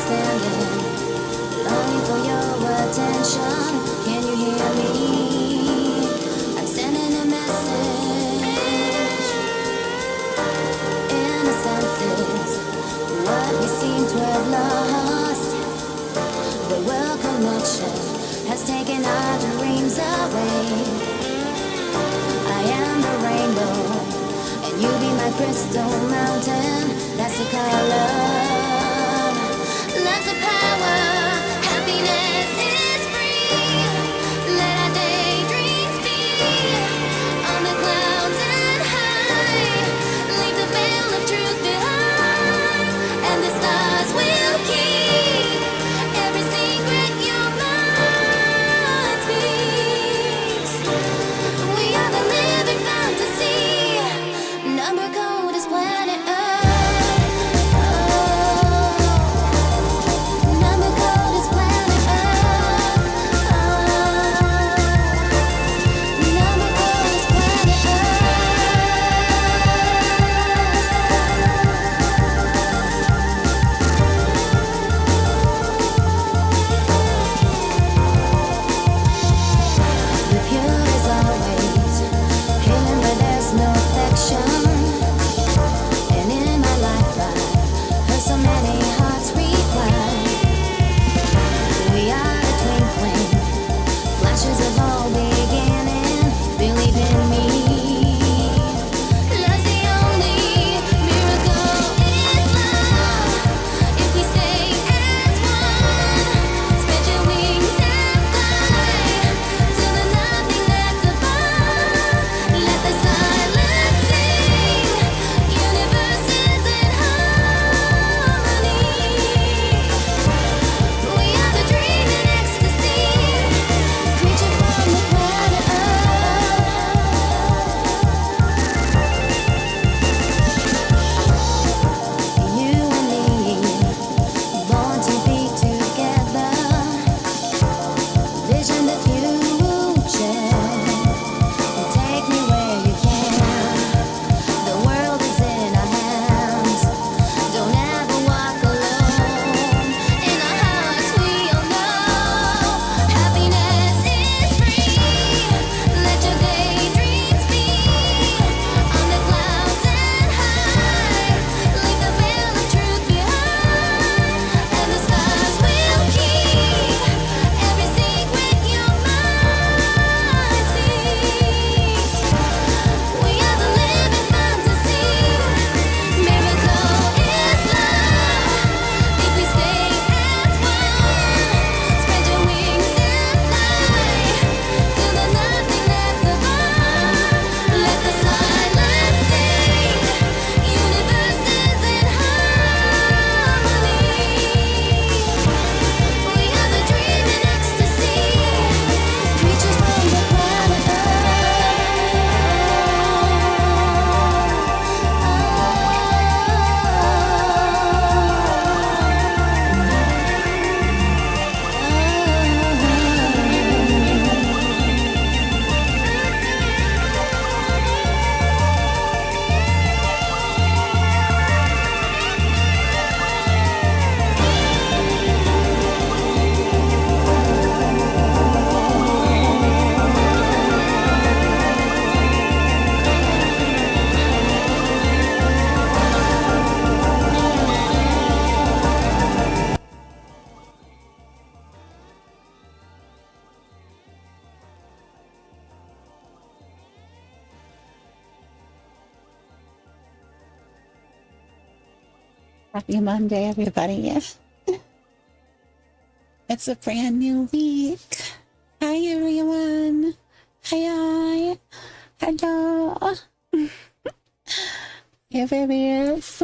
standing, longing for your attention. Can you hear me? I'm sending a message. Innocence is what we seem to have lost. The world connection has taken our dreams away. I am the rainbow, and you be my crystal mountain. That's the color. Love's the power. Happiness is free. Let our daydreams be on the clouds and high. Leave the veil of truth behind, and the stars will keep every secret your mind speaks. We are the living fantasy. Number code is planet Earth. Number code is planet Earth. Number code is planet The pure is always healing where there's no affection. And in my lifeline, heard so many hearts reply. We are the twinkling flashes of all beginning. Believe in me. Love's the only miracle is love. If we stay as one, spread your wings and fly to the nothing that's above. Let the silence sing. Universe is in harmony. We are the dream in ecstasy, creature from the planet Earth. You and me, born to be together. Vision the future. Take me where you can. The world is in our hands. Don't ever walk alone. In our hearts we all know happiness is free. Let your daydreams be on the clouds and high. Leave the veil of truth behind, and the stars will keep every secret your mind speaks. We are the living fantasy. Miracle is love. If we stay as one, spread your wings and fly to the nothing that's above. Let the silence sing. Universe is in harmony. We are the dream in ecstasy, creatures from the planet Happy Monday, everybody. It's a brand new week. Hi, everyone. Hi. Hello. Hey, babies.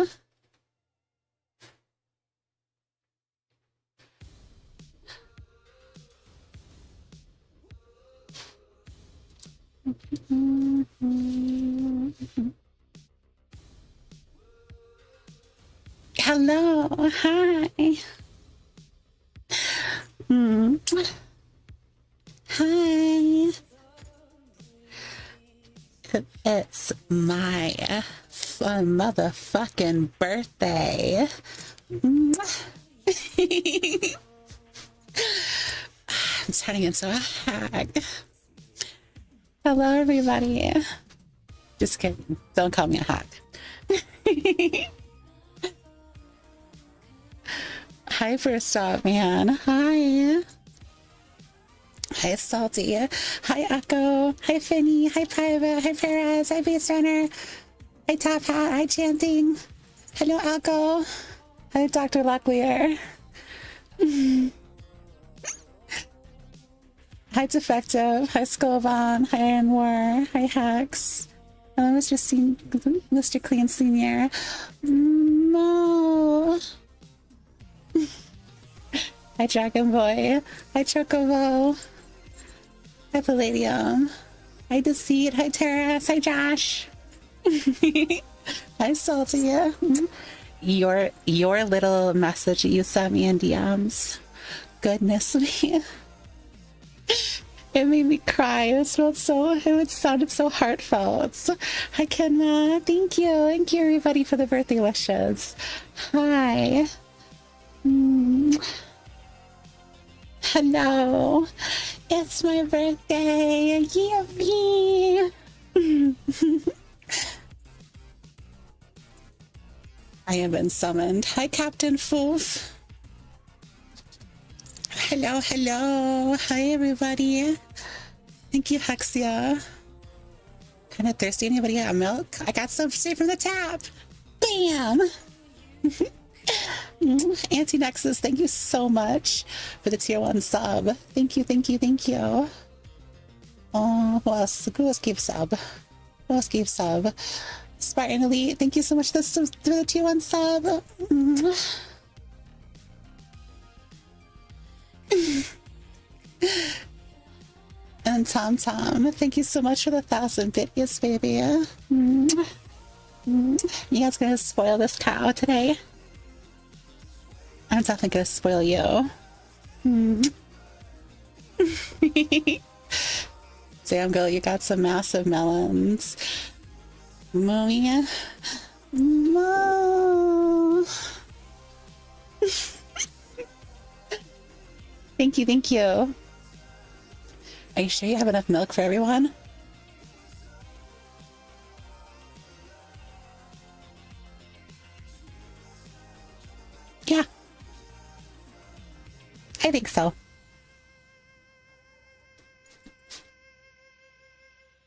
Hello. Hi. Hi. It's my fun motherfucking birthday. I'm turning into a hag. Hello, everybody. Just kidding. Don't call me a hag. Hi, First Up Man. Hi. Hi, Salty. Hi, Echo. Hi, Finny. Hi, Private. Hi, Perez. Hi, Beast Runner. Hi, Top Hat. Hi, Chanting. Hello, Echo. Hi, Dr. Locklear. Hi, Defective. Hi, Skullbon. Hi, Iron War. Hi, Hex. Hello, Mr. Clean Senior. No. Hi, Dragon Boy. Hi, Chocobo. Hi, Palladium. Hi, Deceit. Hi, Terrace. Hi, Josh. Hi, Salty. Your little message you sent me in DMs. Goodness me. It made me cry. It sounded so heartfelt. Hi, Kenma. Thank you. Thank you, everybody, for the birthday wishes. Hi. Hello. It's my birthday. Yippee. I have been summoned. Hi, Captain Foof. Hello, hello. Hi, everybody. Thank you, Hexia. Kind of thirsty. Anybody got milk? I got some straight from the tap. Bam! Auntie Nexus, thank you so much for the tier 1 sub. Thank you, thank you, thank you. Oh, who else? Who else gave sub? Who else gave sub? Spartan Elite, thank you so much for the tier 1 sub. And Tom Tom, thank you so much for the 1,000 biddies, baby. You guys gonna spoil this cow today? I'm definitely gonna spoil you. Damn girl, you got some massive melons. Mooey. Moo. Thank you, thank you. Are you sure you have enough milk for everyone? Yeah. I think so.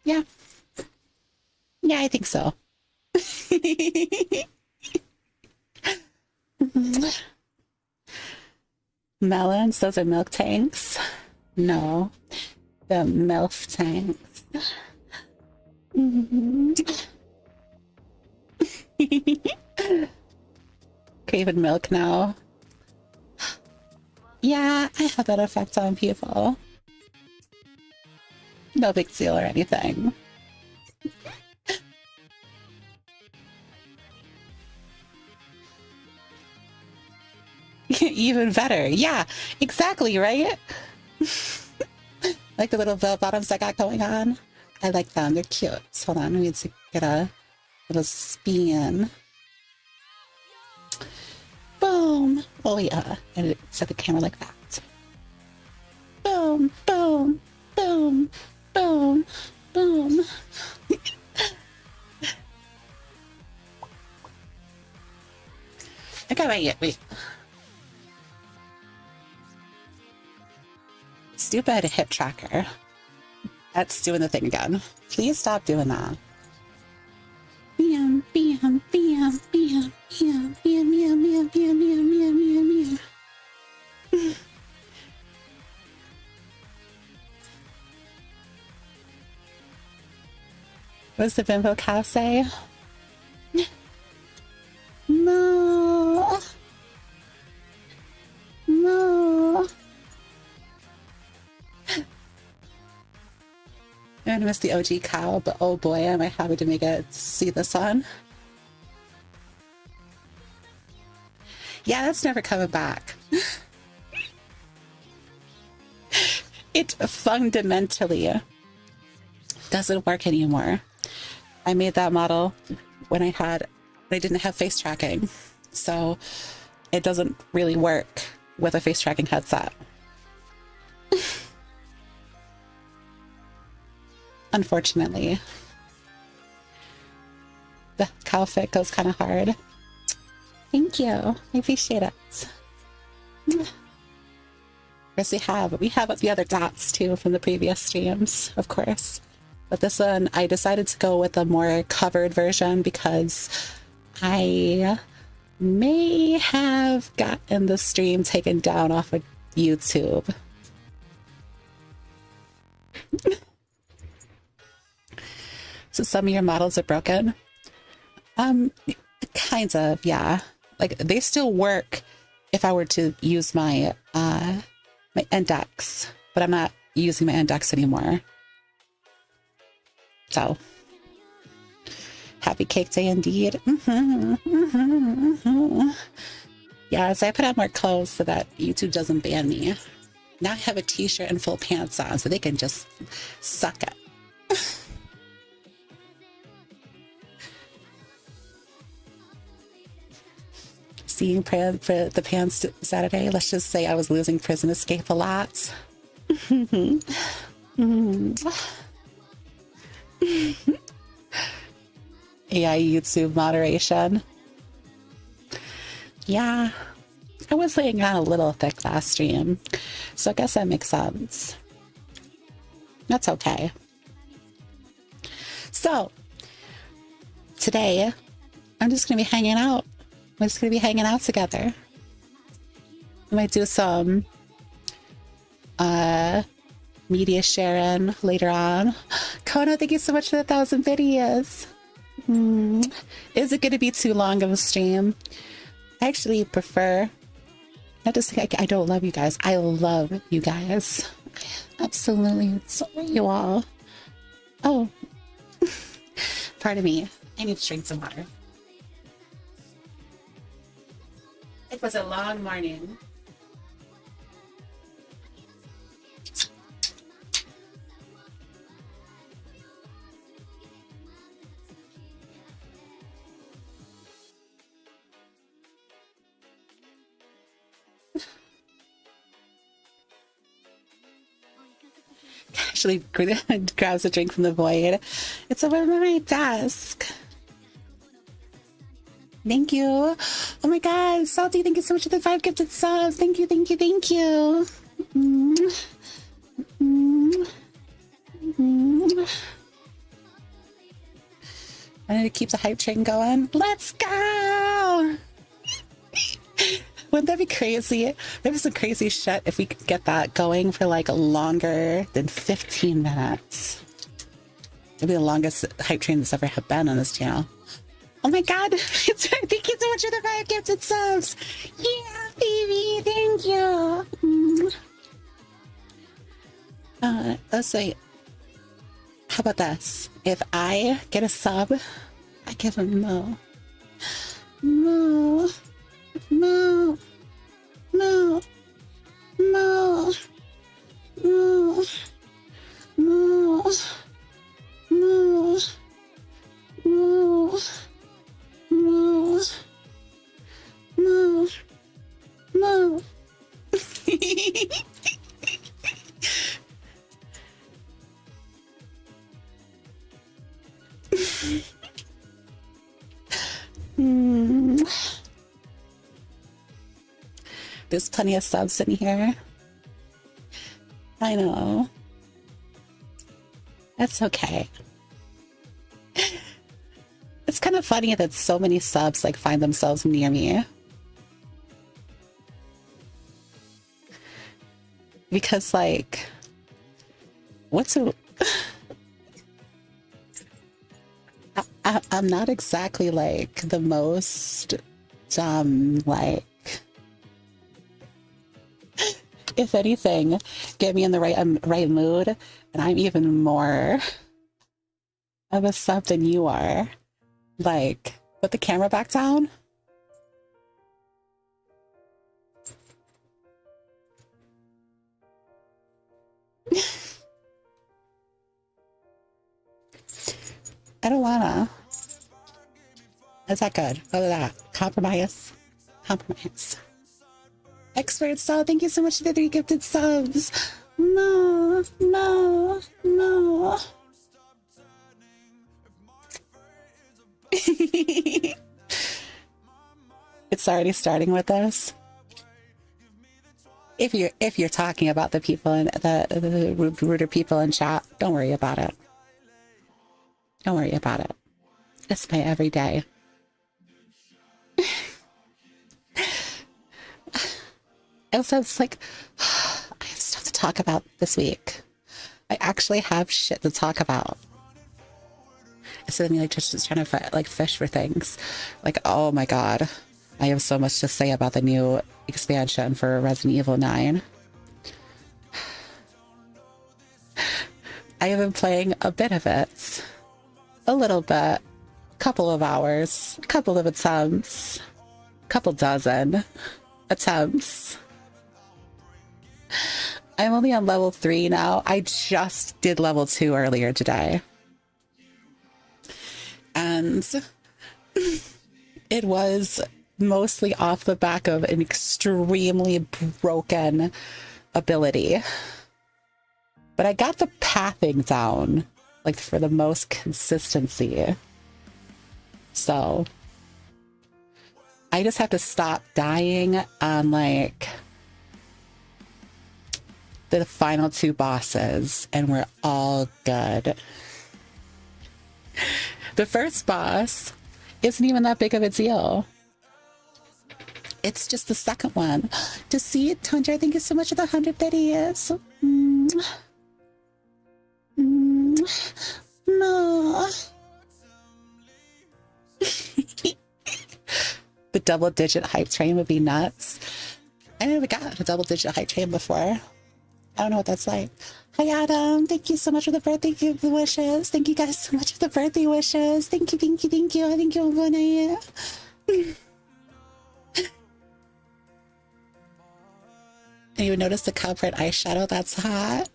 Yeah. Yeah, I think so. Melons, those are milk tanks. No, the MILF tanks. Craving milk now. Yeah, I have that effect on people. No big deal or anything. Even better. Yeah, exactly, right? Like the little bell bottoms I got going on. I like them. They're cute. Hold on, we need to get a little spin. Boom. Oh yeah. And set the camera like that. Boom, boom, boom, boom, boom. Okay, wait. Stupid hip tracker. That's doing the thing again. Please stop doing that. Bam, bam, bam, bam, bam, bam, bam, bam, bam, bam, bam, bam. What does the bimbo cow say? No. No. I'm gonna miss the OG cow, but oh boy, am I happy to make it see this one. Yeah, that's never coming back. It fundamentally doesn't work anymore. I made that model when I didn't have face tracking, so it doesn't really work with a face tracking headset. Unfortunately. The cow fit goes kind of hard. Thank you. I appreciate it. Yes, we have the other dots too from the previous streams, of course. But this one, I decided to go with a more covered version because I may have gotten the stream taken down off of YouTube. So some of your models are broken. Kind of, yeah. Like they still work if I were to use my my index, but I'm not using my index anymore. So happy cake day indeed. Yeah, so I put on more clothes so that YouTube doesn't ban me. Now I have a t-shirt and full pants on so they can just suck it. Seeing the pants Saturday, let's just say I was losing Prison Escape a lot. AI YouTube moderation. Yeah, I was laying on a little thick last stream, so I guess that makes sense. That's okay. So, today, I'm just going to be hanging out. We're just going to be hanging out together. We might do some media sharing later on. Kona, thank you so much for the 1,000 videos. Is it going to be too long of a stream? I actually prefer, not to say I don't love you guys. I love you guys. Absolutely adore you all. Oh, pardon me. I need to drink some water. It was a long morning. Actually grabs a drink from the void. It's over by my desk. Thank you. Oh my god, Salty, thank you so much for the 5 gifted subs. Thank you, thank you, thank you. I need to keep the hype train going. Let's go! Wouldn't that be crazy? That'd be some crazy shit if we could get that going for like longer than 15 minutes. It'd be the longest hype train that's ever been on this channel. Oh my god! Thank you so much for the 5 gifted subs! Yeah, baby! Thank you! Let's see. How about this? If I get a sub, I give him no. No. No. No. No. No. No. No. No. No. No. No. There's plenty of subs in here. I know. That's okay. It's kind of funny that so many subs like find themselves near me. Because like, what's a... I'm not exactly like the most like, if anything, get me in the right mood, and I'm even more of a sub than you are. Like, put the camera back down. I don't wanna. Is that good? Other than that, compromise. Compromise. Expert Saw, thank you so much for the 3 gifted subs. No, no, no. It's already starting with us. If you're talking about the people in the ruder people in chat, don't worry about it. Don't worry about it. It's my everyday. Also, it's like I have stuff to talk about this week. I actually have shit to talk about. Instead of me like just trying to like fish for things. Like, oh my god, I have so much to say about the new expansion for Resident Evil 9. I have been playing a bit of it. A little bit. Couple of hours. Couple of attempts. Couple dozen attempts. I'm only on level 3 now. I just did level 2 earlier today. And it was mostly off the back of an extremely broken ability. But I got the pathing down, like, for the most consistency. So I just have to stop dying on, like, the final 2 bosses, and we're all good. The first boss isn't even that big of a deal. It's just the second one. To see it, Tundra, thank you so much for the 100 biddies. No. The double-digit hype train would be nuts. I never got a double-digit hype train before. I don't know what that's like. Hi, Adam. Thank you so much for the birthday wishes. Thank you guys so much for the birthday wishes. Thank you, thank you, thank you. Thank you, Bonnie. And you notice the cow print eyeshadow? That's hot.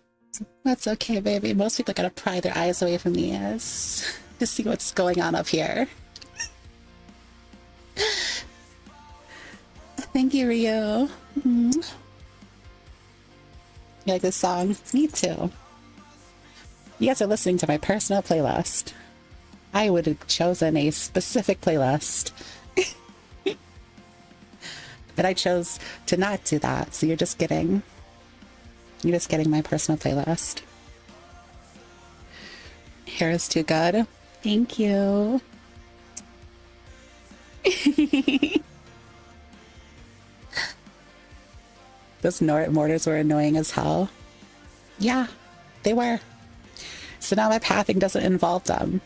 That's okay, baby. Most people gotta pry their eyes away from these to see what's going on up here. Thank you, Rio. You like this song? Me too. You guys are listening to my personal playlist. I would have chosen a specific playlist. But I chose to not do that, so you're just getting my personal playlist. Hair is too good. Thank you. Those mortars were annoying as hell. Yeah, they were. So now my pathing doesn't involve them.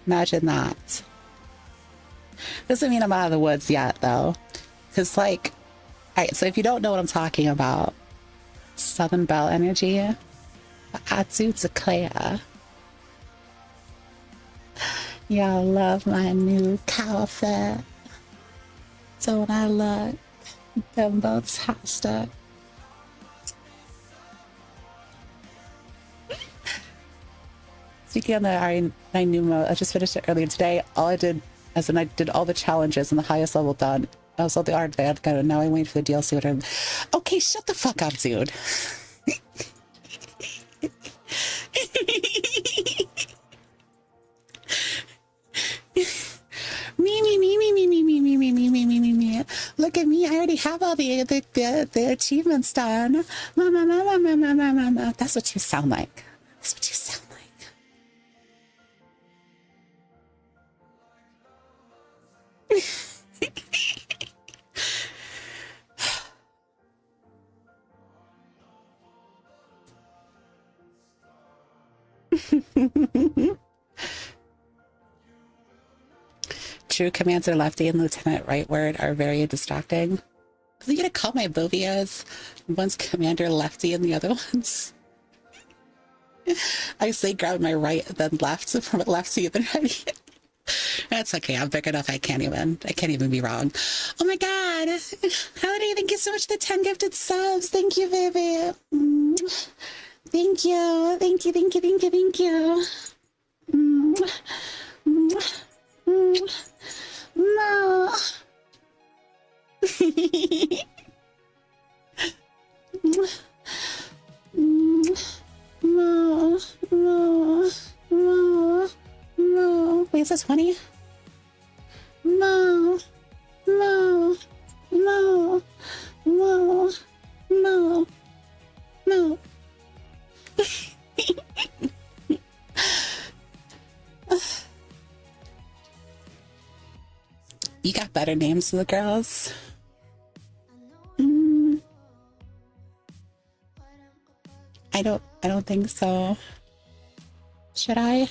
Imagine that. Doesn't mean I'm out of the woods yet, though. Because, like, alright, so if you don't know what I'm talking about, Southern Belle energy, Atsu Clear. Y'all love my new cow outfit. Don't I look them both fantastic? Speaking on the R9 new mode, I just finished it earlier today. All I did, as in I did all the challenges and the highest level done. I was all the art bad. Now I'm waiting for the DLC. Okay, shut the fuck up, dude. Me. Look at me. I already have all the achievements done. Mama. That's what you sound like. That's what you sound like. True, Commander Lefty and Lieutenant Rightward are very distracting. Are you gonna call my Bovias? One's Commander Lefty and the other one's... I say grab my right, then left, from left to the right. That's okay, I'm big enough, I can't even be wrong. Oh my god! Holiday, thank you so much for the 10 gifted subs. Thank you, baby. Thank you. Thank you. No. this funny? No, no, no, no, no, no. You got better names for the girls. I don't think so. Should I?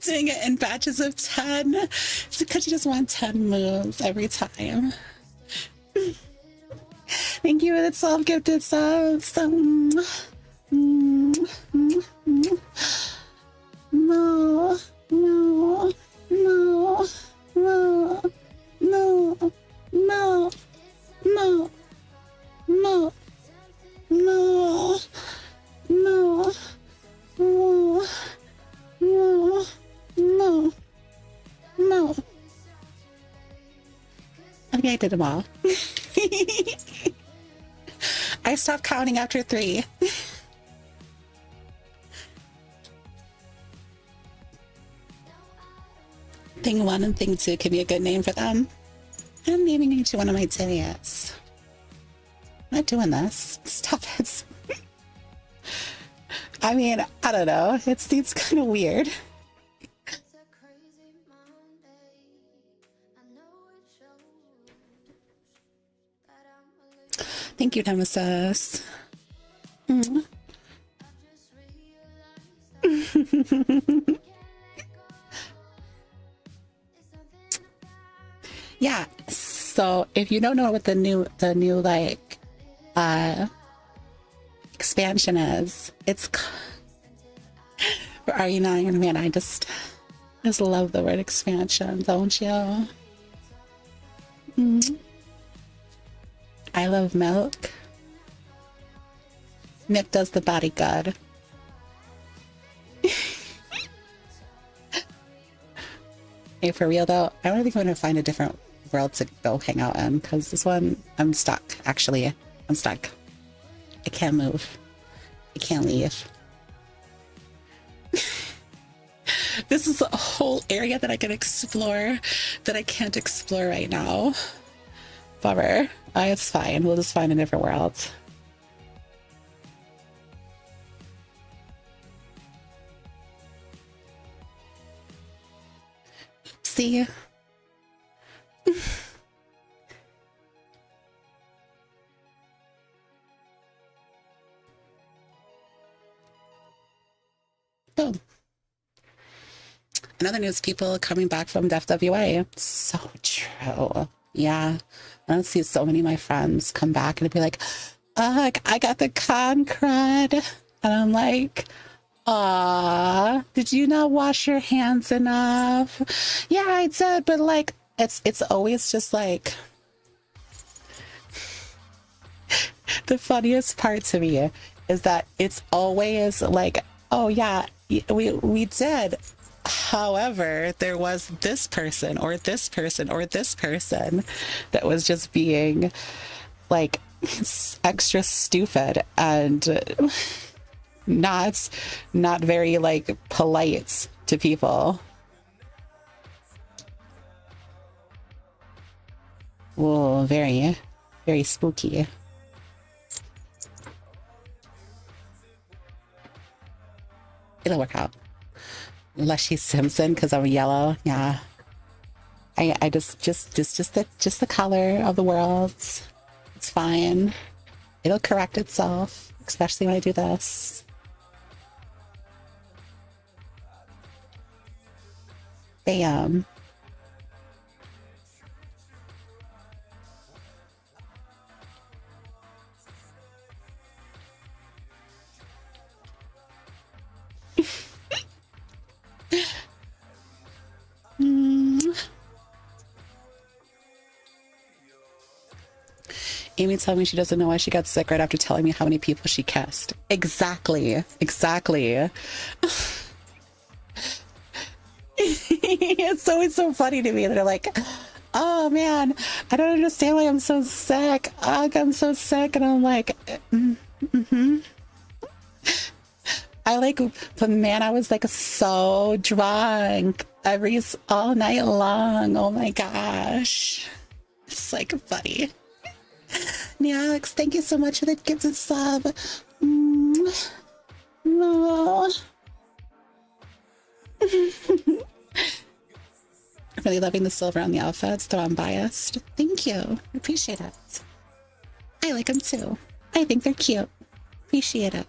Doing it in batches of 10. It's because you just want 10 moves every time. Thank you for the self-gifted subs. No, no, no, no, no, no, no, no, no, no, no, no, no, no, no. I think I did them all. I stopped counting after 3. Thing 1 and thing 2 can be a good name for them. I'm naming each one of my titties. I'm not doing this. Stop it. I mean, I don't know. It's kind of weird. Thank you, Nemesis. Yeah. So if you don't know what the new like expansion is, it's for RE9. Man, I just love the word expansion, don't you? I love milk. Milk does the body good. Hey, for real though, I don't think I'm gonna find a different world to go hang out in, because this one, I'm stuck. Actually, I'm stuck. I can't move. I can't leave. This is a whole area that I can explore that I can't explore right now. Bummer. It's fine. We'll just find a different world. See? Boom. Another news, people coming back from FWA. So true. Yeah. I don't see so many of my friends come back and be like, ugh, I got the con crud. And I'm like, aw, did you not wash your hands enough? Yeah, I did, but like, it's always just like, the funniest part to me is that it's always like, oh yeah, we did. However, there was this person or this person or this person that was just being like extra stupid and not very like polite to people. Whoa, very, very spooky. It'll work out. Unless she's Simpson because I'm yellow. Yeah. I just the color of the worlds. It's fine. It'll correct itself, especially when I do this. Bam. Amy told me she doesn't know why she got sick right after telling me how many people she kissed. Exactly. It's always so funny to me. They're like, oh man, I don't understand why I'm so sick. Ugh, I'm so sick. And I'm like, I like, but man, I was like so drunk all night long. Oh my gosh. It's like funny. Alex, thank you so much for the gifted sub. No. Really loving the silver on the outfits, though I'm biased. Thank you. Appreciate it. I like them too. I think they're cute. Appreciate it.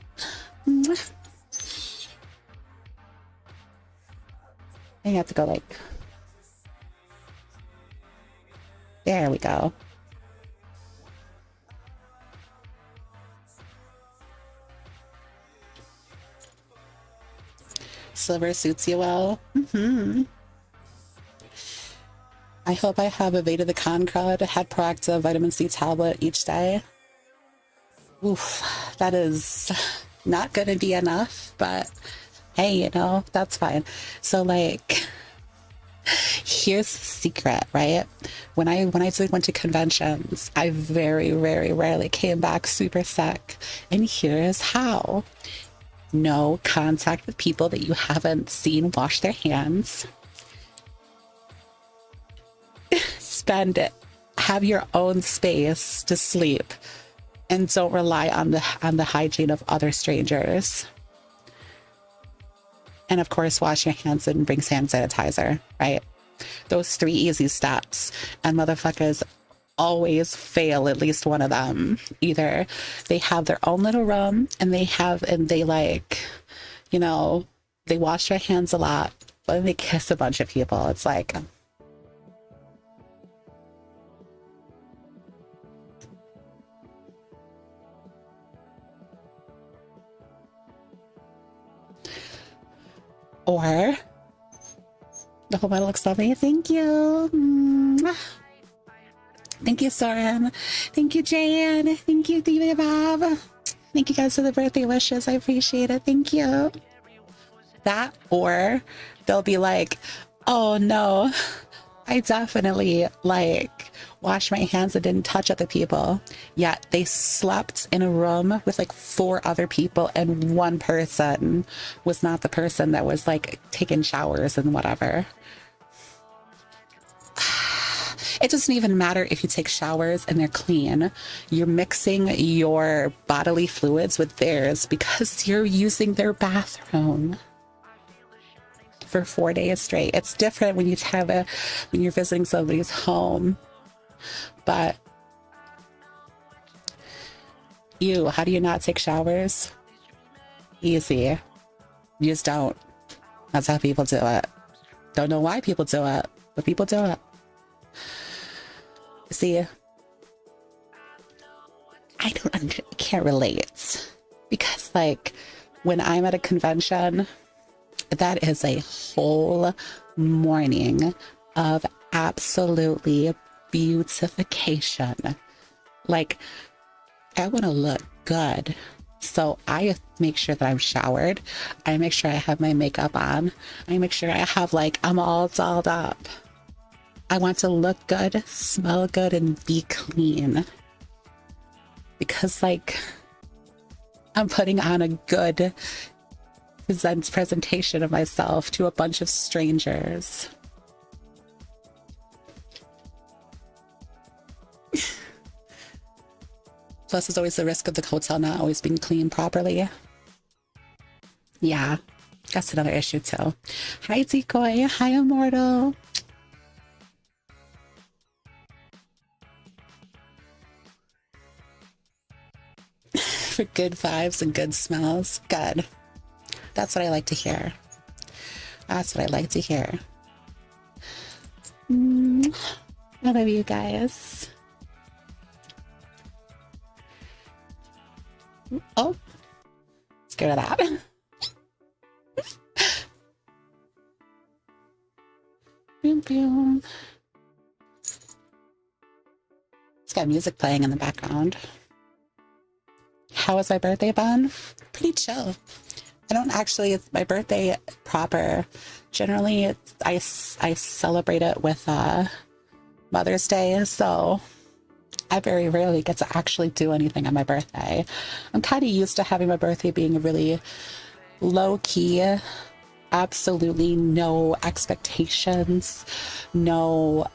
I have to go like... There we go. Silver suits you well. I hope I have evaded the con crowd, had proactive vitamin C tablet each day. Oof, that is not going to be enough, but hey, you know, that's fine. So like, here's the secret, right? When I went to conventions, I very, very rarely came back super sick. And here's how. No contact with people that you haven't seen wash their hands. Spend it. Have your own space to sleep. And don't rely on the hygiene of other strangers. And of course, wash your hands and bring hand sanitizer, right? Those 3 easy steps. And motherfuckers always fail at least one of them. Either they have their own little room and they like, you know, they wash their hands a lot, but they kiss a bunch of people. It's like... Or the whole bottle looks lovely. Thank you. Thank you, Soren. Thank you, Jan. Thank you, Diva Bob. Thank you guys for the birthday wishes. I appreciate it. Thank you. That, or they'll be like, oh no, I definitely like washed my hands and didn't touch other people. Yet they slept in a room with like 4 other people and one person was not the person that was like taking showers and whatever. It doesn't even matter if you take showers and they're clean. You're mixing your bodily fluids with theirs because you're using their bathroom for 4 days straight. It's different when when you're visiting somebody's home. But how do you not take showers? Easy. You just don't. That's how people do it. Don't know why people do it, but people do it. See, I can't relate because like when I'm at a convention, that is a whole morning of absolutely beautification. Like I want to look good. So I make sure that I'm showered. I make sure I have my makeup on. I make sure I have I'm all dolled up. I want to look good, smell good, and be clean. Because, I'm putting on a good presentation of myself to a bunch of strangers. Plus, there's always the risk of the hotel not always being cleaned properly. Yeah, that's another issue, too. Hi, Decoy. Hi, Immortal. For good vibes and good smells. Good. That's what I like to hear. That's what I like to hear. I love you guys. Oh, scared of that. Boom, boom. It's got music playing in the background. How was my birthday bun? Pretty chill. I don't actually, it's my birthday proper. Generally, I celebrate it with Mother's Day, so I very rarely get to actually do anything on my birthday. I'm kind of used to having my birthday being a really low key, absolutely no expectations, no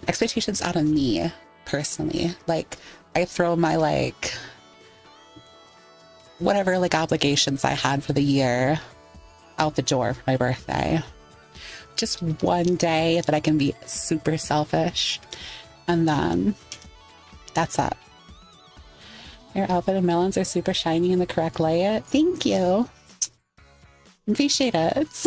expectations out of me personally. Like, I throw my like whatever like obligations I had for the year out the door for my birthday. Just one day that I can be super selfish, and then that's it. Your outfit and melons are super shiny in the correct light. Thank you. Appreciate it.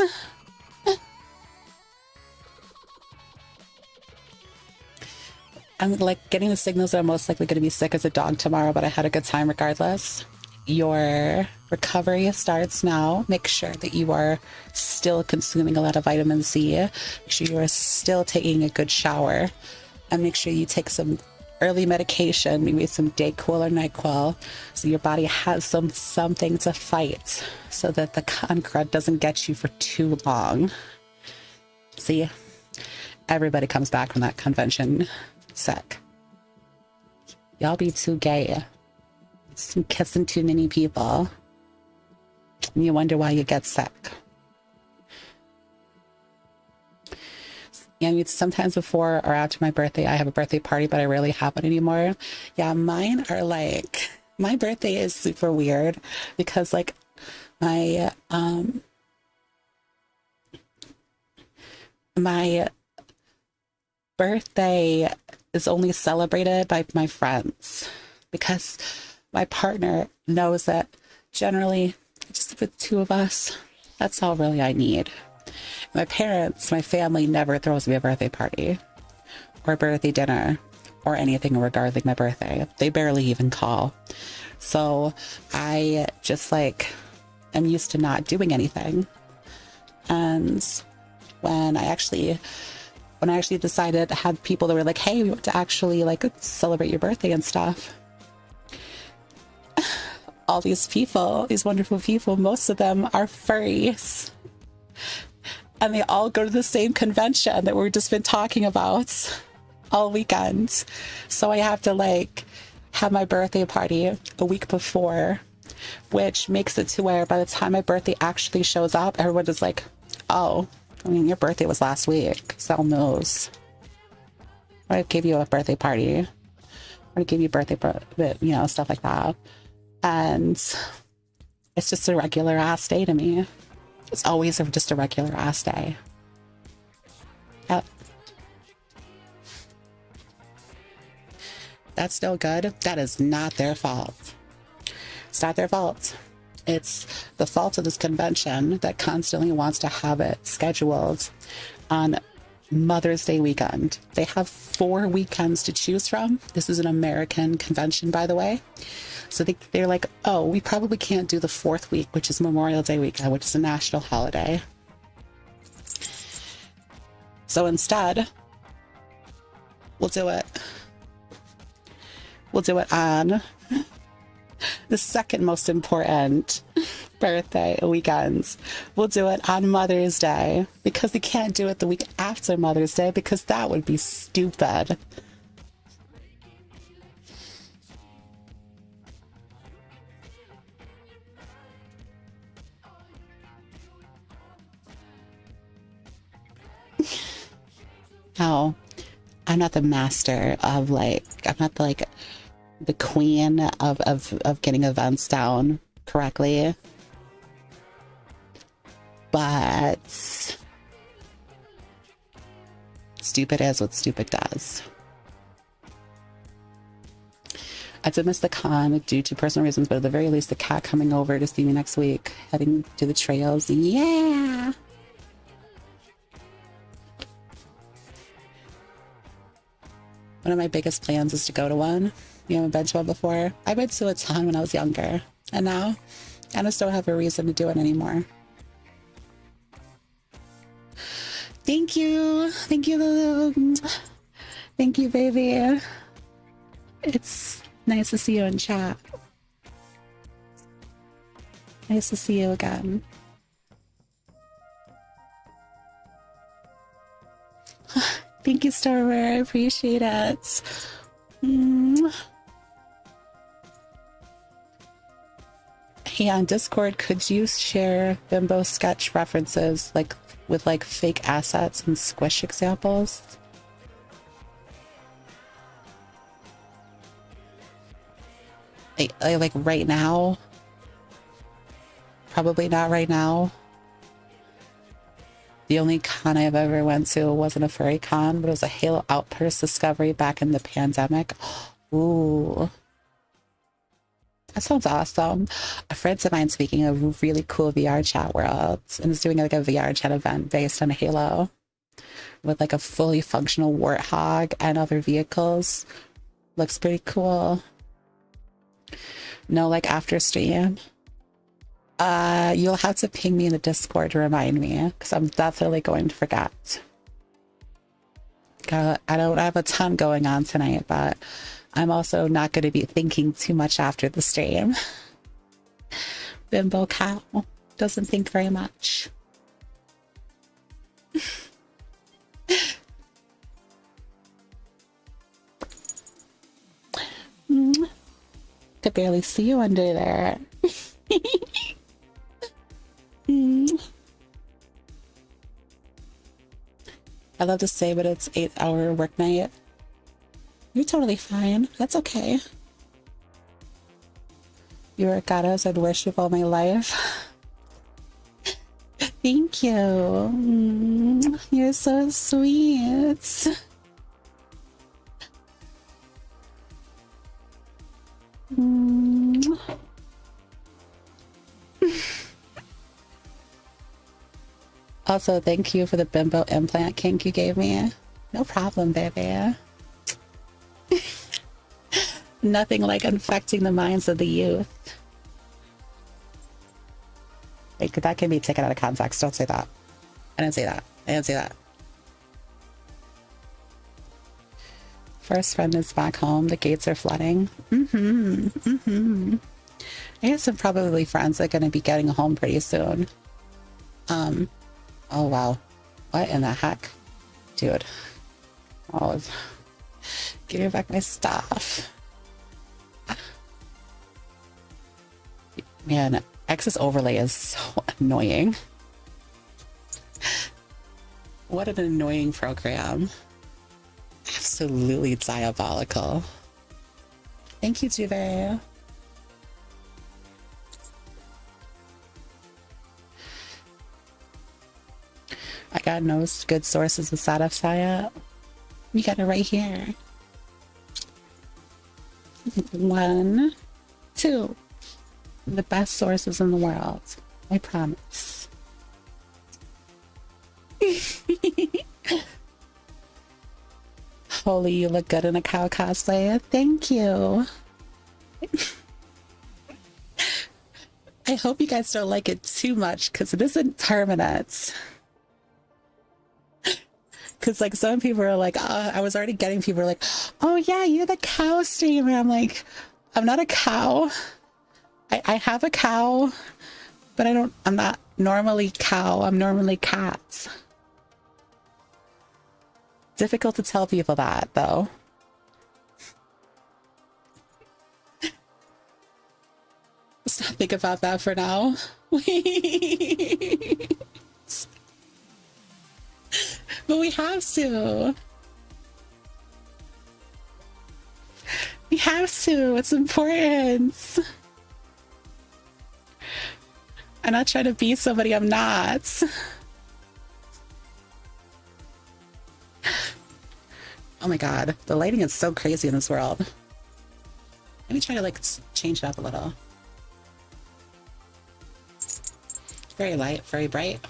I'm like getting the signals that I'm most likely going to be sick as a dog tomorrow, but I had a good time regardless. Your recovery starts now. Make sure that you are still consuming a lot of vitamin C. Make sure you are still taking a good shower, and make sure you take some early medication, maybe some Dayquil or NyQuil, so your body has something to fight, so that the con crud doesn't get you for too long. See, everybody comes back from that convention sick. Y'all be too gay. Kissing too many people. And you wonder why you get sick. Yeah, I mean, sometimes before or after my birthday, I have a birthday party, but I rarely have it anymore. Yeah, mine are like, my birthday is super weird because like my birthday is only celebrated by my friends, because my partner knows that generally just the two of us, that's all really I need. My parents, my family never throws me a birthday party or a birthday dinner or anything regarding my birthday. They barely even call. So I just like, I'm used to not doing anything. And when I actually decided to have people that were like, hey, we want to actually like celebrate your birthday and stuff. All these people, these wonderful people, most of them are furries. And they all go to the same convention that we've just been talking about all weekend. So I have to like have my birthday party a week before, which makes it to where by the time my birthday actually shows up, everyone is like, oh, I mean, your birthday was last week. So knows. I gave you a birthday party. I gave you a birthday, you know, stuff like that. And it's just a regular ass day to me. It's always just a regular ass day. Yep. That's no good. That is not their fault. It's not their fault. It's the fault of this convention that constantly wants to have it scheduled on Mother's Day weekend. They have 4 weekends to choose from. This is an American convention, by the way. So they're like, oh, we probably can't do the 4th week, which is Memorial Day weekend, which is a national holiday. So instead, we'll do it. We'll do it on the second most important birthday weekends. We'll do it on Mother's Day, because we can't do it the week after Mother's Day, because that would be stupid. No, I'm not the master of like, I'm not like the queen of getting events down correctly. But stupid is what stupid does. I did miss the con due to personal reasons, but at the very least, the cat coming over to see me next week, heading to the trails. Yeah. One of my biggest plans is to go to one. You haven't been to one before? I went to a ton when I was younger, and now I just don't have a reason to do it anymore. Thank you. Thank you, Lulu. Thank you, baby. It's nice to see you in chat. Nice to see you again. Thank you, Starware. I appreciate it. Hey, on Discord, could you share Bimbo sketch references like with like fake assets and squish examples? Like right now? Probably not right now. The only con I've ever went to wasn't a furry con, but it was a Halo Outburst discovery back in the pandemic. Ooh. That sounds awesome. A friend of mine speaking of really cool VR chat worlds and is doing like a VR chat event based on Halo with like a fully functional warthog and other vehicles. Looks pretty cool. No, like after stream. You'll have to ping me in the Discord to remind me because I'm definitely going to forget. I don't have a ton going on tonight, but I'm also not going to be thinking too much after the stream. Bimbo cow doesn't think very much. Could barely see you under there. I love to say, but it's 8-hour work night. You're totally fine. That's okay. You were a goddess I'd worship all my life. Thank you. You're so sweet. Also, thank you for the bimbo implant kink you gave me. No problem, baby. Nothing like infecting the minds of the youth. Like, that can be taken out of context. Don't say that. I didn't say that. I didn't say that. First friend is back home. The gates are flooding. I have some probably friends that are going to be getting home pretty soon. Oh, wow. What in the heck? Dude. Oh, give me back my stuff. Man, X's overlay is so annoying. What an annoying program. Absolutely diabolical. Thank you, Juve. I got no good sources of Satisfy. We got it right here. 1, 2. The best sources in the world. I promise. Holy, you look good in a cow cosplay. Thank you. I hope you guys don't like it too much because it isn't permanent. Because, like, some people are like, I was already getting people like, oh, yeah, you're the cow streamer. I'm like, I'm not a cow. I have a cow, but I'm not normally cow. I'm normally cat. Difficult to tell people that, though. Let's not think about that for now. But we have to. We have to. It's important. I'm not trying to be somebody I'm not. Oh my god. The lighting is so crazy in this world. Let me try to, like, change it up a little. Very light, very bright.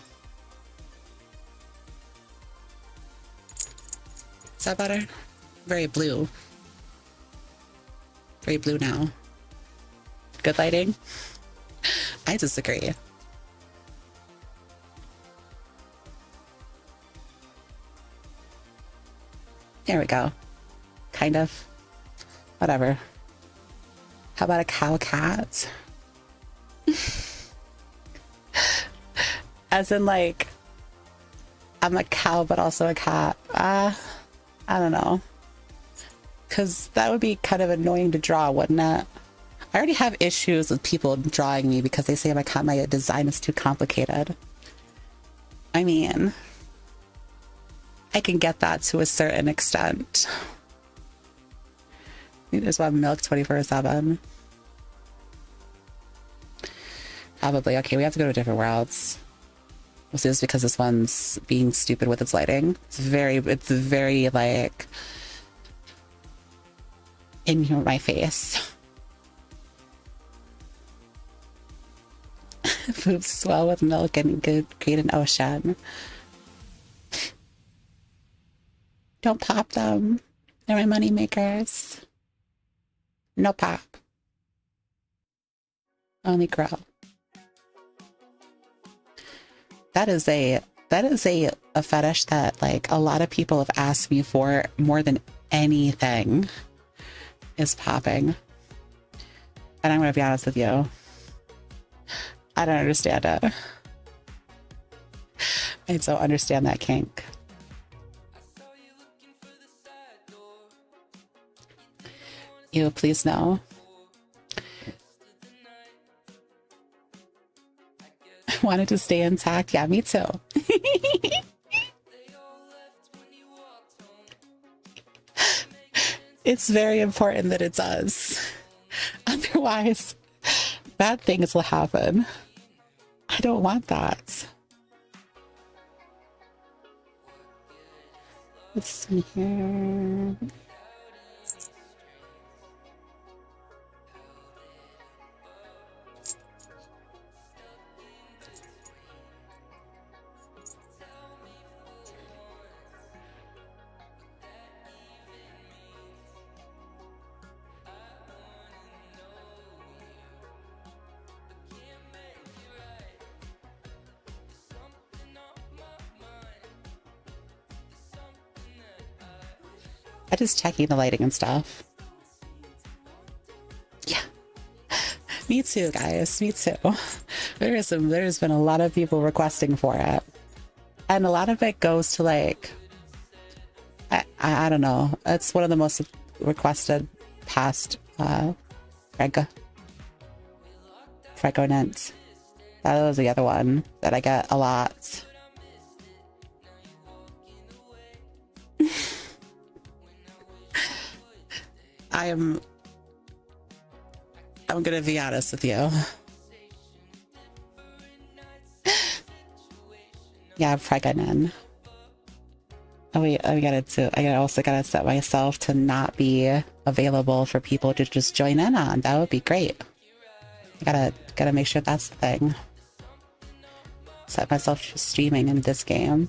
Is that better? Very blue. Very blue now. Good lighting? I disagree. There we go. Kind of. Whatever. How about a cow cat? As in, like, I'm a cow but also a cat. I don't know. Because that would be kind of annoying to draw, wouldn't it? I already have issues with people drawing me because they say my design is too complicated. I mean, I can get that to a certain extent. You just want milk 24/7. Probably. Okay, we have to go to different worlds. We'll see this because this one's being stupid with its lighting. It's very like in my face. Boobs swell with milk and create an ocean. Don't pop them. They're my money makers. No pop. Only grow. That is a fetish that like a lot of people have asked me for more than anything is popping. And I'm gonna be honest with you. I don't understand it. I don't understand that kink. You please no. I wanted to stay intact. Yeah, me too. It's very important that it does. Otherwise, bad things will happen. I don't want that. Let's see here. I'm just checking the lighting and stuff. Yeah. Me too, guys. Me too. There's been a lot of people requesting for it. And a lot of it goes to like, I don't know. It's one of the most requested past pregnant. That was the other one that I get a lot. I'm gonna be honest with you. Yeah, I'm pregnant. Oh wait, I also gotta set myself to not be available for people to just join in on. That would be great. I gotta make sure that's the thing. Set myself to streaming in this game.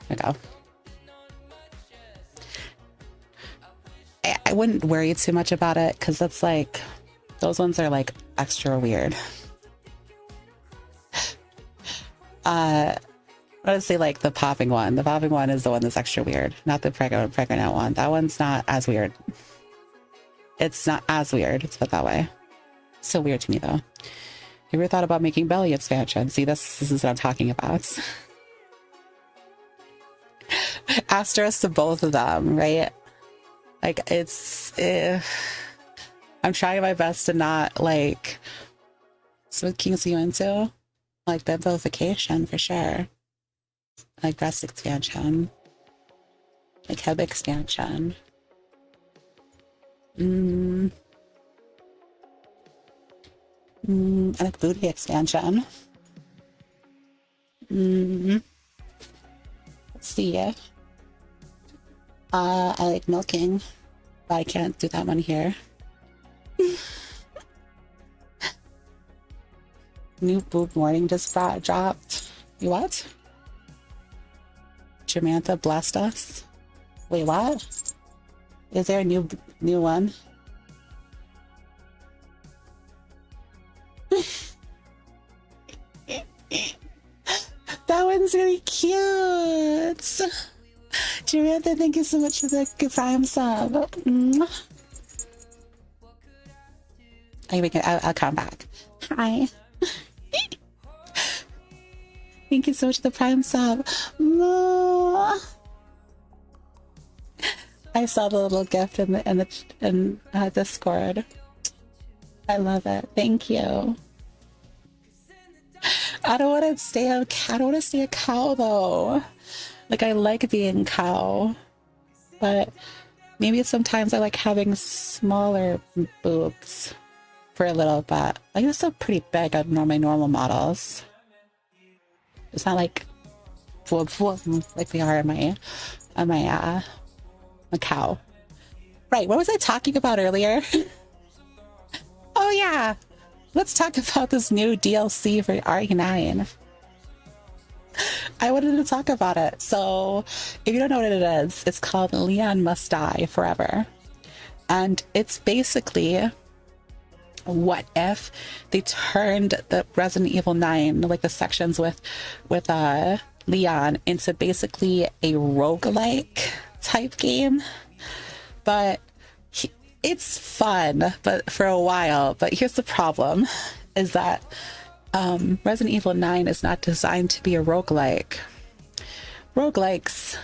There we go. I wouldn't worry too much about it because that's like, those ones are like extra weird. Let's say like the popping one. The popping one is the one that's extra weird, not the pregnant one. That one's not as weird. It's not as weird, let's put it that way. It's so weird to me though. You ever thought about making belly expansion? See, this is what I'm talking about. Asterisk to both of them, right? Like it's I'm trying my best to not like, so what kinks you into? Like bimbofication for sure. Like breast expansion. Like hip expansion. I like booty expansion. Let's see. I like milking, but I can't do that one here. New boob warning just dropped. You what? Jamantha blessed us. Wait, what? Is there a new one? That one's really cute. Jamantha, thank you so much for the Prime sub. I'll come back. Hi. Thank you so much for the Prime sub. Mwah. I saw the little gift in Discord. I love it. Thank you. I don't want to stay a cat. I don't want to stay a cow though. Like I like being cow, but maybe sometimes I like having smaller boobs for a little bit. Like it's still pretty big on my normal models. It's not like like they are on my a cow. Right, what was I talking about earlier? Oh yeah, let's talk about this new DLC for RE9. I wanted to talk about it. So if you don't know what it is, it's called Leon Must Die Forever. And it's basically what if they turned the Resident Evil 9, like the sections with Leon, into basically a roguelike type game. But it's fun, but for a while. But here's the problem, is that Resident Evil 9 is not designed to be a roguelike. Roguelikes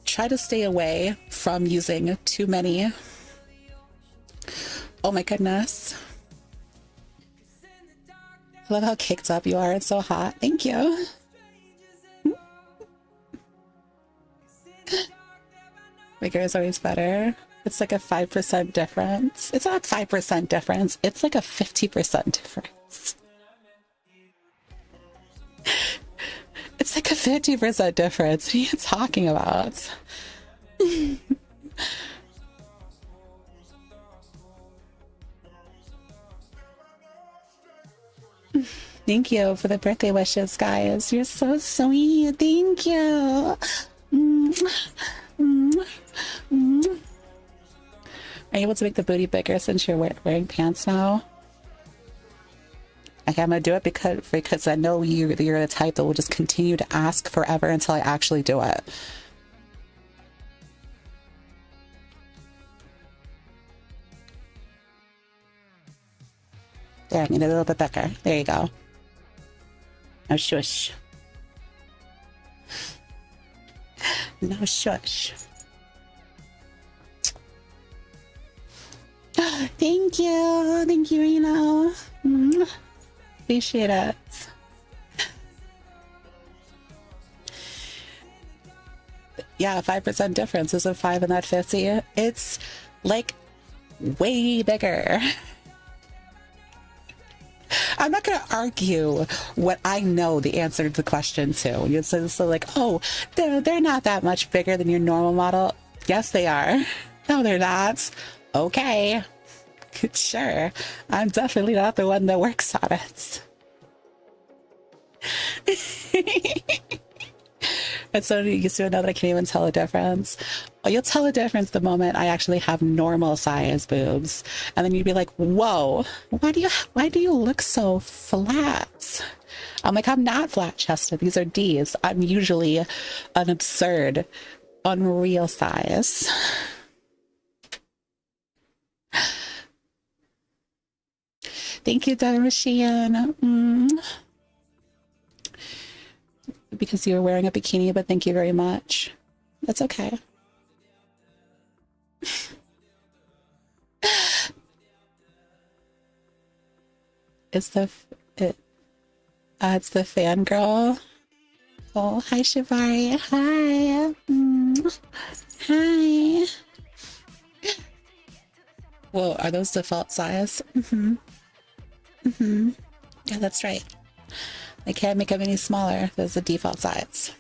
try to stay away from using too many... Oh my goodness. I love how caked up you are. It's so hot. Thank you. Bigger is always better. It's like a 5% difference. It's not 5% difference. It's like a 50% difference. It's like a 50% difference. What are you talking about? Thank you for the birthday wishes, guys. You're so sweet. Thank you. Are you able to make the booty bigger since you're wearing pants now? Okay, I'm gonna do it because I know you're the type that will just continue to ask forever until I actually do it. There, I need it a little bit bigger. There you go. No shush. No shush. Thank you. Thank you, Reno. Appreciate it. Yeah, 5% difference is a 5 in that 50. It's like way bigger. I'm not going to argue what I know the answer to the question to. It's so like, oh, they're not that much bigger than your normal model. Yes, they are. No, they're not. Okay. Sure. I'm definitely not the one that works on it. And so you still know that I can't even tell a difference. Well, you'll tell a difference the moment I actually have normal size boobs, and then you'd be like, "Whoa, why do you look so flat?" I'm like, "I'm not flat chested. These are D's. I'm usually an absurd, unreal size." Thank you, Donna Machine. Because you were wearing a bikini, but thank you very much. That's okay. It's the fangirl. Oh, hi Shivari. Hi. Hi. Whoa, are those default size? Yeah, that's right. I can't make them any smaller. There's a default size.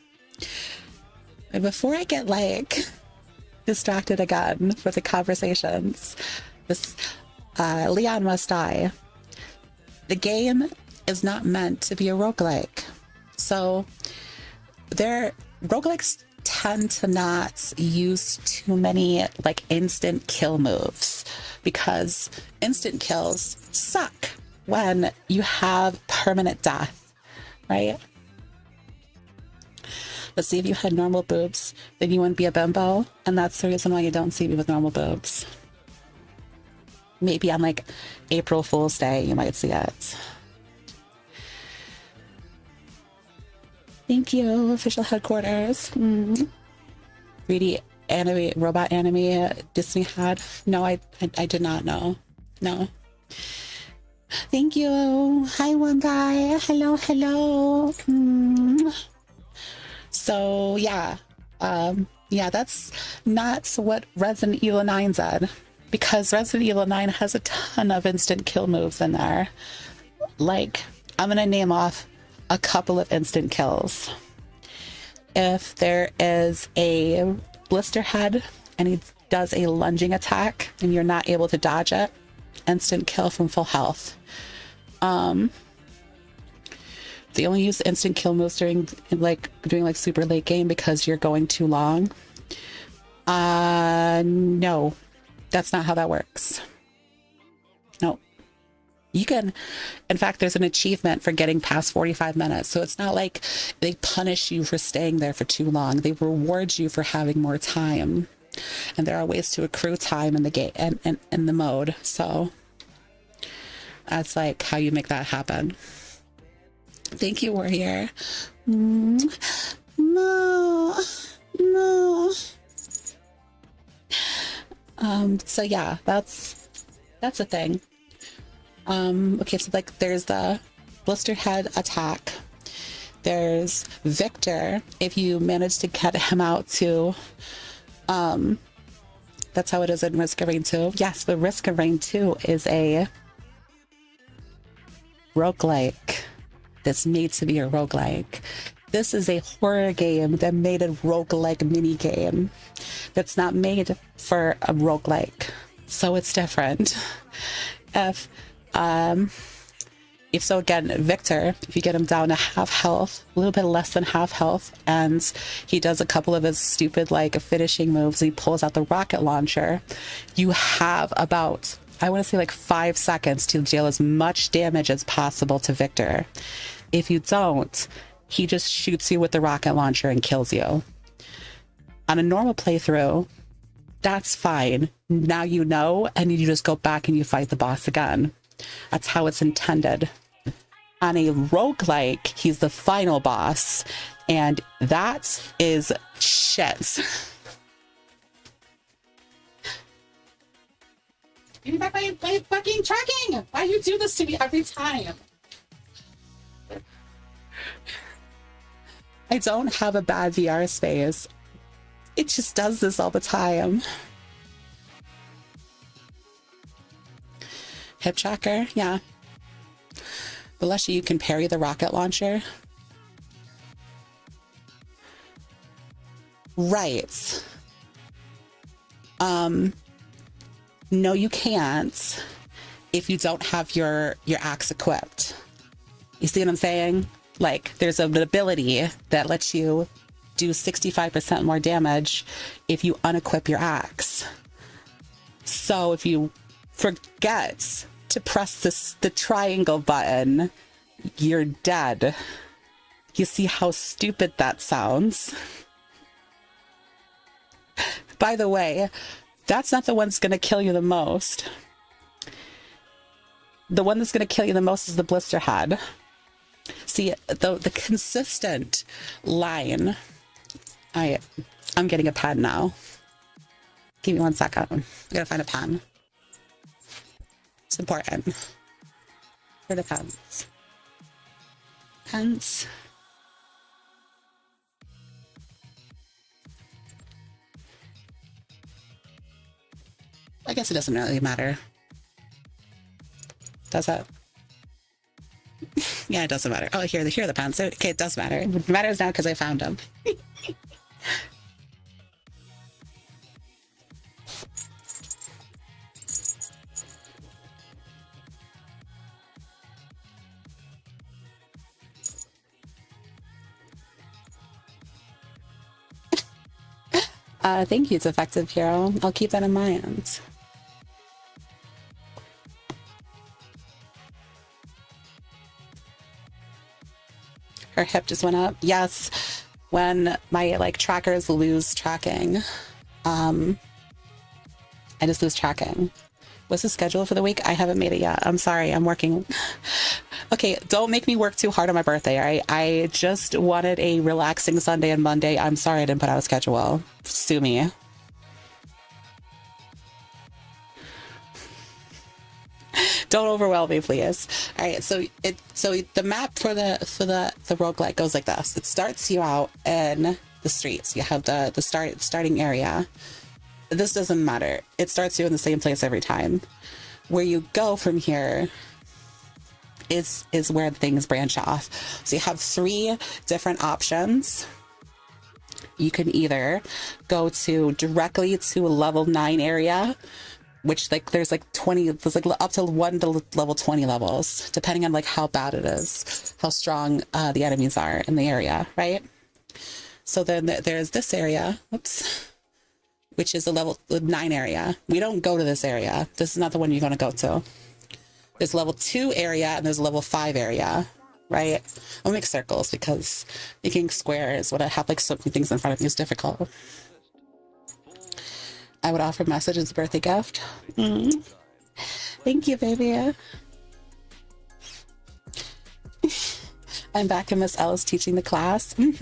But before I get like distracted again for the conversations, this Leon Must Die. The game is not meant to be a roguelike. So roguelikes tend to not use too many like instant kill moves, because instant kills suck when you have permanent death. Right? Let's see, if you had normal boobs, then you wouldn't be a bimbo, and that's the reason why you don't see me with normal boobs. Maybe on like April Fool's Day, you might see it. Thank you, official headquarters. 3D anime, robot anime Disney had. No, I did not know. No. Thank you. Hi, one guy. Hello, hello. So yeah, yeah, that's not what Resident Evil 9 said, because Resident Evil 9 has a ton of instant kill moves in there. Like, I'm gonna name off a couple of instant kills. If there is a blister head and he does a lunging attack and you're not able to dodge it, instant kill from full health. They only use instant kill moves during doing super late game because you're going too long. No, that's not how that works. No. You can, in fact, there's an achievement for getting past 45 minutes. So it's not like they punish you for staying there for too long. They reward you for having more time. And there are ways to accrue time in the game and in the mode. So that's like how you make that happen. Thank you, Warrior. No. So yeah, that's a thing. Okay, so like there's the blister head attack. There's Victor, if you manage to get him out to that's how it is in Risk of Rain 2. Yes, but Risk of Rain 2 is a roguelike that's made to be a roguelike. This is a horror game that made a roguelike mini game that's not made for a roguelike. So it's different. If so, again, Victor, if you get him down to half health, a little bit less than half health, and he does a couple of his stupid finishing moves, he pulls out the rocket launcher, you have about, I want to say 5 seconds to deal as much damage as possible to Victor. If you don't, he just shoots you with the rocket launcher and kills you. On a normal playthrough, that's fine. Now you know, and you just go back and you fight the boss again. That's how it's intended. On a roguelike, he's the final boss, and that is shit. Give me back my fucking tracking! Why do you do this to me every time? I don't have a bad VR space. It just does this all the time. Hip tracker, yeah. Balesha, you can parry the rocket launcher. Right. No, you can't if you don't have your axe equipped. You see what I'm saying? There's an ability that lets you do 65% more damage if you unequip your axe. So if you forget to press the triangle button, you're dead. You see how stupid that sounds? By the way, that's not the one that's going to kill you the most. The one that's going to kill you the most is the blister head. See, the consistent line. I'm getting a pen now. Give me 1 second. I gotta find a pen. It's important. Where are the pens? Pens. I guess it doesn't really matter. Does it? Yeah, it doesn't matter. Oh, here are the pens. Okay, it does matter. It matters now because I found them. Thank you, it's effective hero. I'll keep that in mind. Her hip just went up. Yes, when my trackers lose tracking, I just lose tracking. What's the schedule for the week? I haven't made it yet. I'm sorry, I'm working. Okay, don't make me work too hard on my birthday, all right? I just wanted a relaxing Sunday and Monday. I'm sorry I didn't put out a schedule. Sue me. Don't overwhelm me, please. All right, so the map for the roguelike goes like this. It starts you out in the streets. You have the starting area. This doesn't matter. It starts you in the same place every time. Where you go from here is where things branch off. So you have 3 different options. You can either go directly to a level 9 area, which there's up to 1 to level 20 levels, depending on how bad it is, how strong the enemies are in the area, right? So then there's this area, which is a level 9 area. We don't go to this area. This is not the one you're going to go to. There's a level 2 area and there's a level 5 area, right? I'll make circles because making squares when I have so many things in front of me is difficult. I would offer a message as a birthday gift. Thank you, baby. I'm back and Miss L is teaching the class. Miss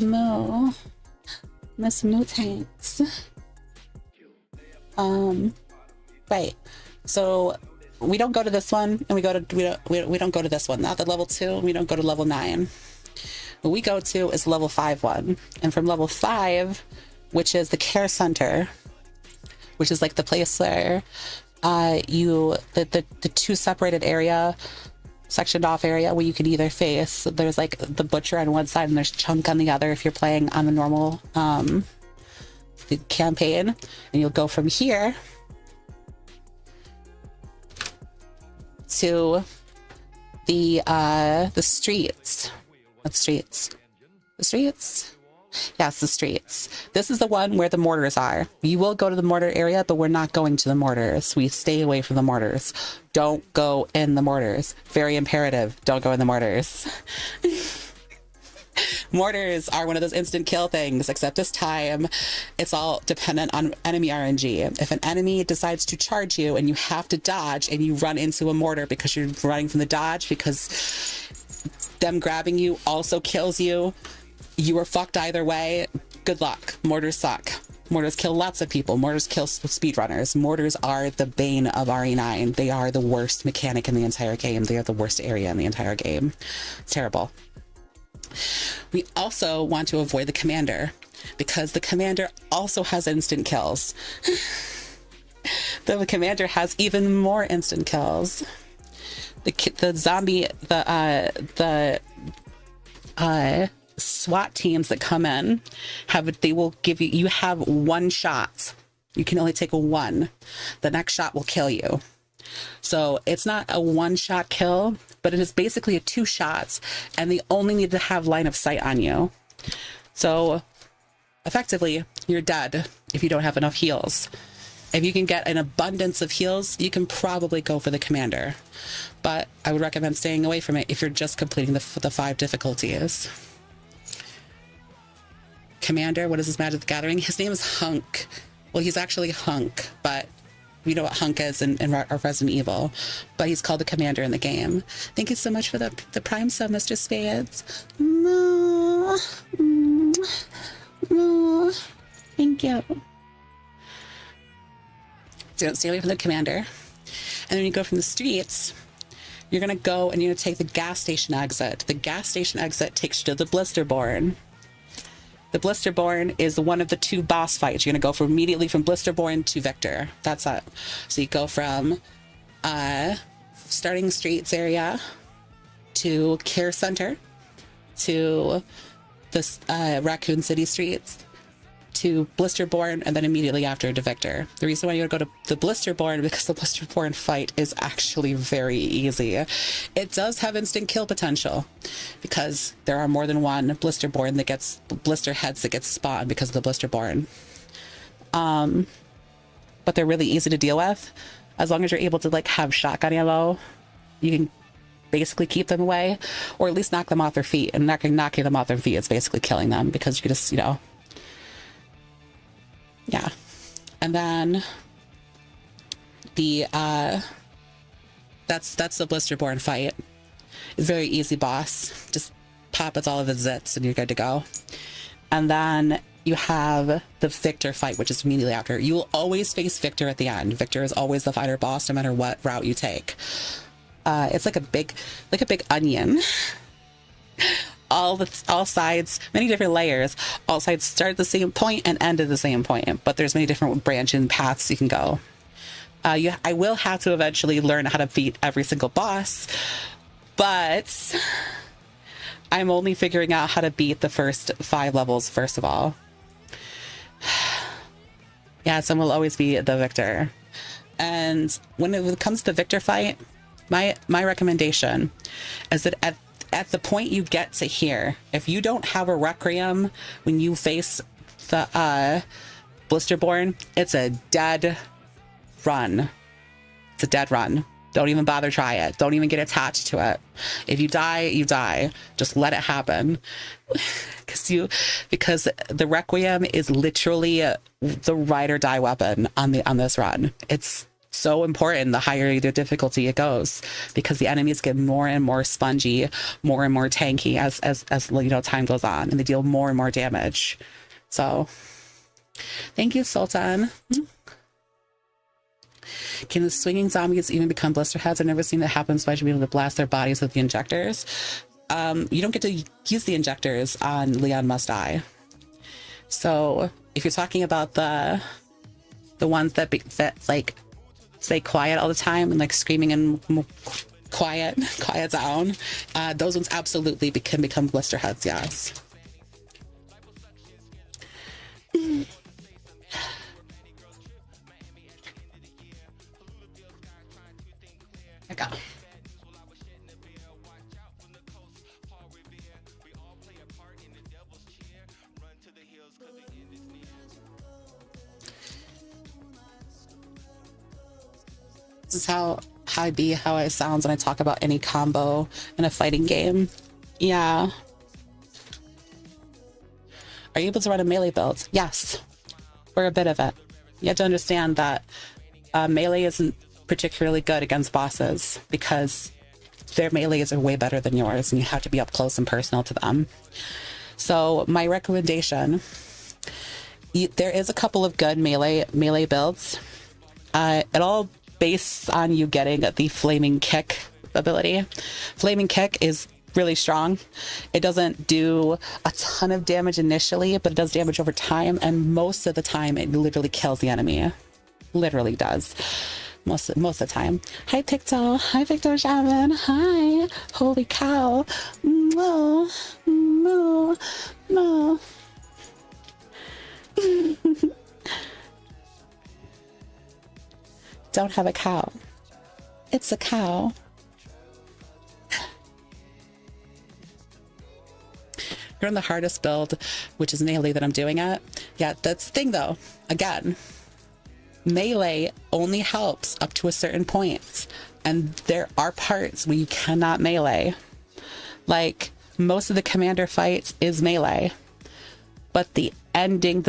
Moo. Miss Moo Tanks. Right. So we don't go to this one, and we don't go to this one. Not the level 2. We don't go to level 9. What we go to is level 5 one, and from level 5, which is the care center, which is the place where the 2 separated area, sectioned off area where you can either face. So there's the butcher on one side and there's Chunk on the other if you're playing on the normal the campaign, and you'll go from here to the streets. What streets? The streets? Yes, the streets. This is the one where the mortars are. You will go to the mortar area, but we're not going to the mortars. We stay away from the mortars. Don't go in the mortars. Very imperative. Don't go in the mortars. Mortars are one of those instant kill things, except this time it's all dependent on enemy RNG. If an enemy decides to charge you and you have to dodge and you run into a mortar because you're running from the dodge, because them grabbing you also kills you, you are fucked either way. Good luck. Mortars suck. Mortars kill lots of people. Mortars kill speedrunners. Mortars are the bane of RE9. They are the worst mechanic in the entire game. They are the worst area in the entire game. It's terrible. We also want to avoid the commander, because the commander also has instant kills. The commander has even more instant kills. The zombie, SWAT teams that come in they will give you have 1 shot. You can only take a 1. The next shot will kill you. So it's not a 1-shot kill, but it is basically a 2 shots, and they only need to have line of sight on you. So effectively, you're dead if you don't have enough heals. If you can get an abundance of heals, you can probably go for the commander. But I would recommend staying away from it if you're just completing the 5 difficulties. Commander, what is his Magic the Gathering? His name is Hunk. Well, he's actually Hunk, but we know what Hunk is in Resident Evil. But he's called the Commander in the game. Thank you so much for the Prime sub, Mr. Spades. No. No. Thank you. So don't stay away from the Commander. And then when you go from the streets, you're going to go and you're going to take the gas station exit. The gas station exit takes you to the Blisterborn. The Blisterborn is one of the 2 boss fights. You're going to go immediately from Blisterborn to Victor. That's it. So you go from starting streets area to Care Center to the Raccoon City streets to Blisterborn, and then immediately after to Victor. The reason why you go to the Blisterborn, because the Blisterborn fight is actually very easy. It does have instant kill potential because there are more than one Blisterborn that gets blister heads that get spawned because of the Blisterborn. But they're really easy to deal with. As long as you're able to have shotgun ammo, you can basically keep them away, or at least knock them off their feet. And knocking them off their feet is basically killing them, because you can just, yeah. And then the that's the Blisterborn fight. It's very easy boss. Just pop it's all of his zits and you're good to go. And then you have the Victor fight, which is immediately after. You will always face Victor at the end. Victor is always the fighter boss, no matter what route you take. It's like a big onion. All sides, many different layers. All sides start at the same point and end at the same point, but there's many different branching paths you can go. I will have to eventually learn how to beat every single boss, but I'm only figuring out how to beat the first 5 levels, first of all. Yeah, someone will always be the Victor. And when it comes to the Victor fight, my recommendation is that at the point you get to here, if you don't have a Requiem when you face the Blisterborn, it's a dead run. It's a dead run. Don't even bother try it. Don't even get attached to it. If you die, you die. Just let it happen. Because the Requiem is literally the ride or die weapon on this run. It's so important the higher the difficulty it goes, because the enemies get more and more spongy, more and more tanky as you know, time goes on, and they deal more and more damage. So thank you, Sultan. Can the swinging zombies even become blister heads? I've never seen that happen, so I should be able to blast their bodies with the injectors. You don't get to use the injectors on Leon Must Die. So if you're talking about the ones that like stay quiet all the time and like screaming and quiet down, those ones absolutely can become blister heads. Yes. I go. This is how it sounds when I talk about any combo in a fighting game. Yeah. Are you able to run a melee build? Yes, for a bit of it. You have to understand that melee isn't particularly good against bosses because their melees are way better than yours, and you have to be up close and personal to them. So my recommendation, there is a couple of good melee builds. It all based on you getting the Flaming Kick ability. Flaming Kick is really strong. It doesn't do a ton of damage initially, but it does damage over time, and most of the time it literally kills the enemy. Literally does. Most of the time. Hi Picto. Hi Victor Shaman. Hi. Holy cow. No. No. No. Don't have a cow. It's a cow. You're on the hardest build, which is melee that I'm doing it. Yeah, that's the thing though. Again, melee only helps up to a certain point, and there are parts where you cannot melee. Like most of the commander fights is melee, but the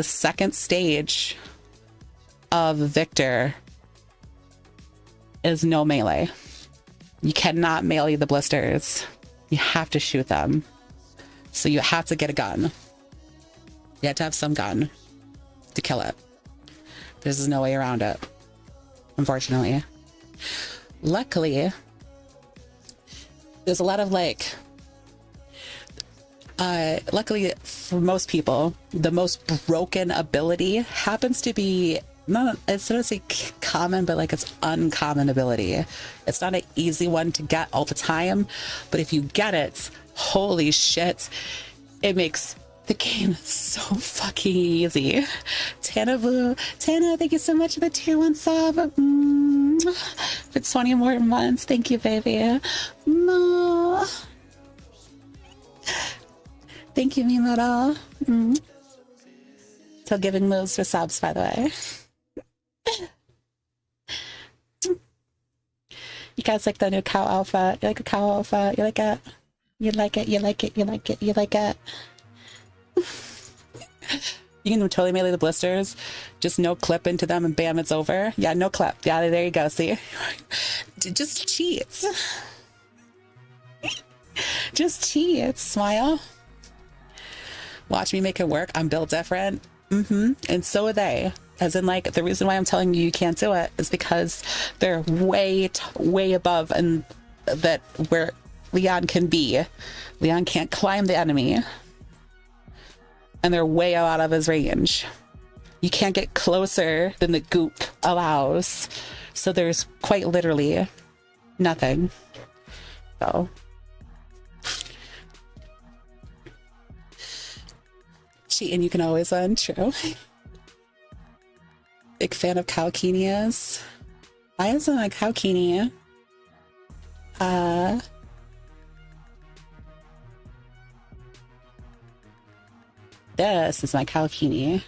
second stage of Victor is no melee. You cannot melee the blisters. You have to shoot them. So you have to get a gun. You have to have some gun to kill it. There's no way around it, unfortunately. Luckily, there's a lot of luckily for most people, the most broken ability happens to be it's not to say common, but like it's uncommon ability. It's not an easy one to get all the time, but if you get it, holy shit, it makes the game so fucking easy. Tana Blue, Tana, thank you so much for the tier 1 sub. For 20 more months. Thank you, baby. No. Thank you, Mimoro. Still giving moves for subs, by the way. You guys like the new cow outfit? You like a cow outfit? You like it? You like it? You like it? You like it? You like it? You can totally melee the blisters. Just no clip into them and bam, it's over. Yeah, no clip. Yeah, there you go. See? Just cheat. Just cheat. Smile. Watch me make it work. I'm built different. And so are they. As in, like, the reason why I'm telling you can't do it is because they're way above and that where Leon can be. Leon can't climb the enemy. And they're way out of his range. You can't get closer than the goop allows. So there's quite literally nothing. So. Cheating, you can always win. True. Big fan of Calkinias. Why isn't a Calkinia? This is my Calkini.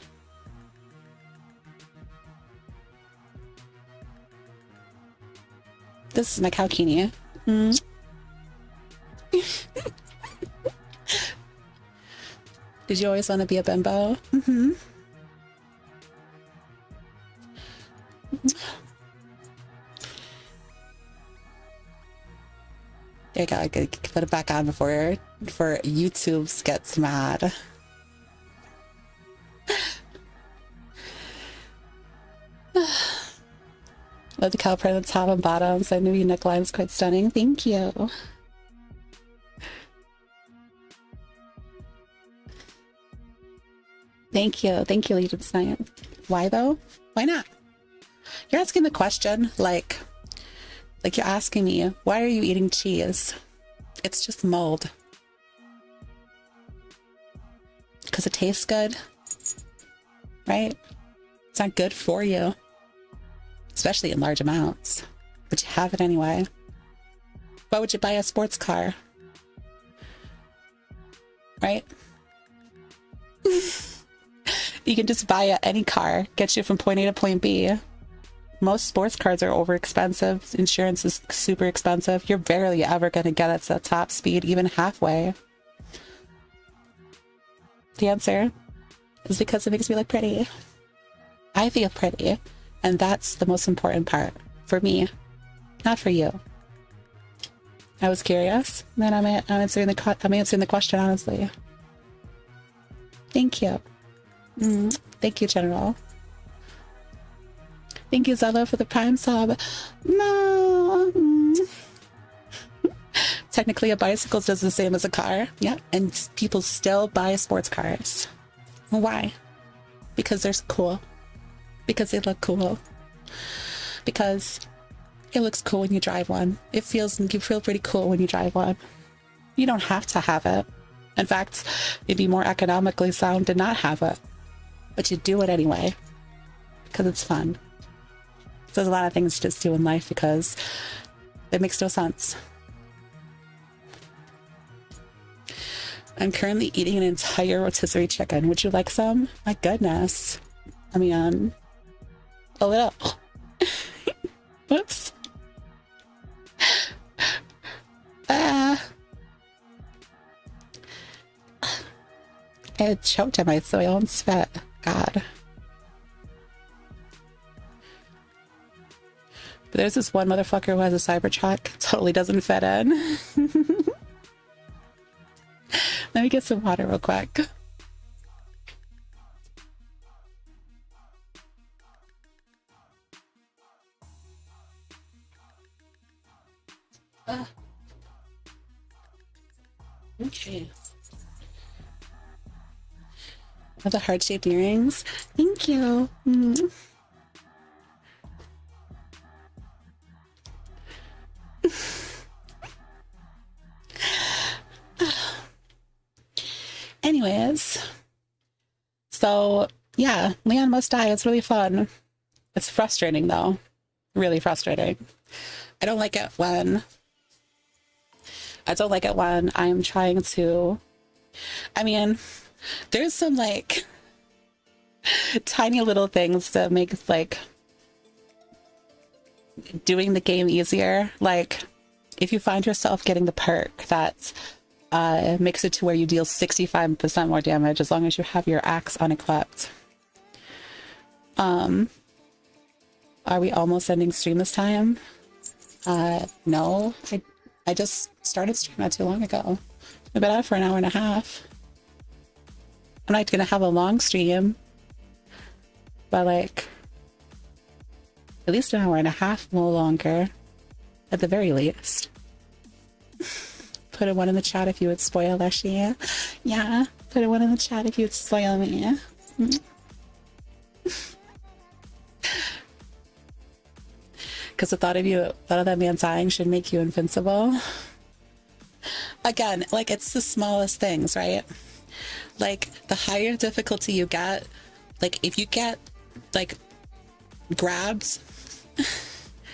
This is my Calkini. Did you always want to be a bimbo? There you go. I gotta put it back on before YouTube gets mad. Love the cow print on top and bottoms. I knew your neckline is quite stunning. Thank you. Thank you. Thank you, Legion Science. Why though? Why not? You're asking the question like you're asking me, why are you eating cheese? It's just mold. Because it tastes good, right? It's not good for you, especially in large amounts, but you have it anyway. Why would you buy a sports car? Right? You can just buy any car, get you from point A to point B. Most sports cars are over expensive. Insurance is super expensive. You're barely ever going to get it to top speed, even halfway. The answer is because it makes me look pretty. I feel pretty, and that's the most important part for me, not for you. I was curious, and I'm answering the question honestly. Thank you. Thank you, General. Thank you, Zella, for the prime sub. No. Technically, a bicycle does the same as a car. Yeah, and people still buy sports cars. Why? Because they're cool. Because they look cool. Because it looks cool when you drive one. You feel pretty cool when you drive one. You don't have to have it. In fact, it'd be more economically sound to not have it. But you do it anyway. Because it's fun. So there's a lot of things to just do in life because it makes no sense. I'm currently eating an entire rotisserie chicken. Would you like some? My goodness. I mean, a little. Whoops. I choked on my own spit. God. But there's this one motherfucker who has a Cybertruck. Totally doesn't fit in. Let me get some water real quick. Okay. Of the heart-shaped earrings. Thank you. Anyways, so yeah, Leon must die. It's really fun. It's frustrating though. Really frustrating. I don't like it when I'm trying to, I mean, there's some like tiny little things that make like doing the game easier. Like if you find yourself getting the perk that's makes it to where you deal 65% more damage as long as you have your axe unequipped. Are we almost ending stream this time? No. I just started stream not too long ago. I've been out for an hour and a half. I'm not gonna have a long stream, but like at least an hour and a half, no longer, at the very least. Put a one in the chat if you would spoil Leshy. Yeah, put a one in the chat if you would spoil me. Because the thought of that man dying should make you invincible. Again, like, it's the smallest things, right? Like, the higher difficulty you get, like, if you get, like, grabs,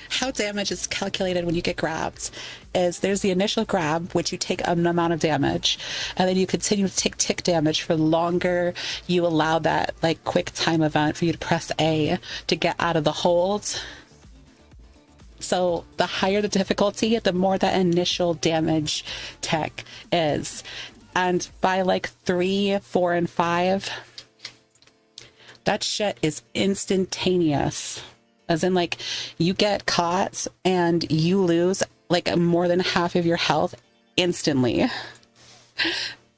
how damage is calculated when you get grabbed is there's the initial grab, which you take an amount of damage, and then you continue to take tick damage for longer you allow that, like, quick time event for you to press A to get out of the hold. So the higher the difficulty, the more that initial damage tech is. And by like 3, 4, and 5, that shit is instantaneous. As in, like, you get caught and you lose like more than half of your health instantly.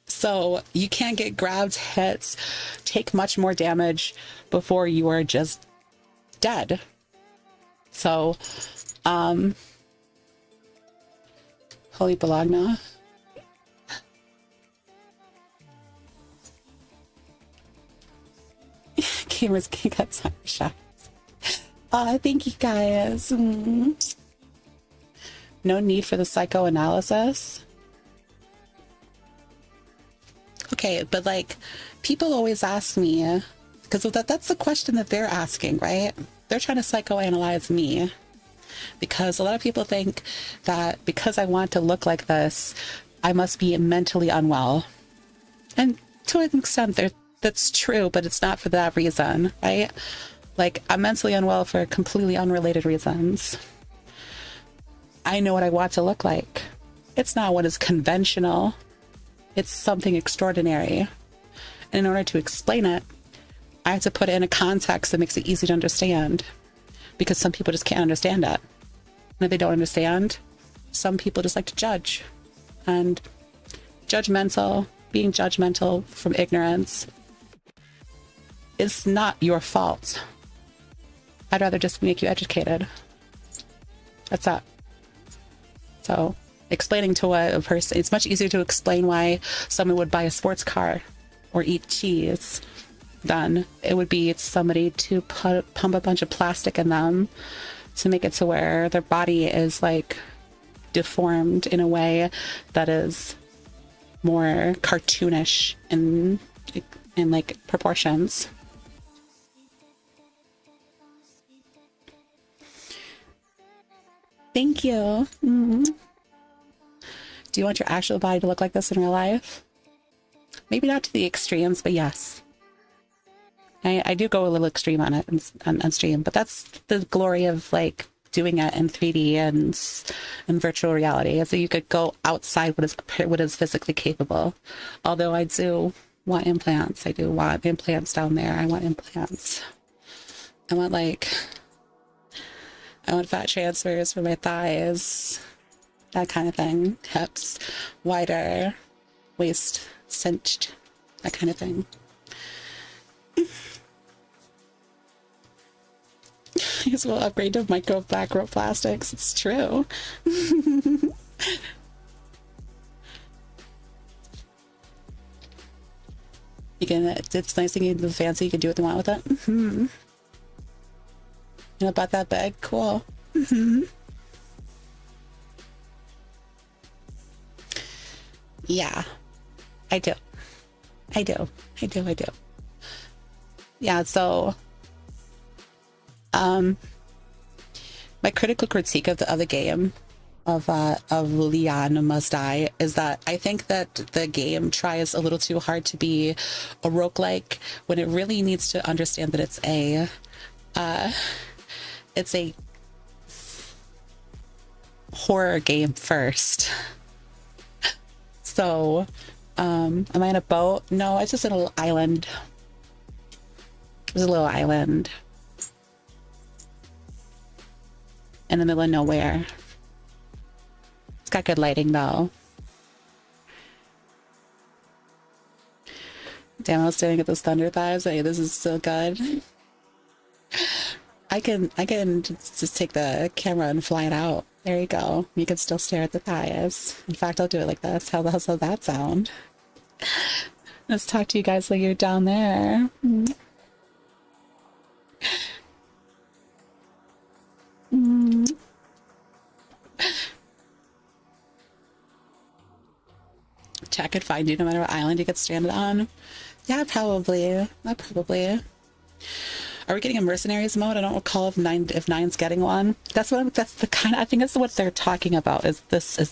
So you can't get grabbed, hits, take much more damage before you are just dead. So, Holy Bologna. Cameras can get time shots. Thank you guys. No need for the psychoanalysis. Okay, but like, people always ask me, because that's the question that they're asking, right? They're trying to psychoanalyze me. Because a lot of people think that because I want to look like this, I must be mentally unwell. And to an extent, that's true, but it's not for that reason, right? Like, I'm mentally unwell for completely unrelated reasons. I know what I want to look like. It's not what is conventional. It's something extraordinary. And in order to explain it, I have to put it in a context that makes it easy to understand. Because some people just can't understand it. And if they don't understand, some people just like to judge. And being judgmental from ignorance is not your fault. I'd rather just make you educated. That's that. So, explaining to a person, it's much easier to explain why someone would buy a sports car or eat cheese than it would be somebody to pump a bunch of plastic in them to make it to where their body is like deformed in a way that is more cartoonish in like proportions. Thank you. Do you want your actual body to look like this in real life? Maybe not to the extremes, but yes. I do go a little extreme on it on stream, but that's the glory of like doing it in 3D and virtual reality. So you could go outside what is physically capable. Although I do want implants. I do want implants down there. I want implants. I want fat transfers for my thighs, that kind of thing. Hips, wider, waist cinched, that kind of thing. I guess we'll upgrade to macroplastics. It's true. It's nice thing you do fancy. You can do what you want with it. Mm-hmm. You know about that bag? Cool. Mm-hmm. Yeah, I do. Yeah, so my critical critique of the game of Leon Must Die is that I think that the game tries a little too hard to be a roguelike when it really needs to understand that it's a horror game first. So So, am I in a boat? No, it's just a little island. There's a little island in the middle of nowhere. It's got good lighting though. Damn, I was staring at those thunder thighs. Hey, this is so good. I can just take the camera and fly it out. There you go. You can still stare at the thighs. In fact, I'll do it like this. How the hell does that sound? Let's talk to you guys like you're down there. Chat could find you no matter what island you get stranded on. Yeah, probably. Probably. Are we getting a mercenaries mode? I don't recall if nine's getting one. That's the kind of, I think that's what they're talking about. Is this I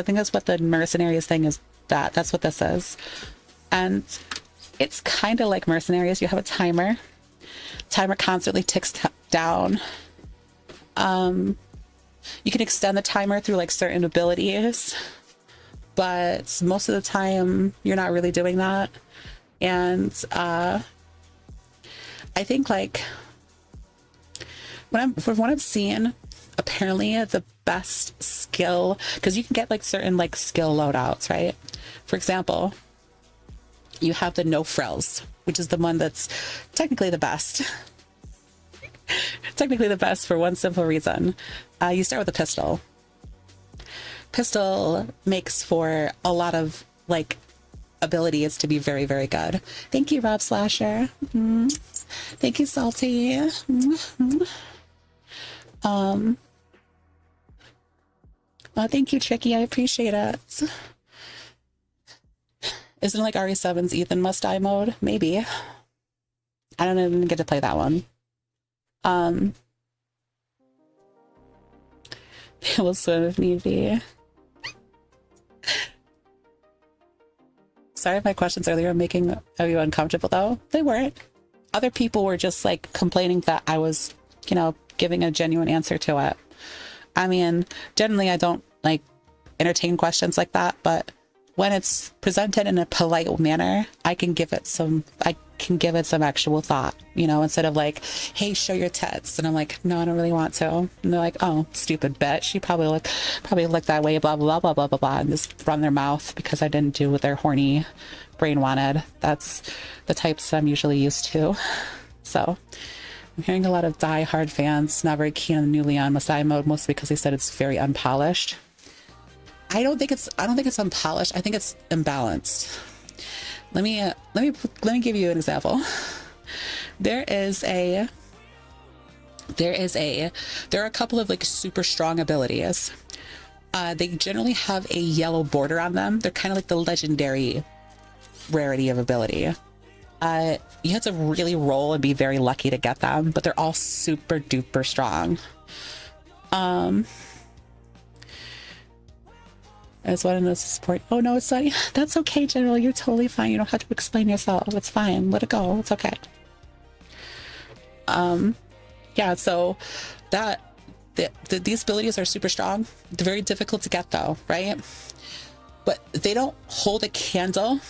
think that's what the mercenaries thing is. That's what this is. And it's kind of like mercenaries. You have a timer. Timer constantly ticks down. You can extend the timer through like certain abilities, but most of the time you're not really doing that. And I think like from what I've seen, apparently the best skill, because you can get like certain like skill loadouts, right? For example, you have the no frills, which is the one that's technically the best. Technically the best for one simple reason. You start with a pistol. Pistol makes for a lot of like abilities to be very, very good. Thank you, Rob Slasher. Thank you, Salty. Thank you, Tricky. I appreciate it. Isn't it like RE7's Ethan Must Die mode? Maybe. I don't even get to play that one. We'll swim if need be. Sorry if my questions earlier are making you uncomfortable, though. They weren't. Other people were just like complaining that I was, giving a genuine answer to it. I mean, generally I don't like entertain questions like that, but when it's presented in a polite manner, I can give it some actual thought, instead of like, hey, show your tits. And I'm like, no, I don't really want to. And they're like, oh, stupid bitch. She probably look that way, blah, blah, blah, blah, blah, blah, and just run their mouth because I didn't do what their horny brain wanted. That's the types I'm usually used to. So I'm hearing a lot of die-hard fans not very keen on the new Leon Must Die mode, mostly because they said it's very unpolished. I don't think it's unpolished. I think it's imbalanced. Let me give you an example. There are a couple of like super strong abilities. They generally have a yellow border on them. They're kind of like the legendary rarity of ability. You have to really roll and be very lucky to get them, but they're all super duper strong. I just want to know support. Oh no, it's not. That's okay, General. You're totally fine. You don't have to explain yourself. It's fine. Let it go. It's okay. Yeah. So these abilities are super strong. They're very difficult to get, though, right? But they don't hold a candle.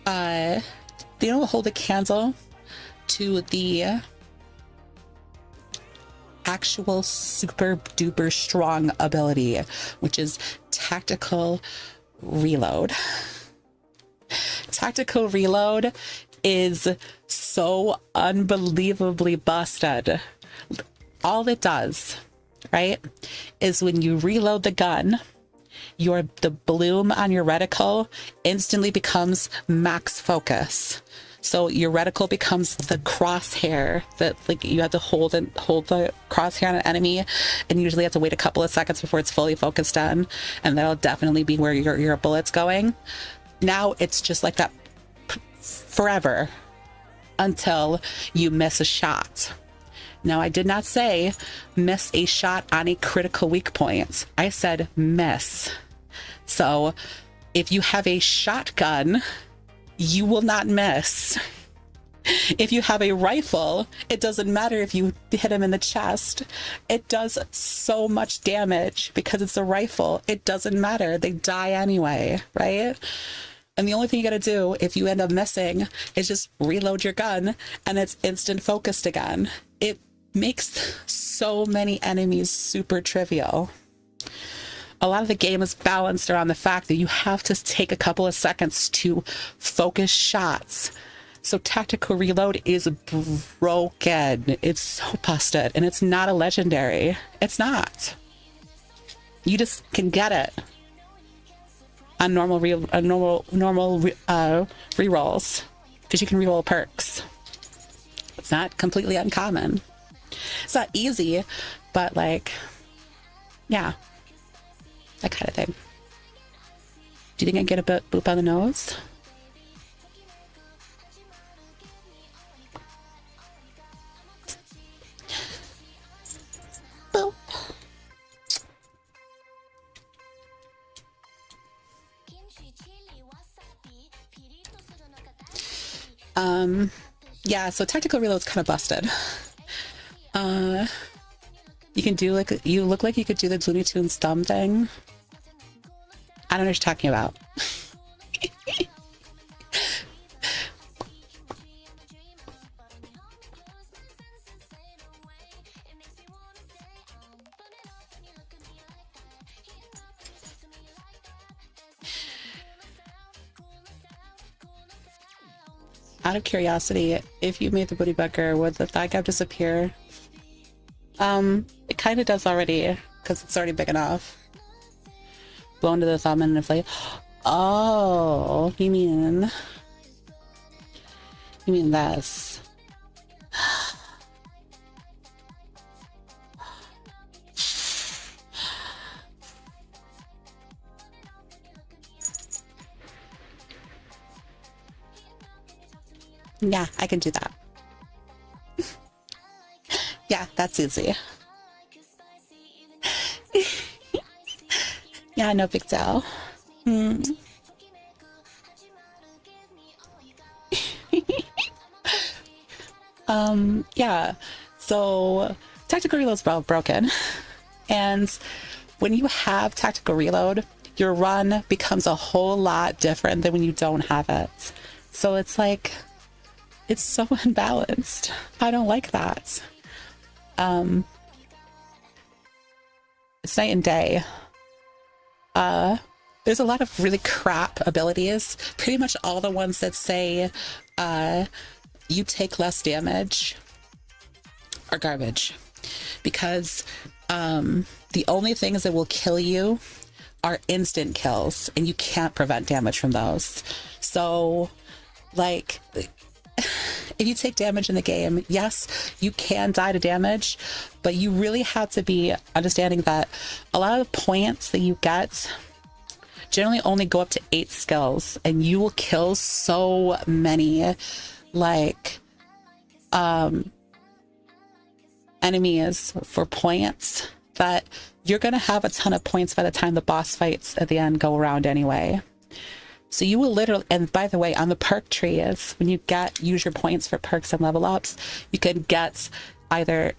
They don't hold a candle to the actual super duper strong ability, which is tactical reload. Tactical reload is so unbelievably busted. All it does, right, is when you reload the gun, the bloom on your reticle instantly becomes max focus. So your reticle becomes the crosshair that like you have to hold the crosshair on an enemy, and usually have to wait a couple of seconds before it's fully focused on, and that'll definitely be where your bullet's going. Now it's just like that forever until you miss a shot. Now, I did not say miss a shot on a critical weak point. I said miss. So if you have a shotgun, you will not miss. If you have a rifle, it doesn't matter if you hit him in the chest. It does so much damage because it's a rifle. It doesn't matter. They die anyway, right? And the only thing you gotta do if you end up missing is just reload your gun and it's instant focused again. It makes so many enemies super trivial. A lot of the game is balanced around the fact that you have to take a couple of seconds to focus shots. So tactical reload is broken. It's so busted, and it's not a legendary. It's not. You just can get it on normal rerolls because you can reroll perks. It's not completely uncommon. It's not easy, but like, yeah, that kind of thing. Do you think I get a bit boop on the nose? Boop. Yeah, so tactical reload's kind of busted. You can do like, you look like you could do the Looney Tunes thumb thing. I don't know what you're talking about. Out of curiosity, if you made the booty bucker, would the thigh gap disappear? It kind of does already, because it's already big enough. Blow into the thumb and inflate. Oh, you mean this? Yeah, I can do that. Yeah, that's easy. Yeah, no big deal. Yeah, so tactical reload's broken. And when you have tactical reload, your run becomes a whole lot different than when you don't have it. So it's like, it's so unbalanced. I don't like that. It's night and day. There's a lot of really crap abilities. Pretty much all the ones that say you take less damage are garbage. Because the only things that will kill you are instant kills, and you can't prevent damage from those. So, like, if you take damage in the game, yes, you can die to damage, but you really have to be understanding that a lot of the points that you get generally only go up to 8 skills, and you will kill so many, like, enemies for points that you're going to have a ton of points by the time the boss fights at the end go around anyway. So you will literally, and by the way, on the perk trees, when you use your points for perks and level ups, you can get either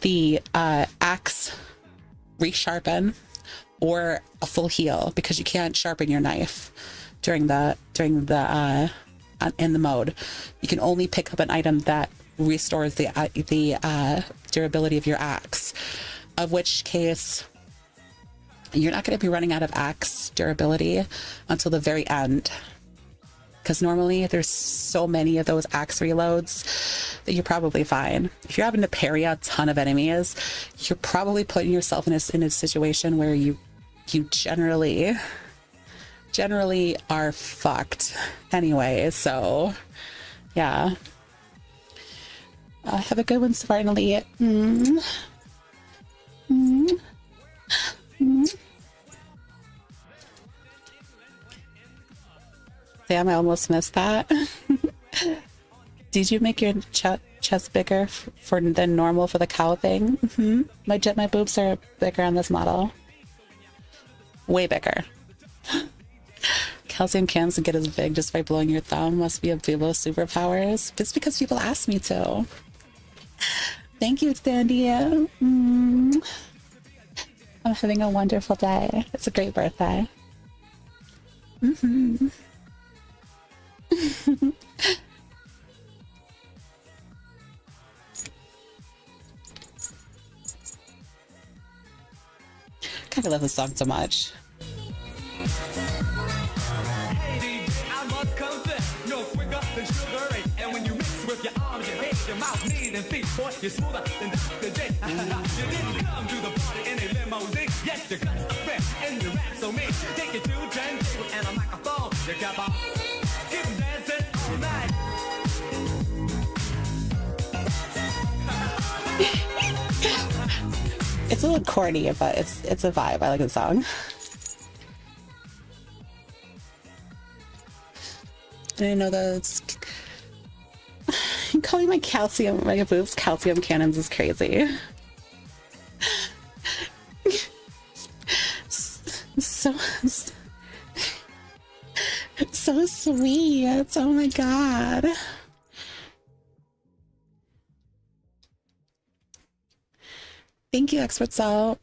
the axe resharpen or a full heal, because you can't sharpen your knife in the mode. You can only pick up an item that restores the durability of your axe, of which case you're not going to be running out of axe durability until the very end, because normally there's so many of those axe reloads that you're probably fine. If you're having to parry a ton of enemies, you're probably putting yourself in a situation where you generally are fucked anyway. So yeah, have a good one, finally. Damn, I almost missed that. Did you make your chest bigger than normal for the cow thing? My boobs are bigger on this model. Way bigger. calcium cans get as big just by blowing your thumb. Must be a Bibo superpowers. It's because people ask me to. Thank you, Standia. I'm having a wonderful day. It's a great birthday. God, I love this song so much. And when you mix with your arms, your head, your mouth, knees, and feet, boy, you're smoother than Dr. J. You didn't come to the party in a limousine. Yes, you got a friend in the rap, so me. Take you to a turntable and a microphone. You got on. Keep them dancing all night. It's a little corny, but it's a vibe. I like the song. I didn't know those. Calling my boobs calcium cannons is crazy. So sweet. Oh my god. Thank you, Expert Soul.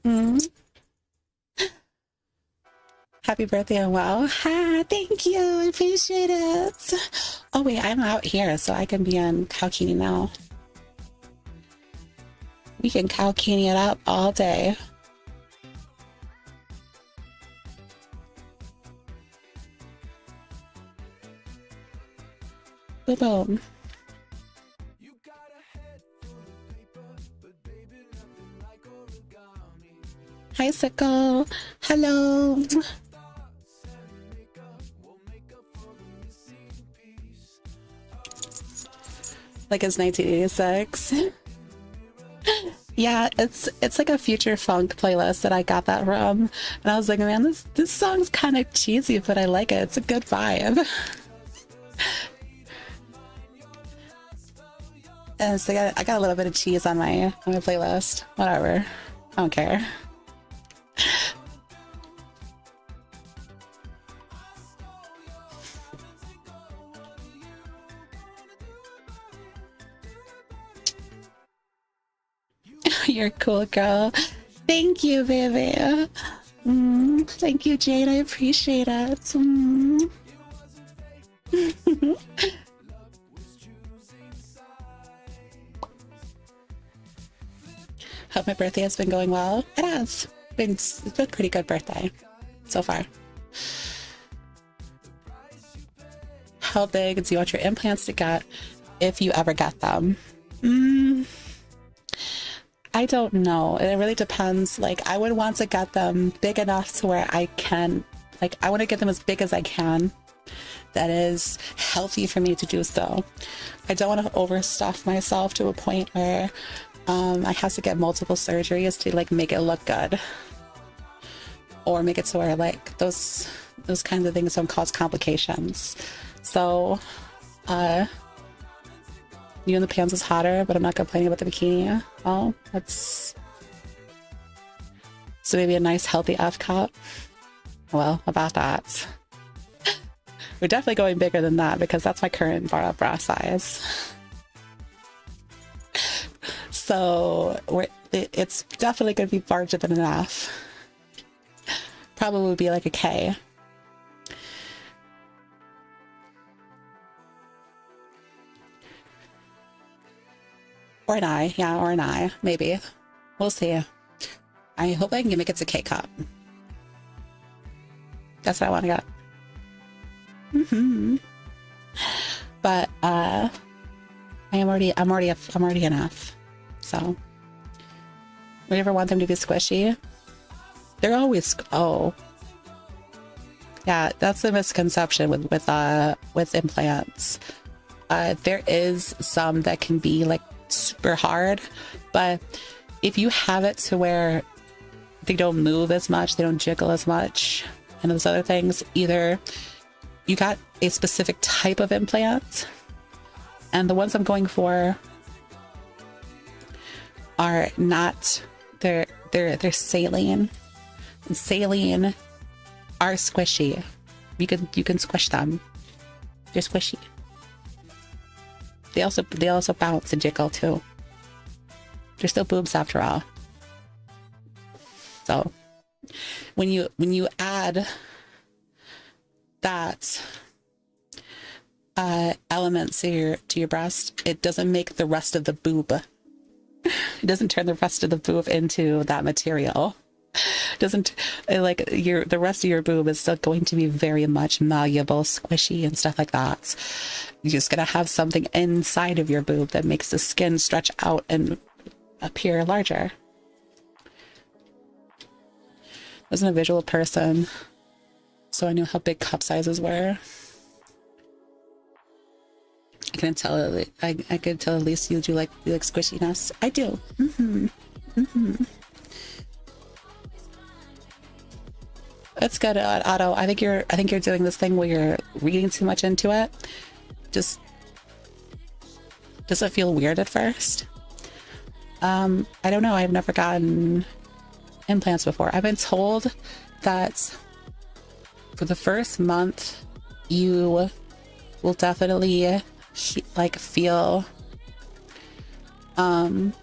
Happy birthday and wow. Ha, thank you. I appreciate it. Oh wait, I'm out here, so I can be on Kalkini now. We can Kalkini it up all day. Boom, boom. Hi, Sickle. Hello. Like it's 1986. Yeah, it's like a future funk playlist that I got that from, and I was like, man, this song's kind of cheesy, but I like it. It's a good vibe. And so I got a little bit of cheese on my playlist. Whatever, I don't care. You're a cool girl. Thank you, baby. Thank you, Jade. I appreciate it. Hope my birthday has been going well. It has. It's been a pretty good birthday so far. How big do you want your implants to get if you ever get them? I don't know. It really depends. Like, I would want to get them big enough to where I can, like, I want to get them as big as I can. That is healthy for me to do so. I don't want to overstuff myself to a point where I have to get multiple surgeries to like make it look good, or make it to where like those kinds of things don't cause complications. So, you and the pants is hotter, but I'm not complaining about the bikini. Oh, that's so maybe a nice healthy F cup. Well, about that. We're definitely going bigger than that because that's my current bra size. So it's definitely going to be larger than an F. Probably would be like a K. Or an I, yeah, or an I, maybe. We'll see. I hope I can make it to K cup. That's what I want to get. But I'm already an F. So, we ever want them to be squishy? They're always yeah, that's a misconception with implants. There is some that can be like super hard, but if you have it to where they don't move as much, they don't jiggle as much, and those other things, either you got a specific type of implant, and the ones I'm going for are not, they're saline. And saline are squishy. you can squish them. They're squishy. They also bounce and jiggle too. They're still boobs after all. So when you add that element to your breast, it doesn't make the rest of the boob. It doesn't turn the rest of the boob into that material. Doesn't like the rest of your boob is still going to be very much malleable, squishy, and stuff like that. You're just gonna have something inside of your boob that makes the skin stretch out and appear larger. I wasn't a visual person, so I knew how big cup sizes were. I can tell. I could tell at least you do like squishiness. I do. That's good, Otto. I think you're doing this thing where you're reading too much into it. Just does it feel weird at first? I don't know. I've never gotten implants before. I've been told that for the first month you will definitely like feel like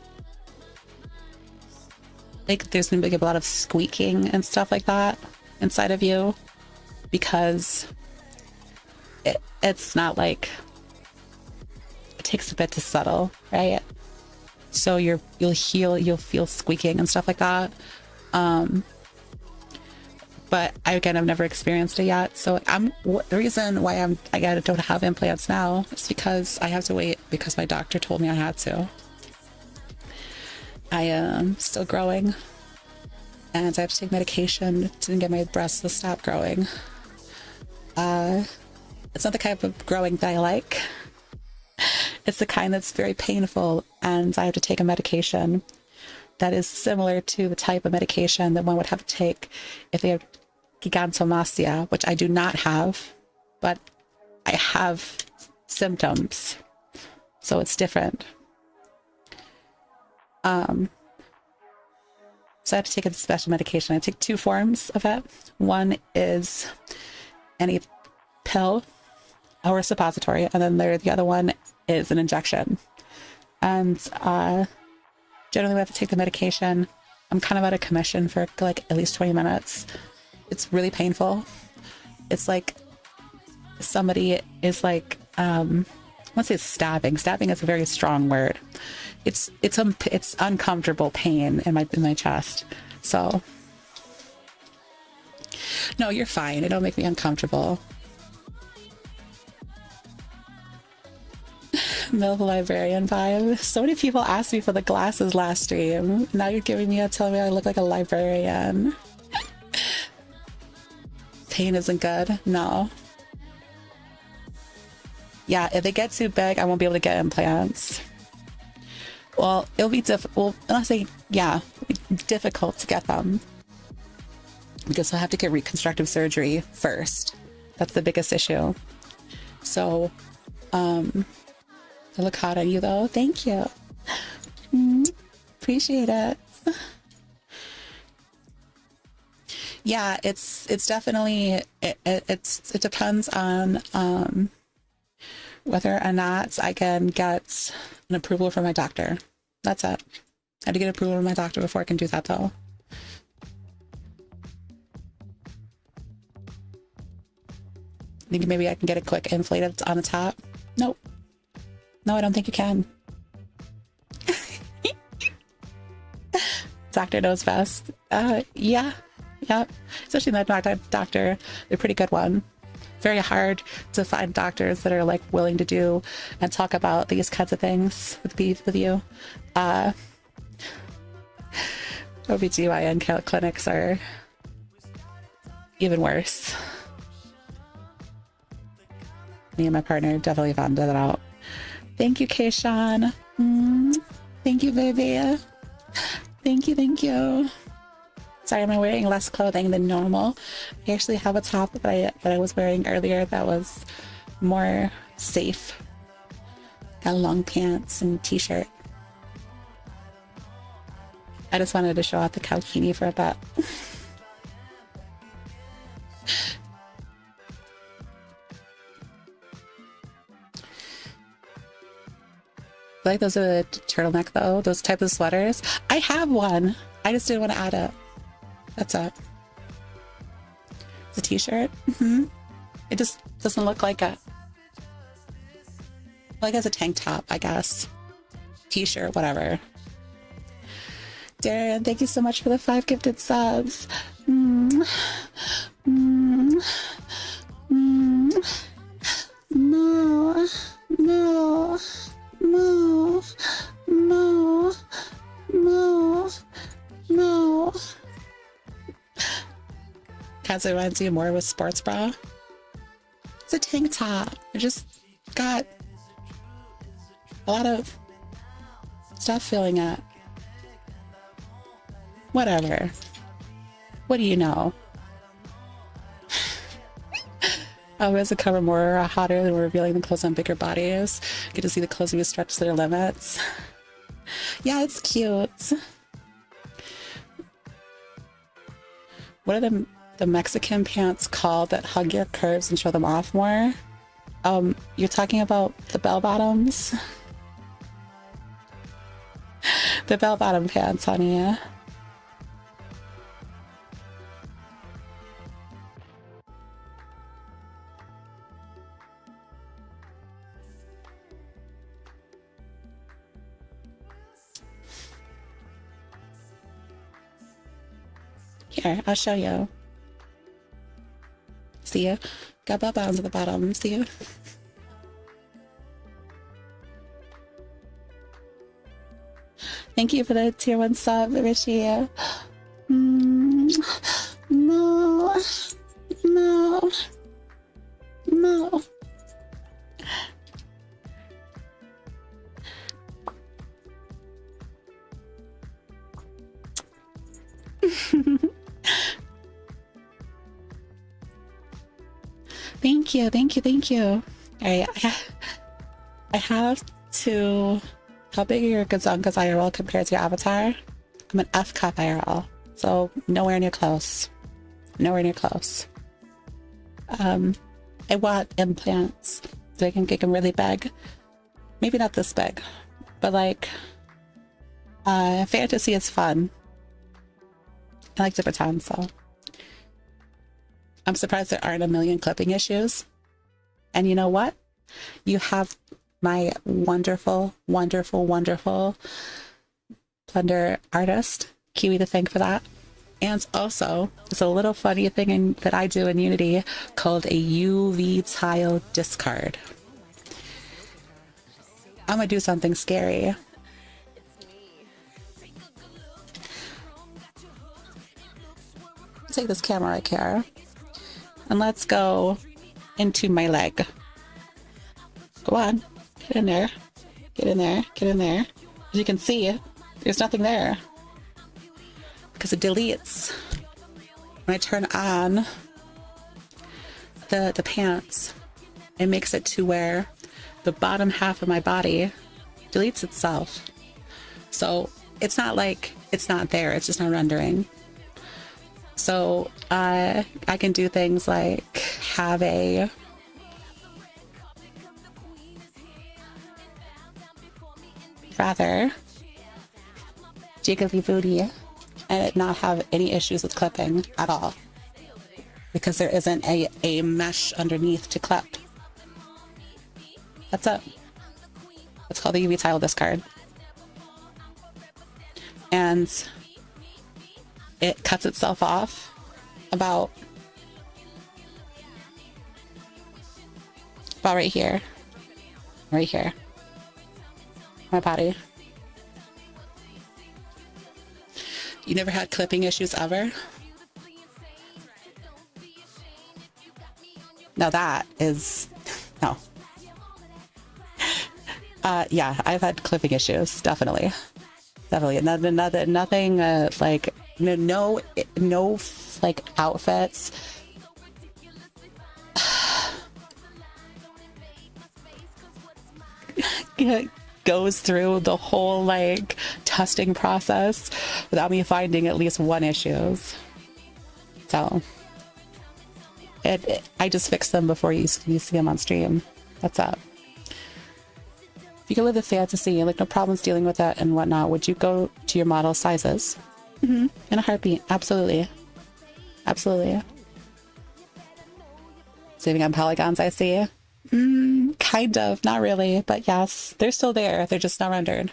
there's gonna be a lot of squeaking and stuff like that inside of you, because it's not like, it takes a bit to settle, right? So you'll feel squeaking and stuff like that. But I've never experienced it yet. So the reason why I don't have implants now is because I have to wait, because my doctor told me I had to. I am still growing, and I have to take medication to get my breasts to stop growing. It's not the kind of growing that I like. It's the kind that's very painful, and I have to take a medication that is similar to the type of medication that one would have to take if they have gigantomastia, which I do not have, but I have symptoms, so it's different. So I have to take a special medication. I take two forms of it. One is any pill or a suppository, and then the other one is an injection. And generally we have to take the medication. I'm kind of out of commission for like at least 20 minutes. It's really painful. It's like somebody is like, I won't say stabbing. Stabbing is a very strong word. It's uncomfortable pain in my chest. So no, you're fine. It don't make me uncomfortable. Milk librarian vibe. So many people asked me for the glasses last stream. Now you're telling me I look like a librarian. Pain isn't good. No. Yeah, if they get too big, I won't be able to get implants. Well, it'll be difficult to get them, because I'll have to get reconstructive surgery first. That's the biggest issue. So, I look hot on you though. Thank you. Appreciate it. Yeah, it's definitely, it depends on whether or not I can get an approval from my doctor. That's it. I had to get approval from my doctor before I can do that though. Think maybe I can get it quick inflated on the top? Nope. No, I don't think you can. Doctor knows best. Yeah. Especially that doctor, they're a pretty good one. Very hard to find doctors that are like willing to do and talk about these kinds of things with you. OBGYN clinics are even worse. Me and my partner definitely found that out. Thank you, Kayshawn. Thank you, baby. Thank you. Sorry, I'm wearing less clothing than normal. I actually have a top that I was wearing earlier that was more safe. Got long pants and t-shirt. I just wanted to show off the calcini for a bit. feel like those are the turtleneck though, those type of sweaters. I have one. I just didn't want to add it. That's it. It's a t-shirt. It just doesn't look like a, like as a tank top, I guess. T-shirt, whatever. Darren, thank you so much for the 5 gifted subs. No. No. No. No. No. No. Kind of reminds you more of a sports bra. It's a tank top. It just got a lot of stuff filling it. Whatever. What do you know? Oh, as a cover more hotter than revealing the clothes on bigger bodies. Get to see the clothes even stretch to their limits. Yeah, it's cute. What are the Mexican pants called that hug your curves and show them off more? You're talking about the bell bottoms? The bell bottom pants, honey. Here, I'll show you. See ya? Got bell bottoms at the bottom. See ya? Thank you for the tier 1 sub, Richie. No. No. No. Thank you, thank you, thank you. All right, I have to. How big are your Gazonkas IRL compared to your avatar? I'm an F cup IRL, so nowhere near close. Nowhere near close. I want implants so I can get them really big. Maybe not this big, but like, fantasy is fun. I like to pretend, so. I'm surprised there aren't a million clipping issues. And you know what? You have my wonderful, wonderful, wonderful Blender artist, Kiwi, to thank for that. And also, it's a little funny thing that I do in Unity called a UV tile discard. I'm gonna do something scary. Take this camera right here. And let's go into my leg. Go on, get in there, get in there, get in there. As you can see, there's nothing there because it deletes when I turn on the pants. It makes it to where the bottom half of my body deletes itself. So it's not like it's not there, it's just not rendering. So I can do things like have a rather jiggly booty and it not have any issues with clipping at all because there isn't a mesh underneath to clip. That's it. It's called the UV tile discard. And it cuts itself off about right here. Right here. My body. You never had clipping issues ever? Now that is no. Yeah, I've had clipping issues, definitely. Definitely. Nothing like no like outfits goes through the whole like testing process without me finding at least one issues. So I just fix them before you see them on stream. That's up. If you could live the fantasy, like no problems dealing with that and whatnot, would you go to your model sizes? In a heartbeat. Absolutely. Absolutely. Saving on polygons, I see. Kind of. Not really. But yes, they're still there. They're just not rendered.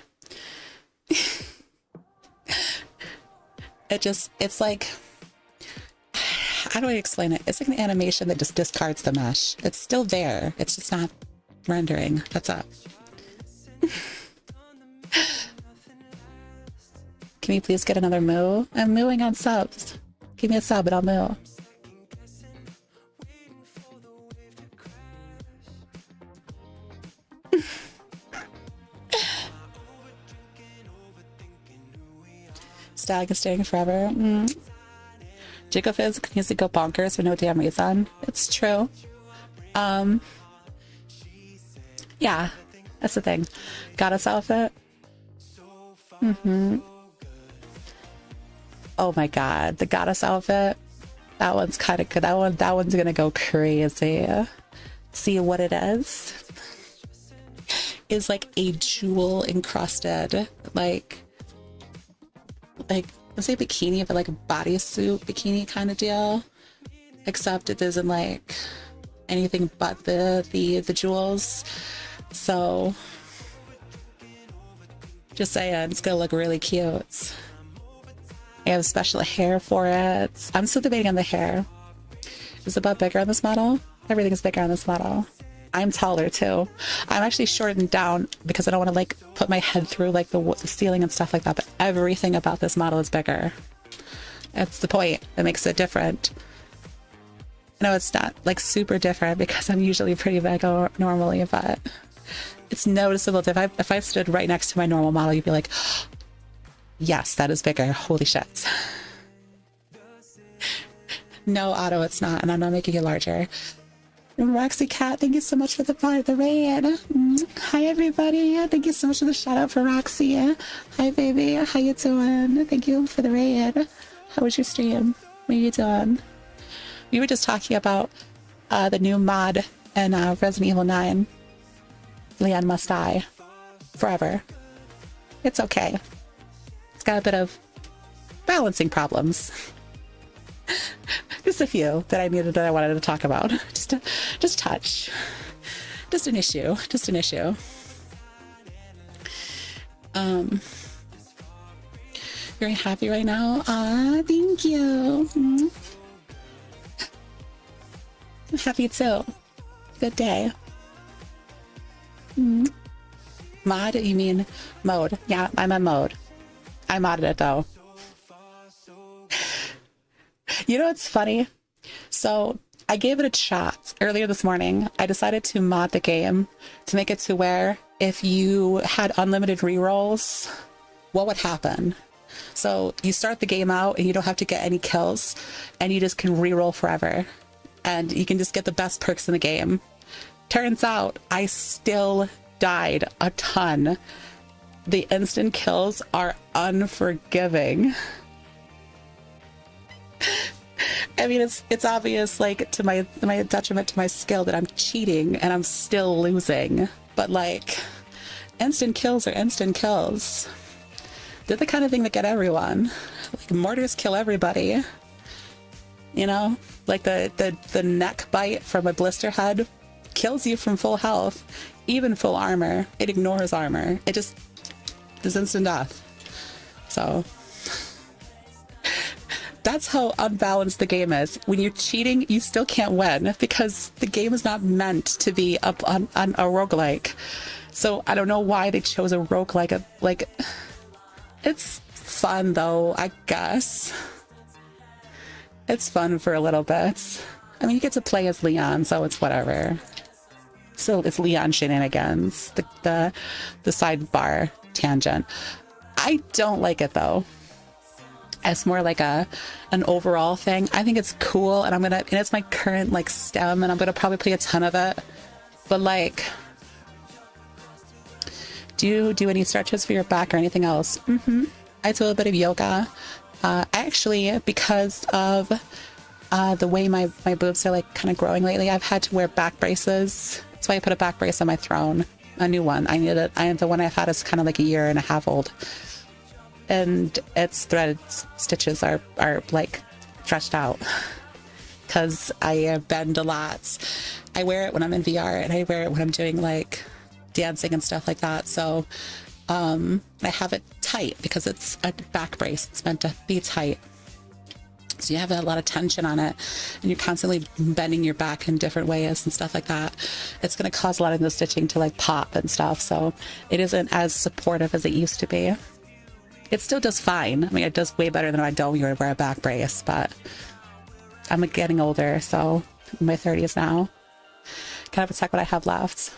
It's like, how do I explain it? It's like an animation that just discards the mesh. It's still there. It's just not rendering. That's up. Can we please get another moo? I'm mooing on subs. Give me a sub and I'll moo. Stag is staying forever. Jigglefizz needs to go bonkers for no damn reason. It's true. Yeah, that's the thing. Goddess outfit. Oh my god, the goddess outfit. That one's kind of good. That one's gonna go crazy. See what it is like a jewel encrusted, like let's say bikini, but like a bodysuit bikini kind of deal. Except it isn't like anything but the jewels. So just saying, it's gonna look really cute. I have special hair for it. I'm still debating on the hair. Is the butt bigger on this model? Everything is bigger on this model. I'm taller too. I'm actually shortened down because I don't want to like put my head through like the ceiling and stuff like that, but everything about this model is bigger. That's the point that makes it different. No, it's not like super different because I'm usually pretty big normally, but it's noticeable. If I stood right next to my normal model, you'd be like, yes, that is bigger. Holy shit. No, Otto, it's not, and I'm not making it larger. Roxy Cat, thank you so much for the raid. Hi, everybody. Thank you so much for the shout out for Roxy. Hi, baby. How you doing? Thank you for the raid. How was your stream? What are you doing? We were just talking about the new mod in Resident Evil 9. Leon must die. Forever. It's okay. It's got a bit of balancing problems. Just a few that I wanted to talk about. Just touch. Just an issue. Just an issue. Very happy right now. Ah, thank you. I'm happy too. Good day. Mod? You mean mode? Yeah, I'm on mode. I modded it though. You know what's funny? So I gave it a shot earlier this morning. I decided to mod the game to make it to where if you had unlimited rerolls, what would happen? So you start the game out and you don't have to get any kills and you just can reroll forever. And you can just get the best perks in the game. Turns out I still died a ton. The instant kills are unforgiving. I mean, it's obvious, like, to my detriment to my skill that I'm cheating and I'm still losing. But, like, instant kills are instant kills. They're the kind of thing that get everyone. Like, mortars kill everybody. You know? Like, the neck bite from a blister head kills you from full health. Even full armor. It ignores armor. It just is instant death. So... that's how unbalanced the game is. When you're cheating, you still can't win because the game is not meant to be up on a roguelike. So I don't know why they chose a roguelike. Like, it's fun though, I guess. It's fun for a little bit. I mean, you get to play as Leon, so it's whatever. So it's Leon shenanigans. The sidebar tangent. I don't like it though. It's more like an overall thing. I think it's cool, and it's my current like stem, and I'm gonna probably play a ton of it. But like, do you do any stretches for your back or anything else? I do a bit of yoga. Actually, because of the way my boobs are like kind of growing lately, I've had to wear back braces. That's why I put a back brace on my throne. a new one. I need it. The one I've had is kind of like a year and a half old, and its threaded stitches are like stretched out because I bend a lot. I wear it when I'm in VR, and I wear it when I'm doing like dancing and stuff like that. So I have it tight because it's a back brace. It's meant to be tight. So you have a lot of tension on it, and you're constantly bending your back in different ways and stuff like that. It's going to cause a lot of the stitching to like pop and stuff. So it isn't as supportive as it used to be. It still does fine. I mean, it does way better than I don't wear a back brace, but I'm getting older. So in my 30s now. Can I protect what I have left?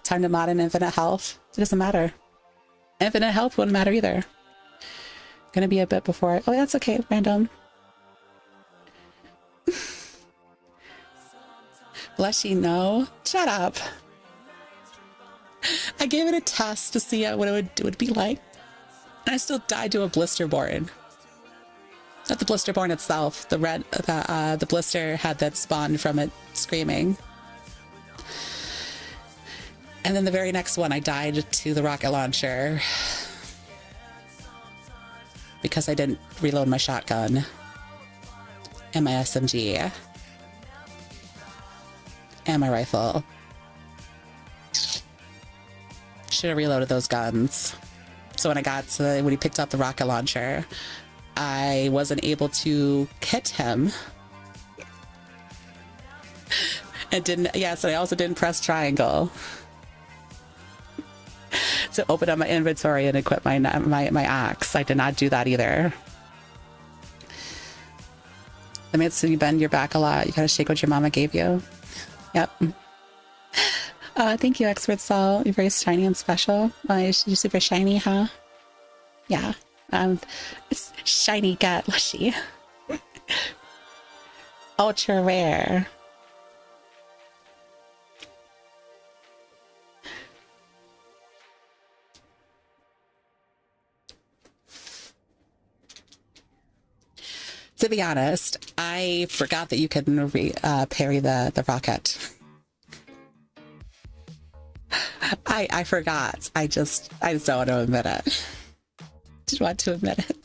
Time to mod in infinite health. It doesn't matter. Infinite health wouldn't matter either. Gonna be a bit before. Oh, that's okay. Random. Blushy, no. Shut up. I gave it a test to see what it would be like, and I still died to a blisterborn. Not the blisterborn itself. The blister had that spawned from it screaming. And then the very next one, I died to the rocket launcher because I didn't reload my shotgun and my SMG and my rifle. Should have reloaded those guns. So when he picked up the rocket launcher, I wasn't able to hit him. And I also didn't press triangle to open up my inventory and equip my axe. I did not do that either. That means you bend your back a lot. You gotta shake what your mama gave you. Yep. Thank you, Expert Saul. You're very shiny and special. You're super shiny, huh? Yeah. It's shiny got lushy. Ultra rare. To be honest, I forgot that you can parry the rocket. I forgot. I just don't want to admit it. Just want to admit it.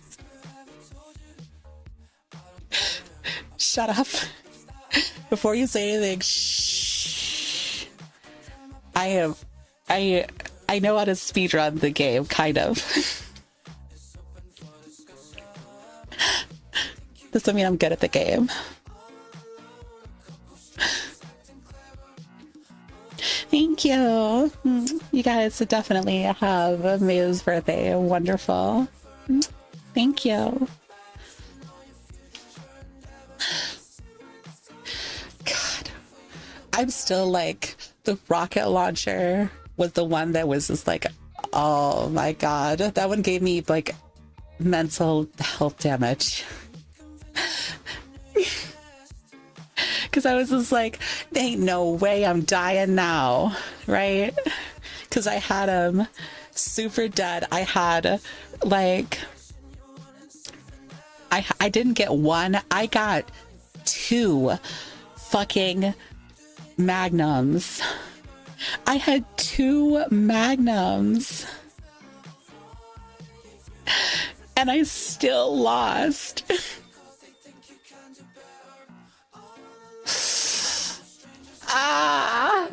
Shut up. Before you say anything, shh. I know how to speedrun the game, kind of. Doesn't mean I'm good at the game. Thank you. You guys definitely have made his birthday wonderful. Thank you. God, I'm still like, the rocket launcher was the one that was just like, oh my God. That one gave me like mental health damage. Because I was just like, there ain't no way I'm dying now, right? Because I had him super dead. I had like, I didn't get one. I got 2 fucking magnums. I had 2 magnums. And I still lost. Ah!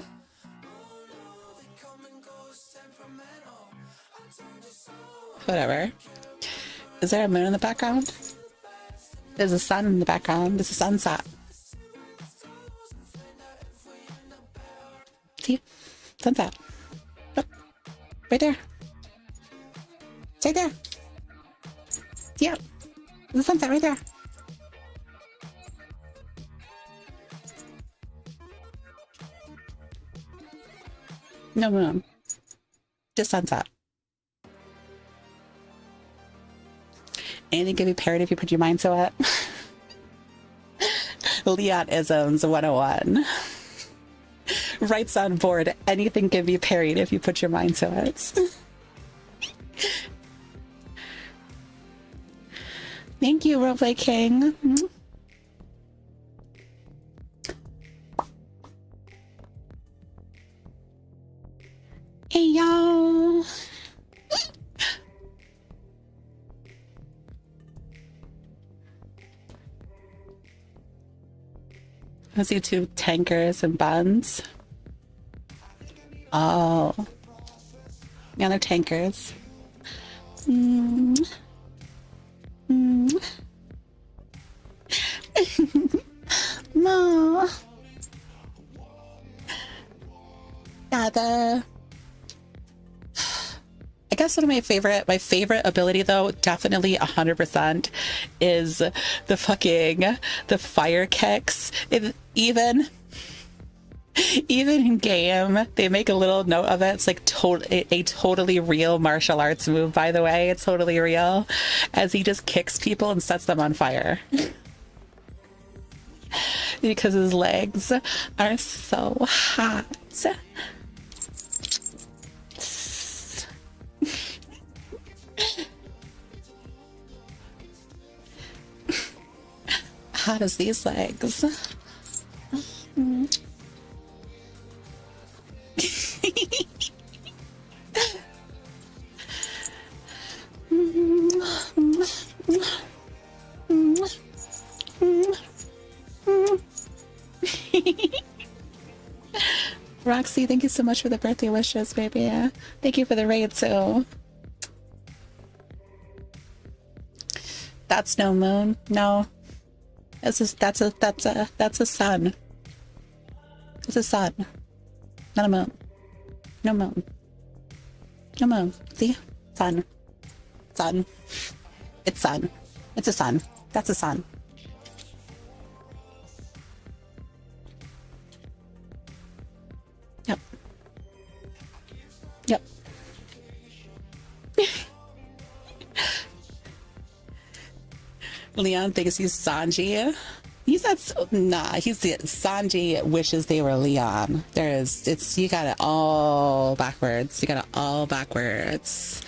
Whatever. Is there a moon in the background? There's a sun in the background. There's a sunset. See? Sunset. Look. Right there. It's right there. Yeah. There's a sunset right there. No. Just sunset. Anything can be parried if you put your mind to it. Leon-isms 101. Rights on board. Anything can be parried if you put your mind to it. Thank you, Roleplay King. Hey, y'all. I see two tankers and buns. Oh. Yeah, they're tankers. Mm. Mm. No. Yeah, I guess one of my favorite ability though, definitely 100% is the fire kicks. Even in game, they make a little note of it. It's like a totally real martial arts move, by the way. It's totally real, as he just kicks people and sets them on fire. Because his legs are so hot. Hot as these legs. Roxy, thank you so much for the birthday wishes, baby. Thank you for the raid too. That's no moon. No. That's a sun. It's a sun. Not a moon. No moon. No moon. See? Sun. Sun. It's sun. It's a sun. That's a sun. Yep. Yep. Leon thinks he's Sanji. He's not. Nah, he's the Sanji wishes they were Leon. You got it all backwards. You got it all backwards.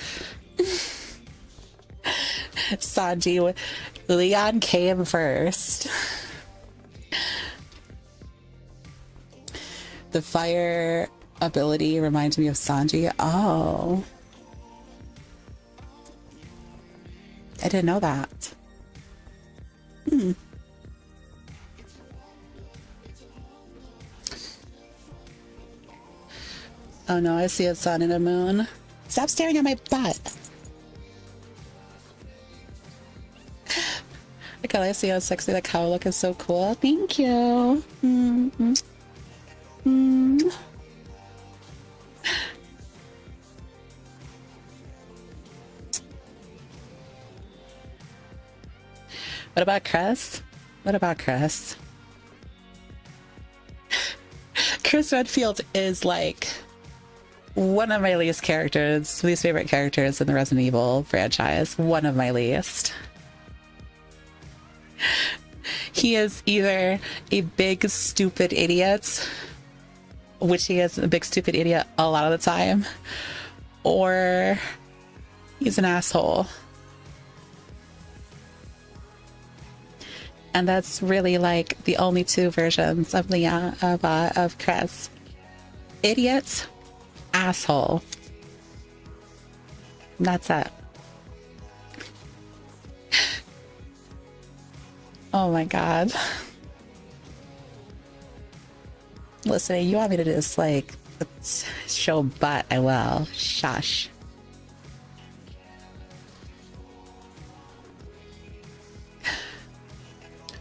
Sanji, Leon came first. The fire ability reminds me of Sanji. Oh. I didn't know that. Oh no, I see a sun and a moon. Stop staring at my butt. Okay, I see how sexy the cow look is so cool. Thank you. What about Chris? What about Chris? Chris Redfield is like one of my least favorite characters in the Resident Evil franchise. One of my least. He is either a big stupid idiot, which he is a big stupid idiot a lot of the time, or he's an asshole. And that's really like the only two versions of Leon, of Chris. Idiot, asshole. And that's it. Oh my god. Listen, you want me to just like show butt? I will. Shush.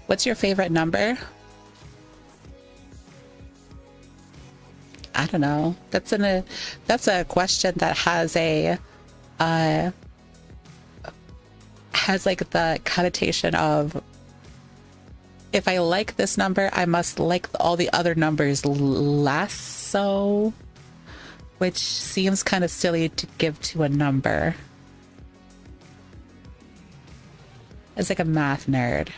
What's your favorite number? I don't know. That's a question that has like the connotation of, if I like this number, I must like all the other numbers less so, which seems kind of silly to give to a number. It's like a math nerd.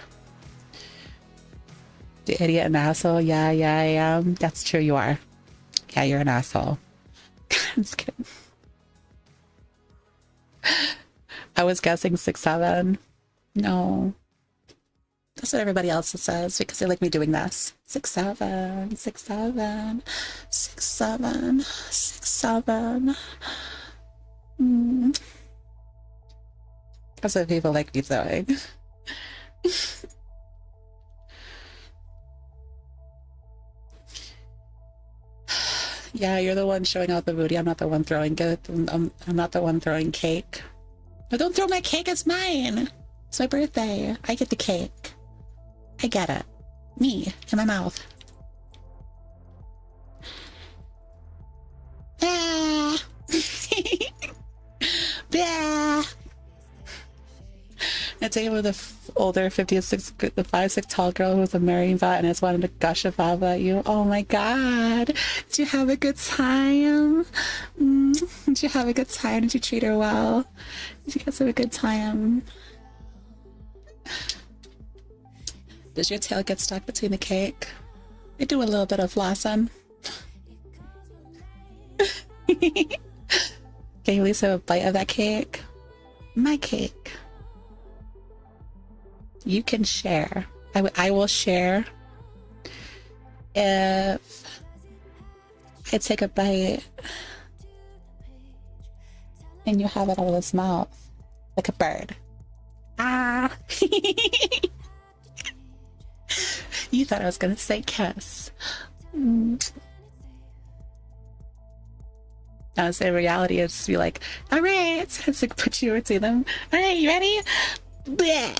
The idiot and asshole. Yeah, I am. That's true, you are. Yeah, you're an asshole. I'm just kidding. I was guessing 6'7". No. That's what everybody else says because they like me doing this. 6 7 6 7 6 7 6 7. That's what people like me doing. Yeah, you're the one showing out the booty. I'm not the one throwing it. I'm not the one throwing cake. No, don't throw my cake. It's mine. It's my birthday. I get the cake. I get it. Me in my mouth. Ah. Yeah. I take it with the older 56, the 5'6" tall girl with a marrying bot and I just wanted to gush about you. Oh my god. Did you have a good time? Did you have a good time? Did you treat her well? Did you guys have a good time? Does your tail get stuck between the cake? I do a little bit of flossing. Can you at least have a bite of that cake? My cake. You can share. I will share if I take a bite and you have it out of this mouth like a bird. Ah. You thought I was gonna say kiss. I would say reality is to be like, all right, it's like put you between them. All right, you ready? Bleh.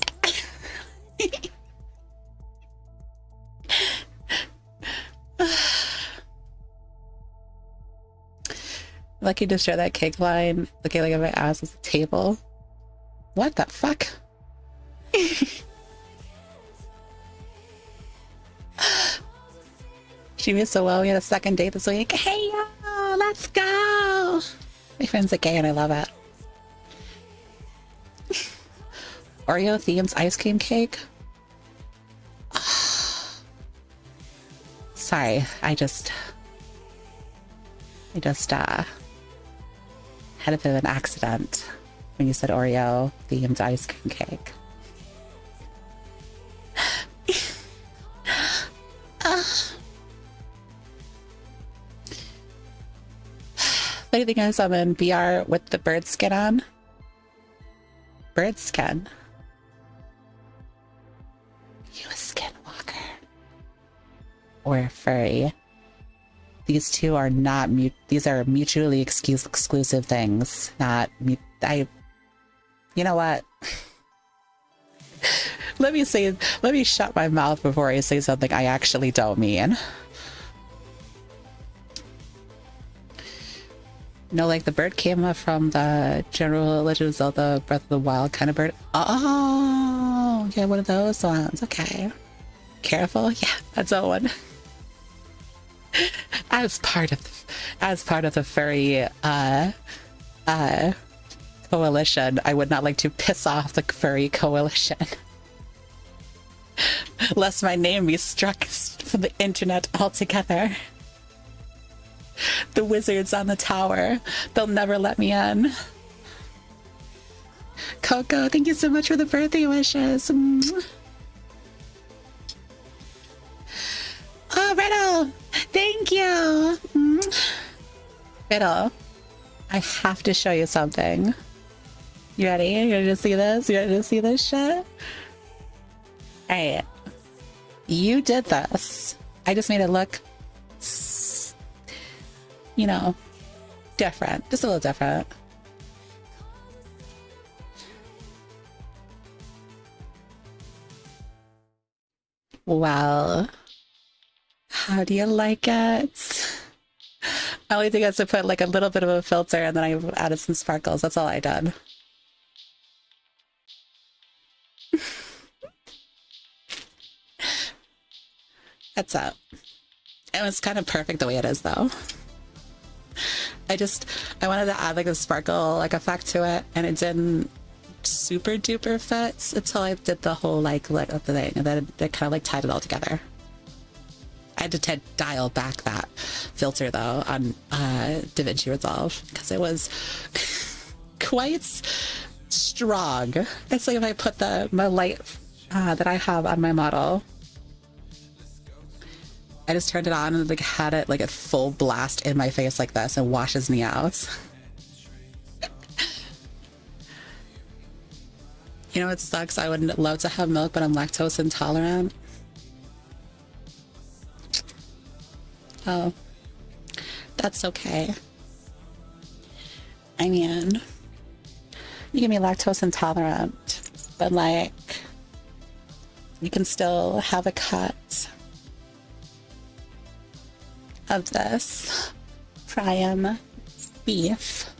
Lucky to share that cake line. Looking like my ass is a table. What the fuck? She did so well. We had a second date this week. Hey, yo, let's go. My friends are gay and I love it. Oreo themed ice cream cake. Sorry, I just had a bit of an accident when you said Oreo themed ice cream cake. Funny thing is, I'm in VR with the bird skin on. Bird skin. You a skinwalker or a furry? These two are not these are mutually exclusive things. Not you know what? Let me shut my mouth before I say something I actually don't mean. No, like the bird came up from the general Legend of Zelda Breath of the Wild kind of bird. Oh, yeah, one of those ones. Okay. Careful. Yeah, that's that one. As part of the furry coalition, I would not like to piss off the furry coalition. Lest my name be struck from the internet altogether. The wizards on the tower. They'll never let me in. Coco, thank you so much for the birthday wishes. Oh, Riddle! Thank you! Riddle, I have to show you something. You ready? You ready to see this? You ready to see this shit? Alright. You did this. I just made it look, you know, different. Just a little different. Well, how do you like it? I only think I have to put like a little bit of a filter and then I added some sparkles. That's all I did. That's it. It was kind of perfect the way it is though. I wanted to add like a sparkle like effect to it and it didn't super duper fit until I did the whole like the thing and then it kind of like tied it all together. I had to dial back that filter though on DaVinci Resolve because it was quite strong. It's like if I put my light that I have on my model. I just turned it on and like had it like at full blast in my face like this and washes me out. You know, it sucks. I would love to have milk, but I'm lactose intolerant. Oh, that's okay. I mean, you can be lactose intolerant, but like, you can still have a cut of this prime beef.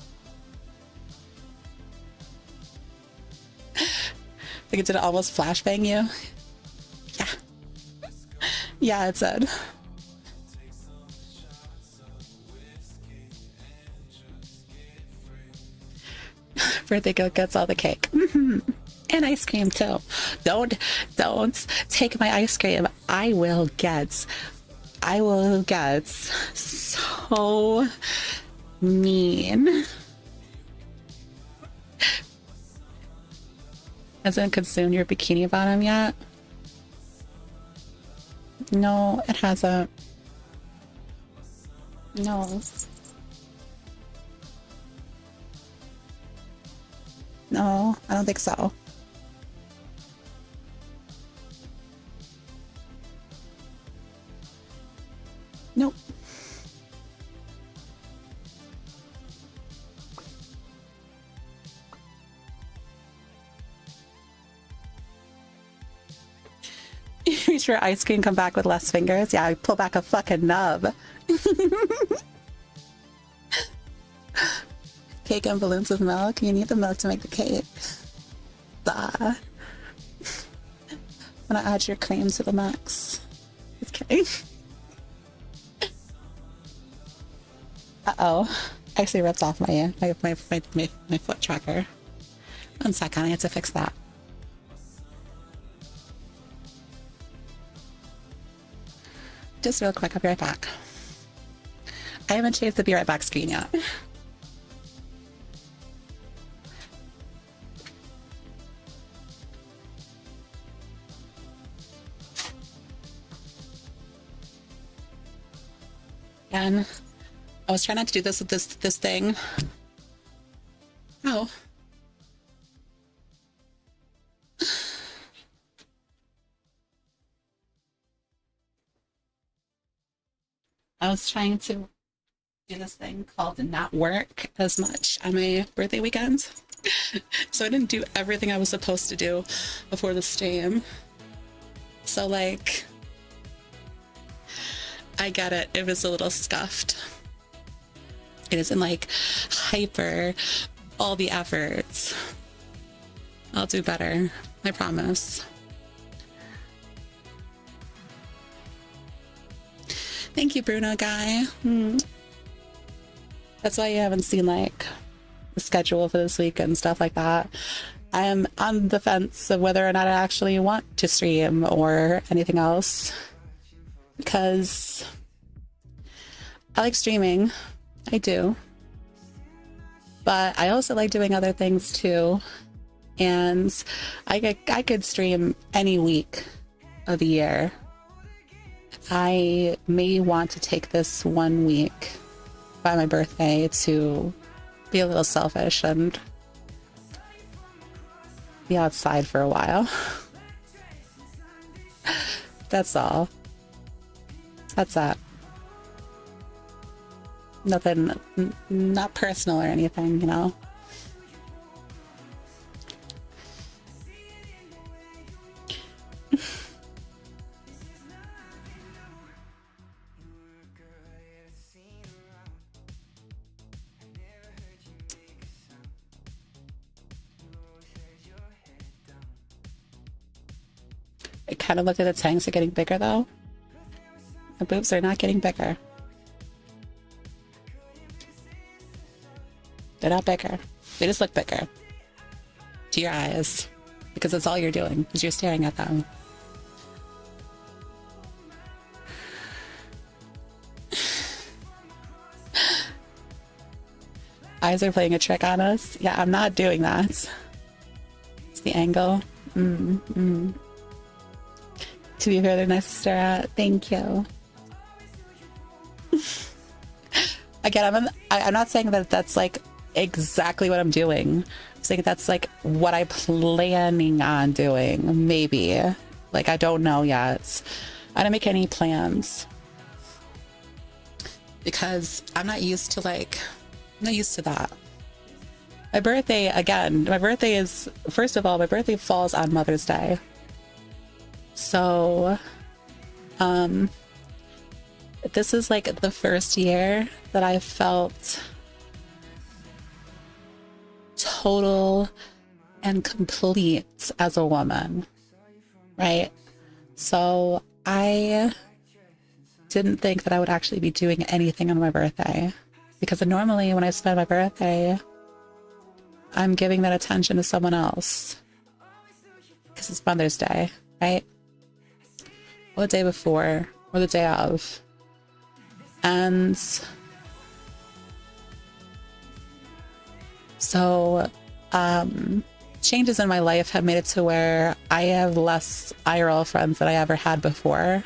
Like, it did almost flashbang you? Yeah. Yeah, it said. Birthday girl gets all the cake. And ice cream too. Don't take my ice cream. I will get so mean. Hasn't consumed your bikini bottom yet? No, it hasn't. No. No, I don't think so. Nope. You reach for ice cream, come back with less fingers? Yeah, I pull back a fucking nub. Cake and balloons with milk? You need the milk to make the cake. Duh. I'm gonna add your cream to the max. Just kidding. Uh-oh. Actually ripped off my foot tracker. 1 second, I have to fix that. Just real quick, I'll be right back. I haven't changed the be right back screen yet. And I was trying not to do this with this thing. Oh. I was trying to do this thing called not work as much on my birthday weekend. So I didn't do everything I was supposed to do before the stream. So like, I get it. It was a little scuffed. It isn't like hyper all the efforts. I'll do better. I promise. Thank you, Bruno guy. That's why you haven't seen like the schedule for this week and stuff like that. I am on the fence of whether or not I actually want to stream or anything else, because I like streaming. I do. But I also like doing other things too. And I could stream any week of the year. I may want to take this 1 week by my birthday to be a little selfish and be outside for a while. That's all. That's that. Nothing, not personal or anything, you know? I kind of looked at the tanks are getting bigger though. The boobs are not getting bigger. They're not bigger. They just look bigger to your eyes because that's all you're doing is you're staring at them. Eyes are playing a trick on us. Yeah, I'm not doing that. It's the angle. to be further nice to stare at. Thank you. Again, I'm not saying that that's like exactly what I'm doing. I'm saying that's like what I'm planning on doing. Maybe. Like, I don't know yet. I don't make any plans because I'm not used to that. My birthday, again, first of all, my birthday falls on Mother's Day. So, this is like the first year that I felt total and complete as a woman, right? So I didn't think that I would actually be doing anything on my birthday, because normally when I spend my birthday, I'm giving that attention to someone else because it's Mother's Day, right? Or the day before, or the day of. And so changes in my life have made it to where I have less IRL friends than I ever had before.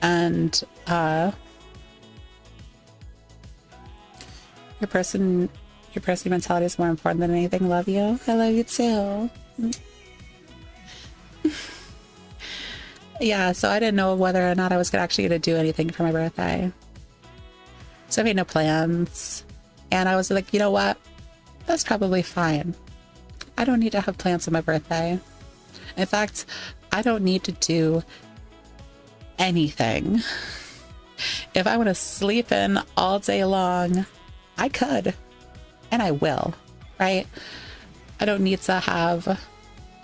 And your person mentality is more important than anything. Love you. I love you too. Yeah, so I didn't know whether or not I was actually going to do anything for my birthday. So I made no plans. And I was like, you know what? That's probably fine. I don't need to have plans for my birthday. In fact, I don't need to do anything. If I want to sleep in all day long, I could. And I will, right? I don't need to have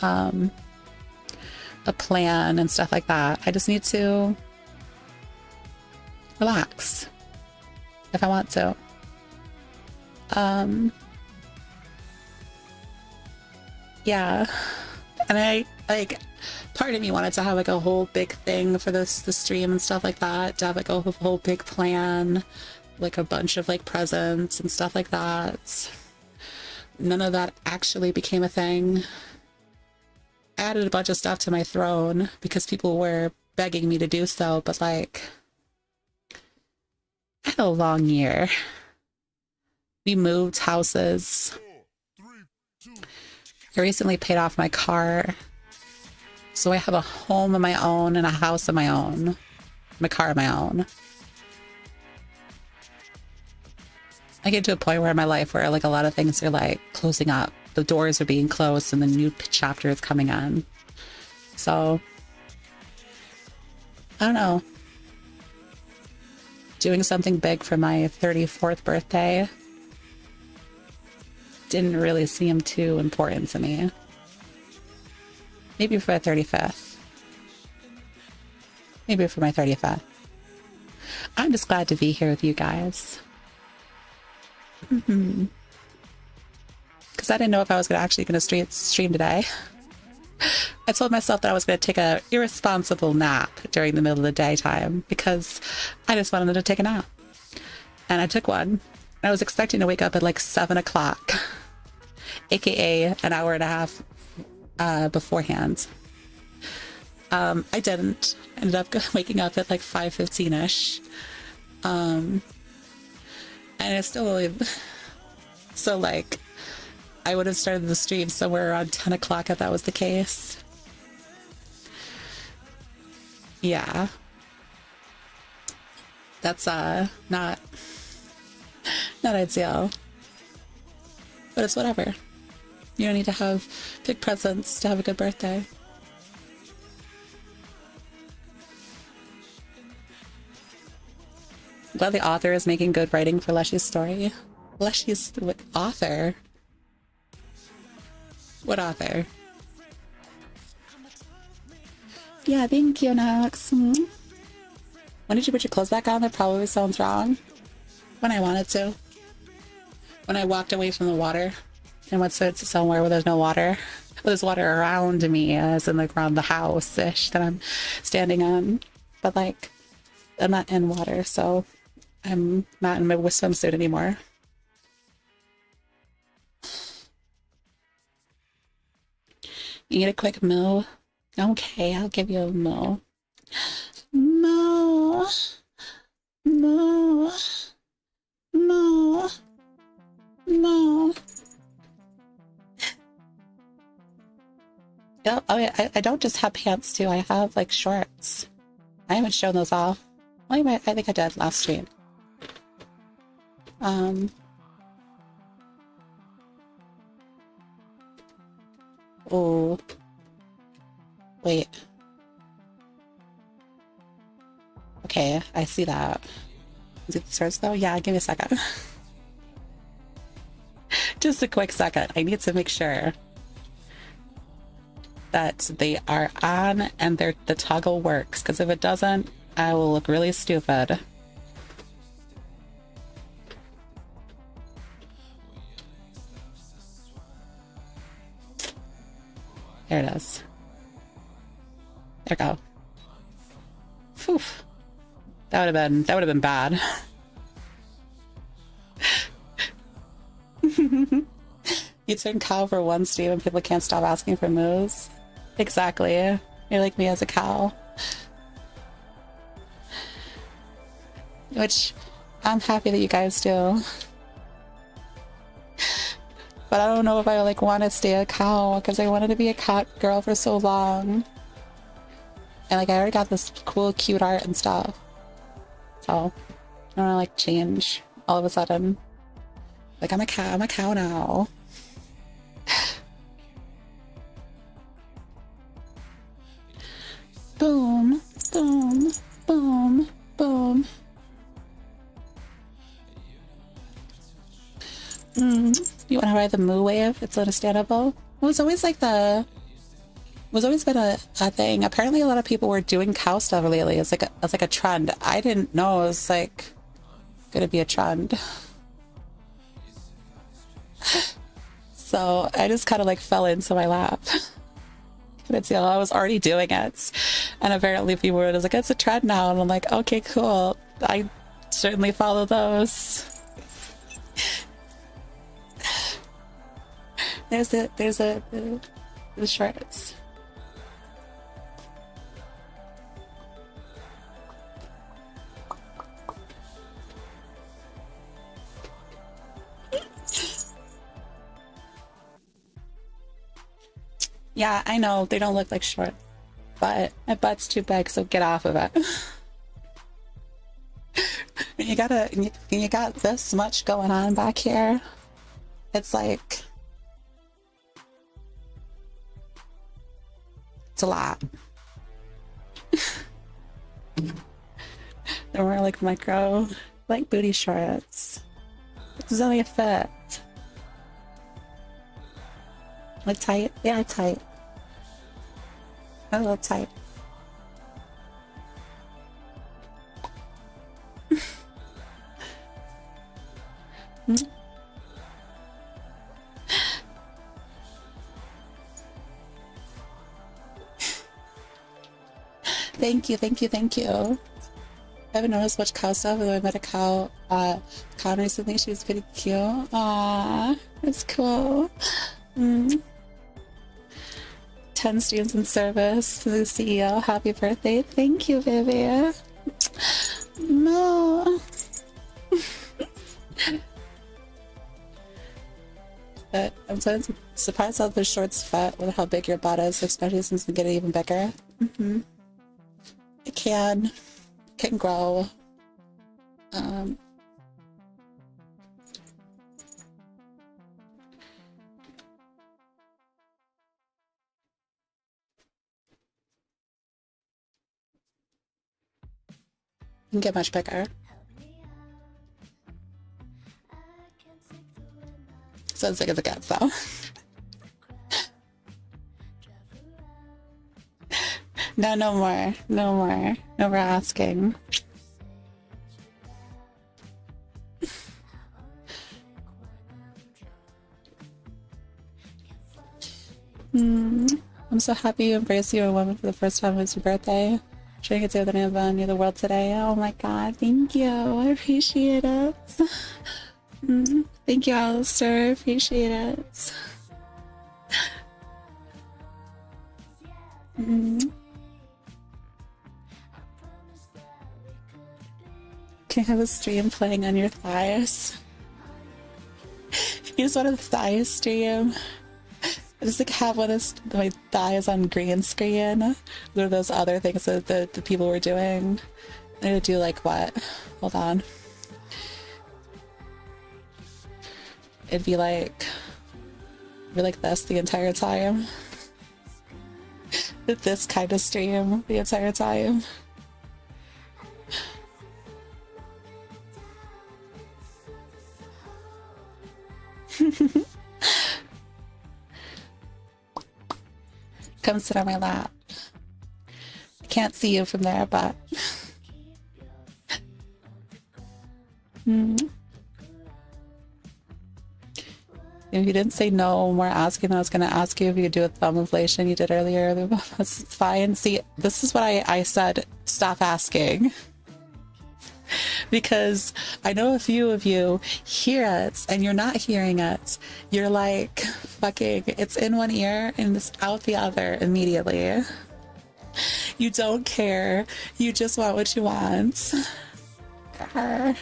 a plan and stuff like that. I just need to relax if I want to. Yeah. And I like, part of me wanted to have like a whole big thing for the stream and stuff like that, to have like a whole big plan, like a bunch of like presents and stuff like that. None of that actually became a thing. I added a bunch of stuff to my throne because people were begging me to do so, but like, I had a long year. We moved houses. I recently paid off my car. So I have a home of my own and a house of my own. My car of my own. I get to a point where in my life where like a lot of things are like closing up. The doors are being closed and the new chapter is coming on. So, I don't know. Doing something big for my 34th birthday didn't really seem too important to me. Maybe for my 35th. Maybe for my 35th. I'm just glad to be here with you guys. Because I didn't know if I was actually going to stream today. I told myself that I was going to take a irresponsible nap during the middle of the daytime because I just wanted to take a nap. And I took one. I was expecting to wake up at like 7 o'clock, aka an hour and a half beforehand. I didn't. I ended up waking up at like 5:15ish. And it's still so like I would have started the stream somewhere around 10 o'clock if that was the case. Yeah. That's not ideal. But it's whatever. You don't need to have big presents to have a good birthday. I'm glad the author is making good writing for Leshy's story. Leshy's author? What author? Yeah, thank you, Nox. When did you put your clothes back on? That probably sounds wrong. When I wanted to. When I walked away from the water and went to somewhere where there's no water. Well, there's water around me, as in like around the house-ish that I'm standing on. But like, I'm not in water, so I'm not in my swimsuit anymore. You need a quick moo? Okay, I'll give you a moo. Moo. Moo. Moo. Moo. Oh, I don't just have pants too. I have like shorts. I haven't shown those off. Well, I think I did last stream. Oh. Wait. Okay, I see that. Is it the shorts though? Yeah, give me a second. Just a quick second. I need to make sure that they are on and the toggle works, because if it doesn't, I will look really stupid. There it is. There we go. Phew. That would have been bad. You turn cow for one stream and people can't stop asking for moves. Exactly. You're like me as a cow. Which I'm happy that you guys do. But I don't know if I like want to stay a cow, because I wanted to be a cat girl for so long. And like I already got this cool cute art and stuff. So I don't want to like change all of a sudden. Like I'm a cow now. Boom, boom, boom, boom. You want to ride the moo wave? It's understandable. It was always like always been a thing. Apparently a lot of people were doing cow stuff lately. It's like a trend. I didn't know it was like gonna be a trend. So I just kind of like fell into my lap. Couldn't tell I was already doing it, and apparently people were just like, it's a trend now, and I'm like, okay, cool. I certainly follow those. There's the shorts. Yeah, I know they don't look like shorts, but my butt's too big, so get off of it. you got this much going on back here. It's like it's a lot. They're more like micro, like booty shorts. This is only a fit. Like tight? Yeah, tight. A little tight. Thank you, thank you, thank you. I haven't noticed much cow stuff, although I met a cow recently. She was pretty cute. Aww, that's cool. 10 streams in service to the CEO. Happy birthday. Thank you, baby. No. But I'm so surprised how the shorts fit with how big your butt is, especially since they get even bigger. It can grow. Can get much bigger. So as big as it gets, though. No, no more. No more. No more asking. I'm so happy you embraced your woman for the first time. It was your birthday. Trying to get to the near the world today. Oh my god, thank you. I appreciate it. Thank you, Alistair. I appreciate it. Mm. Can you have a stream playing on your thighs? You just want a thigh stream? I just like have one of my thighs on green screen. What are those other things that the people were doing? They're gonna do like what? Hold on. It'd be like this the entire time. This kind of stream the entire time. Come sit on my lap. I can't see you from there, but if you didn't say no when we're asking, I was going to ask you if you could do a thumb inflation you did earlier. That's fine. See, this is what I said. Stop asking. Because I know a few of you hear it and you're not hearing it. You're like, fucking, it's in one ear and it's out the other immediately. You don't care. You just want what you want. To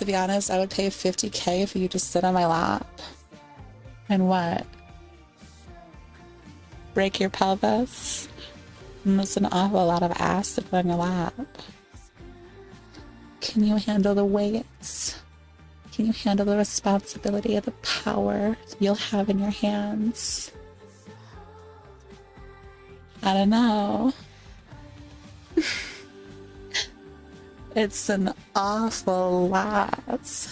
be honest, I would pay $50K if you just sit on my lap. And what? Break your pelvis? And that's an awful lot of ass to put on your lap. Can you handle the weights? Can you handle the responsibility of the power you'll have in your hands? I don't know. It's an awful lot.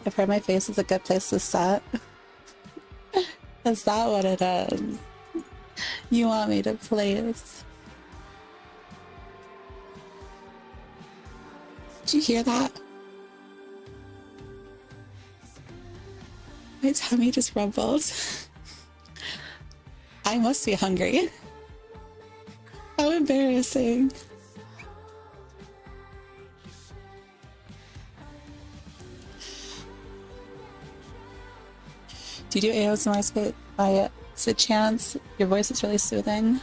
I've heard my face is a good place to set. Is that what it is? You want me to place? Did you hear that? My tummy just rumbled. I must be hungry. How embarrassing. Do you do ASMR by chance? Your voice is really soothing.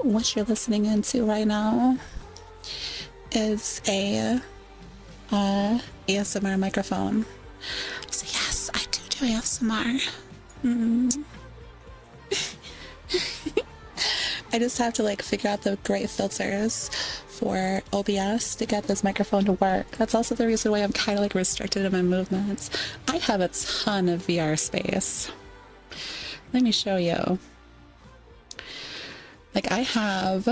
What you're listening into right now is a ASMR microphone. So yes, I do ASMR. I just have to like figure out the great filters for OBS to get this microphone to work. That's also the reason why I'm kind of like restricted in my movements. I have a ton of VR space. Let me show you. Like I have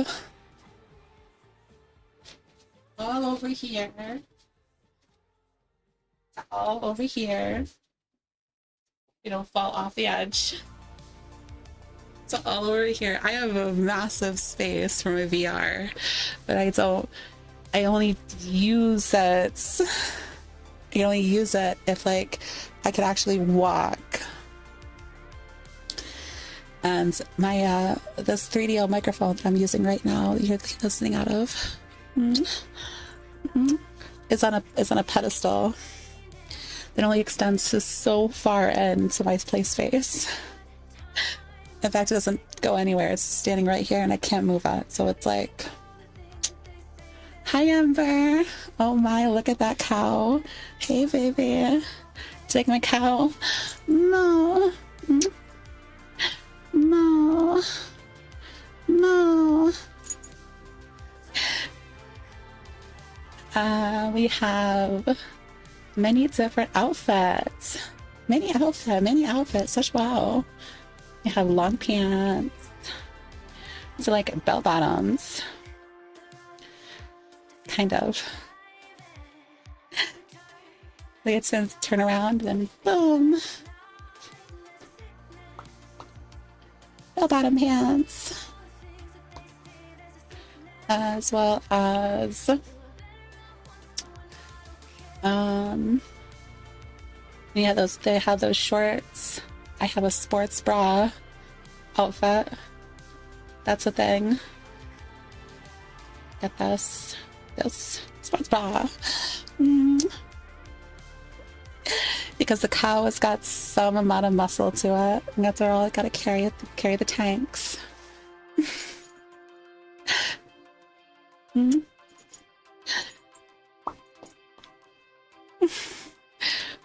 all over here. All over here. You don't fall off the edge. So all over here, I have a massive space for my VR, but I only use it. I only use it if like I could actually walk. And my this 3DO microphone that I'm using right now, you're listening out of, is on a pedestal that only extends to so far into my play space. In fact, it doesn't go anywhere. It's standing right here and I can't move it. So it's like, hi, Ember. Oh my, look at that cow. Hey, baby. Take my cow. No. No. No. We have many different outfits. Many outfits. Such wow. We have long pants. These are like bell bottoms. Kind of. They get to turn around and boom. Bell bottom pants. As well as yeah, they have those shorts. I have a sports bra outfit. That's a thing. Get this sports bra. Because the cow has got some amount of muscle to it, and that's all I gotta carry the tanks.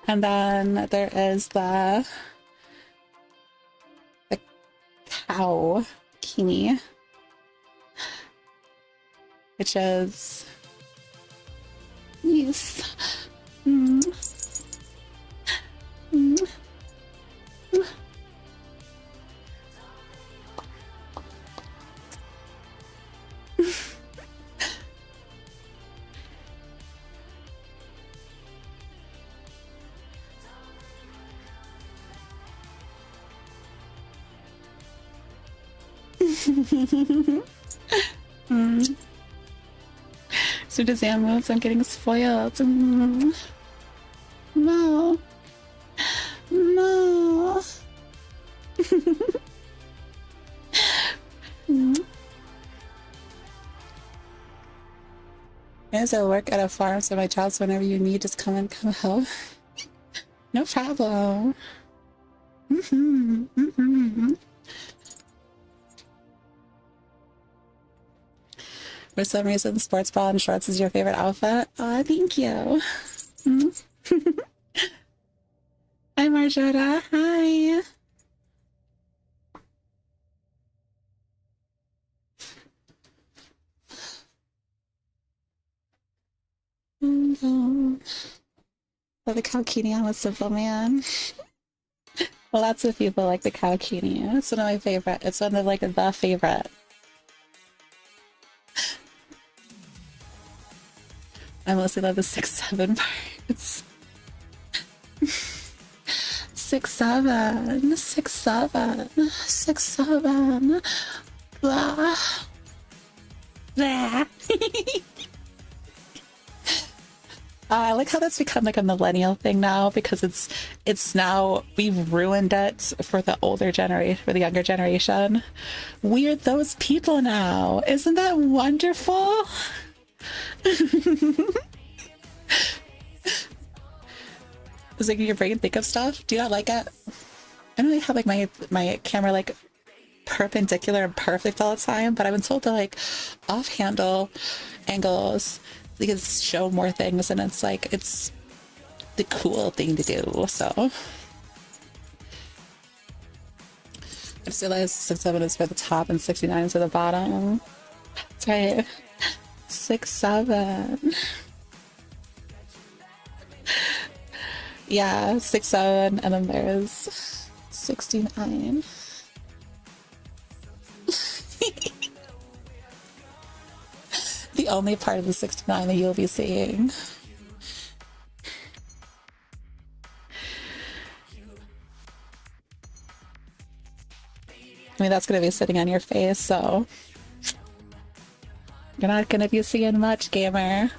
And then there is the cow bikini, which is yes. So does Anne moves, I'm getting spoiled. No. No. As I work at a farm, so my job's whenever you need, just come help. No problem. For some reason, sports bra and shorts is your favorite outfit. Oh, thank you. Hi, Marjota. Hi. Love the Kalkini on a simple man. Well, lots of people like the Kalkini. It's one of my favorite. It's one of like the favorite. I mostly love the 6-7 parts. 6-7, 6-7, 6-7. Blah. Blah. I like how that's become like a millennial thing now, because it's now, we've ruined it for the older generation, for the younger generation. We're those people now. Isn't that wonderful? It's like your brain think of stuff. Do you not like it? I don't really have like my camera like perpendicular and perfect all the time, but I've been told to like off handle angles because show more things, and it's like it's the cool thing to do. So I just realized 6-7 is for the top and 69 is for the bottom. That's right. 6-7. Yeah, 6-7, and then there's 69. The only part of the 69 that you'll be seeing. I mean, that's going to be sitting on your face, so you're not going to be seeing much, gamer.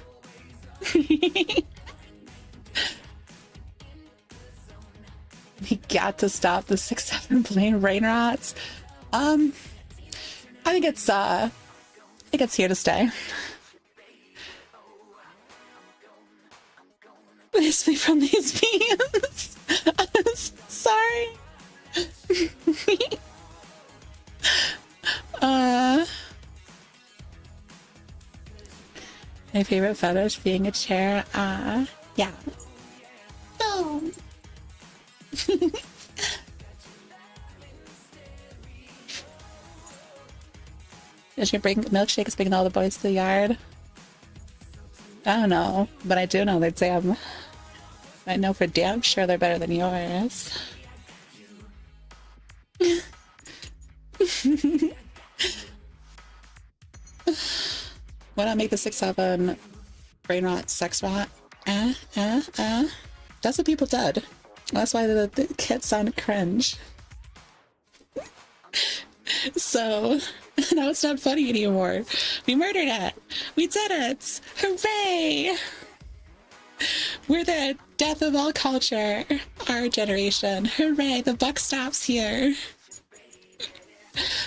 We got to stop the 6-7 plane rain rots. I think it's here to stay. Release me from these beans. I'm sorry. My favorite fetish being a chair. Yeah. No. Is your milkshake is bringing all the boys to the yard? I don't know, but I do know they're damn. I know for damn sure they're better than yours. Why not make the 6-7 brain rot sex rot? That's what people did. That's why the kid sounded cringe. So now it's not funny anymore. We murdered it. We did it. Hooray! We're the death of all culture. Our generation. Hooray, the buck stops here.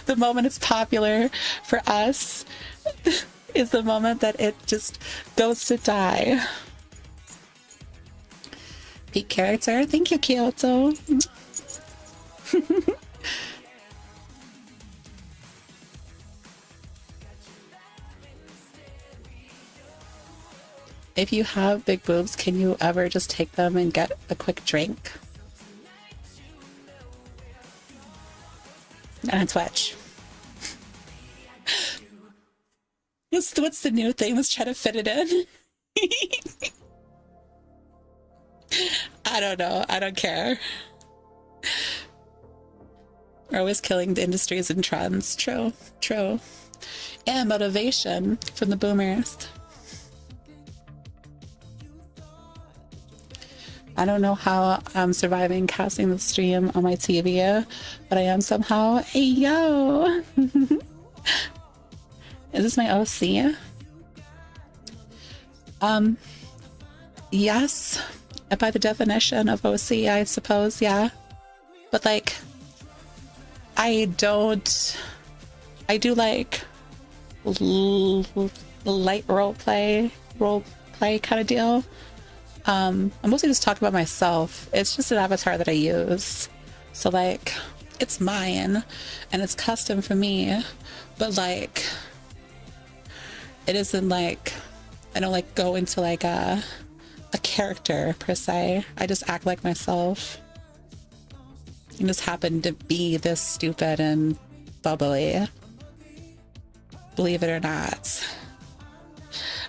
The moment it's popular for us is the moment that it just goes to die. Peak character. Thank you, Kyoto. If you have big boobs, can you ever just take them and get a quick drink? On Twitch. What's the new thing? Let's try to fit it in. I don't know. I don't care. We're always killing the industries and trends. True. True. And motivation from the boomers. I don't know how I'm surviving casting the stream on my TV, but I am somehow. Hey, yo! Is this my OC? Yes. By the definition of OC, I suppose, yeah. But, like, I do, like, light role play kind of deal. I'm mostly just talking about myself. It's just an avatar that I use. So, like, it's mine, and it's custom for me, but, like, it isn't, like, I don't, like, go into, like, a character, per se. I just act like myself. I just happen to be this stupid and bubbly. Believe it or not.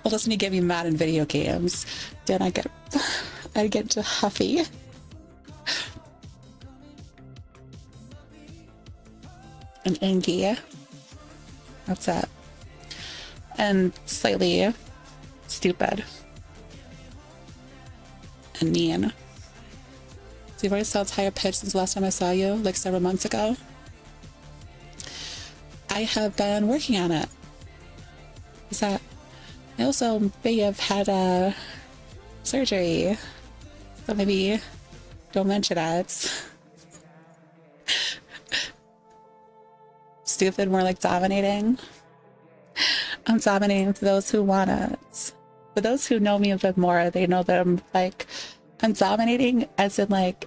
Well, listen, you get me mad in video games. Then I get into huffy. And angry. That's it. And slightly stupid. And mean. So your voice sounds higher pitched since the last time I saw you, like several months ago. I have been working on it. Is that? I also may have had surgery, so maybe don't mention it. Stupid, more like dominating. I'm dominating to those who want it. For those who know me a bit more, they know that I'm dominating as in, like,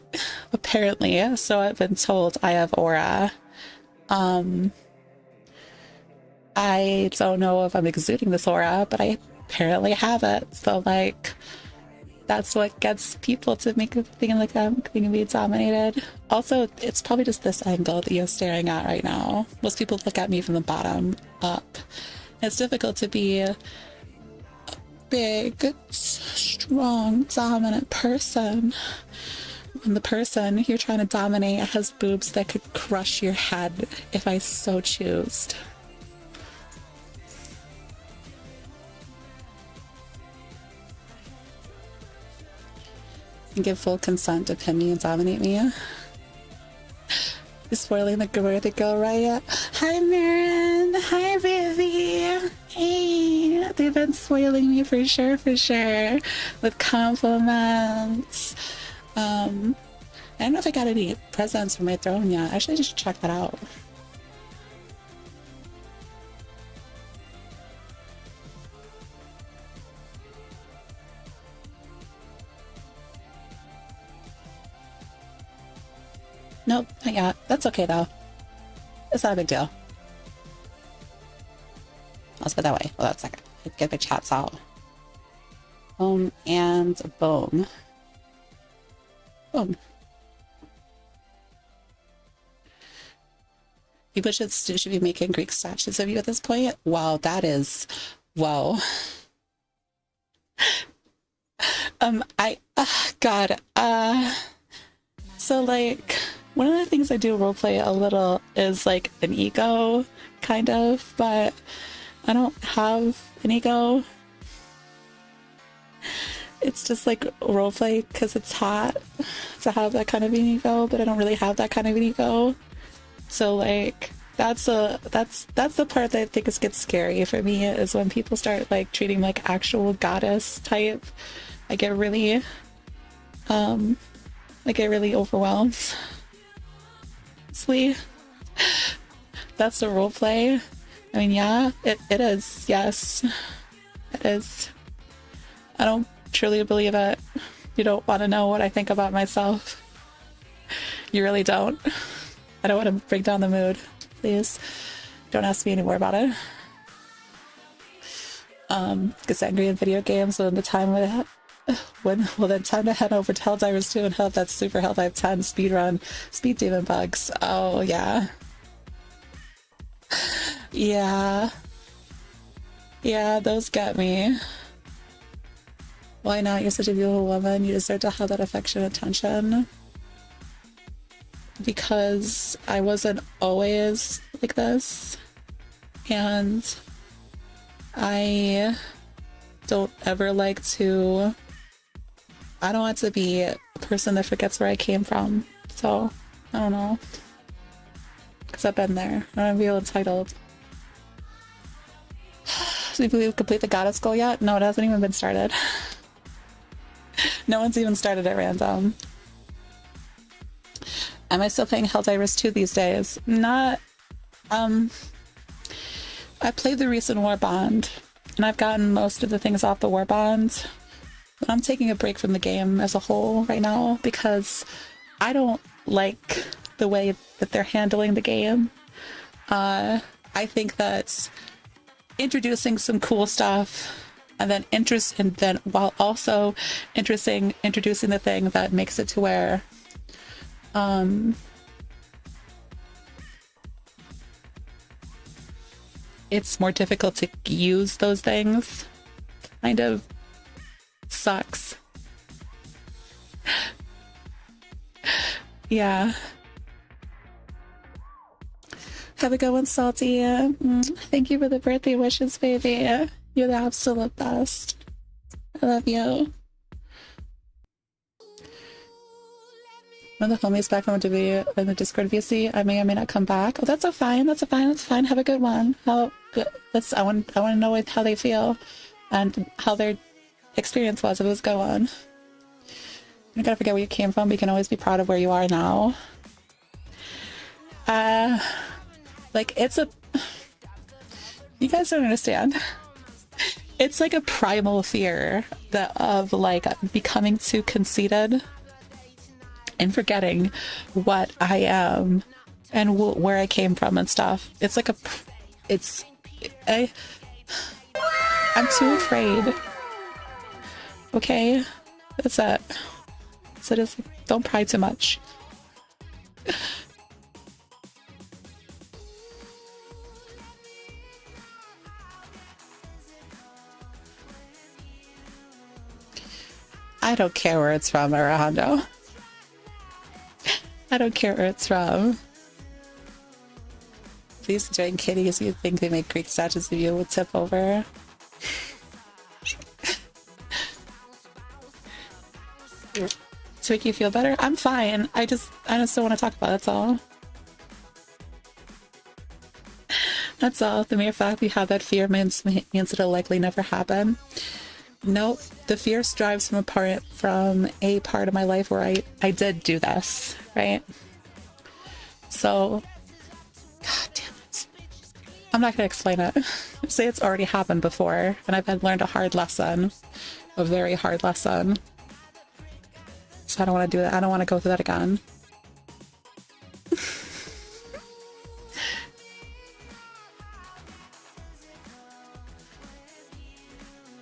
apparently, so I've been told I have aura. I don't know if I'm exuding this aura, but I apparently have it. So, like, that's what gets people to make a thing like I'm going to be dominated. Also, it's probably just this angle that you're staring at right now. Most people look at me from the bottom up. It's difficult to be a big, strong, dominant person when the person you're trying to dominate has boobs that could crush your head if I so choose. And give full consent to pin me and dominate me. You're spoiling the birthday girl, right? Hi, Marin. Hi, baby. Hey, they've been spoiling me for sure, with compliments. I don't know if I got any presents from my throne yet. I should just check that out. Nope, not yet. That's okay though. It's not a big deal. Let's put it that way. Hold on a second. Get my chats out. Boom and boom. Boom. People should be making Greek statues of you at this point. Wow, that is, whoa. God. So, like, one of the things I do roleplay a little is, like, an ego, kind of, but I don't have an ego. It's just like roleplay because it's hot to have that kind of an ego, but I don't really have that kind of an ego. So like that's the part that I think gets scary for me, is when people start like treating like actual goddess type. I get really overwhelmed. Honestly, that's the roleplay. I mean, yeah, it is. Yes, it is. I don't truly believe it. You don't want to know what I think about myself. You really don't. I don't want to break down the mood. Please don't ask me anymore about it. Gets angry in video games when the time then time to head over to Helldivers 2 and help that super Hell 510 speedrun speed demon bugs. Oh yeah. Yeah, those get me. Why not? You're such a beautiful woman. You deserve to have that affection and attention. Because I wasn't always like this. And I don't ever like to... I don't want to be a person that forgets where I came from. So, I don't know. Because I've been there. I don't feel entitled. So you believe we complete the goddess goal yet? No, it hasn't even been started. No one's even started at random. Am I still playing Helldivers 2 these days? Not. I played the recent War Bond, and I've gotten most of the things off the War Bond. But I'm taking a break from the game as a whole right now because I don't like the way that they're handling the game. I think that introducing some cool stuff, and then while also introducing the thing that makes it to where it's more difficult to use those things kind of sucks. Yeah. Have a good one, Salty. Thank you for the birthday wishes, baby. You're the absolute best. I love you. When the homies back home to be in the Discord VC, I may or may not come back. Oh, that's so fine. That's fine. Have a good one. How good? I want to know how they feel and how their experience was if it was going. You gotta forget where you came from, but you can always be proud of where you are now. Like you guys don't understand. It's like a primal fear of like becoming too conceited and forgetting what I am and where I came from and stuff. It's like I'm too afraid. Okay, that's it. So just don't pry too much. I don't care where it's from, Arando. I don't care where it's from. Please join kitties. You think they make Greek statues of you would tip over? To make you feel better? I'm fine. I just don't want to talk about it, that's all. That's all. The mere fact you have that fear means it'll likely never happen. Nope. The fear strives from a part of my life where I did do this, right? So, god damn it. I'm not gonna explain it. Say it's already happened before, and I've learned a hard lesson. A very hard lesson. So I don't want to do that. I don't want to go through that again.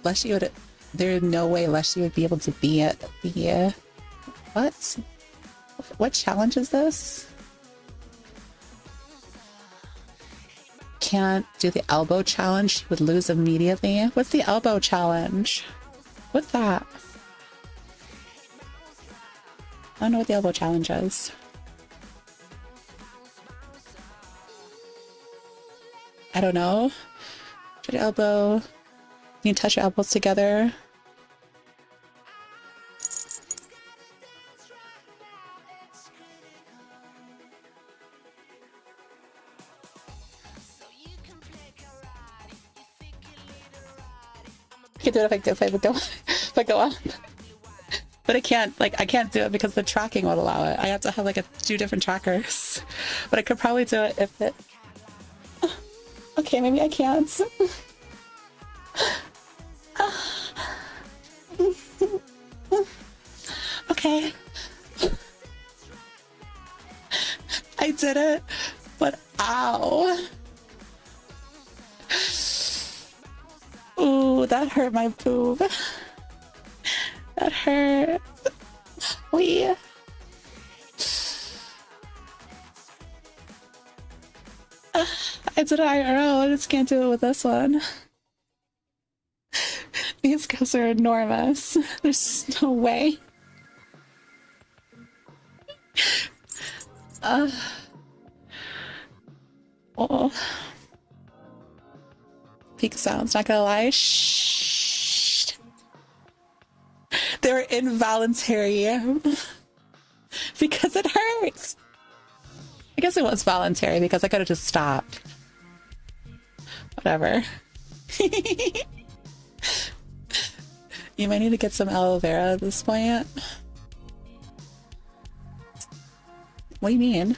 Leshy would... There's no way Leshy would be able to be it. What? What challenge is this? Can't do the elbow challenge. She would lose immediately. What's the elbow challenge? What's that? I don't know what the elbow challenge is. I don't know. Try to elbow. You can touch your elbows together. can do it if I go up. But I can't do it because the tracking won't allow it. I have to have like two different trackers. But I could probably do it if it... Okay, maybe I can't. Okay. I did it, but ow. Ooh, that hurt my boob. That hurt. We. I did it IRL. I just can't do it with this one. These cups are enormous. There's just no way. Oh. Peak sounds, not gonna lie. Shh. They're involuntary. Because it hurts. I guess it was voluntary because I could have just stopped. Whatever. You might need to get some aloe vera at this point. What do you mean?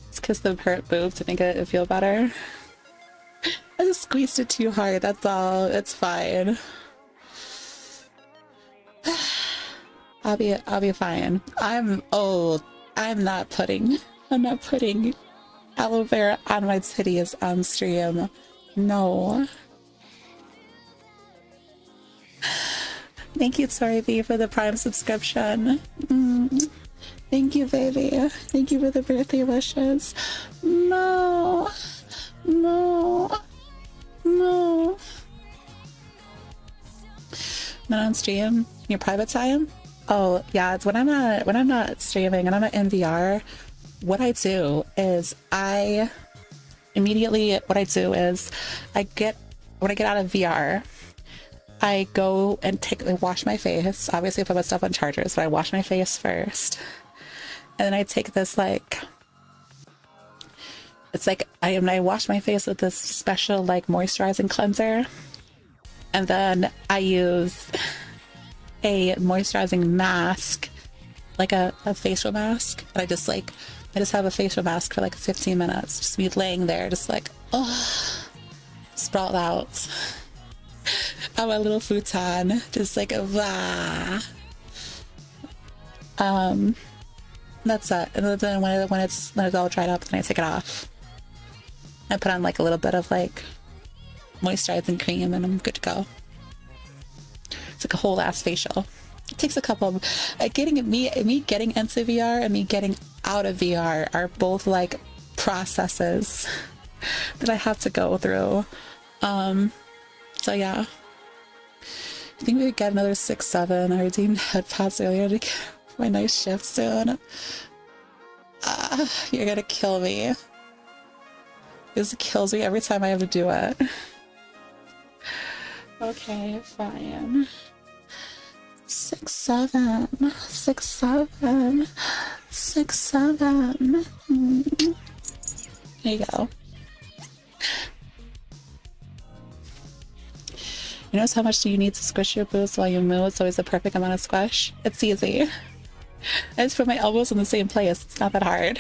It's because the hurt boob to make it feel better. I just squeezed it too hard, that's all. It's fine. I'll be fine. I'm old. I'm not putting aloe vera on my titties on stream. No. Thank you, Tori B, for the Prime subscription. Thank you, baby. Thank you for the birthday wishes. No. No. No. Not on stream? Your private time? Oh, yeah, it's when I'm not streaming and I'm not in VR, what I do is when I get out of VR, I go and wash my face. Obviously, I put my stuff on chargers, but I wash my face first. And then I take this I wash my face with this special moisturizing cleanser. And then I use a moisturizing mask, like a facial mask. And I just have a facial mask for 15 minutes. Just me laying there, just sprawled out on my little futon, just blah. That's it. And then when it's all dried up, then I take it off. I put on a little bit of moisturizing cream, and I'm good to go. It's a whole ass facial. It takes a couple. Me getting into VR and me getting out of VR are both processes that I have to go through. So yeah. I think we could get another 6-7. I redeemed headpads earlier to get my nice shift soon. You're gonna kill me. This kills me every time I have to do it. Okay, fine. 6-7. 6-7. 6-7. There you go. You notice how much do you need to squish your boobs while you move? It's always the perfect amount of squish. It's easy. I just put my elbows in the same place. It's not that hard.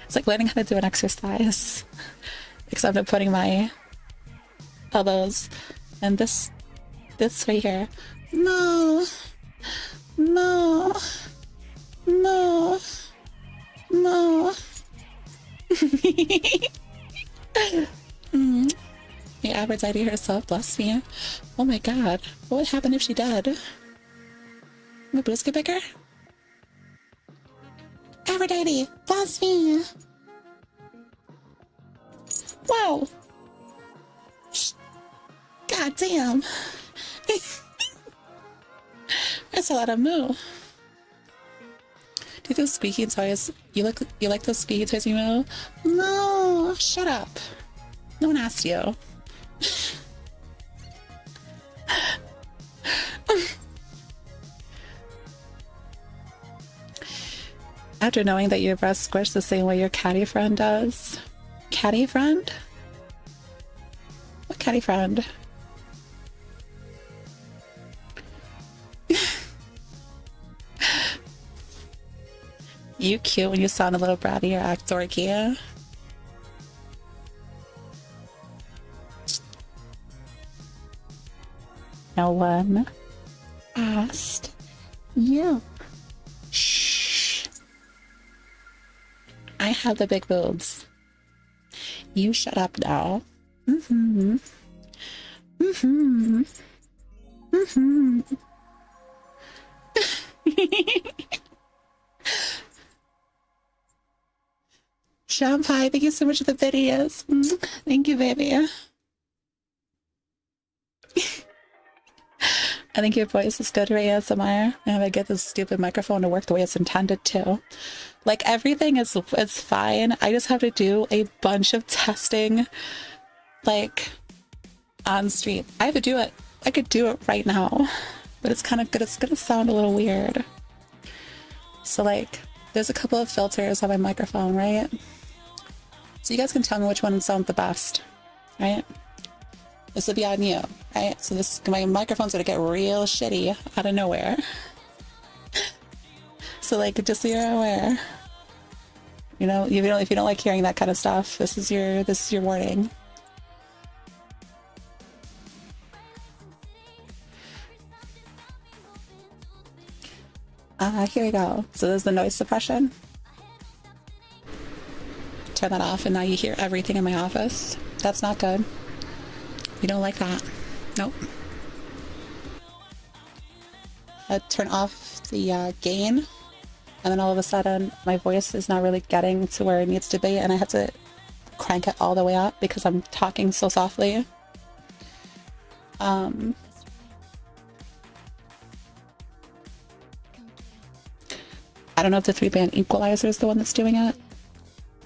It's like learning how to do an exercise. Except I'm putting my elbows and this right here. No. No. No. No. The Aphrodite herself, bless me. Oh my god. What would happen if she did? My boobs get bigger? Aphrodite, bless me. Whoa. God damn. That's a lot of moo. Do those squeaky toys? You like those squeaky toys you moo? No, shut up. No one asked you. After knowing that your breasts squish the same way your catty friend does. catty friend? What catty friend? You cute when you sound a little bratty or act dorky. No one asked you. Shh. I have the big boobs. You shut up now. Mm-hmm. Mm-hmm. Mm-hmm. Shampai, thank you so much for the videos. Thank you, baby. I think your voice is good for ASMR. And I get this stupid microphone to work the way it's intended to. Like, everything is fine. I just have to do a bunch of testing, like, on stream. I have to do it. I could do it right now, but it's kind of good. It's gonna sound a little weird. So, like, there's a couple of filters on my microphone, right? So you guys can tell me which one sounds the best, right? This will be on you, right? So my microphone's gonna get real shitty out of nowhere. So, like, just so you're aware, you know, if you don't like hearing that kind of stuff, this is your warning. Here we go. So there's the noise suppression. Turn that off, and now you hear everything in my office. That's not good. We don't like that. Nope. I turn off the gain, and then all of a sudden my voice is not really getting to where it needs to be, and I have to crank it all the way up because I'm talking so softly. I don't know if the 3-band equalizer is the one that's doing it.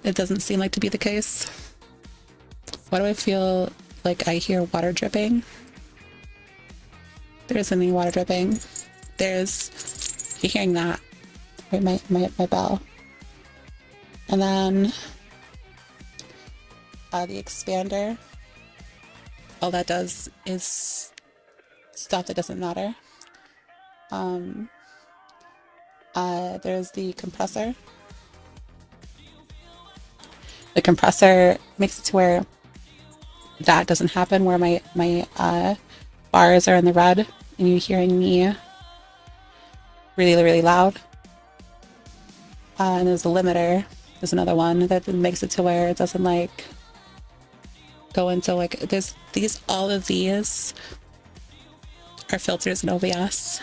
It doesn't seem like to be the case. Why do I feel like I hear water dripping? There isn't any water dripping. There's... You're hearing that. Right, my bell. And then... the expander. All that does is stuff that doesn't matter. There's the compressor. The compressor makes it to where that doesn't happen, where my bars are in the red and you're hearing me really, really loud. And there's the limiter. There's another one that makes it to where it doesn't like go into like, there's all of these are filters in OBS.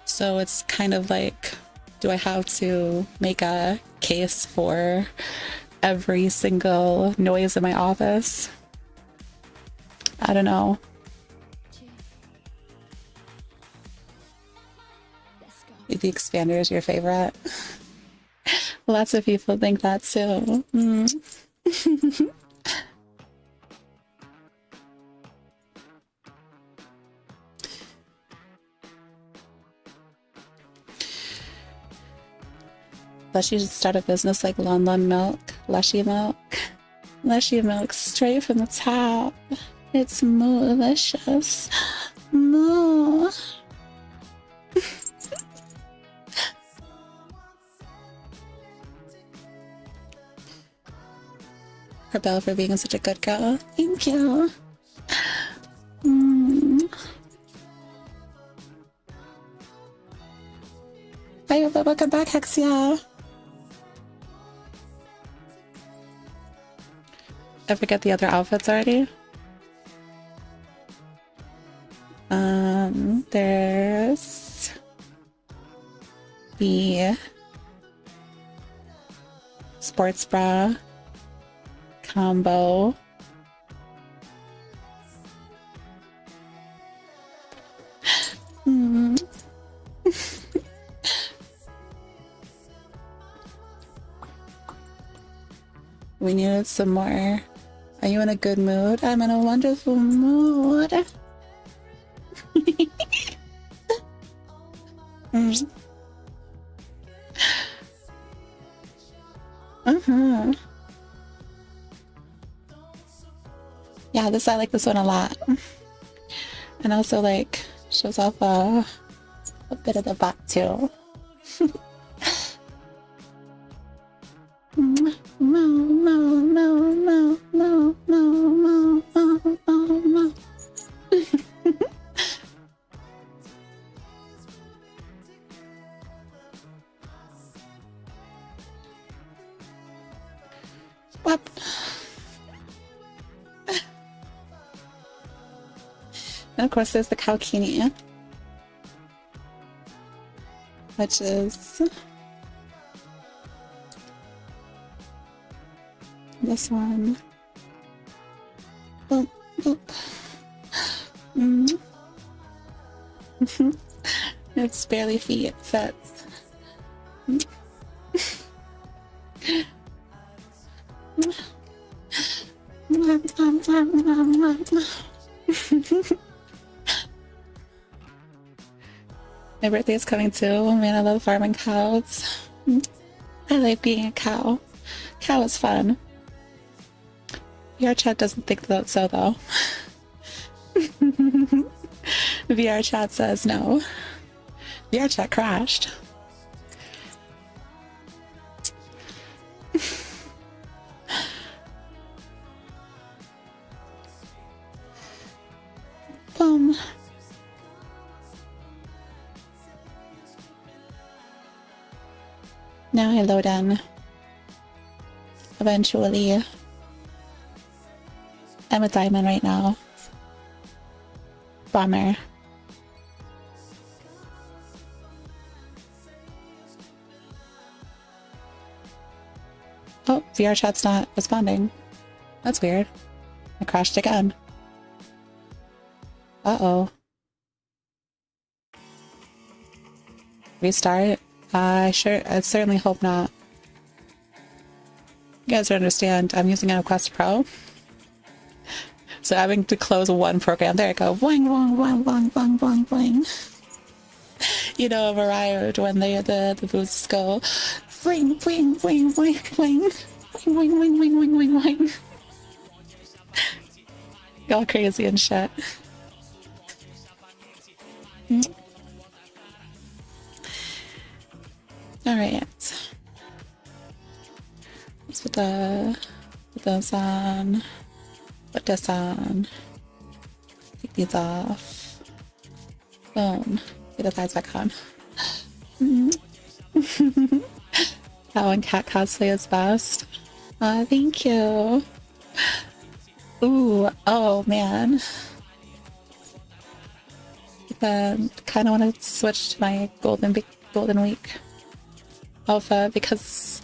So it's kind of like, do I have to make a case for every single noise in my office? I don't know. The expander is your favorite. Lots of people think that too. Lushy should start a business like Lon Lon Milk, Lushy Milk. Lushy Milk straight from the top. It's moo-licious. Moo. Her bell for being such a good girl. Thank you. Bye, welcome back, Hexia. I forget the other outfits already. There's the sports bra combo. We needed some more. Are you in a good mood? I'm in a wonderful mood. Yeah, I like this one a lot. And also like shows off a bit of the butt too. What? And of course there's the Kalkini, which is this one. Boop, boop. It's barely fits. My birthday is coming too. Oh man, I love farming cows. I like being a cow. Cow is fun. VR chat doesn't think so though. VR chat says no. VR chat crashed. Boom. Now I load in. Eventually. I'm a diamond right now. Bummer. Oh, VR chat's not responding. That's weird. I crashed again. Uh-oh. Restart? I certainly hope not. You guys don't understand. I'm using a Quest Pro. So having to close one program, there I go. Boing, boing, boing, boing, boing, boing, boing. You know, Mariah, when the boosts go, boing, boing, boing, boing, boing, boing, boing, boing, boing, boing, boing. All crazy and shit. Alright. Let's put those on. Put this on. Take these off. Boom. Get the thighs back on. That one cat cosplay is best. Aw, thank you. Ooh, oh man. Then kind of want to switch to my golden week outfit because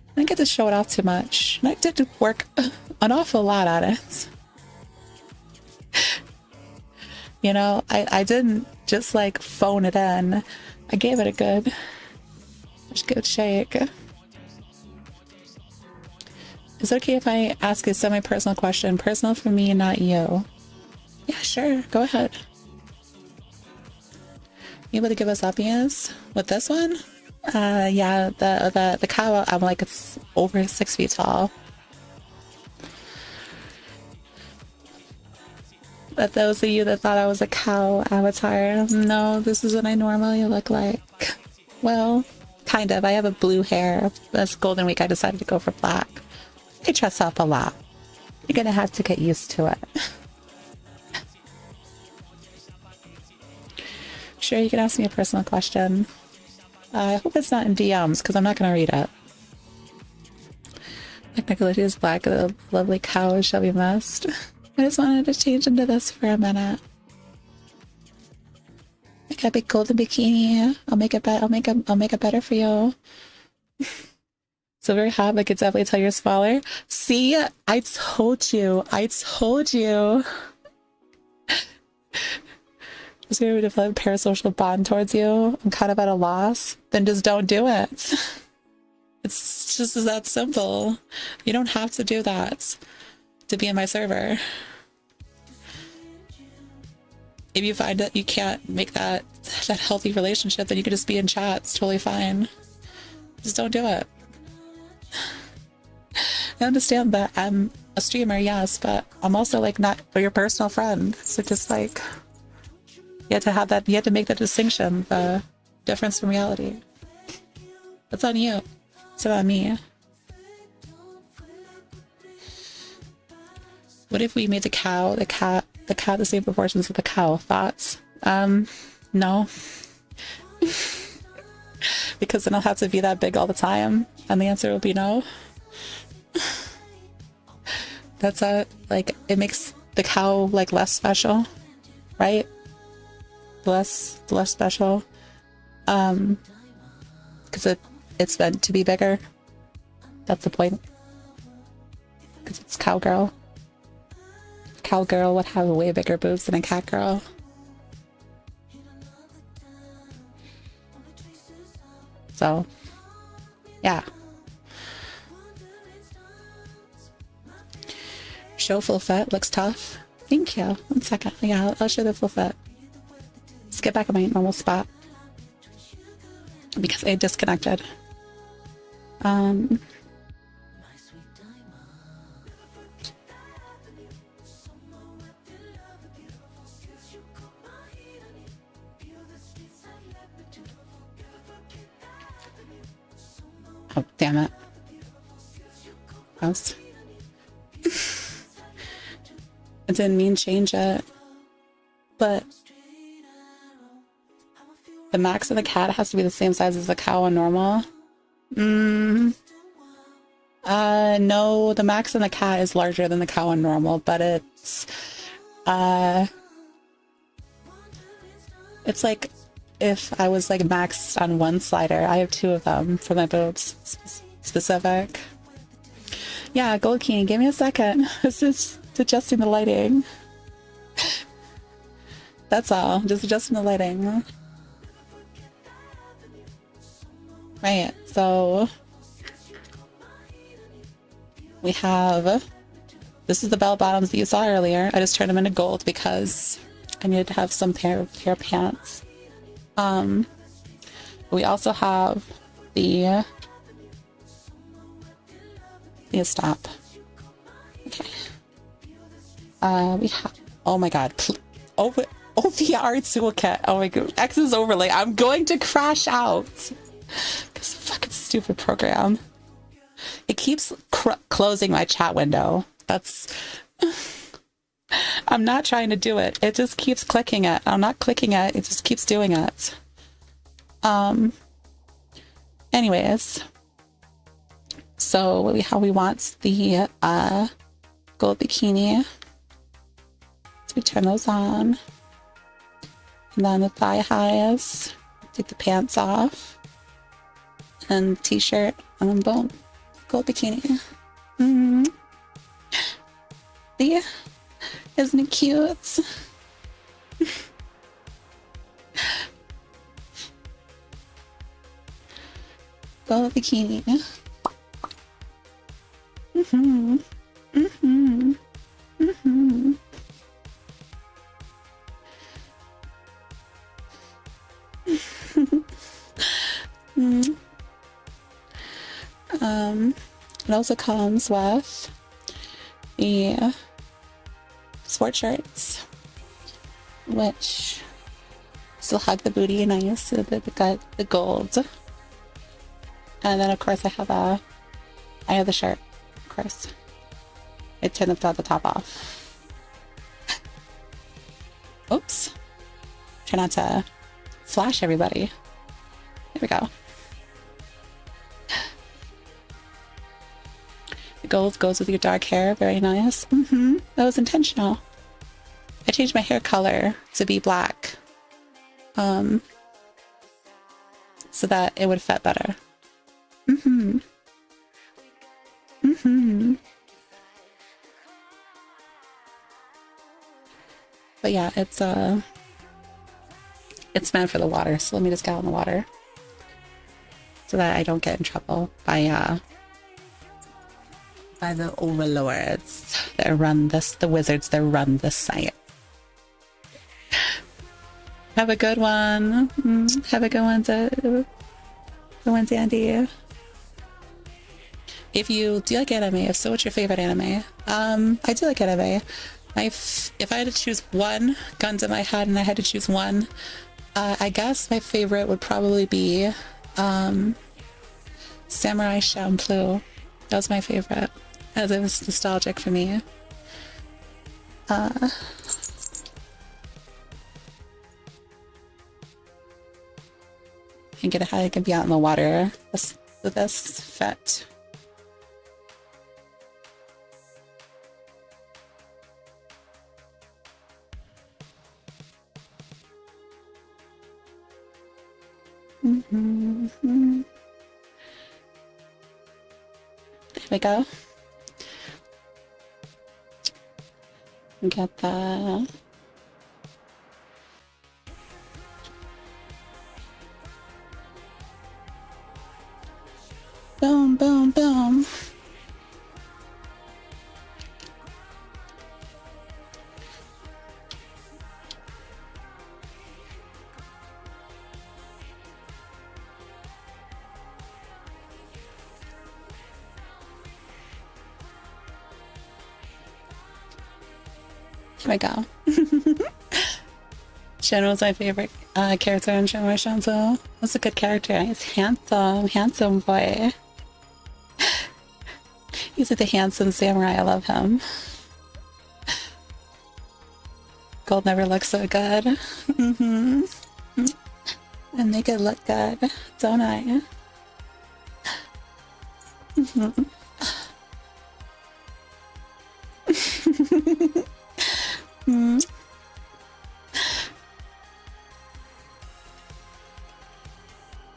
I didn't get to show it off too much. And I did work an awful lot on it. You know, I didn't just like phone it in. I gave it a good shake. Is it okay if I ask a semi-personal question? Personal for me, not you. Yeah, sure. Go ahead. You able to give us uppies with this one? Yeah, the cow, I'm like, it's over 6 feet tall. But those of you that thought I was a cow avatar, no, this is what I normally look like. Well, kind of. I have a blue hair. This Golden Week, I decided to go for black. I dress up a lot. You're gonna have to get used to it. Sure, you can ask me a personal question. I hope it's not in DMs, because I'm not going to read it. Technically, is black, the lovely cow shall be missed. I just wanted to change into this for a minute. I got a big golden bikini. I'll make it better for you. So very hot, but could definitely tell you're smaller. See, I told you. Is going to develop a parasocial bond towards you. I'm kind of at a loss. Then just don't do it. It's just that simple. You don't have to do that to be in my server. If you find that you can't make that healthy relationship, then you can just be in chat. It's totally fine. Just don't do it. I understand that a streamer, yes, but I'm also like not your personal friend. So just like you have to have that. You have to make that distinction, the difference from reality. It's on you. It's not on me. What if we made the cow the same proportions of the cow? Thoughts? No. Because then it'll have to be that big all the time, and the answer will be no. That's like it makes the cow like less special, right? Less special, because it's meant to be bigger. That's the point. Because it's cowgirl. Cowgirl would have way bigger boobs than a cat girl. So, yeah. Show full fit looks tough. Thank you. 1 second. Yeah, I'll show the full fit. Let's get back in my normal spot because I disconnected. Oh, damn it. Gross. I didn't mean change it, but the max of the cat has to be the same size as the cow on normal. No, the max in the cat is larger than the cow on normal, but it's like if I was like maxed on one slider. I have 2 of them for my boobs specific. Yeah, Gold King, give me a second. It's just adjusting the lighting. That's all. Just adjusting the lighting. Right, so we have, this is the bell bottoms that you saw earlier. I just turned them into gold because I needed to have some pair of pants. We also have the stop. Okay. We have, oh my god, OVR toolkit. Oh my god, X's overlay. I'm going to crash out. This fucking stupid program. It keeps closing my chat window. That's. I'm not trying to do it. It just keeps clicking it. I'm not clicking it. It just keeps doing it. Anyways. So we want the gold bikini. So we turn those on. And then the thigh highs. Take the pants off. And t-shirt. And then boom. Gold bikini. Yeah. Isn't it cute? Gold bikini. It also comes with the sport shirts, which still hug the booty nice, so that got the gold. And then of course I have the shirt, of course. I turned the top off. Oops. Try not to flash everybody. There we go. The gold goes with your dark hair. Very nice. That was intentional. I changed my hair color to be black. So that it would fit better. But yeah, it's meant for the water, so let me just get out in the water so that I don't get in trouble by the overlords that run this, the wizards that run this site. Have a good one. Have a good one, Dandy. If you do like anime, if so, what's your favorite anime? I do like anime. If I had to choose one, guns in my head, and I had to choose one, I guess my favorite would probably be Samurai Champloo. That was my favorite, as it was nostalgic for me. And get a hike and be out in the water with this fit. There we go. Get that. Boom, boom, boom. Here we go. Shen was my favorite character in Samurai Champloo. That's a good character. He's handsome, handsome boy. He's like the handsome samurai. I love him. Gold never looks so good. I make it look good, don't I?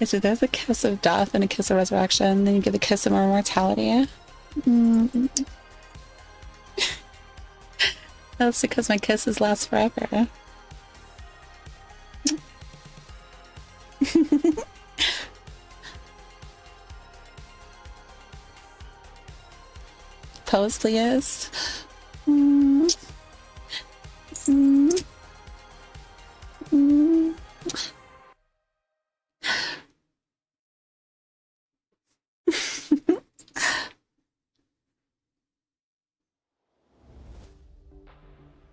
So there's a kiss of death and a kiss of resurrection, then you get the kiss of immortality. That's because my kisses last forever. Pose, please.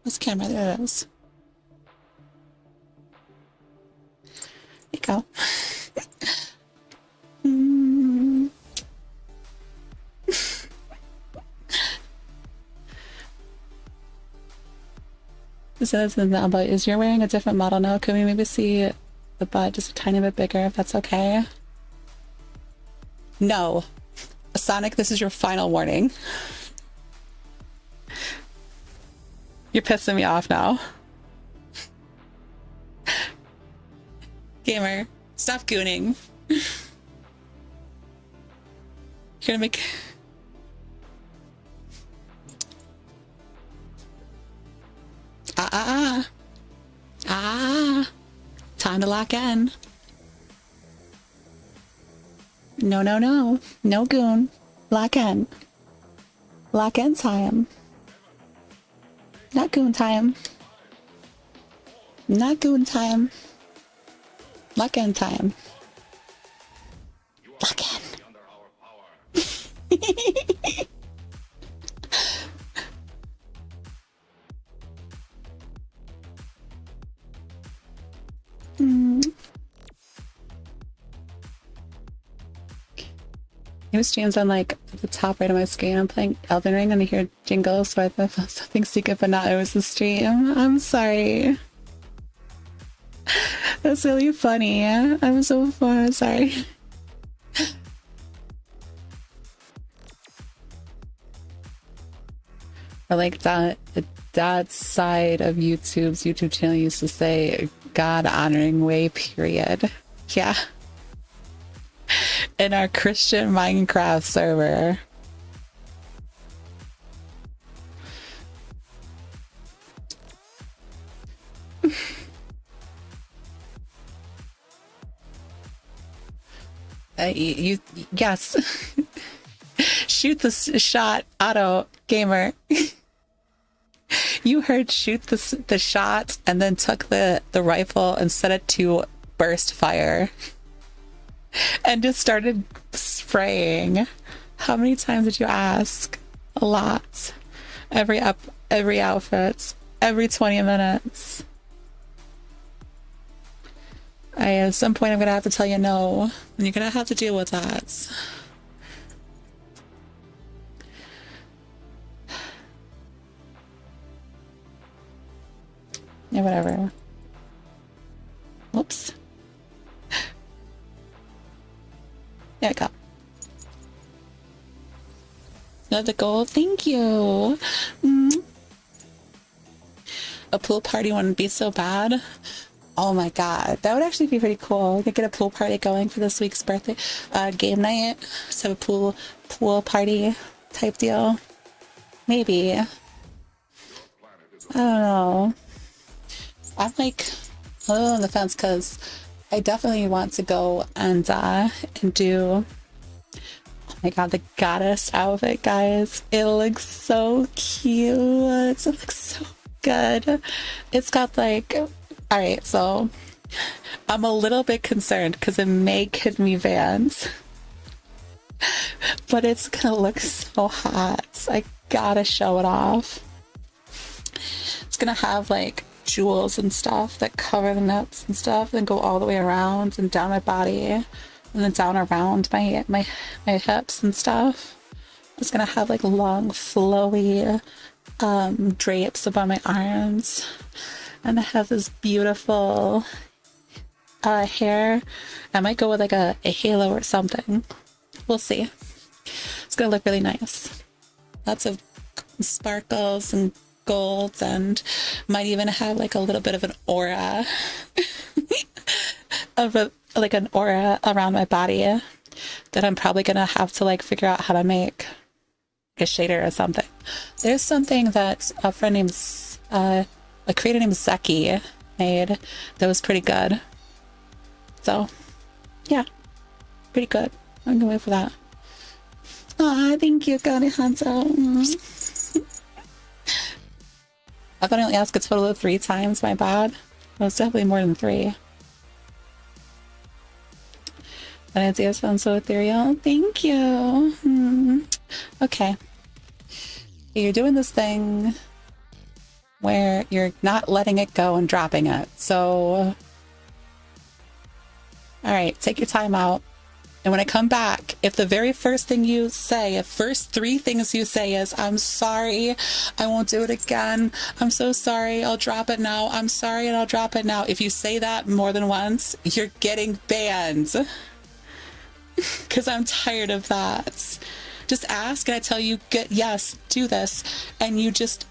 What's the camera? There it is. There you go. It says in the but is you're wearing a different model now. Could we maybe see the butt just a tiny bit bigger if that's okay? No. Sonic, this is your final warning. You're pissing me off now. Gamer, stop gooning. You're gonna make... Time to lock in. No, no, no. No goon. Lock in. Lock in time. Not goon time. Not goon time. Lock in time. Lock in. It was streams on like the top right of my screen. I'm playing Elden Ring and I hear jingles, so I thought something secret, but not. It was the stream. I'm sorry. That's really funny. I'm so fun. Sorry. Or like that side of YouTube's YouTube channel used to say God honoring way, period. Yeah. In our Christian Minecraft server. Yes. Shoot the shot, Auto Gamer. You heard shoot the shot and then took the rifle and set it to burst fire. And just started spraying. How many times did you ask? A lot. Every outfit, every 20 minutes. At some point I'm gonna have to tell you no, and you're gonna have to deal with that. Yeah, whatever. Whoops. There we go. Another gold. Thank you. A pool party wouldn't be so bad. Oh my god, that would actually be pretty cool. We could get a pool party going for this week's birthday game night. So a pool party type deal. Maybe. I don't know. I'm like a little on the fence because I definitely want to go and do. Oh my god, the goddess outfit, guys! It looks so cute. It looks so good. It's got like. All right, so I'm a little bit concerned because it may kid me Vans, but it's gonna look so hot. So I gotta show it off. It's gonna have like jewels and stuff that cover the nuts and stuff, and go all the way around and down my body, and then down around my hips and stuff. It's gonna have like long, flowy drapes above my arms. And I have this beautiful hair. I might go with like a halo or something. We'll see. It's gonna look really nice. Lots of sparkles and golds, and might even have like a little bit of an aura like an aura around my body that I'm probably gonna have to like figure out how to make a shader or something. There's something that a friend named a creator named Zeki made that was pretty good. So, yeah, pretty good. I'm gonna wait for that. Aw, thank you, Gani Hanzo. I thought I only asked a total of 3 times, my bad. It was definitely more than 3. That idea sounds so ethereal. Thank you. Okay. You're doing this thing where you're not letting it go and dropping it. So, all right, take your time out. And when I come back, if the very first thing you say, if first 3 things you say is, I'm sorry, I won't do it again. I'm so sorry, I'll drop it now. I'm sorry and I'll drop it now. If you say that more than once, you're getting banned. Because I'm tired of that. Just ask and I tell you, yes, do this. And you just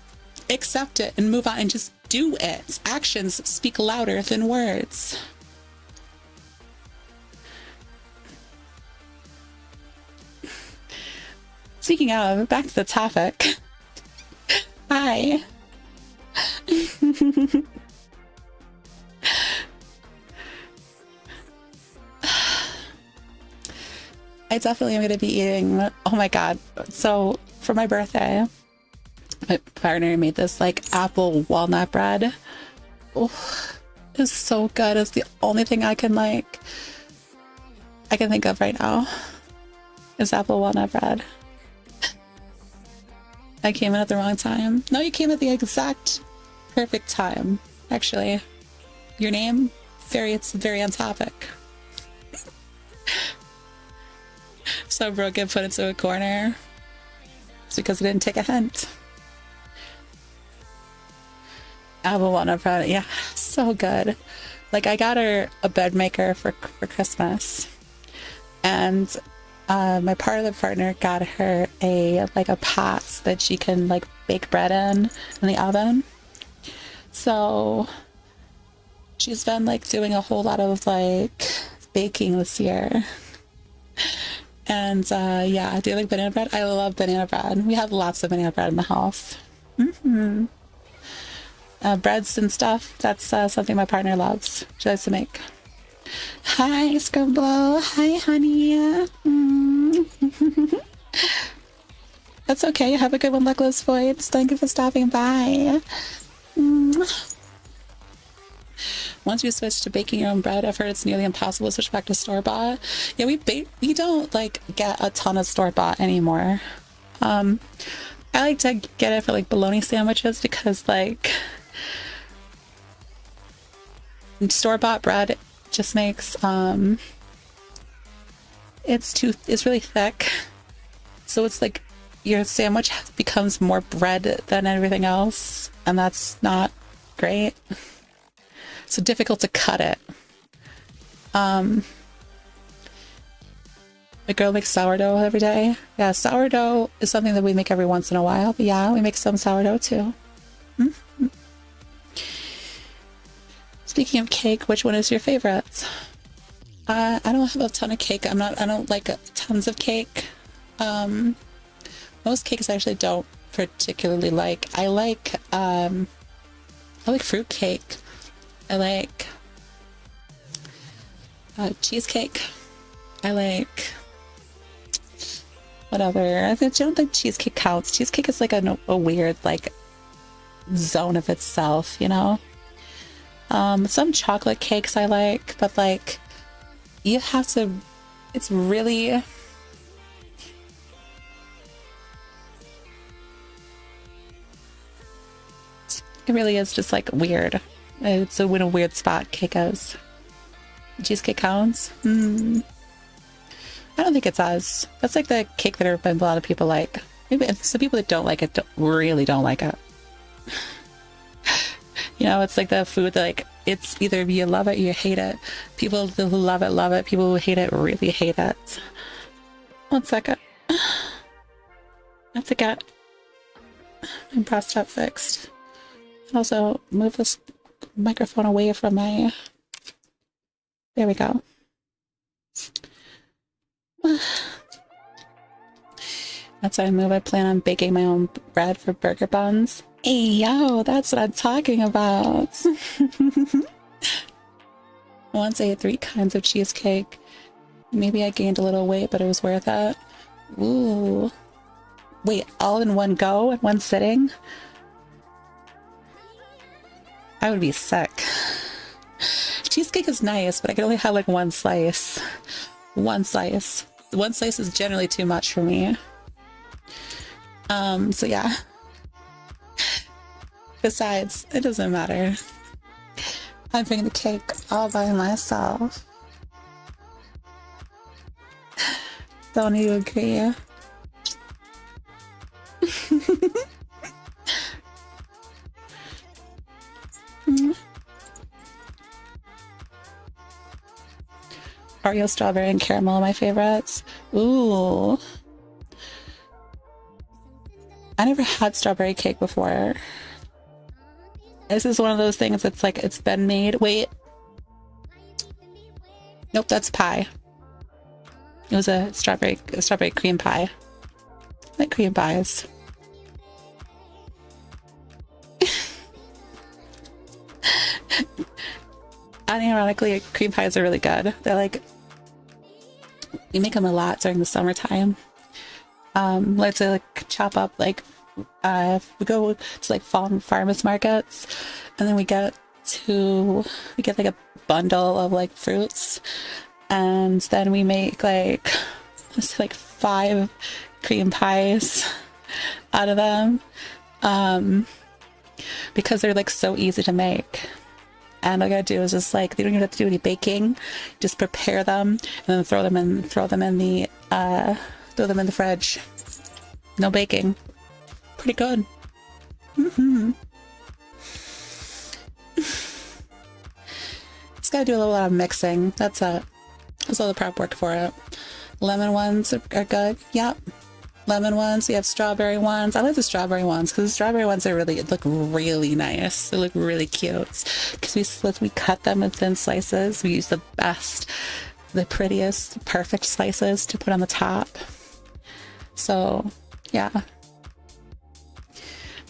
accept it and move on and just do it. Actions speak louder than words. Speaking of, back to the topic. Hi. I definitely am going to be eating, oh my god. So for my birthday, my partner made this like apple walnut bread. Oh, it's so good. It's the only thing I can think of right now is apple walnut bread. I came in at the wrong time. No, you came at the exact perfect time. Actually, your name, it's very on topic. So broke it, put into a corner. It's because I didn't take a hint. Apple walnut bread, yeah, so good. Like I got her a bed maker for Christmas, and my partner got her a pot that she can like bake bread in the oven. So she's been like doing a whole lot of like baking this year. And yeah, do you like banana bread? I love banana bread. We have lots of banana bread in the house. Breads and stuff, that's something my partner loves. She likes to make. Hi, Scribble. Hi, honey. That's okay. Have a good one, Luckless Voids. Thank you for stopping by. Once you switch to baking your own bread, I've heard it's nearly impossible to switch back to store-bought. Yeah, we don't like get a ton of store-bought anymore. I like to get it for like bologna sandwiches because like store-bought bread just makes it's really thick, so it's like your sandwich becomes more bread than everything else, and that's not great. So difficult to cut it. My girl makes sourdough every day. Yeah, sourdough is something that we make every once in a while, but yeah, we make some sourdough too. Mm-hmm. Speaking of cake, which one is your favorite? I don't have a ton of cake. I don't like tons of cake. Most cakes I actually don't particularly like. I like fruit cake. I like cheesecake. I like whatever. I don't think cheesecake counts. Cheesecake is like a weird like zone of itself, you know. Some chocolate cakes I like, but like you have to. It's really. It really is just like weird. It's in a weird spot, cake is. Cheesecake counts? I don't think it's as. That's like the cake that a lot of people like. Maybe some people that don't like it really don't like it. You know, it's like the food that like, it's either you love it or you hate it. People who love it. People who hate it really hate it. 1 second. I have to get my prostate fixed. And also move this microphone away from my... There we go. That's how I move. I plan on baking my own bread for burger buns. Hey, yo, that's what I'm talking about. Once I ate 3 kinds of cheesecake. Maybe I gained a little weight, but it was worth it. Ooh. Wait, all in one go, in one sitting? I would be sick. Cheesecake is nice, but I can only have like one slice. One slice. One slice is generally too much for me. So yeah. Besides, it doesn't matter. I'm bringing the cake all by myself. Don't you agree? Oreo, strawberry, and caramel are my favorites. Ooh. I never had strawberry cake before. This is one of those things that's like, it's been made. Wait. Nope, that's pie. It was a strawberry cream pie. I like cream pies. Unironically, cream pies are really good. They're like, you make them a lot during the summertime. Let's say like chop up like we go to like farmers markets, and then we get like a bundle of like fruits, and then we make like 5 cream pies out of them, because they're like so easy to make. And all I gotta do is just like, you don't even have to do any baking. Just prepare them and then throw them in the fridge. No baking. Pretty good. Just gotta do a lot of mixing. That's all the prep work for it. Lemon ones are good. Yep. Lemon ones. We have strawberry ones. I like the strawberry ones because the strawberry ones look really nice. They look really cute because we cut them in thin slices. We use the best, the prettiest, perfect slices to put on the top. So yeah.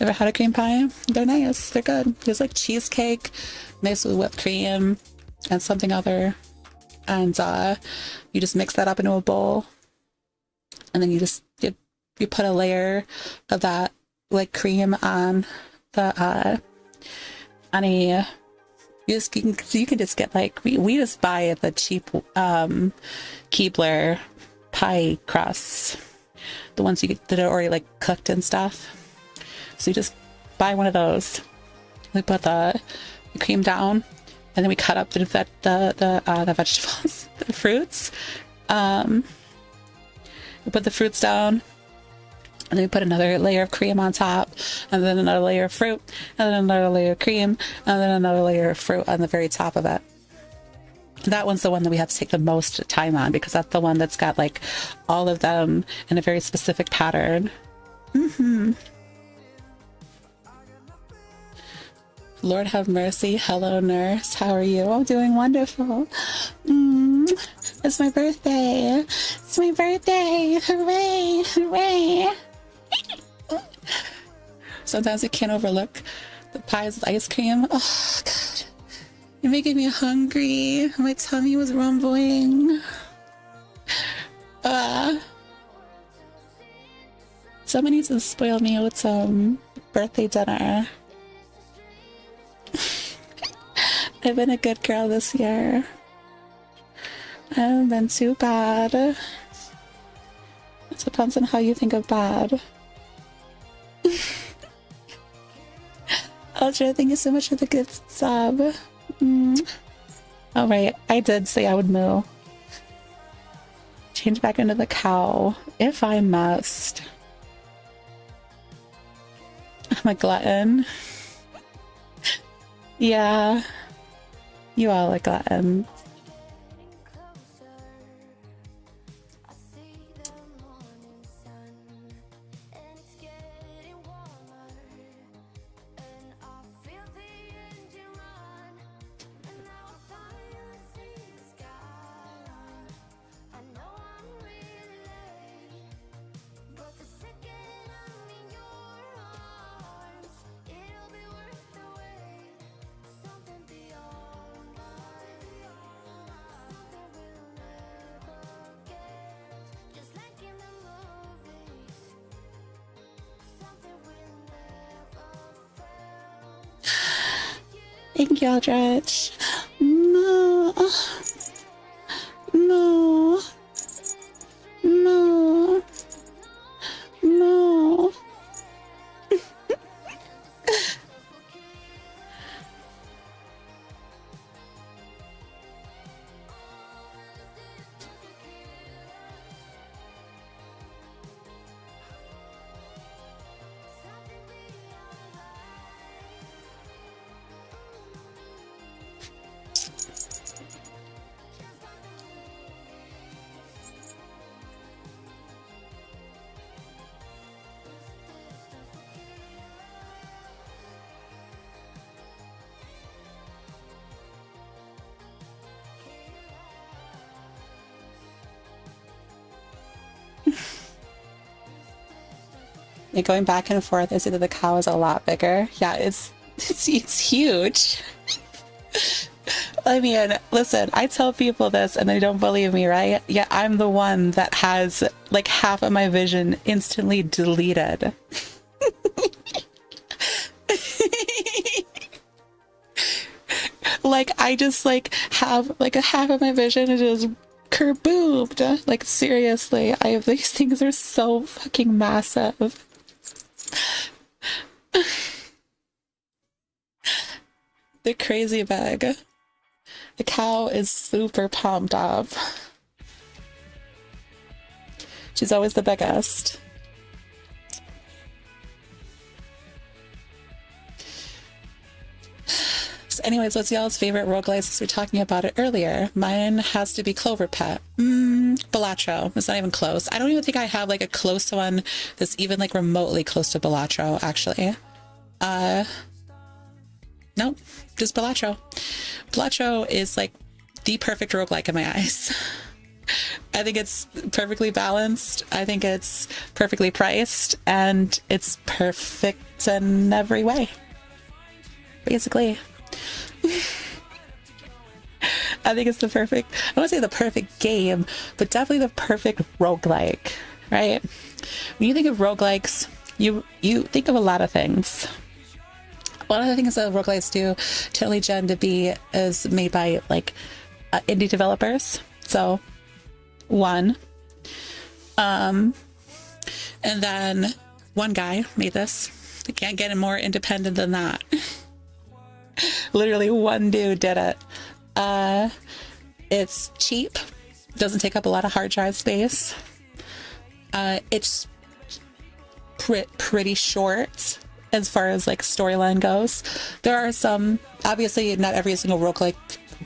Ever had a cream pie? They're nice. They're good. There's like cheesecake, nice with whipped cream and something other, and you just mix that up into a bowl, and then you put a layer of that like cream on the on a You can just get like we just buy the cheap Keebler pie crusts, the ones you get that are already like cooked and stuff. So you just buy one of those. We put the cream down, and then we cut up the vegetables, the fruits. We put the fruits down, and then we put another layer of cream on top, and then another layer of fruit, and then another layer of cream, and then another layer of fruit on the very top of it. That one's the one that we have to take the most time on, because that's the one that's got like all of them in a very specific pattern. Lord have mercy. Hello, nurse. How are you? I'm doing wonderful. It's my birthday. It's my birthday. Hooray. Hooray. Sometimes we can't overlook the pies with ice cream. Oh, God. You're making me hungry. My tummy was rumbling. Someone needs to spoil me with some birthday dinner. I've been a good girl this year. I haven't been too bad. It depends on how you think of bad. Ultra, thank you so much for the gift sub. All right, I did say I would moo. Change back into the cow if I must. I'm a glutton. Yeah, you all are gluttons. Thank you, Aldrich. No. No. No. No. You're going back and forth. I see that the cow is a lot bigger. Yeah, it's huge. I mean, listen, I tell people this and they don't believe me, right? Yeah, I'm the one that has like half of my vision instantly deleted. Like I just like have like a half of my vision is just kerboomed. Like seriously, I have these things are so fucking massive. They're crazy big. The cow is super pumped up. She's always the biggest. So anyways, what's y'all's favorite roguelites? Since we were talking about it earlier. Mine has to be Clover Pet. Balatro. It's not even close. I don't even think I have like a close one that's even like remotely close to Balatro, actually. Nope, just Balatro. Balatro is like the perfect roguelike in my eyes. I think it's perfectly balanced. I think it's perfectly priced, and it's perfect in every way. Basically. I think it's the perfect, I don't want to say the perfect game, but definitely the perfect roguelike, right? When you think of roguelikes, you think of a lot of things. one of the things that roguelites do, totally gen to be, is made by like indie developers. So one, and then one guy made this. I can't get it more independent than that. Literally one dude did it. It's cheap, doesn't take up a lot of hard drive space. It's pretty short as far as like storyline goes. There are some, obviously not every single roguelike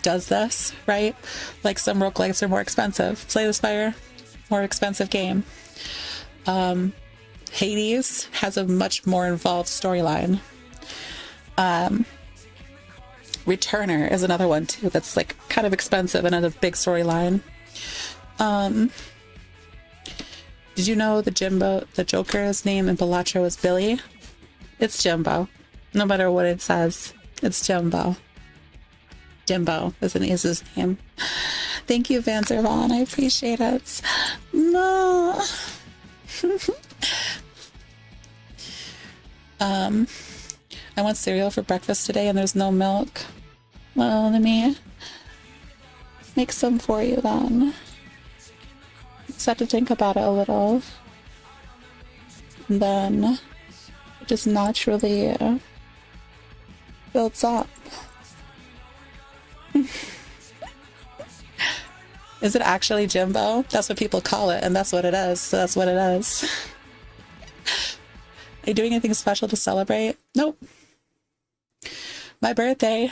does this, right? Like some roguelikes are more expensive. Slay the Spire, more expensive game. Hades has a much more involved storyline. Returner is another one too that's like kind of expensive and has a big storyline. Did you know the Joker's name in Balatro is Billy? It's Jimbo. No matter what it says, it's Jimbo. Jimbo is his name. Thank you, Van Zervan. I appreciate it. No. I want cereal for breakfast today and there's no milk. Well, let me make some for you then. Just have to think about it a little. And then it just naturally builds up. Is it actually Jimbo? That's what people call it, and that's what it is. So that's what it is. Are you doing anything special to celebrate? Nope. My birthday,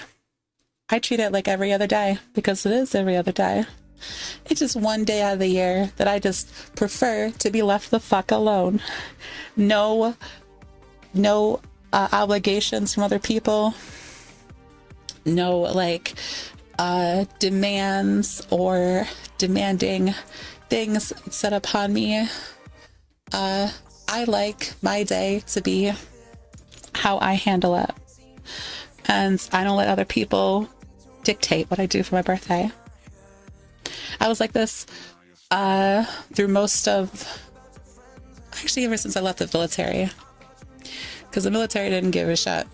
I treat it like every other day because it is every other day. It's just one day out of the year that I just prefer to be left the fuck alone. No obligations from other people. No like demands or demanding things set upon me. I like my day to be how I handle it. And I don't let other people dictate what I do for my birthday. I was like this through most of, actually ever since I left the military. Because the military didn't give a shit.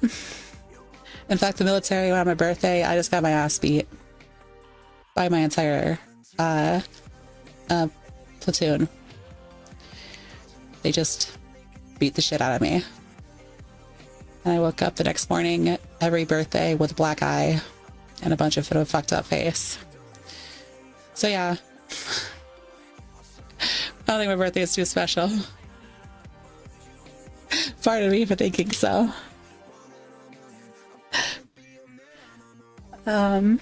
In fact, the military, on my birthday, I just got my ass beat by my entire platoon. They just beat the shit out of me. And I woke up the next morning every birthday with a black eye and a bunch of fucked up face. So yeah, I don't think my birthday is too special. Pardon me for thinking so. Do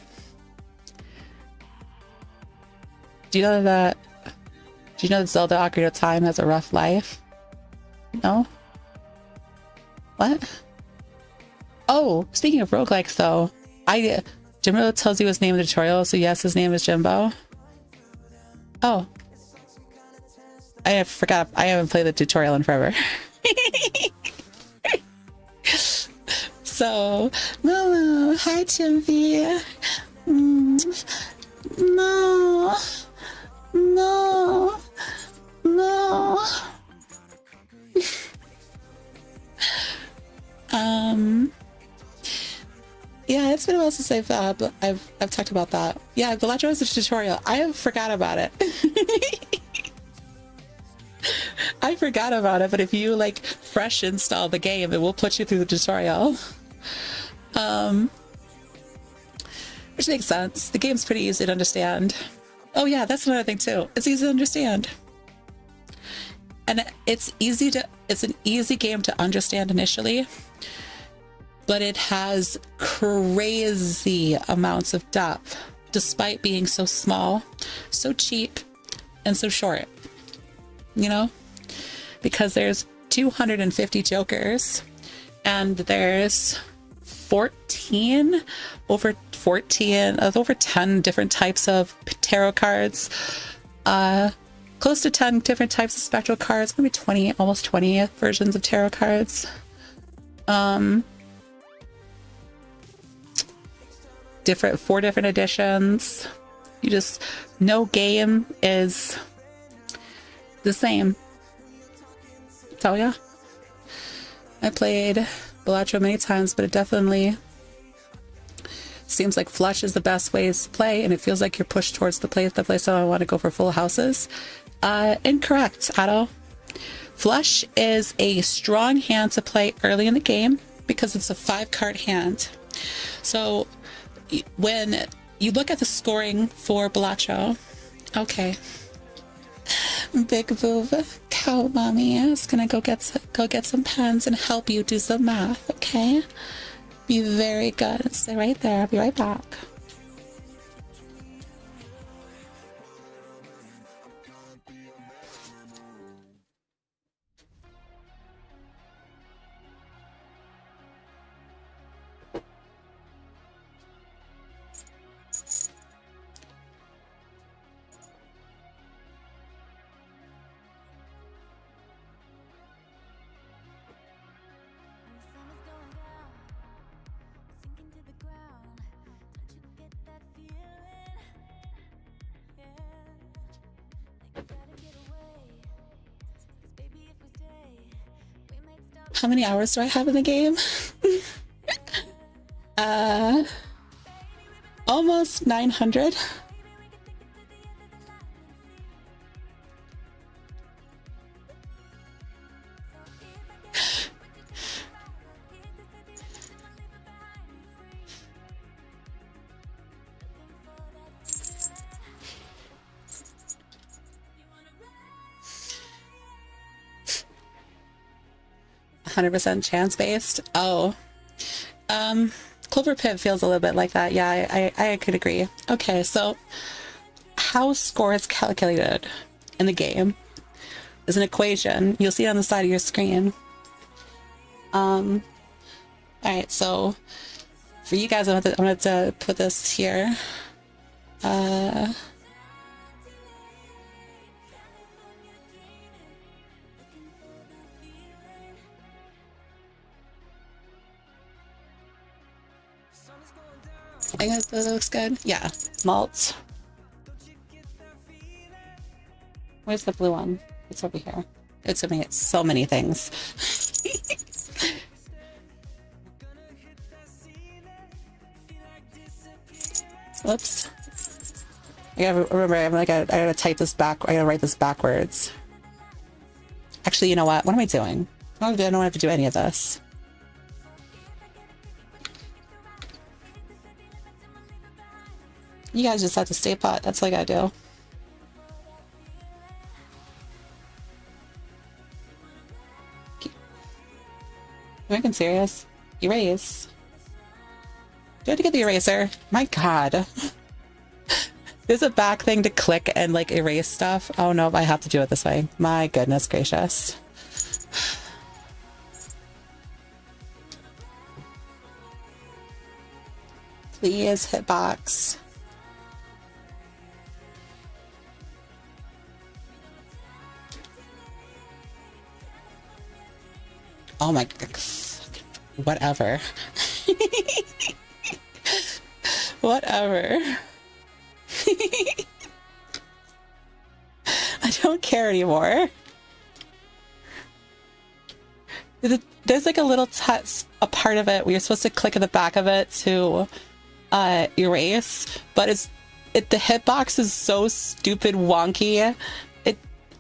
you know that Zelda Ocarina of Time has a rough life? No? What? Oh, speaking of roguelikes though, Jimbo tells you his name in the tutorial, so yes, his name is Jimbo. Oh. I forgot, I haven't played the tutorial in forever. So, no, hi Chimpy. No. Yeah, it's been a while since I've talked about that. Yeah, Balatro is a tutorial. I forgot about it. I forgot about it, but if you like fresh install the game, it will put you through the tutorial. Which makes sense. The game's pretty easy to understand. Oh yeah, that's another thing too. It's easy to understand. And it's an easy game to understand initially, but it has crazy amounts of depth despite being so small, so cheap, and so short. You know? Because there's 250 jokers and there's over 10 different types of tarot cards, close to 10 different types of spectral cards, maybe 20, almost 20 versions of tarot cards. Four different editions. No game is the same. So yeah, I played Balatro many times, but it definitely seems like flush is the best way to play, and it feels like you're pushed towards the place so I want to go for full houses. Incorrect, Otto. Flush is a strong hand to play early in the game because it's a 5-card hand. So when you look at the scoring for Balatro, okay, Big Boov, cow mommy is gonna go get some pens and help you do some math, okay? Be very good. Stay right there. I'll be right back. How many hours do I have in the game? Almost 900. %, chance based. Oh, Clover Pit feels a little bit like that. Yeah, I could agree. Okay, so how score is calculated in the game is an equation. You'll see it on the side of your screen. All right, so for you guys, I'm going to put this here. 'Think that looks good? Yeah. Malt. Where's the blue one? It's over here. It's so many things. Whoops. I gotta remember, I gotta type this back. I gotta write this backwards. Actually, you know what? What am I doing? I don't have to do any of this. You guys just have to stay put. That's all I gotta do. Am I being serious? Erase. Do I have to get the eraser? My god. There's a back thing to click and like erase stuff. Oh no, I have to do it this way. My goodness gracious. Please, hitbox. Oh my god. Whatever. Whatever. I don't care anymore. There's like a little a part of it where you're supposed to click at the back of it to erase, but the hitbox is so stupid wonky.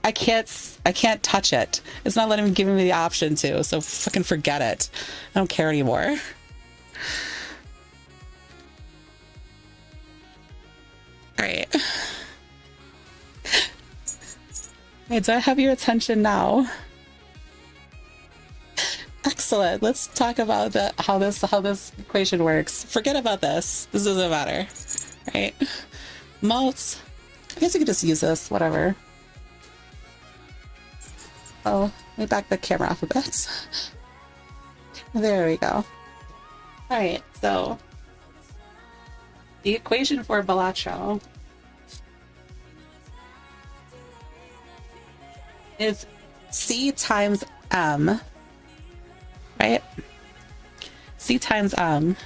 I can't touch it. It's not letting me give me the option to, so fucking forget it. I don't care anymore. Alright. Okay, do I have your attention now? Excellent. Let's talk about how this equation works. Forget about this. This doesn't matter. Right? Malts. I guess we could just use this, whatever. Oh, let me back the camera off a bit. There we go. Alright, so the equation for Balatro is C times M, right? C times M.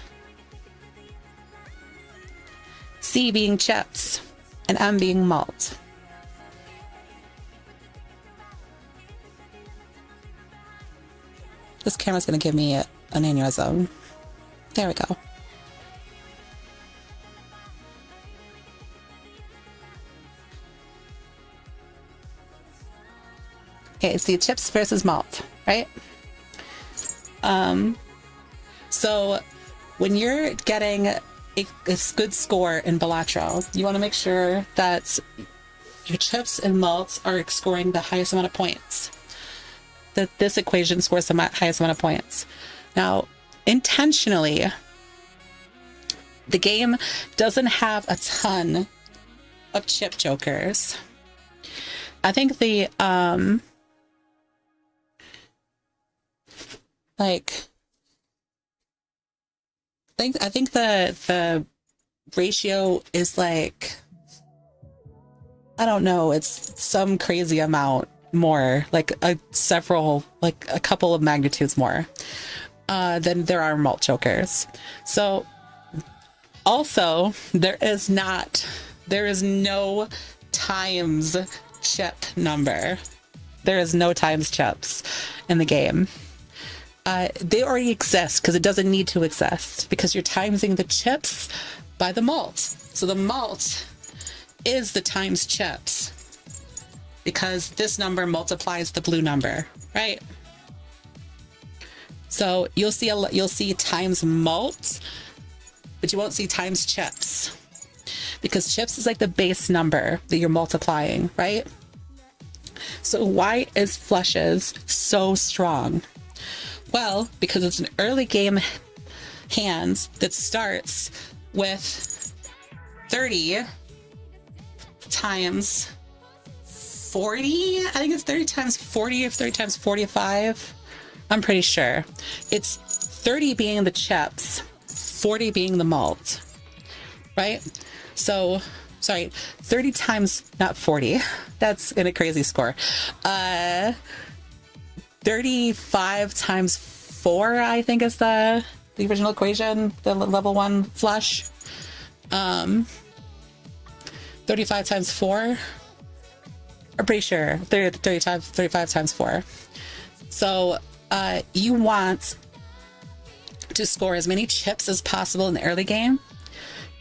C being chips and M being malt. This camera's gonna give me an aneurysm. There we go. Okay, so chips versus malt, right? So when you're getting a good score in Balatro, you want to make sure that your chips and malts are scoring the highest amount of points. That this equation scores the highest amount of points. Now, intentionally, the game doesn't have a ton of chip jokers. I think the I think the ratio is like, I don't know, it's some crazy amount more, like a couple of magnitudes more than there are malt jokers. So also there is no times chip number. There is no times chips in the game. They already exist because it doesn't need to exist, because you're timesing the chips by the malt. So the malt is the times chips because this number multiplies the blue number, right? So you'll see times malt, but you won't see times chips because chips is like the base number that you're multiplying, right? So why is flushes so strong? Well, because it's an early game hand that starts with 30 times 40. I think it's 30 times 40 or 30 times 45. I'm pretty sure. It's 30 being the chips, 40 being the malt, right? So, sorry, 30 times, not 40. That's in a crazy score. 35 times 4, I think, is the original equation, the level 1 flush. 35 times 4. I'm pretty sure 35 times 4. So you want to score as many chips as possible in the early game,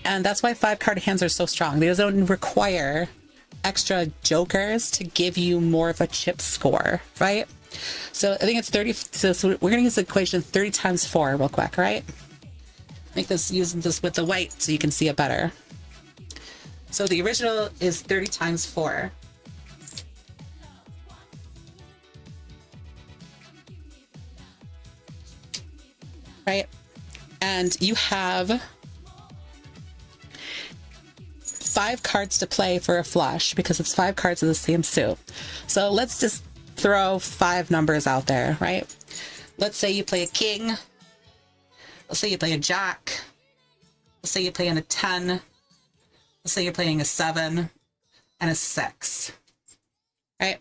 and that's why 5-card hands are so strong. They don't require extra jokers to give you more of a chip score, right? So I think it's 30. So we're going to use the equation 30 times 4 real quick, right? Make this, using this with the white so you can see it better. So the original is 30 times 4. Right? And you have 5 cards to play for a flush because it's 5 cards of the same suit. So let's just throw 5 numbers out there, right? Let's say you play a king. Let's say you play a jack. Let's say you're playing a 10. Let's say you're playing a 7 and a 6. Right?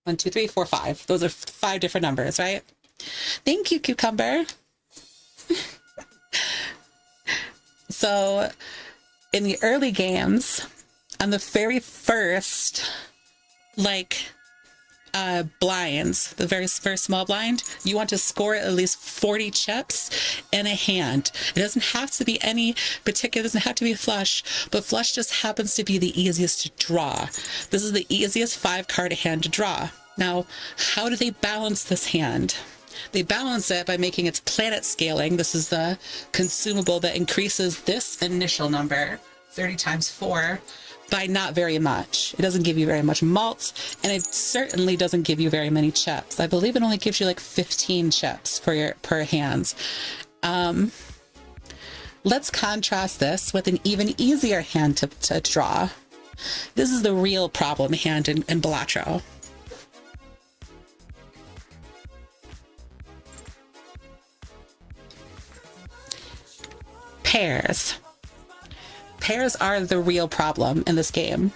1, 2, 3, 4, 5. Those are 5 different numbers, right? Thank you, Cucumber. So in the early games, on the very first blinds, the very first small blind, you want to score at least 40 chips in a hand. It doesn't have to be any particular, it doesn't have to be a flush, but flush just happens to be the easiest to draw. This is the easiest 5-card hand to draw. Now, how do they balance this hand? They balance it by making its planet scaling. This is the consumable that increases this initial number, 30 times 4, by not very much. It doesn't give you very much malt, and it certainly doesn't give you very many chips. I believe it only gives you like 15 chips per hand. Let's contrast this with an even easier hand to draw. This is the real problem hand in Balatro. Pairs. Pairs are the real problem in this game.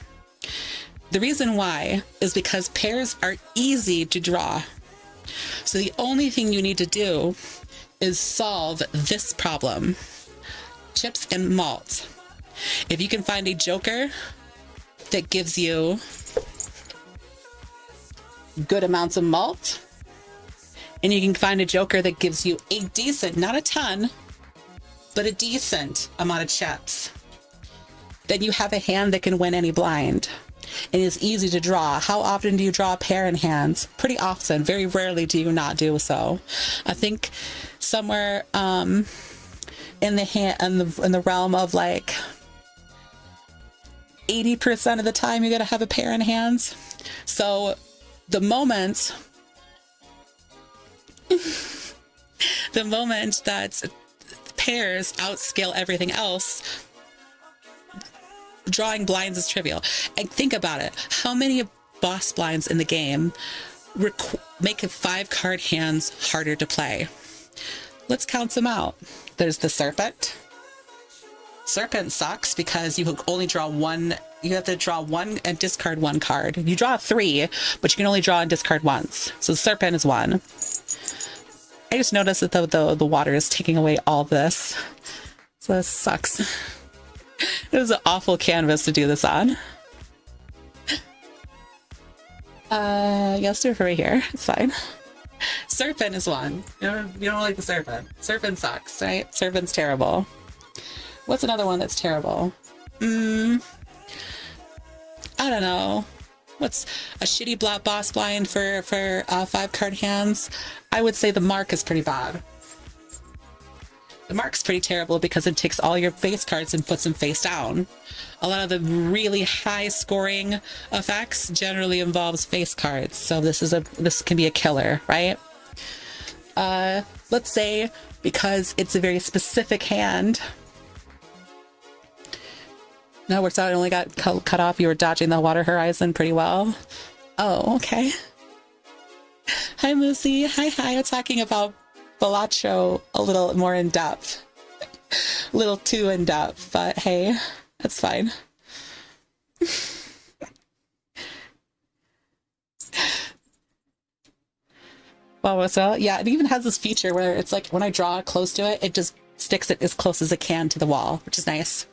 The reason why is because pairs are easy to draw. So the only thing you need to do is solve this problem. Chips and malt. If you can find a joker that gives you good amounts of malt and you can find a joker that gives you a decent, not a ton, but a decent amount of chips, then you have a hand that can win any blind and is easy to draw. How often do you draw a pair in hands? Pretty often. Very rarely do you not do so. I think somewhere in the realm of like 80% of the time you're gonna have a pair in hands. So the moment that pairs outscale everything else, drawing blinds is trivial. And think about it. How many boss blinds in the game make 5-card hands harder to play? Let's count them out. There's the Serpent. Serpent sucks because you can only draw one. You have to draw one and discard one card. You draw 3, but you can only draw and discard once. So the Serpent is 1. I just noticed that the water is taking away all this. So this sucks. It was an awful canvas to do this on. Let's do it for right here. It's fine. Serpent is 1. You don't like the Serpent. Serpent sucks, right? Serpent's terrible. What's another one that's terrible? I don't know. What's a shitty boss blind for 5-card hands? I would say the Mark is pretty bad. The Mark's pretty terrible because it takes all your face cards and puts them face down. A lot of the really high scoring effects generally involves face cards, so this can be a killer, right? Let's say because it's a very specific hand. No, works out. It only got cut off. You were dodging the water horizon pretty well. Oh, okay. Hi, Moosey. Hi. I'm talking about Balatro a little more in depth. A little too in depth, but hey, that's fine. Well, so yeah, it even has this feature where it's like when I draw close to it, it just sticks it as close as it can to the wall, which is nice.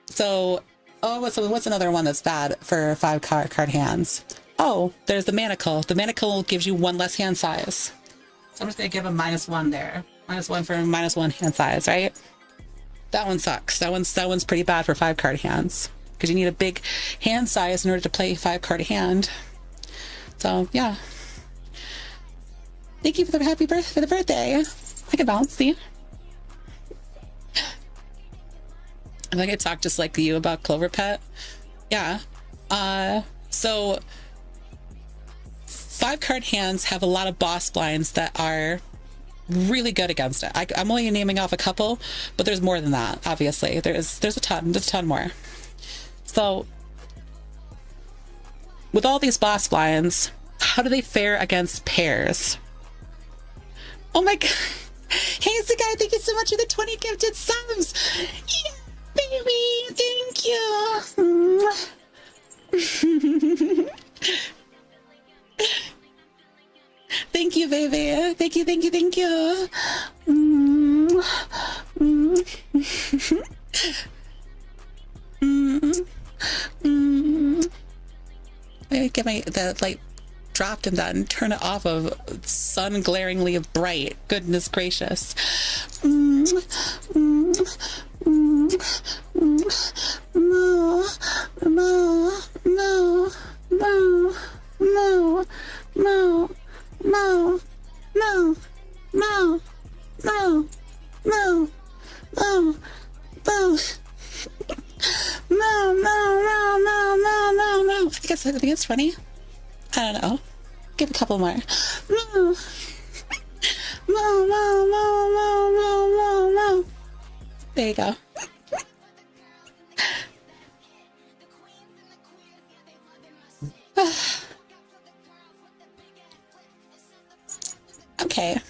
So what's another one that's bad for 5-card hands? Oh, there's the Manacle. The Manacle gives you 1 less hand size. So I'm just gonna give a -1 there. -1 for -1 hand size, right? That one sucks. That one's pretty bad for 5-card hands because you need a big hand size in order to play a 5-card hand. So yeah. Thank you for the birthday. I can bounce, see? I think I talked just like you about Clover Pet. Yeah. So 5-card hands have a lot of boss blinds that are really good against it. I'm only naming off a couple, but there's more than that, obviously. There's a ton more. So with all these boss blinds, how do they fare against pairs? Oh my god. Hey, Sagai, thank you so much for the 20 gifted subs. Yeah, baby, thank you. Thank you, baby. Thank you. I get the light dropped and then turn it off of sun glaringly bright. Goodness gracious. I think it's funny. I don't know. Give a couple more. There you go. Okay.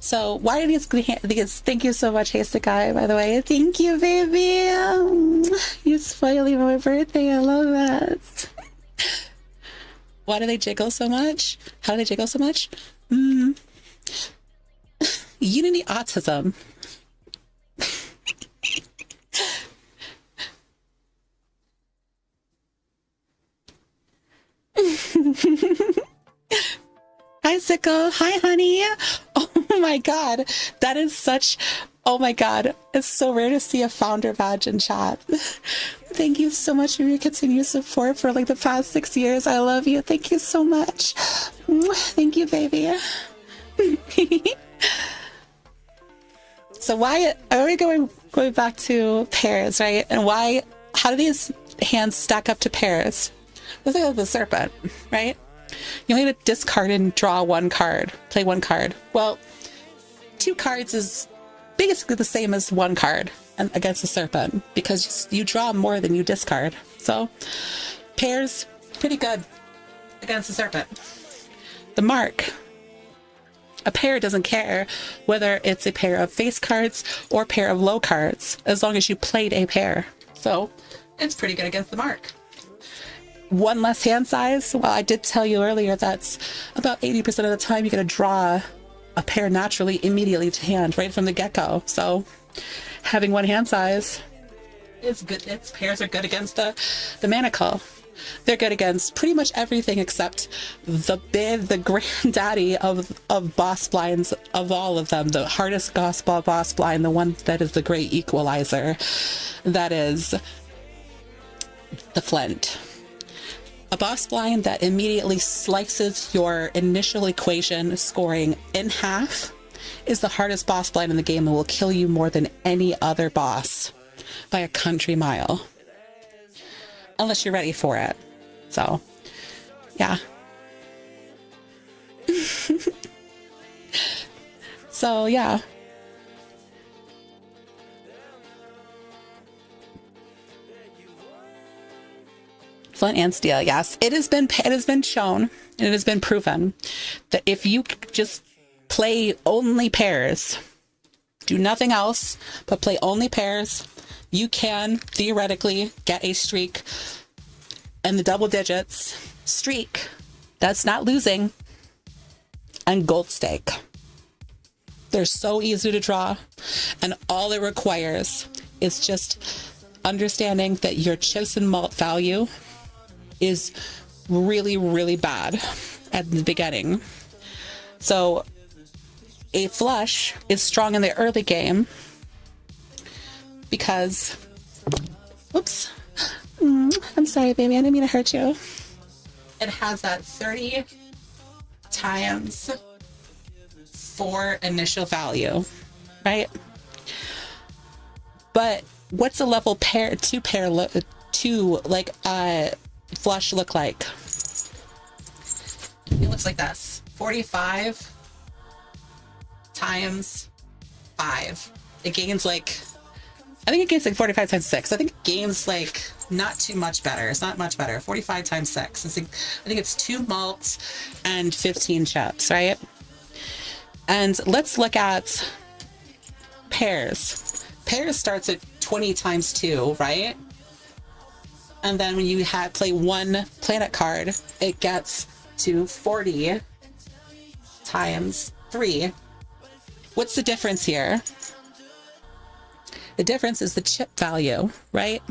So why are these thank you so much, Hasty Guy, by the way. Thank you, baby. You spoiling my birthday. I love that. Why do they jiggle so much? How do they jiggle so much? Unity autism. Hi, Sickle. Hi, honey. Oh my God. That is such, oh my God. It's so rare to see a founder badge in chat. Thank you so much for your continued support for like the past 6 years. I love you. Thank you so much. Thank you, baby. So why are we going back to pairs, right? And why, how do these hands stack up to pairs? Let's look at the serpent, right? You only need to discard and draw one card, play one card. Well, 2 cards is basically the same as 1 card and against the serpent because you draw more than you discard. So pairs, pretty good against the serpent. The mark. A pair doesn't care whether it's a pair of face cards or a pair of low cards, as long as you played a pair. So it's pretty good against the mark. 1 less hand size. Well, I did tell you earlier that's about 80% of the time you're going to draw a pair naturally immediately to hand right from the get-go. So having 1 hand size is good. Its pairs are good against the manacle. They're good against pretty much everything except the granddaddy of boss blinds of all of them. The hardest boss blind, the one that is the great equalizer, that is the flint. A boss blind that immediately slices your initial equation scoring in half is the hardest boss blind in the game and will kill you more than any other boss by a country mile. Unless you're ready for it. So, yeah. So, yeah. Flint and steel, yes. It has been shown, and it has been proven that if you just play only pairs, do nothing else but play only pairs, you can theoretically get a streak in the double digits. Streak. That's not losing. And gold stake. They're so easy to draw, and all it requires is just understanding that your chips and malt value is really, really bad at the beginning. So a flush is strong in the early game because, oops, I'm sorry, baby, I didn't mean to hurt you. It has that 30 times 4 initial value, right? But what's a level pair, flush look like? It looks like this. 45 times 5. It gains like, I think it gains like 45 times 6. I think it gains like not too much better. It's not much better. 45 times 6. It's like, I think it's 2 malts and 15 chips, right? And let's look at pairs. Pairs starts at 20 times 2, right? And then when you play 1 planet card, it gets to 40 times 3. What's the difference here? The difference is the chip value, right?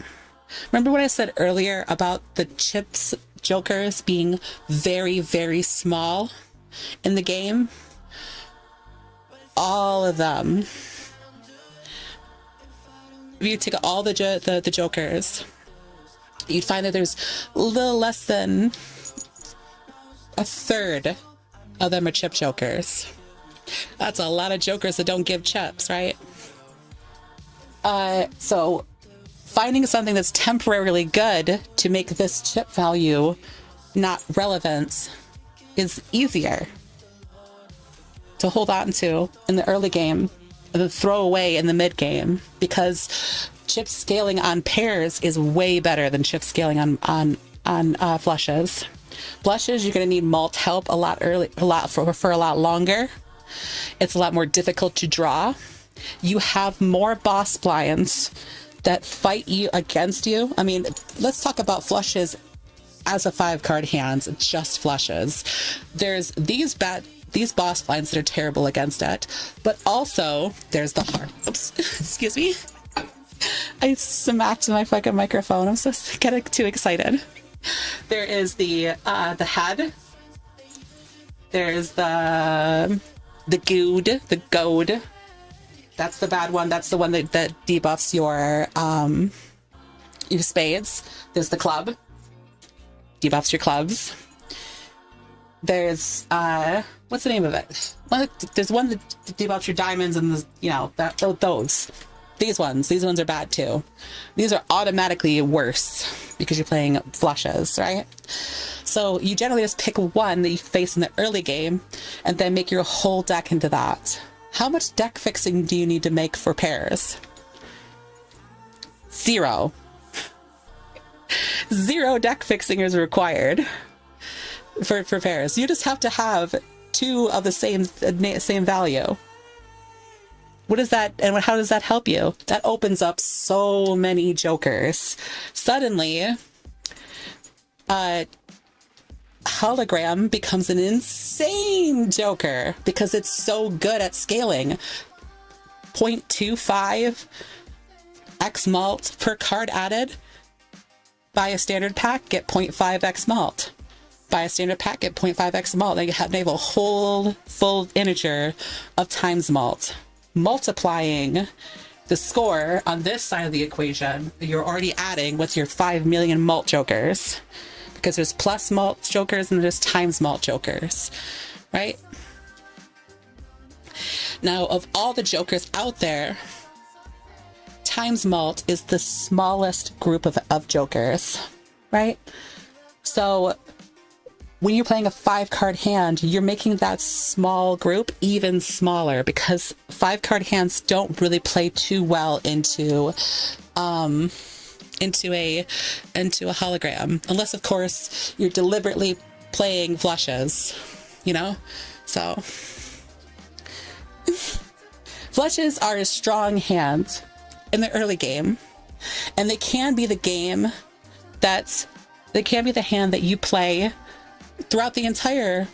Remember what I said earlier about the chips jokers being very, very small in the game? All of them. If you take all the jokers, you'd find that there's a little less than a third of them are chip jokers. That's a lot of jokers that don't give chips, right? So finding something that's temporarily good to make this chip value not relevant is easier to hold on to in the early game than throw away in the mid game, because chip scaling on pairs is way better than chip scaling on flushes. Flushes, you're going to need malt help for a lot longer. It's a lot more difficult to draw. You have more boss blinds that fight you against you. I mean, let's talk about flushes as a 5-card hand, just flushes. There's these boss blinds that are terrible against it, but also there's the hard. Oops, excuse me. I smacked my fucking microphone. I'm so getting too excited. There is the head. There's the goad. That's the bad one. That's the one that debuffs your spades. There's the club. Debuffs your clubs. There's what's the name of it? There's one that debuffs your diamonds and those. These ones are bad too. These are automatically worse because you're playing flushes, right? So you generally just pick one that you face in the early game and then make your whole deck into that. How much deck fixing do you need to make for pairs? 0. 0 deck fixing is required for pairs. You just have to have 2 of the same value. What is that, and how does that help you? That opens up so many jokers. Suddenly, hologram becomes an insane joker because it's so good at scaling. 0.25 X malt per card added. Buy a standard pack, get 0.5 X malt. Buy a standard pack, get 0.5 X malt. They have a whole full integer of times malt. Multiplying the score on this side of the equation, you're already adding with your 5 million malt jokers, because there's plus malt jokers and there's times malt jokers, right? Now, of all the jokers out there, times malt is the smallest group of jokers, right? So when you're playing a 5-card hand, you're making that small group even smaller because 5-card hands don't really play too well into a hologram, unless of course you're deliberately playing flushes, so flushes are a strong hand in the early game, and they can be the hand that you play throughout the entire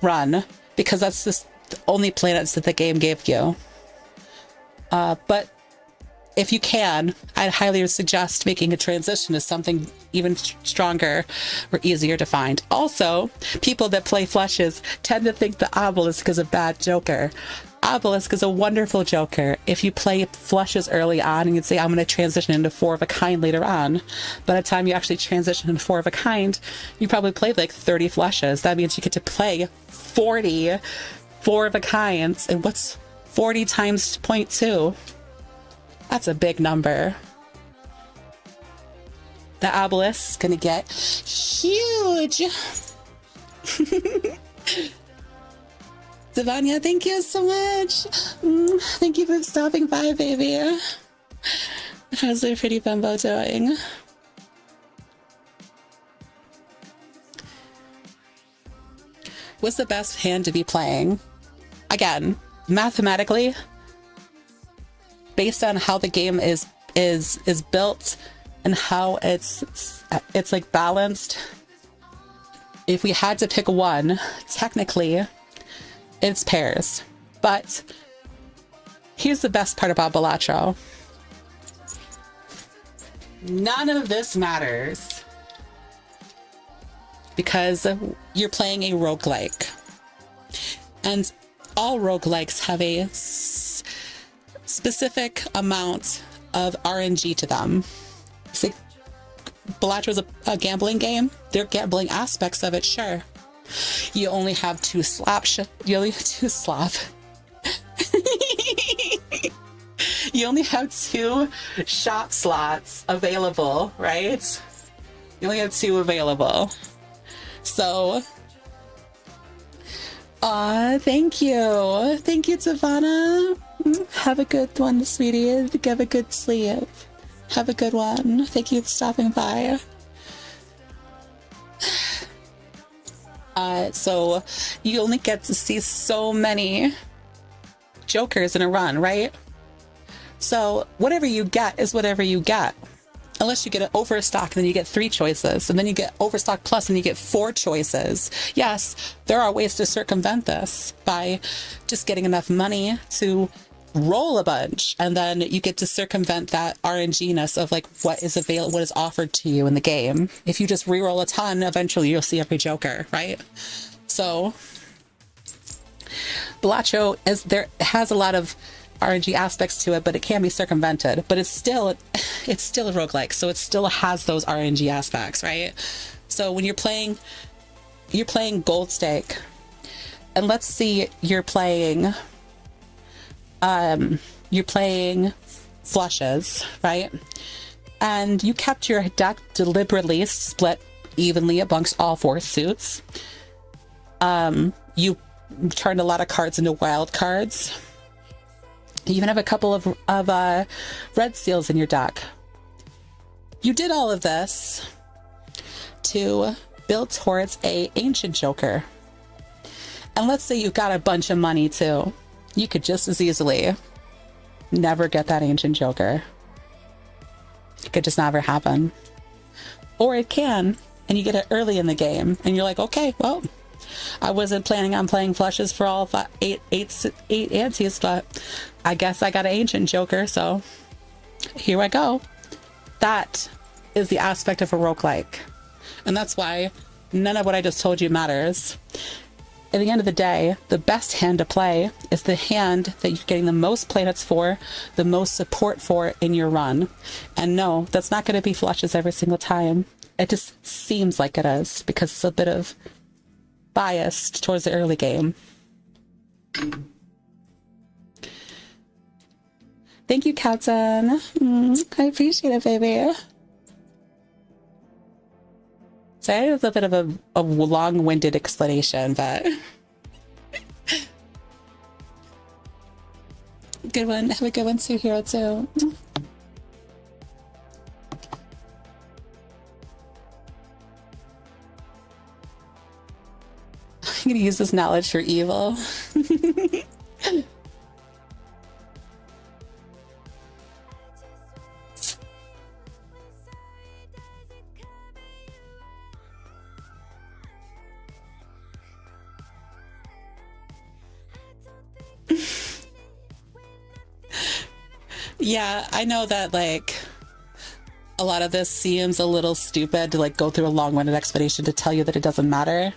run, because that's just the only planets that the game gave you. But if you can, I'd highly suggest making a transition to something even stronger or easier to find. Also, people that play flushes tend to think the obelisk is a bad joker. Obelisk is a wonderful joker if you play flushes early on and you'd say, I'm going to transition into 4 of a kind later on. By the time you actually transition into 4 of a kind, you probably played like 30 flushes. That means you get to play 40 4 of a kinds. And what's 40 times 0.2? That's a big number. The obelisk is going to get huge. Savanya, thank you so much. Thank you for stopping by, baby. How's their pretty bimbo doing? What's the best hand to be playing? Again, mathematically, based on how the game is built and how it's like balanced, if we had to pick one, technically it's pairs. But here's the best part about Balatro. None of this matters because you're playing a roguelike. And all roguelikes have a specific amount of RNG to them. See, Balatro's a gambling game. There are gambling aspects of it, sure. You only have 2 slop. You only have 2 slop. You only have 2 shop slots available, right? You only have 2 available. So, thank you. Thank you, Savannah. Have a good one, sweetie. Have a good sleep. Have a good one. Thank you for stopping by. So you only get to see so many jokers in a run, right? So whatever you get is whatever you get. Unless you get an overstock and then you get 3 choices, and then you get overstock plus and you get 4 choices. Yes, there are ways to circumvent this by just getting enough money to roll a bunch, and then you get to circumvent that RNG-ness of like what is available, what is offered to you in the game. If you just re-roll a ton, eventually you'll see every joker, right? So Balatro has a lot of RNG aspects to it, but it can be circumvented. But it's still a roguelike, so it still has those RNG aspects, right? So when you're playing Gold Stake, and let's see you're playing flushes, right? And you kept your deck deliberately split evenly amongst all 4 suits. You turned a lot of cards into wild cards. You even have a couple of red seals in your deck. You did all of this to build towards a ancient joker. And let's say you've got a bunch of money too. You could just as easily never get that ancient joker. It could just never happen. Or it can, and you get it early in the game, and you're like, okay, well, I wasn't planning on playing flushes for all eight antes, but I guess I got an ancient joker, so here I go. That is the aspect of a roguelike. And that's why none of what I just told you matters. At the end of the day, the best hand to play is the hand that you're getting the most planets for, the most support for in your run. And no, that's not going to be flushes every single time. It just seems like it is because it's a bit of biased towards the early game. Thank you, Captain. I appreciate it, baby. Sorry, it was a bit of a long-winded explanation, but good one. Have a good one too, Hero too. I'm gonna use this knowledge for evil. Yeah, I know that like a lot of this seems a little stupid to like go through a long-winded explanation to tell you that it doesn't matter.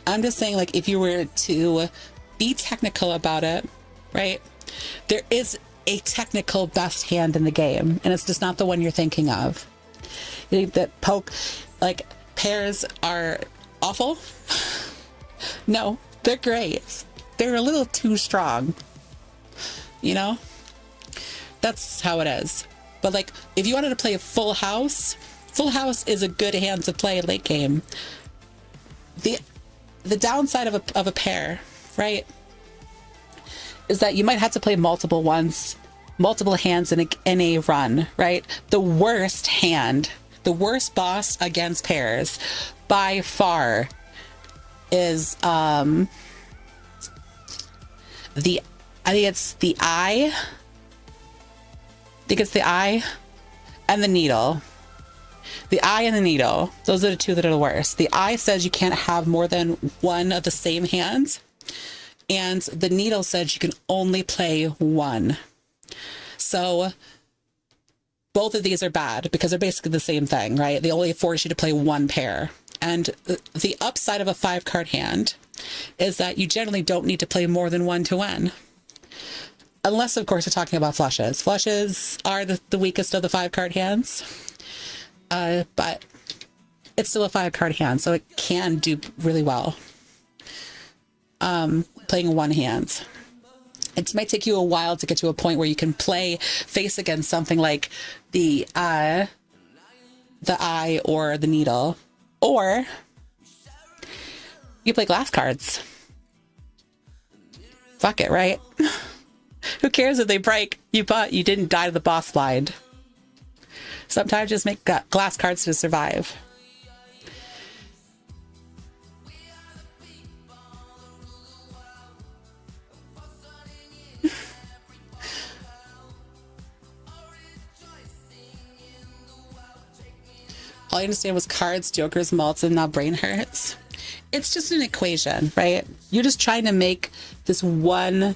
I'm just saying, like, if you were to be technical about it, right? There is a technical best hand in the game, and it's just not the one you're thinking of. You think that pairs are awful? No, they're great. They're a little too strong, you know? That's how it is. But like, if you wanted to play a full house is a good hand to play late game. The downside of a pair, right, is that you might have to play multiple hands in a run, right? The worst hand, the worst boss against pairs by far is I think it's the eye. I think it's the eye and the needle. The eye and the needle. Those are the two that are the worst. The eye says you can't have more than one of the same hands. And the needle says you can only play one. So both of these are bad because they're basically the same thing, right? They only force you to play one pair. And the upside of a 5-card hand is that you generally don't need to play more than one to win. Unless, of course, you're talking about flushes. Flushes are the weakest of the 5-card hands. But it's still a 5-card hand, so it can do really well. Playing one hand. It might take you a while to get to a point where you can play face against something like the eye or the needle. Or you play glass cards. Fuck it, right? Who cares if they break? You didn't die to the boss blind. Sometimes just make glass cards to survive. All I understand was cards, jokers, malts, and now brain hurts. It's just an equation, right? You're just trying to make this one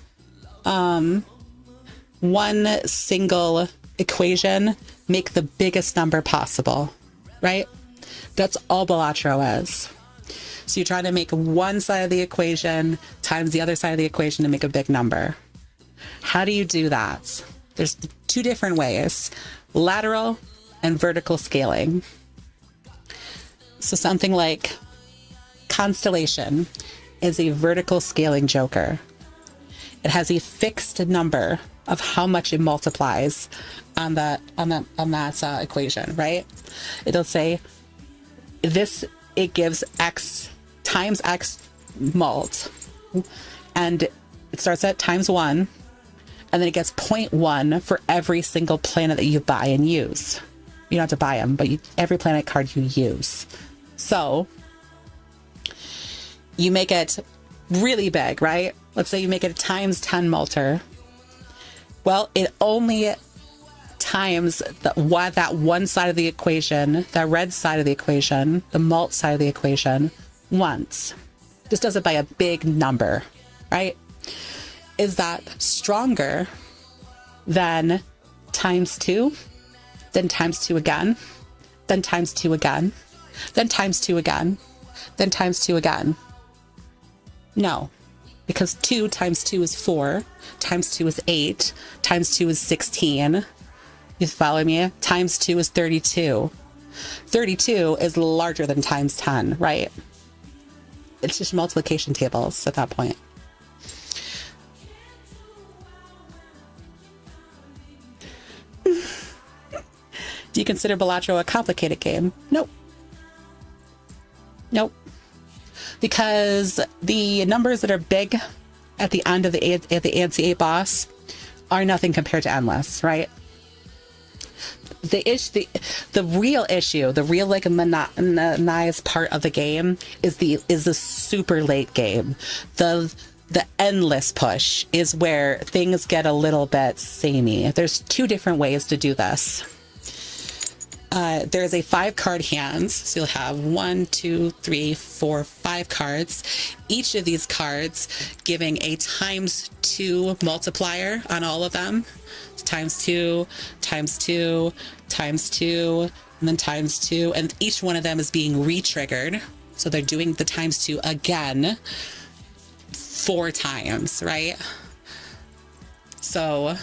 one single equation make the biggest number possible, right? That's all Balatro is. So you're trying to make one side of the equation times the other side of the equation to make a big number. How do you do that? There's two different ways, lateral and vertical scaling. So something like constellation is a vertical scaling joker. It has a fixed number of how much it multiplies on that equation, right? It'll say this, it gives x times x mult, and it starts at times 1, and then it gets 0.1 for every single planet that you buy and use. You don't have to buy them, but every planet card you use. So you make it really big, right? Let's say you make it a times 10 multer. Well, it only times that one side of the equation, that red side of the equation, the mult side of the equation, once. Just does it by a big number, right? Is that stronger than times 2, then times 2 again, then times 2 again, then times 2 again, then times 2 again? No, because 2 times 2 is 4, times 2 is 8, times 2 is 16. You follow me? Times 2 is 32. 32 is larger than times 10, right? It's just multiplication tables at that point. Do you consider Balatro a complicated game? Nope. Nope. Because the numbers that are big at the end of the ANSI 8 boss are nothing compared to endless, right? The real issue, the real like monotonous part of the game is the super late game. The endless push is where things get a little bit samey. There's two different ways to do this. There's a 5-card hand, so you'll have 1, 2, 3, 4, 5 cards. Each of these cards giving a times 2 multiplier on all of them. It's times 2, times 2, times 2, and then times 2, and each one of them is being re-triggered. So they're doing the times 2 again 4 times, right? So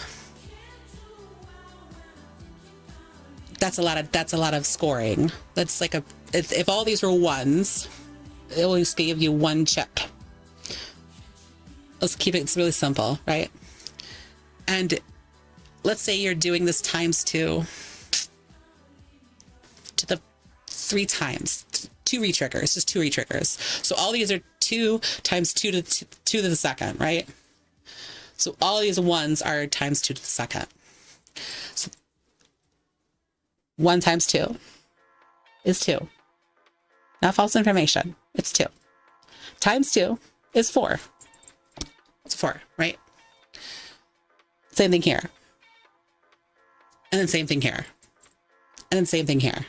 that's a lot of scoring. That's like if all these were ones, it will just give you 1 check. Let's keep it really simple, right? And let's say you're doing this times 2 to the 3 times. 2 re-triggers, just 2 re-triggers. So all these are 2 times 2 to 2 to the second, right? So all these ones are times 2 to the second. So 1 times 2 is 2. Not false information. It's 2. Times 2 is 4. It's 4, right? Same thing here. And then same thing here. And then same thing here.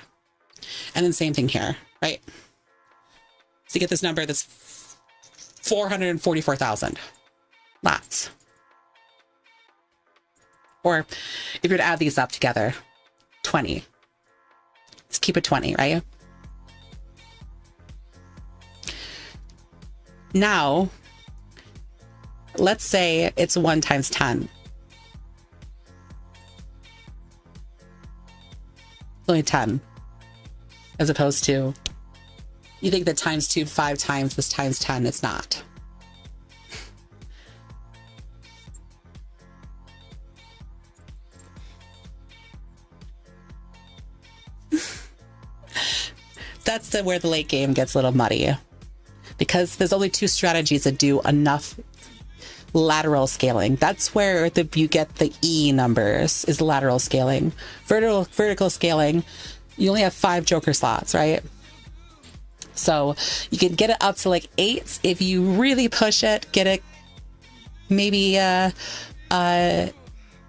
And then same thing here, right? So you get this number that's 444,000. Lots. Or if you're to add these up together, 20. Let's keep it 20, right? Now, let's say it's 1 times 10. Only 10. As opposed to, you think that times 2 5 times was times 10. It's not. That's where the late game gets a little muddy, because there's only 2 strategies that do enough lateral scaling. That's where you get the E numbers, is lateral scaling. Vertical scaling, you only have 5 joker slots, right? So you can get it up to like 8 if you really push it. Get it, maybe the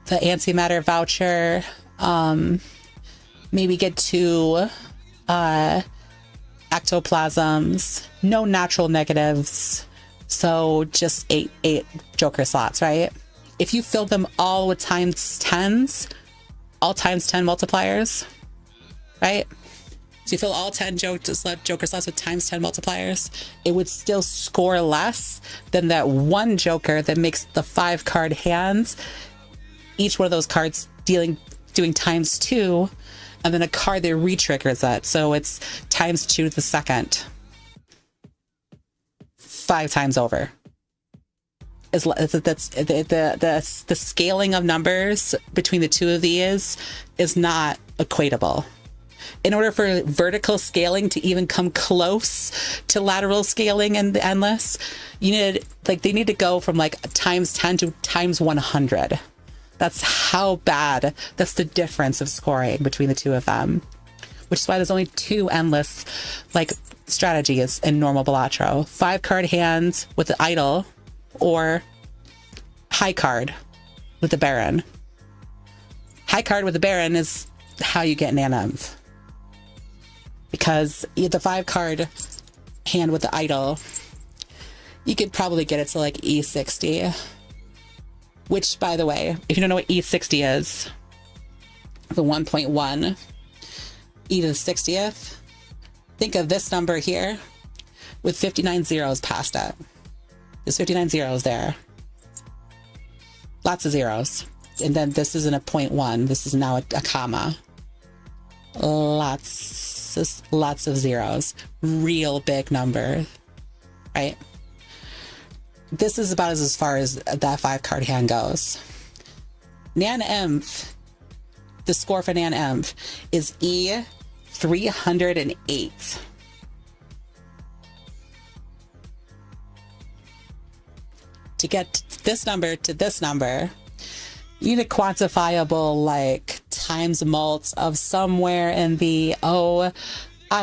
antimatter voucher. Maybe get 2 ectoplasms, no natural negatives, so just 8 joker slots, right? if you fill them all with times 10s, all times 10 multipliers, right? So you fill all 10 joker slots with times 10 multipliers, it would still score less than that one joker that makes the 5 card hands, each one of those cards doing times 2, and then a card that re-triggers that. So it's times 2 to the second. 5 times over. That's the scaling of numbers between the two of these is not equatable. In order for vertical scaling to even come close to lateral scaling and the endless, they need to go from like times 10 to times 100. That's how bad. That's the difference of scoring between the two of them, which is why there's only 2 endless strategies in normal Balatro: 5 card hands with the idol, or high card with the Baron. High card with the Baron is how you get an NM. Because the 5 card hand with the idol, you could probably get it to like E60. Which, by the way, if you don't know what E60 is, the 1.1, E to the 60th, think of this number here with 59 zeros past it. There's 59 zeros there. Lots of zeros. And then this isn't a 0.1. This is now a comma. Lots of zeros. Real big number. Right? This is about as far as that 5 card hand goes. NaN-Emph, the score for NaN-Emph is E308. To get this number to this number, you need a quantifiable times mults of somewhere in the, I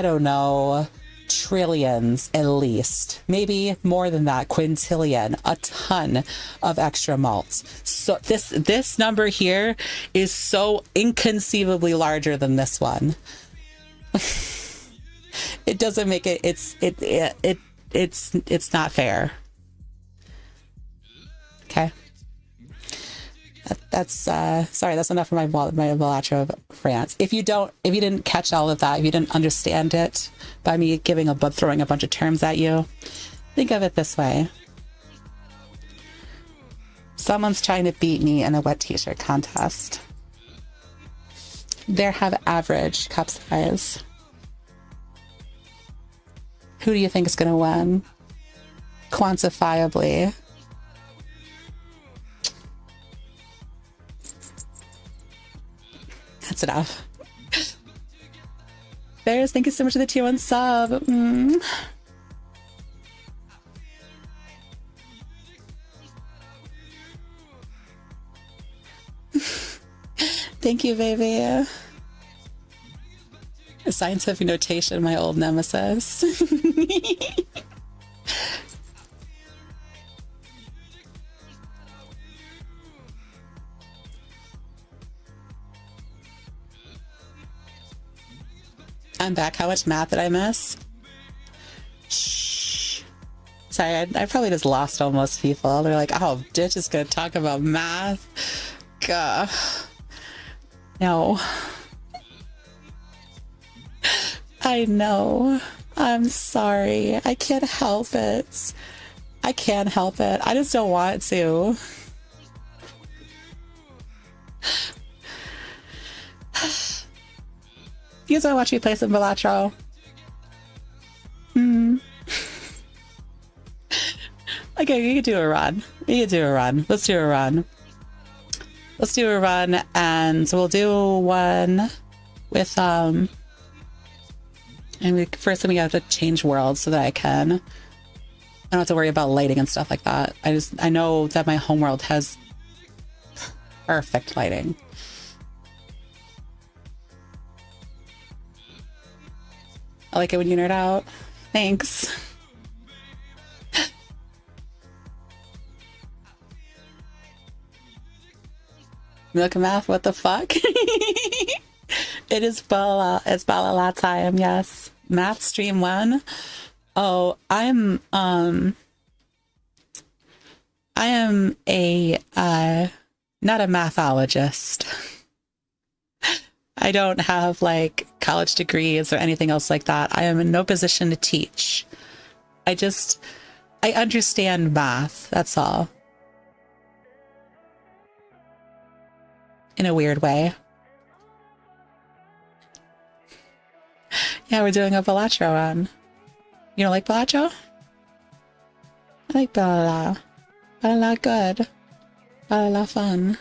don't know, trillions at least. Maybe more than that, quintillion, a ton of extra mults. So this number here is so inconceivably larger than this one. It doesn't make it, it's not fair. Okay. That's sorry, that's enough for my Balatro rants. If you didn't catch all of that, if you didn't understand it by me throwing a bunch of terms at you, think of it this way. Someone's trying to beat me in a wet t-shirt contest. They have average cup size. Who do you think is going to win? Quantifiably. That's enough. Bears, thank you so much for the tier 1 sub. Thank you, baby. A scientific notation, my old nemesis. I'm back. How much math did I miss? Shh. Sorry, I probably just lost almost people. They're like, oh, Ditch is going to talk about math. Gah. No. I know. I'm sorry. I can't help it. I can't help it. I just don't want to. You guys want to watch me play some Balatro? Okay, you can do a run. Let's do a run. And we'll do one with and first we have to change worlds so that I don't have to worry about lighting and stuff like that. I know that my homeworld has perfect lighting. I like it when you nerd out. Thanks. Milk and math, what the fuck? It is it's Balala time, yes. Math stream 1. Oh, I'm I am a not a mathologist. I don't have like college degrees or anything else like that. I am in no position to teach. I understand math. That's all. In a weird way. Yeah, we're doing a Balatro run. You don't like Balatro? I like Balala. Balala good. Balala fun.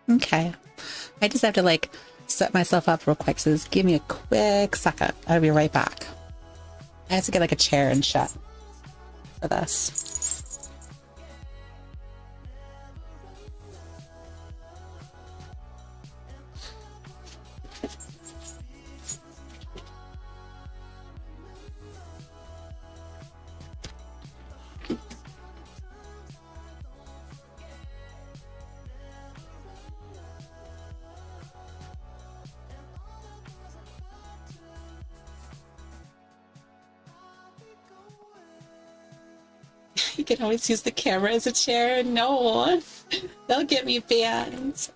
Okay. I just have to like set myself up real quick. So just give me a quick second. I'll be right back. I have to get like a chair and shit for this. You can always use the camera as a chair. No, they'll get me banned.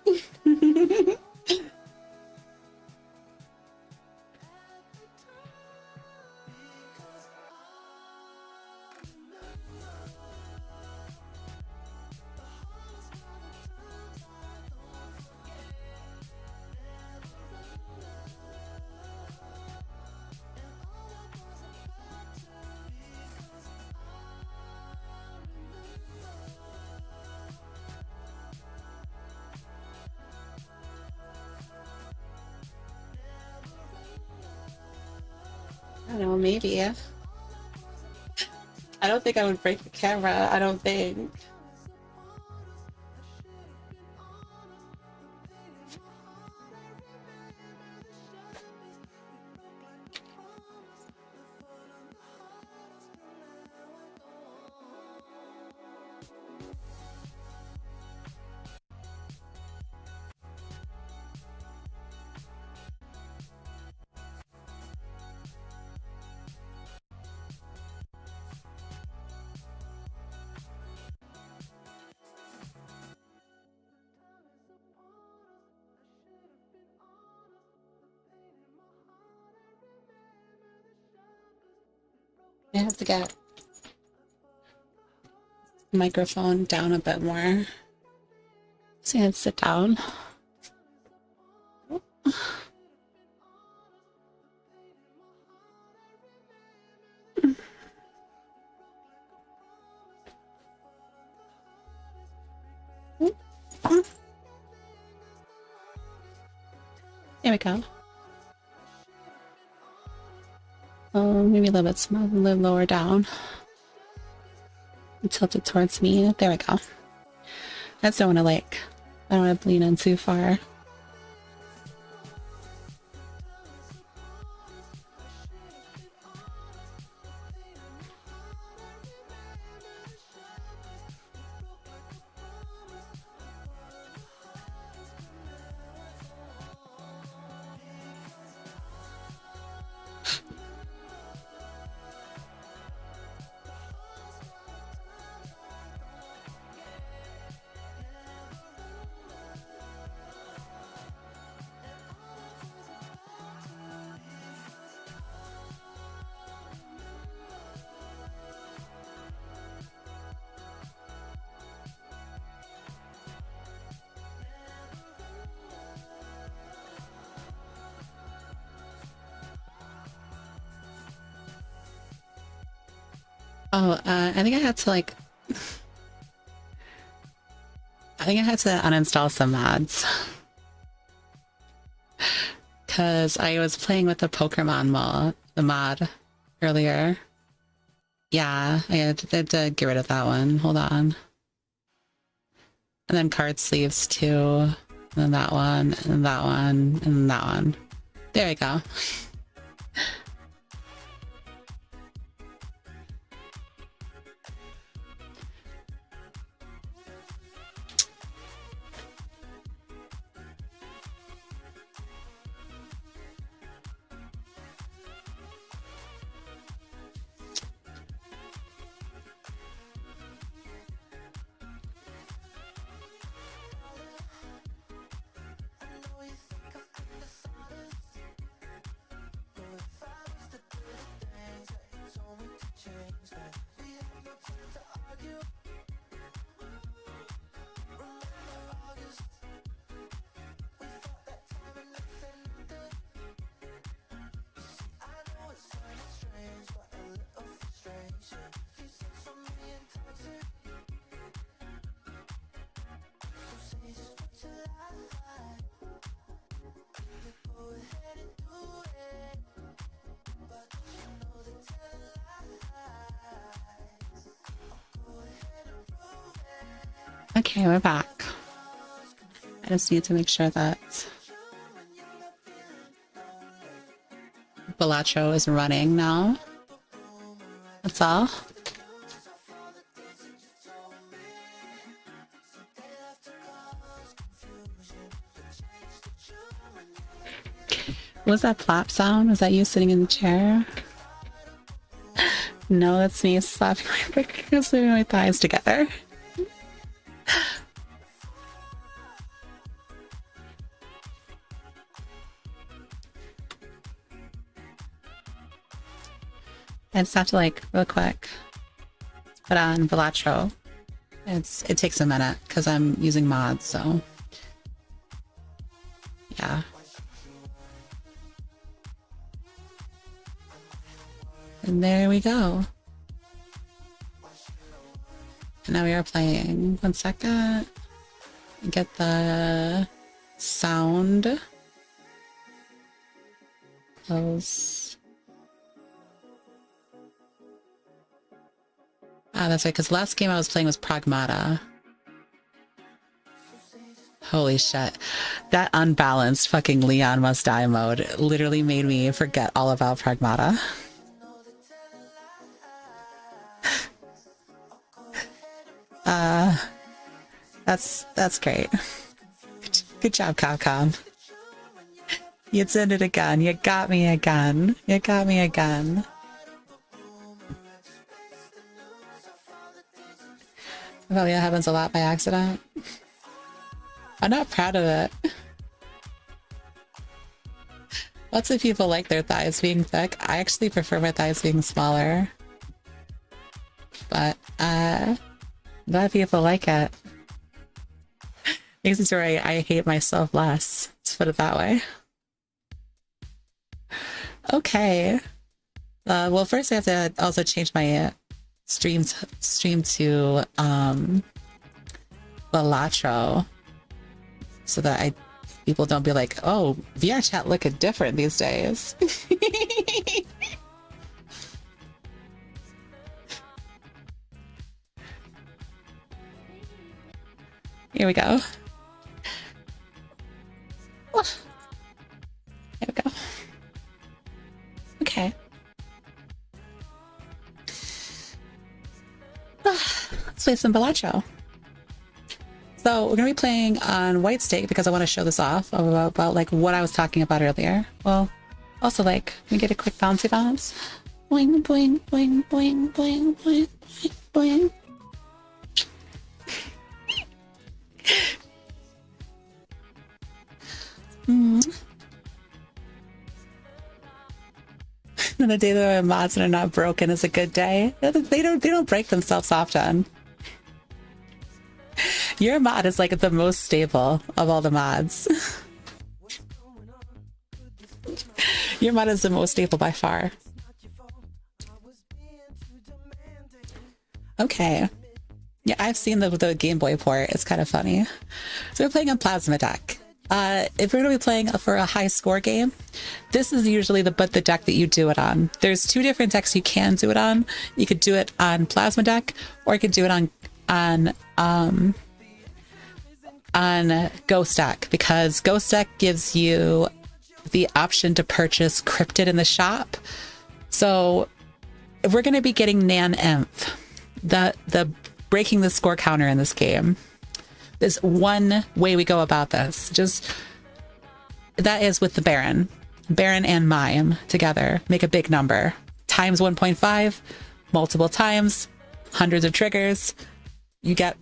I don't know, maybe. I don't think I would break the camera. I don't think. I have to get the microphone down a bit more. So I have to sit down. There we go. Oh, maybe a little bit small, a little lower down. Tilt it towards me. There we go. I just don't want to like, I don't want to lean in too far. Oh, I think I had to like, I think I had to uninstall some mods. Because I was playing with the Pokemon mod earlier. Yeah, I had to get rid of that one. Hold on. And then card sleeves too. And then that one, and that one, and that one. There we go. Okay, we're back. I just need to make sure that Balatro is running now. That's all. Was that plop sound? Was that you sitting in the chair? No, that's me slapping my thighs together. I just have to like real quick put on Balatro. It takes a minute because I'm using mods, so yeah. And there we go. And now we are playing. 1 second. Get the sound. Close. Ah, that's right, because the last game I was playing was Pragmata. Holy shit. That unbalanced fucking Leon Must Die mode literally made me forget all about Pragmata. That's great. Good job, Capcom. You did it again. You got me again. You got me again. Probably that happens a lot by accident. I'm not proud of it. Lots of people like their thighs being thick. I actually prefer my thighs being smaller. But a lot of people like it. Makes it where I hate myself less. Let's put it that way. Okay. Well, first I have to also change my stream to Balatro, so that people don't be like, oh, VR chat looking different these days. Here we go. There we go. Okay. Let's play some Balatro. So we're gonna be playing on White State because I want to show this off about like what I was talking about earlier. Well, also like, let me get a quick bouncy bounce. Boing, boing, boing, boing, boing, boing, boing, boing. And the day that my mods are not broken is a good day. They don't break themselves often. Your mod is like the most stable of all the mods. Your mod is the most stable by far. Okay. Yeah, I've seen the Game Boy port. It's kind of funny. So we're playing on Plasma Deck. If we're going to be playing for a high score game, this is usually the deck that you do it on. There's two different decks you can do it on. You could do it on Plasma Deck, or you could do it on Ghost Deck, because Ghost Deck gives you the option to purchase Cryptid in the shop. So if we're going to be getting Nan Inf, the breaking the score counter in this game. There's one way we go about this. That is with the Baron. Baron and Mime together make a big number. Times 1.5, multiple times, hundreds of triggers. You get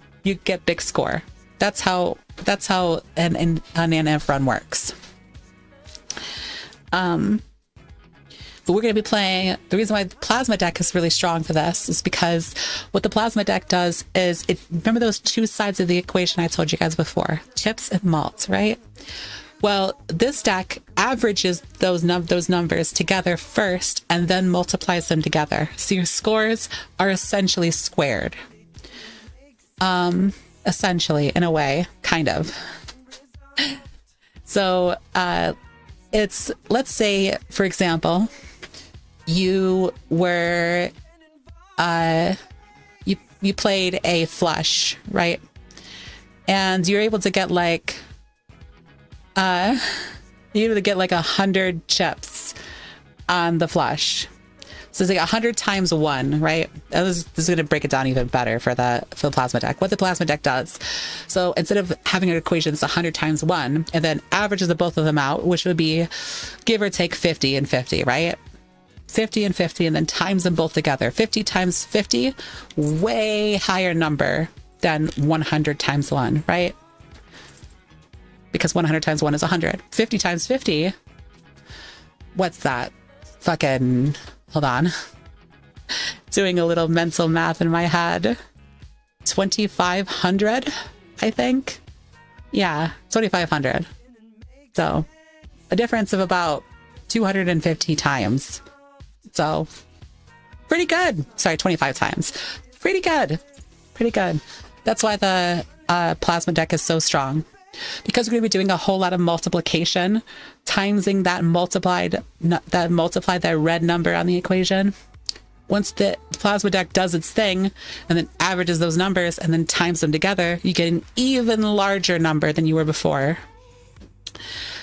big score. That's how an NF run works. But we're going to be playing. The reason why the Plasma Deck is really strong for this is because what the Plasma Deck does is remember those two sides of the equation I told you guys before, chips and malt, right? Well, this deck averages those numbers together first and then multiplies them together. So your scores are essentially squared. Essentially, in a way, kind of. So it's, let's say, for example, you were, you played a flush, right? And you're able to get like, you're able to get like 100 chips on the flush. So it's like 100 times 1, right? This is going to break it down even better for the plasma deck. What the plasma deck does. So instead of having an equation, it's 100 times 1, and then averages the both of them out, which would be give or take 50 and 50, right? 50 and 50, and then times them both together. 50 times 50, way higher number than 100 times 1, right? Because 100 times 1 is 100. 50 times 50, what's that? Fucking... Hold on. Doing a little mental math in my head. 2,500, I think. Yeah, 2,500. So a difference of about 250 times. So pretty good. Sorry, 25 times. Pretty good. Pretty good. That's why the plasma deck is so strong. Because we're going to be doing a whole lot of multiplication, timesing that multiplied that red number on the equation. Once the plasma deck does its thing and then averages those numbers and then times them together, you get an even larger number than you were before.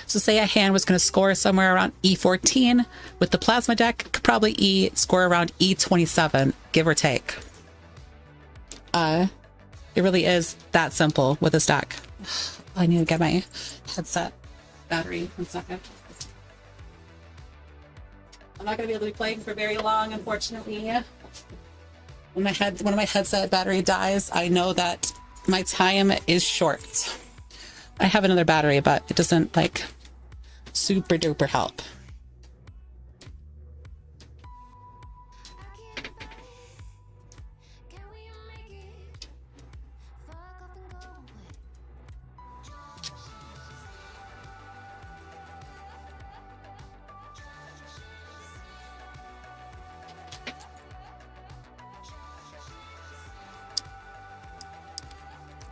So say a hand was going to score somewhere around E14, with the plasma deck could probably score around E27, give or take. It really is that simple with this deck. I need to get my headset battery. 1 second. I'm not going to be able to be playing for very long, unfortunately. When one of my headset battery dies, I know that my time is short. I have another battery, but it doesn't like super duper help.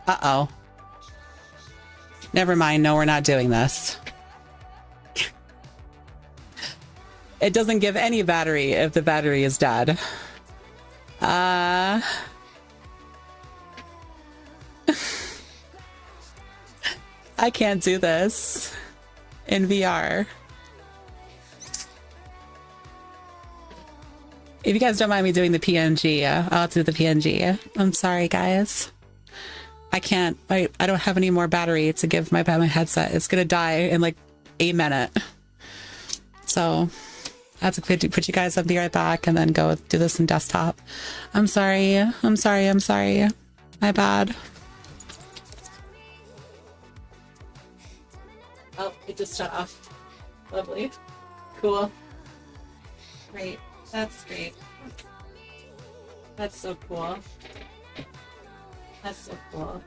Uh-oh. Never mind. No, we're not doing this. It doesn't give any battery if the battery is dead. I can't do this in VR. If you guys don't mind me doing the PNG, I'll do the PNG. I'm sorry, guys. I can't. I don't have any more battery to give my headset. It's gonna die in like a minute. So I have to put you guys up, be right back, and then go do this in desktop. I'm sorry. I'm sorry. I'm sorry. My bad. Oh, it just shut off. Lovely. Cool. Great. That's great. That's so cool. That's so cool.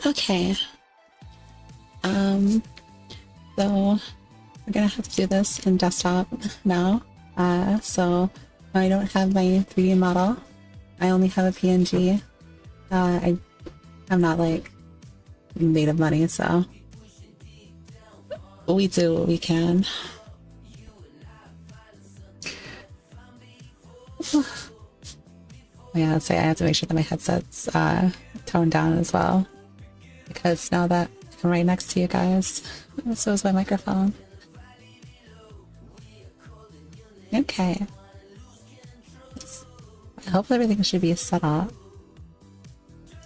Okay. So we're gonna have to do this in desktop now. So I don't have my 3D model. I only have a PNG. I'm not like made of money, so we do what we can. Yeah, let's say I have to make sure that my headset's toned down as well, because now that I'm right next to you guys, so is my microphone. Okay. Hopefully everything should be set up.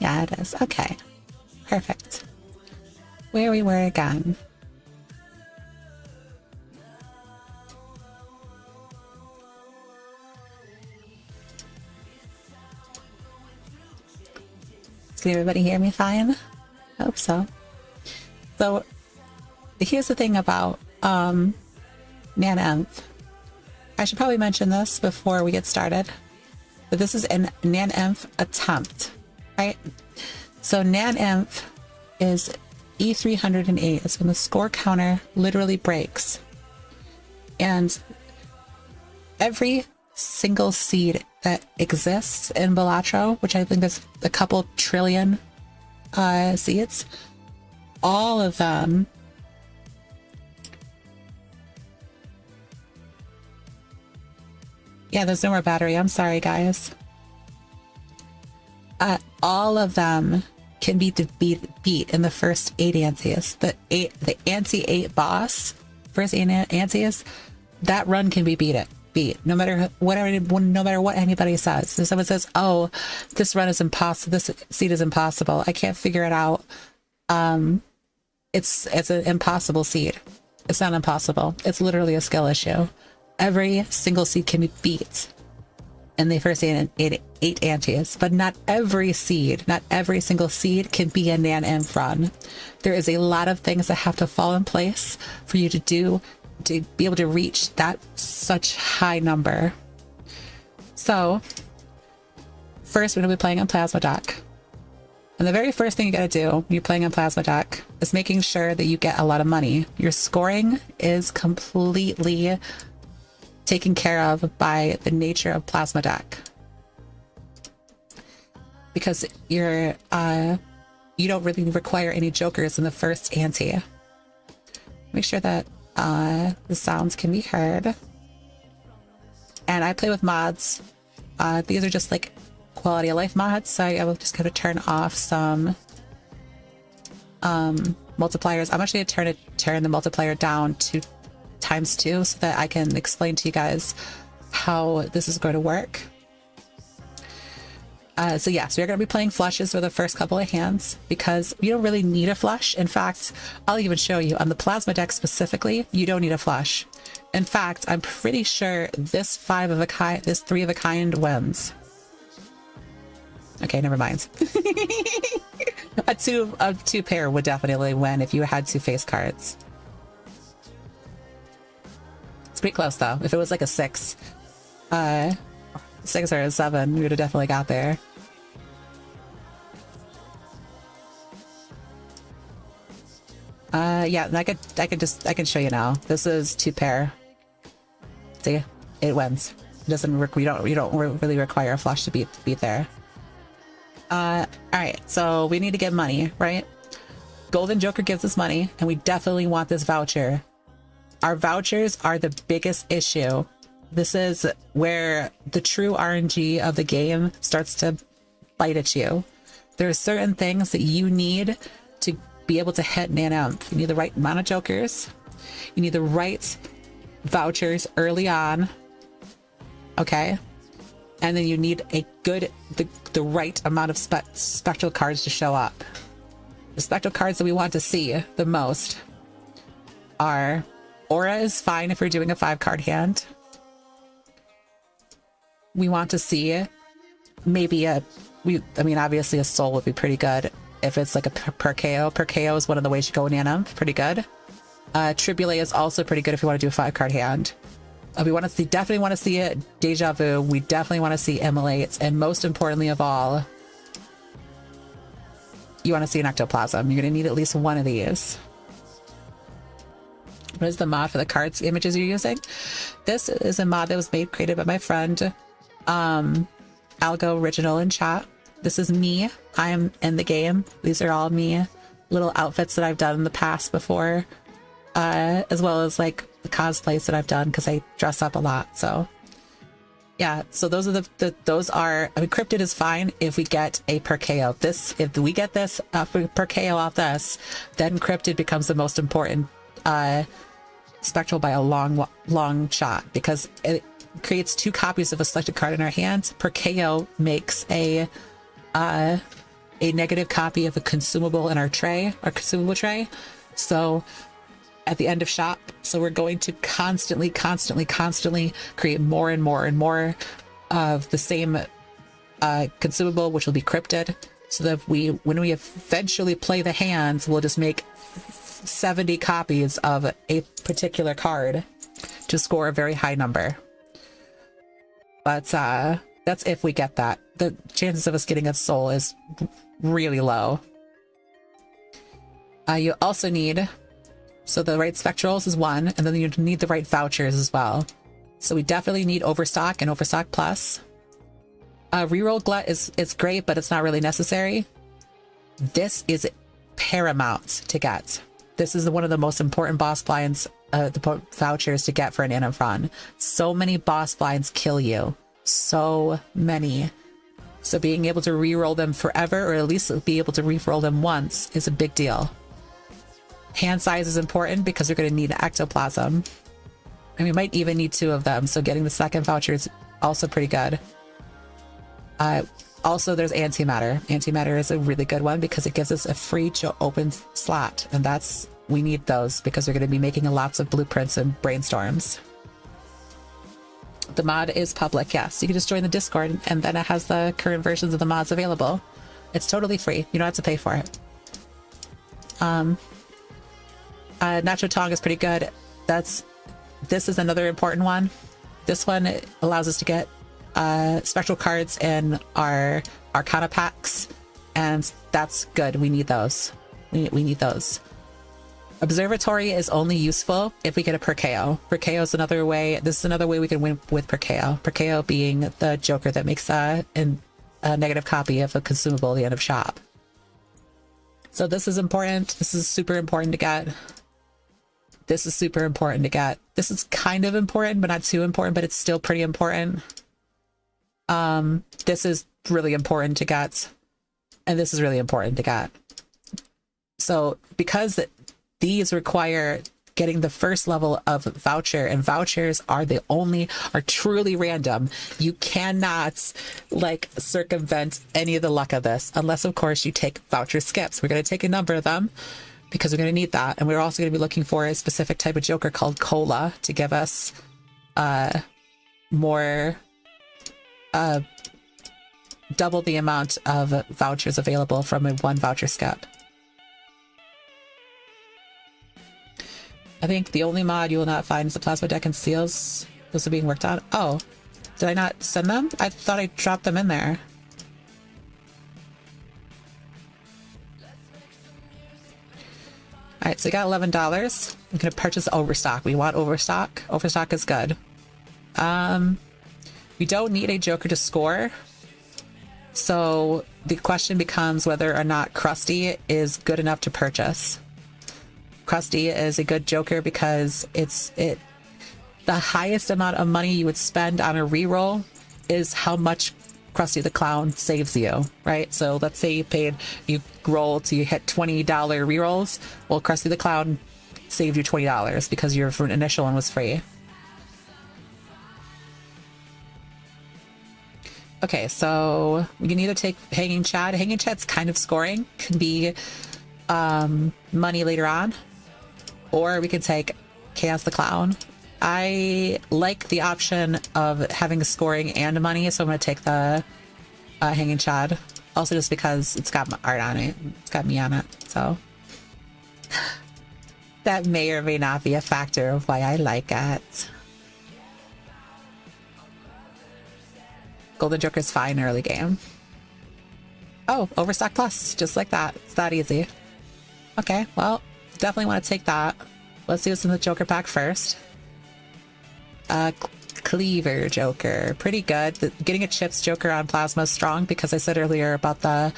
Yeah, it is. Okay. Perfect. Where we were again. Can everybody hear me fine? I hope so. So here's the thing about NaNenv. I should probably mention this before we get started, but this is an NaNenv attempt, right? So NaNenv is E308. It's when the score counter literally breaks. And every single seed that exists in Balatro, which I think is a couple trillion seeds, all of them yeah, there's no more battery. I'm sorry, guys. All of them can be beat in the first 8 antes. The ante 8 boss, first 8 antes, that run can be beat no matter what anybody says. If someone says, "Oh, this run is impossible. This seed is impossible. I can't figure it out." It's an impossible seed. It's not impossible. It's literally a skill issue. Every single seed can be beat in the first 8 antes, but not every single seed can be a NaNenv run. There is a lot of things that have to fall in place for you to be able to reach that such high number. So first, we're going to be playing on Plasma Dock. And the very first thing you got to do when you're playing on Plasma Dock is making sure that you get a lot of money. Your scoring is completely taken care of by the nature of Plasma Dock, because you don't really require any jokers in the first ante. Make sure that the sounds can be heard. And I play with mods. These are just like quality of life mods, so I will just kind of turn off some multipliers. I'm actually going to turn the multiplier down to ×2 so that I can explain to you guys how this is going to work. So we're going to be playing flushes for the first couple of hands because you don't really need a flush. In fact, I'll even show you on the Plasma deck specifically, you don't need a flush. In fact, I'm pretty sure this 3 of a kind wins. Okay, never mind. a two pair would definitely win if you had 2 face cards. It's pretty close though. If it was like a 6 or a 7, we would have definitely got there. Yeah, I can show you now. This is 2 pair. See, it wins. It doesn't work. You don't really require a flush to beat there. All right, so we need to get money, right? Golden Joker gives us money, and we definitely want this voucher. Our vouchers are the biggest issue. This is where the true RNG of the game starts to bite at you. There are certain things that you need to be able to hit NaNenv. You need the right amount of jokers. You need the right vouchers early on. Okay? And then you need the right amount of spectral cards to show up. The spectral cards that we want to see the most are Aura is fine if you're doing a 5-card hand. We want to see maybe obviously a soul would be pretty good if it's like a per KO. Per KO is one of the ways you go in NaNenv. Pretty good. Tribulate is also pretty good if you want to do a 5-card hand. We definitely want to see it. Deja Vu. We definitely want to see Immolates. And most importantly of all, you want to see an ectoplasm. You're going to need at least one of these. What is the mod for the cards images you're using? This is a mod that was created by my friend, Algo Original in chat. This is me. I am in the game. These are all me little outfits that I've done in the past before, as well as like the cosplays that I've done because I dress up a lot. So yeah, so those are those are, I mean, cryptid is fine if we get a per KO. If we get this per KO off this, then cryptid becomes the most important spectral by a long shot, because it creates 2 copies of a selected card in our hand. Per KO makes a negative copy of a consumable in our tray, our consumable tray. So at the end of shop, so we're going to constantly create more and more of the same consumable, which will be cryptid, so that when we eventually play the hands, we'll just make 70 copies of a particular card to score a very high number. But that's if we get that. The chances of us getting a soul is really low. You also need, so the right spectrals is 1, and then you need the right vouchers as well. So we definitely need Overstock and Overstock Plus. Reroll Glut is great, but it's not really necessary. This is paramount to get. This is one of the most important boss blinds, the vouchers to get for an Anna run. So many boss blinds kill you. So many. So being able to re-roll them forever, or at least be able to re-roll them once, is a big deal. Hand size is important because you're going to need ectoplasm. And we might even need 2 of them, so getting the second voucher is also pretty good. Also, there's antimatter. Antimatter is a really good one because it gives us a free open slot, and we need those because we're going to be making lots of blueprints and brainstorms. The mod is public, yes. You can just join the Discord, and then it has the current versions of the mods available. It's totally free. You don't have to pay for it. Nacho Tong is pretty good. This is another important one. This one allows us to get spectral cards in our Arcana packs, and that's good. We need those. We need those. Observatory is only useful if we get a per KO. Per KO is another way. This is another way we can win with per KO. Per KO being the Joker that makes a negative copy of a consumable at the end of shop. So this is important. This is super important to get. This is super important to get. This is kind of important, but not too important, but it's still pretty important. This is really important to get, and this is really important to get. So because these require getting the first level of voucher, and vouchers are truly random. You cannot like circumvent any of the luck of this, unless of course you take voucher skips. We're going to take a number of them because we're going to need that. And we're also going to be looking for a specific type of Joker called Cola to give us more double the amount of vouchers available from a 1 voucher skip. I think the only mod you will not find is the plasma deck and seals. Those are being worked on. Oh, did I not send them? I thought I dropped them in there. All right, so we got $11. I'm gonna purchase Overstock. We want Overstock. Overstock is good. We don't need a Joker to score. So the question becomes whether or not Krusty is good enough to purchase. Krusty is a good Joker because the highest amount of money you would spend on a reroll is how much Krusty the Clown saves you, right? So let's say you roll to you hit $20 rerolls. Well, Krusty the Clown saved you $20 because your initial one was free. Okay, so we can either take Hanging Chad. Hanging Chad's kind of scoring, can be money later on, or we could take Chaos the Clown. I like the option of having scoring and money, so I'm going to take the Hanging Chad. Also just because it's got my art on it. It's got me on it, so that may or may not be a factor of why I like it. Golden Joker's fine early game. Oh, Overstock Plus, just like that. It's that easy. Okay, well, definitely want to take that. Let's do what's in the Joker pack first. Cleaver Joker, pretty good. Getting a Chips Joker on Plasma is strong because I said earlier about the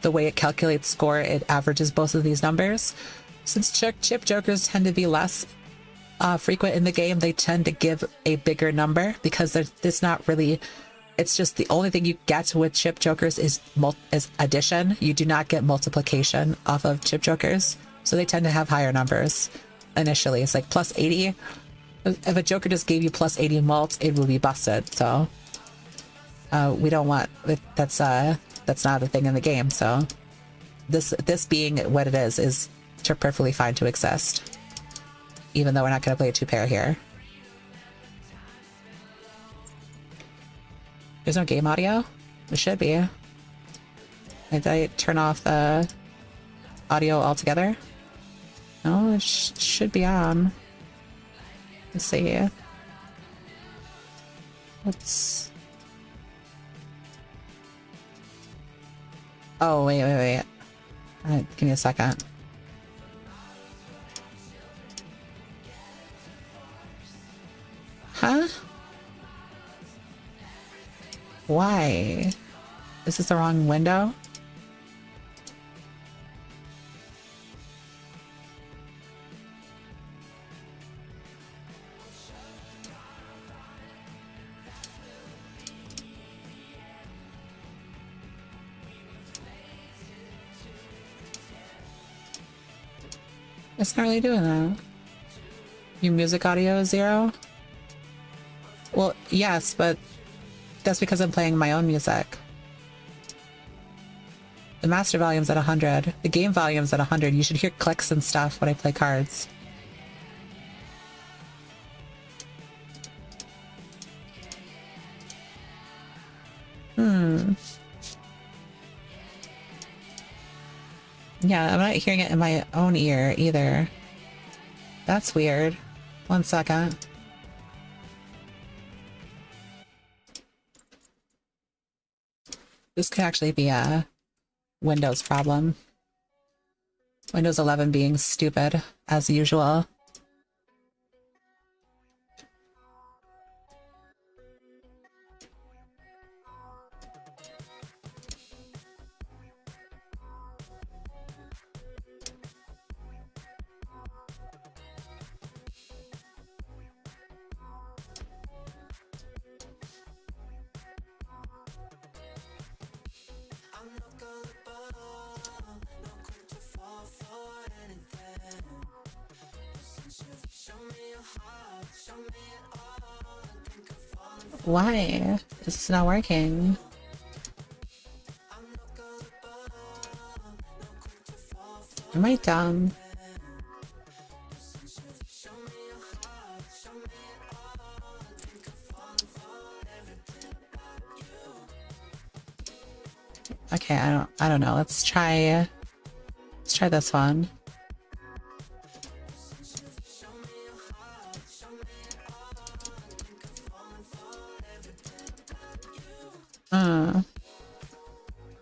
way it calculates score, it averages both of these numbers. Since Chip Jokers tend to be less frequent in the game, they tend to give a bigger number because it's not really, it's just the only thing you get with Chip Jokers is addition. You do not get multiplication off of Chip Jokers, so they tend to have higher numbers initially. It's like plus 80. If a Joker just gave you plus 80 mult, it will be busted. So we don't want that's not a thing in the game. So this being what it is perfectly fine to exist, even though we're not going to play a 2-pair here. There's no game audio. It should be. Did I turn off the audio altogether? No, it should be on. Let's see. Let's... Oh, wait. Give me a second. Huh? Why? Is this the wrong window? It's not really doing that. Your music audio is 0? Well, yes, but that's because I'm playing my own music. The master volume's at 100. The game volume's at 100. You should hear clicks and stuff when I play cards. Yeah, I'm not hearing it in my own ear either. That's weird. 1 second. This could actually be a Windows problem. Windows 11 being stupid, as usual. Why? This is not working. Am I dumb? Okay, I don't know. Let's try this one.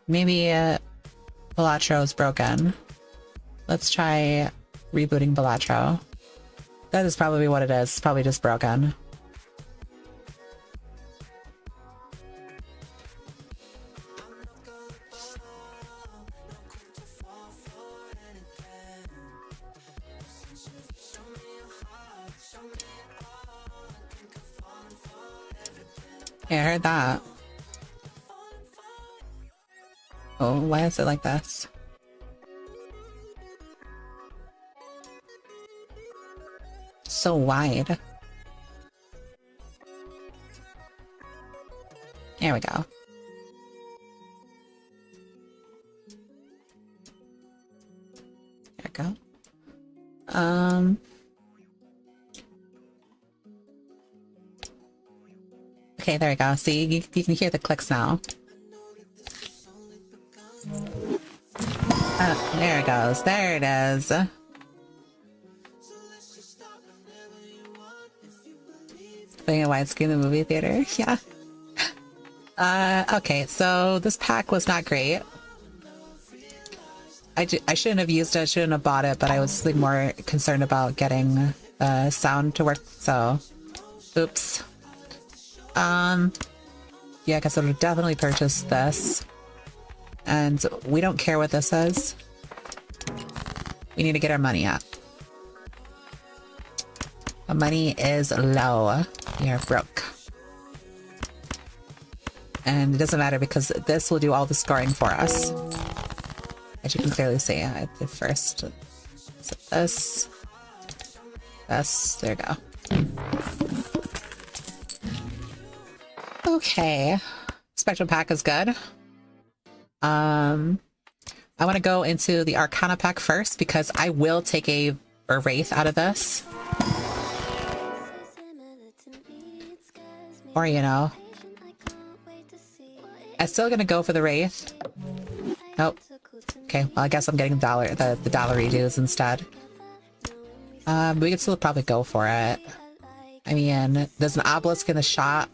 Maybe Balatro is broken. Let's try rebooting Balatro. That is probably what it is. It's probably just broken. Yeah, I heard that. Oh, why is it like this? So wide. There we go. There we go. Okay, there we go. See, you can hear the clicks now. Oh, there it goes. There it is. Playing a widescreen in the movie theater. Yeah. Okay, so this pack was not great. I shouldn't have used it, I shouldn't have bought it, but I was like more concerned about getting sound to work, so oops. Yeah, because I would definitely purchase this. And we don't care what this is. We need to get our money up. Our money is low. We are broke. And it doesn't matter because this will do all the scoring for us. As you can clearly see, I did first. So this. There we go. Okay. Spectrum pack is good. I want to go into the Arcana pack first because I will take a Wraith out of this. Or, you know. I'm still gonna go for the Wraith. Nope. Okay, well I guess I'm getting the dollar redos instead. We could still probably go for it. I mean, there's an obelisk in the shop,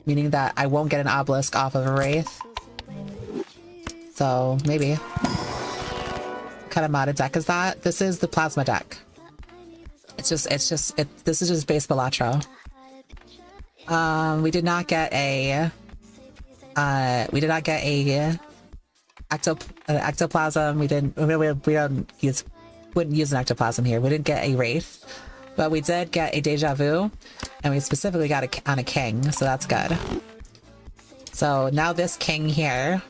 meaning that I won't get an obelisk off of a Wraith. So maybe. What kind of modded deck is that? This is the plasma deck. This is just base Balatro. We did not get a ectoplasm. We wouldn't use an ectoplasm here. We didn't get a Wraith, but we did get a deja vu, and we specifically got on a king, so that's good. So now this king here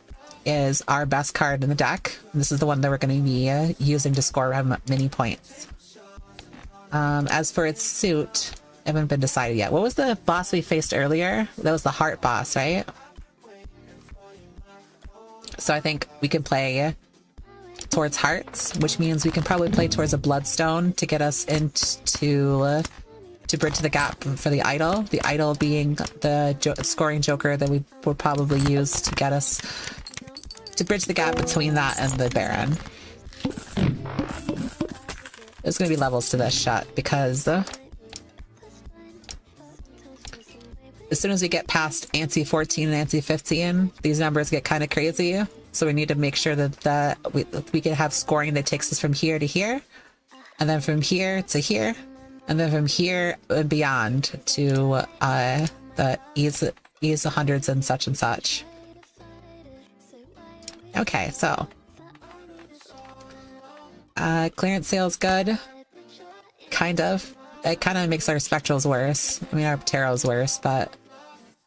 is our best card in the deck. This is the one that we're going to be using to score many points. As for its suit, it hasn't been decided yet. What was the boss we faced earlier? That was the heart boss, right? So I think we can play towards hearts, which means we can probably play towards a bloodstone to get us into to bridge the gap for the idol. The idol being the scoring joker that we will probably use to get us to bridge the gap between that and the Baron. There's going to be levels to this shot because as soon as we get past Ante 14 and Ante 15, these numbers get kind of crazy. So we need to make sure that we can have scoring that takes us from here to here, and then from here to here, and then from here and beyond to the ease hundreds and such. Okay, so clearance sale's good. Kind of. It kind of makes our spectrals worse. I mean, our tarot's worse, but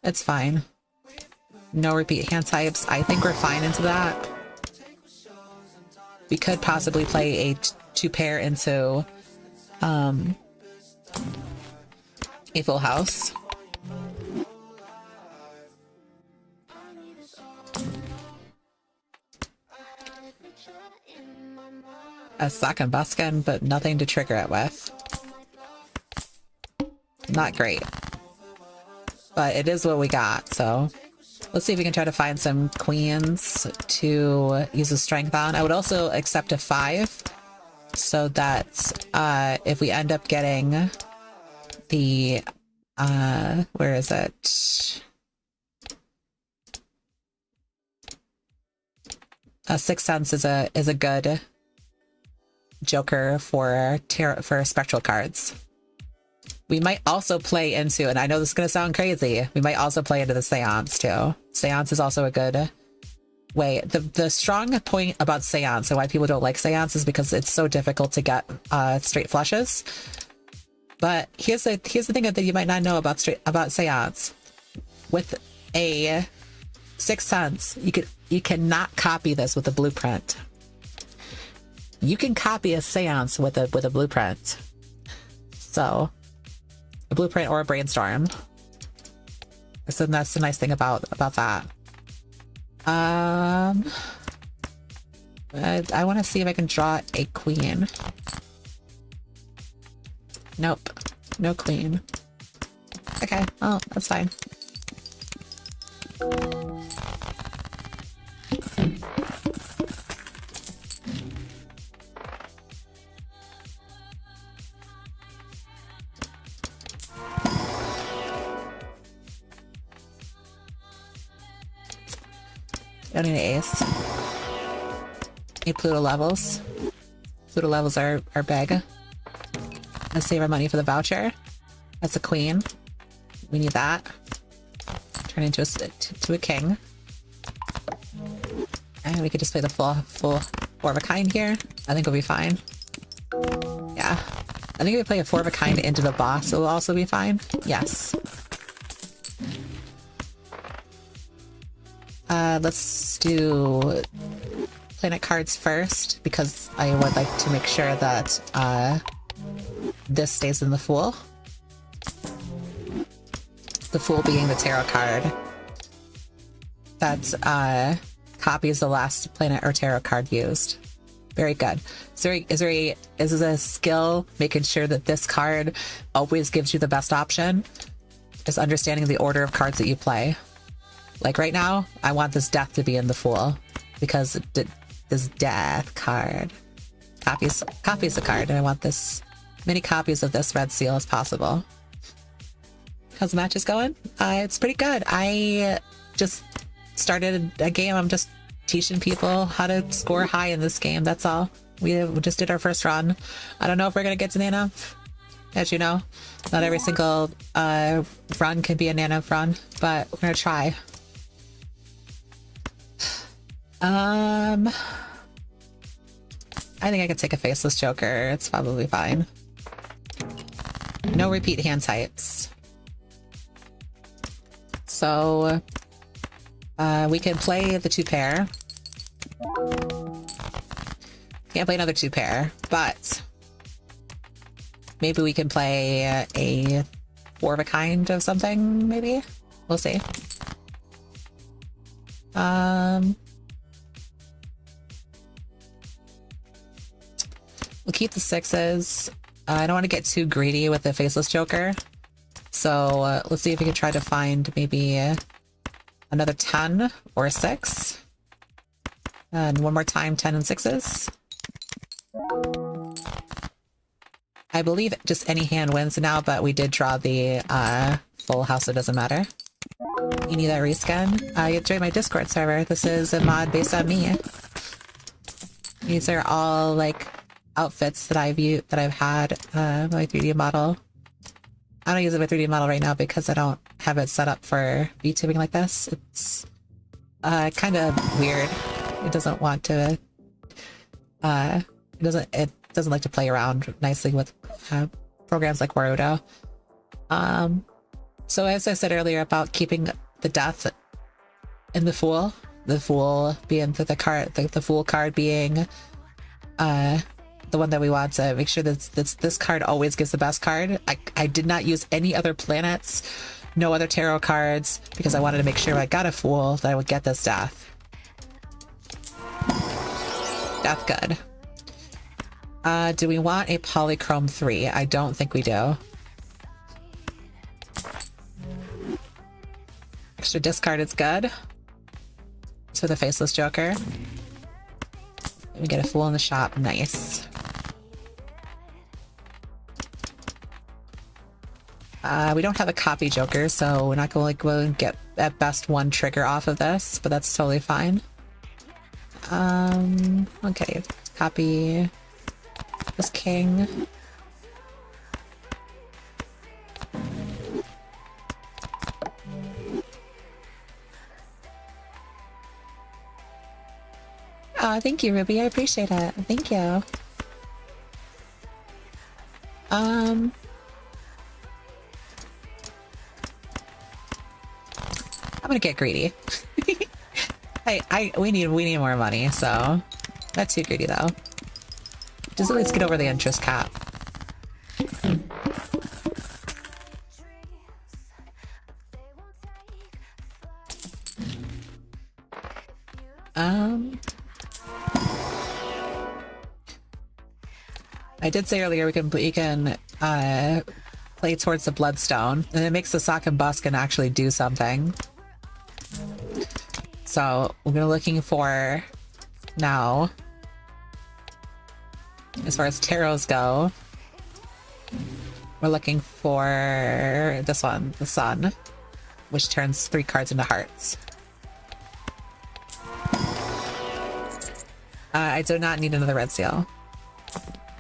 it's fine. No repeat hand types. I think we're fine into that. We could possibly play a two pair into a full house. A suck and buskin, but nothing to trigger it with. Not great. But it is what we got, so let's see if we can try to find some queens to use the strength on. I would also accept a 5 so that if we end up getting the where is it? A Sixth Sense is a good joker for spectral cards. We might also play into, and I know this is going to sound crazy, we might also play into the Seance too. Seance is also a good way. The strong point about Seance and why people don't like Seance is because it's so difficult to get straight flushes. But here's the thing that you might not know about Seance. With a Sixth Sense, you cannot copy this with a blueprint. You can copy a Seance with a blueprint. So a blueprint or a brainstorm. So that's the nice thing about that. I want to see if I can draw a queen. Nope, no queen. Okay, well, that's fine. Don't need an ace. Need Pluto levels. Pluto levels are big. Let's save our money for the voucher. That's a queen. We need that. Turn into a king. And we could just play the full four of a kind here. I think we'll be fine. Yeah. I think if we play a four of a kind into the boss, it will also be fine. Yes. Let's do planet cards first, because I would like to make sure that this stays in the Fool. The Fool being the tarot card that copies the last planet or tarot card used. Very good. Is this a skill, making sure that this card always gives you the best option? Is understanding the order of cards that you play. Like right now, I want this Death to be in the Fool, because this Death card copies the card, and I want this many copies of this red seal as possible. How's the matches going? It's pretty good. I just started a game. I'm just teaching people how to score high in this game. That's all. We just did our first run. I don't know if we're gonna get to Nana. As you know, not every single run can be a Nana run, but we're gonna try. I think I could take a Faceless Joker. It's probably fine. No repeat hand types. So we can play the 2-pair. Can't play another 2-pair, but maybe we can play a 4 of a kind of something, maybe? We'll see. We'll keep the 6s. I don't want to get too greedy with the Faceless Joker. So let's see if we can try to find maybe another 10 or a 6. And one more time, 10 and 6s. I believe just any hand wins now, but we did draw the full house, so it doesn't matter. You need that reskin? You join my Discord server. This is a mod based on me. These are all like outfits that I've had my 3D model. I don't use my 3D model right now because I don't have it set up for VTubing like this. It's kind of weird. It doesn't want to. It doesn't like to play around nicely with programs like Warudo. So as I said earlier about keeping the Death in the Fool being the card, the Fool card being the one that we want to make sure that this card always gives the best card. I did not use any other planets, no other tarot cards, because I wanted to make sure I got a Fool that I would get this Death. Death good. Do we want a Polychrome 3? I don't think we do. Extra discard is good. So the Faceless Joker. We get a Fool in the shop. Nice. We don't have a copy Joker, so we're not going to get at best one trigger off of this, but that's totally fine. Okay, copy this king. Oh, thank you, Ruby. I appreciate it. Thank you. I'm gonna get greedy. We need more money, so not too greedy though. Just at least get over the interest cap. I did say earlier we can play towards the Bloodstone, and it makes the Sock and Buskin actually do something. So we're looking for now, as far as tarots go, we're looking for this one, the Sun, which turns 3 cards into hearts. I do not need another red seal.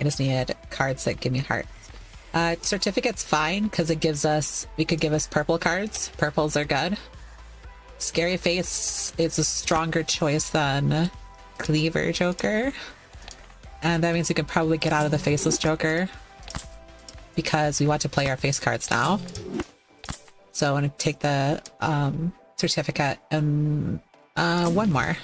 I just needed cards that give me hearts. Certificate's fine because it gives us, we could give us purple cards. Purples are good. Scary Face is a stronger choice than Cleaver Joker. And that means we can probably get out of the Faceless Joker because we want to play our face cards now. So I want to take the certificate and one more.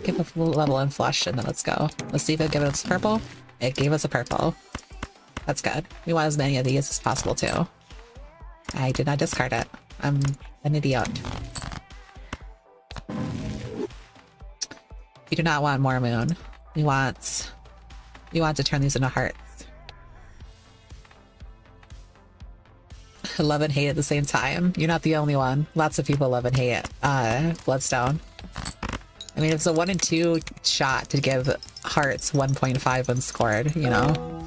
Give a level and flush and then let's go. Let's see if it'll give us purple. It gave us a purple. That's good. We want as many of these as possible too. I did not discard it. I'm an idiot. We do not want more moon. We want to turn these into hearts. Love and hate at the same time. You're not the only one. Lots of people love and hate Bloodstone. I mean, it's a 1 and 2 shot to give hearts 1.5 when scored, you know?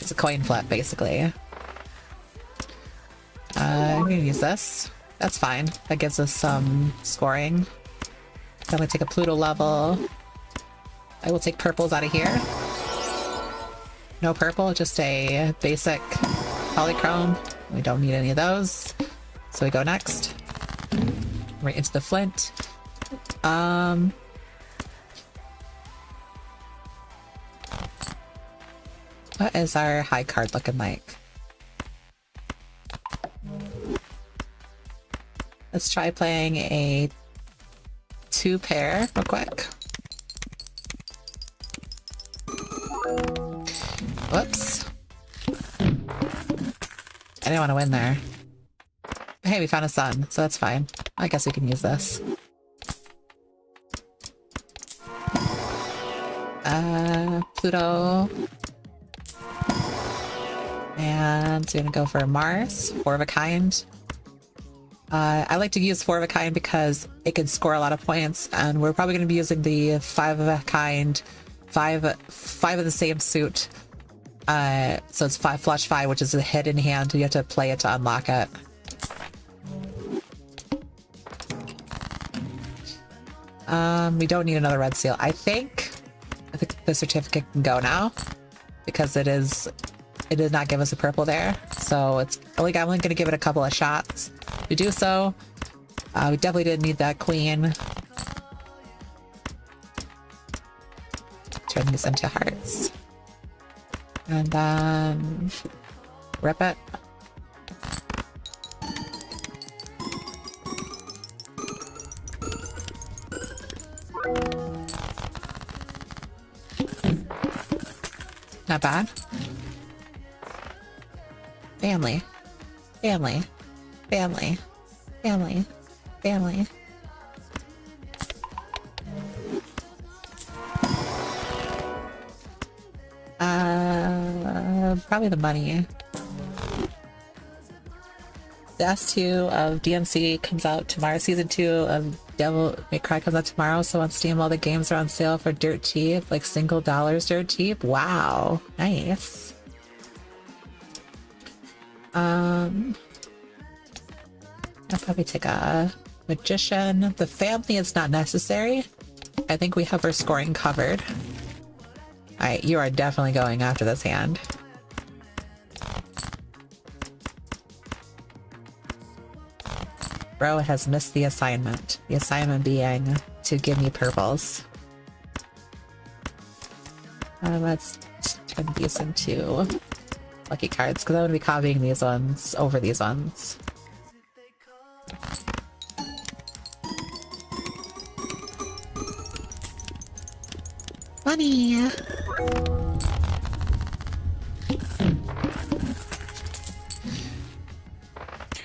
It's a coin flip, basically. I'm gonna use this. That's fine. That gives us some scoring. I'm gonna take a Pluto level. I will take purples out of here. No purple, just a basic polychrome. We don't need any of those. So we go next. Right into the flint. What is our high card looking like? Let's try playing a 2 pair real quick. Whoops. I didn't want to win there. Hey, we found a sun, so that's fine. I guess we can use this. Pluto. And we're gonna go for Mars, 4 of a kind. I like to use 4 of a kind because it can score a lot of points, and we're probably gonna be using the 5 of a kind, five of the same suit. So it's 5 flush 5, which is a hidden hand. You have to play it to unlock it. We don't need another red seal. I think the certificate can go now because it did not give us a purple there. So it's like I'm only going to give it a couple of shots to do so. We definitely didn't need that queen. Turn these into hearts. And then rip it. Not bad. Family. Family. Family. Family. Family. Probably the money. The S2 of DMC comes out tomorrow. Season 2 of Devil May Cry comes out tomorrow. So on Steam, all the games are on sale for dirt cheap, like $1 dirt cheap. Wow, nice. I'll probably take a Magician. The family is not necessary. I think we have our scoring covered. Alright, you are definitely going after this hand. Bro has missed the assignment. The assignment being to give me purples. Let's turn these into lucky cards because I'm going to be copying these ones over these ones. Money!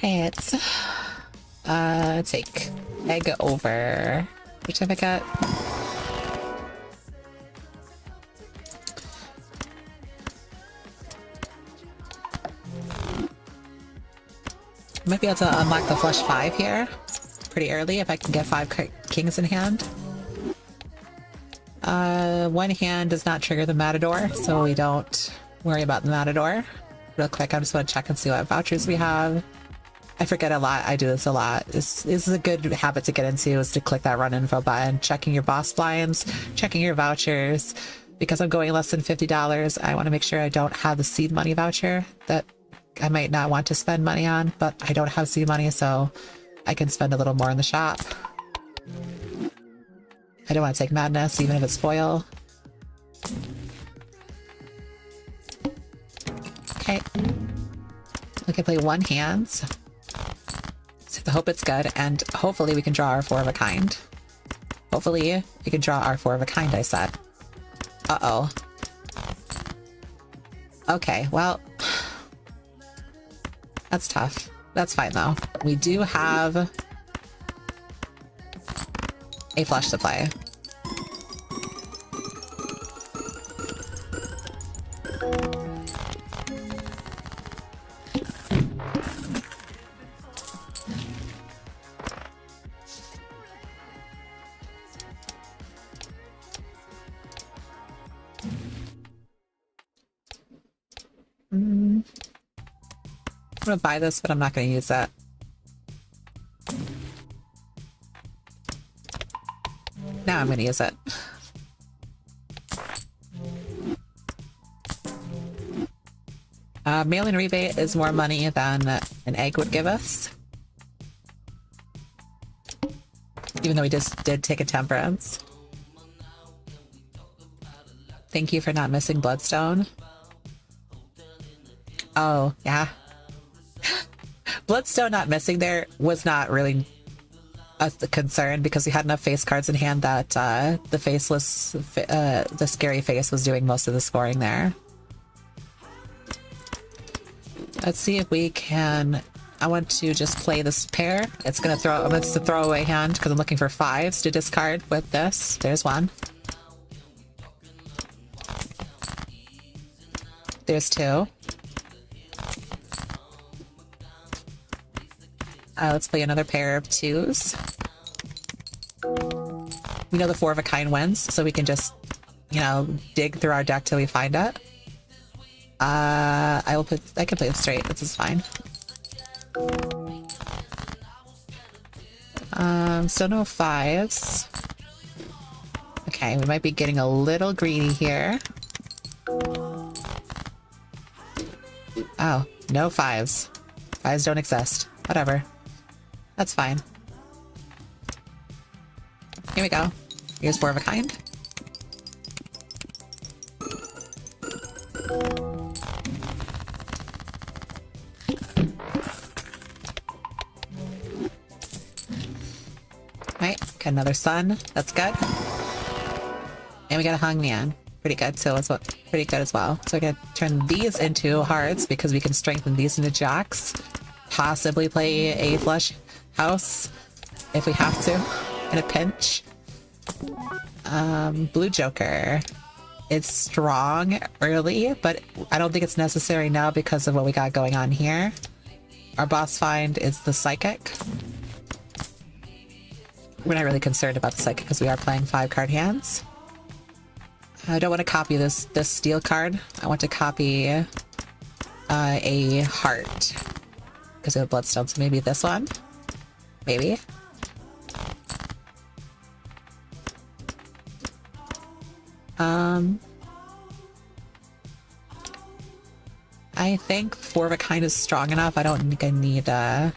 Alright. Take egg over certificate. Might be able to unlock the flush 5 here pretty early if I can get 5 kings in hand. One hand does not trigger the Matador, so we don't worry about the Matador. Real quick, I just want to check and see what vouchers we have. I forget a lot. I do this a lot. This is a good habit to get into, is to click that run info button, checking your boss blinds, checking your vouchers. Because I'm going less than $50, I want to make sure I don't have the seed money voucher that I might not want to spend money on, but I don't have seed money, so I can spend a little more in the shop. I don't want to take madness, even if it's foil. Okay. We can play one hand. So I hope it's good, and hopefully we can draw our 4 of a kind. Hopefully we can draw our 4 of a kind, I said. Uh-oh. Okay, well... That's tough. That's fine, though. We do have... a flush to play. I'm gonna buy this, but I'm not gonna use it. Now I'm gonna use it. Mail-in rebate is more money than an egg would give us. Even though we just did take a temperance. Thank you for not missing Bloodstone. Oh, yeah. Bloodstone not missing there was not really a concern because we had enough face cards in hand that the faceless, the scary face was doing most of the scoring there. Let's see if we can... I want to just play this pair. It's gonna throw... I'm gonna throw away hand because I'm looking for 5s to discard with this. There's one. There's 2. Let's play another pair of 2s. We know the 4 of a kind wins, so we can just, you know, dig through our deck till we find it. I can play it straight. This is fine. Still no 5s. Okay, we might be getting a little greedy here. Oh, no 5s. 5s don't exist. Whatever. That's fine. Here we go. Here's 4 of a kind. Right, got another sun. That's good. And we got a hung man. Pretty good. So it's pretty good as well. So we're gonna turn these into hearts because we can strengthen these into jacks. Possibly play a flush house if we have to in a pinch. Blue Joker. It's strong early, but I don't think it's necessary now because of what we got going on here. Our boss find is the Psychic. We're not really concerned about the Psychic because we are playing 5-card hands. I don't want to copy this steel card. I want to copy a heart because we have bloodstone. So maybe this one. Maybe. I think 4 of a kind is strong enough. I don't think I need now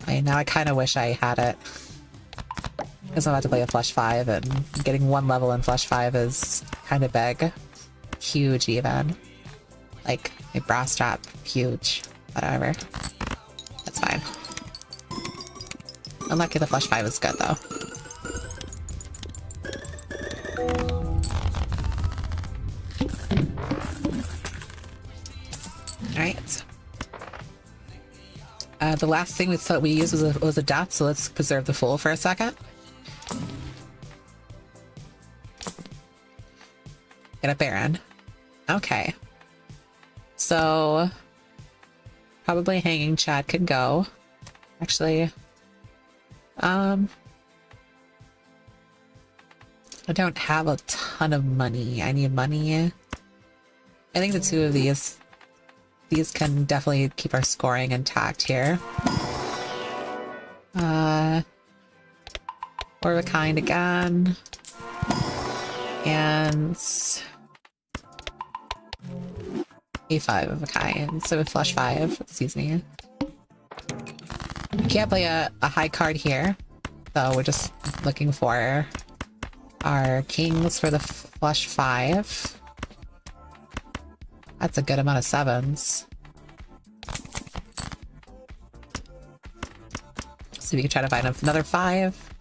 I kind of wish I had it. Because I'm about to play a flush 5 and getting 1 level in flush 5 is kind of big. Huge even. Like a brass strap, huge. Whatever. That's fine. Unlucky the flush 5 is good though. Alright. The last thing we thought we used was a dot, so let's preserve the Fool for a second. Get a Baron. Okay. So probably Hanging Chad could go. Actually, I don't have a ton of money. I need money. I think the 2 of these these can definitely keep our scoring intact here. Four of a kind again. And a 5 of a kind. So with flush 5, excuse me. We can't play a high card here. So we're just looking for our kings for the flush 5. That's a good amount of 7s. So we can try to find another 5.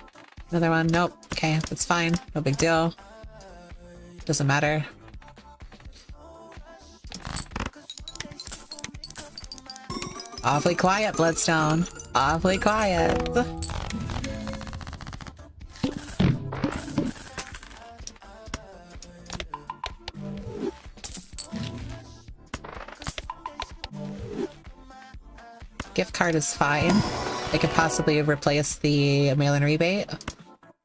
Another one. Nope. Okay, that's fine. No big deal. Doesn't matter. Awfully quiet, Bloodstone. Awfully quiet. Gift card is fine. It could possibly replace the mail-in rebate.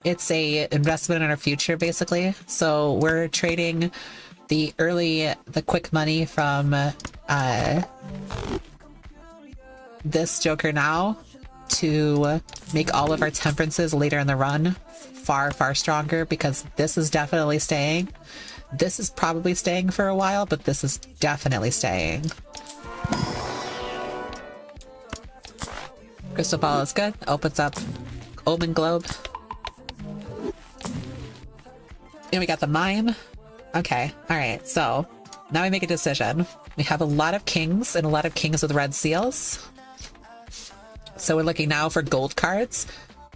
It's a investment in our future, basically. So we're trading the quick money from this Joker now to make all of our temperances later in the run far, far stronger, because this is definitely staying. This is probably staying for a while, but this is definitely staying. Crystal ball is good. Opens up Omen Globe. And we got the mime. Okay, alright, so now we make a decision. We have a lot of kings and a lot of kings with red seals. So we're looking now for gold cards.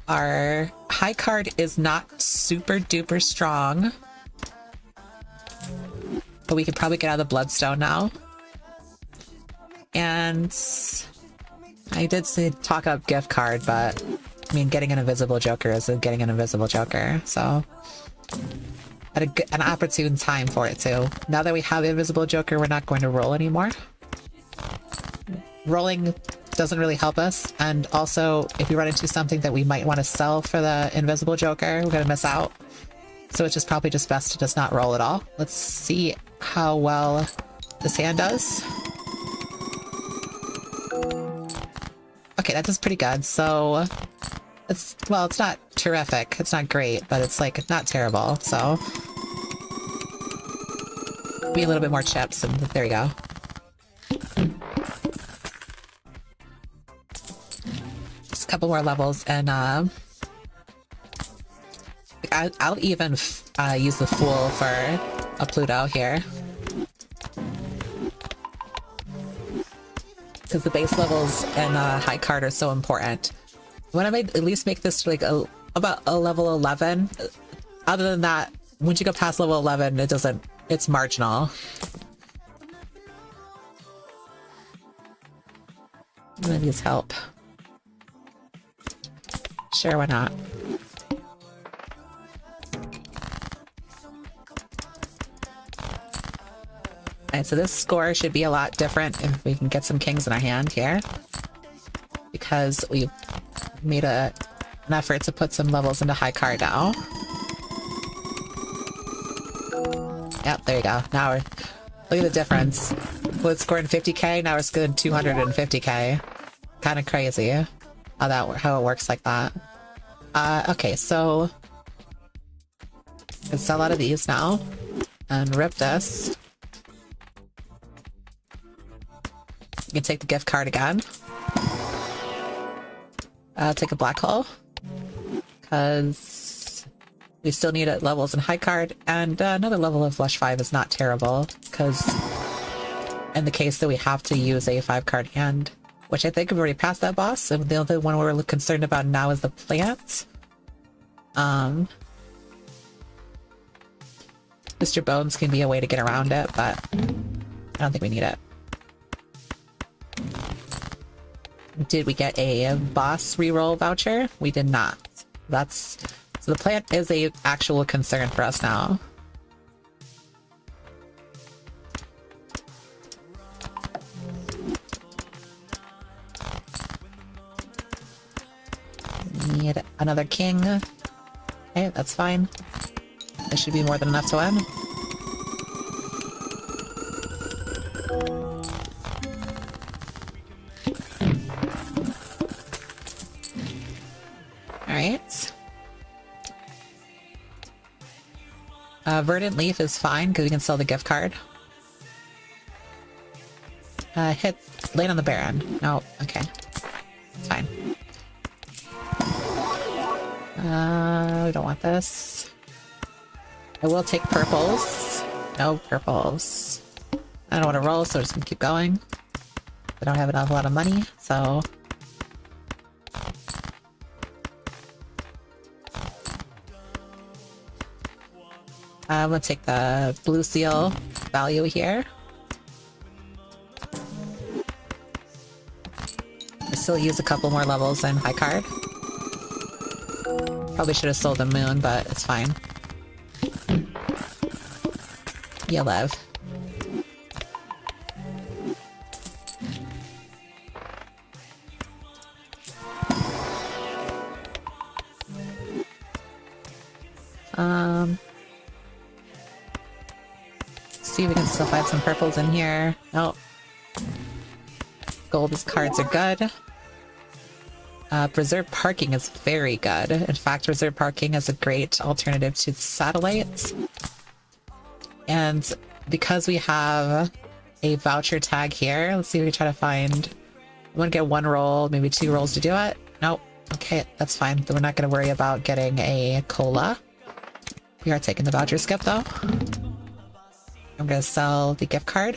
Our high card is not super duper strong, but we could probably get out of the Bloodstone now. And I did say talk up gift card, but I mean, getting an invisible Joker is getting an invisible Joker, so at an opportune time for it too. Now that we have the invisible Joker, we're not going to roll anymore. Rolling doesn't really help us, and also if we run into something that we might want to sell for the invisible Joker, we're gonna miss out. So it's just probably just best to just not roll at all. Let's see how well this hand does. Okay, that does pretty good. So it's, well, it's not terrific. It's not great, but it's like not terrible. So be a little bit more chips, and there you go. Just a couple more levels, and I'll even use the Fool for a Pluto here, because the base levels and high card are so important. When I at least make this like about a level 11. Other than that, once you go past level 11, it doesn't. It's marginal. None of these help. Sure, why not? Alright, so this score should be a lot different if we can get some kings in our hand here, because we've made an effort to put some levels into high card now. Yep, there you go. Now we're, look at the difference. We're scoring 50k, now we're scoring 250k. Kind of crazy how it works like that. Okay, so let's sell out of these now and rip this. You can take the gift card again. Take a black hole, because we still need levels in high card, and another level of flush 5 is not terrible, because in the case that we have to use a 5 card hand, which I think we've already passed that boss, and the other one we're concerned about now is the plant. Mr. Bones can be a way to get around it, but I don't think we need it. Did we get a boss reroll voucher? We did not. So the plant is a actual concern for us now. Need another king. Okay, that's fine. This should be more than enough to win. right. Verdant Leaf is fine because we can sell the gift card. Land on the Baron. No, okay. It's fine. We don't want this. I will take purples. No purples. I don't want to roll, so I'm just gonna keep going. I don't have a lot of money, so... I'm gonna take the blue seal value here. I still use a couple more levels in high card. Probably should have sold the moon, but it's fine. You live. See if we can still find some purples in here. Oh. Gold cards are good. Reserve parking is very good. In fact, reserve parking is a great alternative to satellites. And because we have a voucher tag here, let's see if we can try to find... I'm gonna get one roll, maybe 2 rolls to do it. Nope. Okay, that's fine. We're not gonna worry about getting a cola. We are taking the voucher skip though. I'm gonna sell the gift card.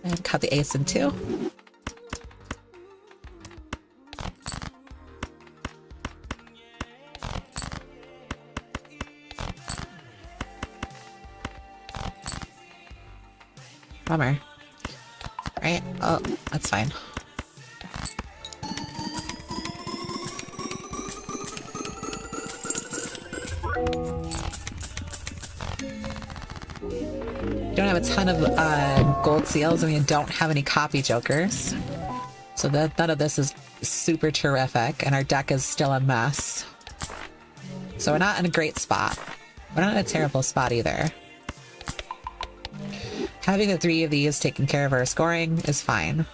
And cut the ace in 2. Bummer. Right? Oh, that's fine. We don't have a ton of gold seals, and we don't have any copy jokers. So none of this is super terrific, and our deck is still a mess. So we're not in a great spot. We're not in a terrible spot either. Having the 3 of these taking care of our scoring is fine.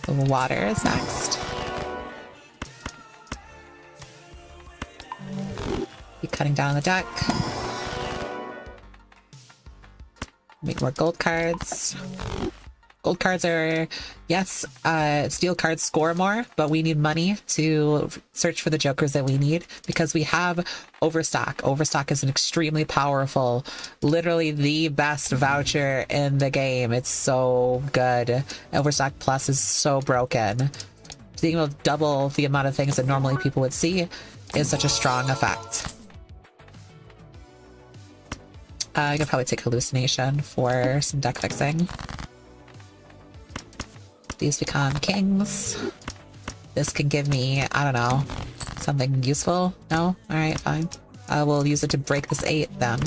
The water is next. Keep cutting down on the deck. Make more gold cards. Gold cards are, yes, steel cards score more, but we need money to search for the jokers that we need because we have Overstock. Overstock is an extremely powerful, literally the best voucher in the game. It's so good. Overstock Plus is so broken. Being able to double the amount of things that normally people would see is such a strong effect. I could probably take Hallucination for some deck fixing. These become kings. This can give me, I don't know, something useful? No? Alright, fine. I will use it to break this 8 then.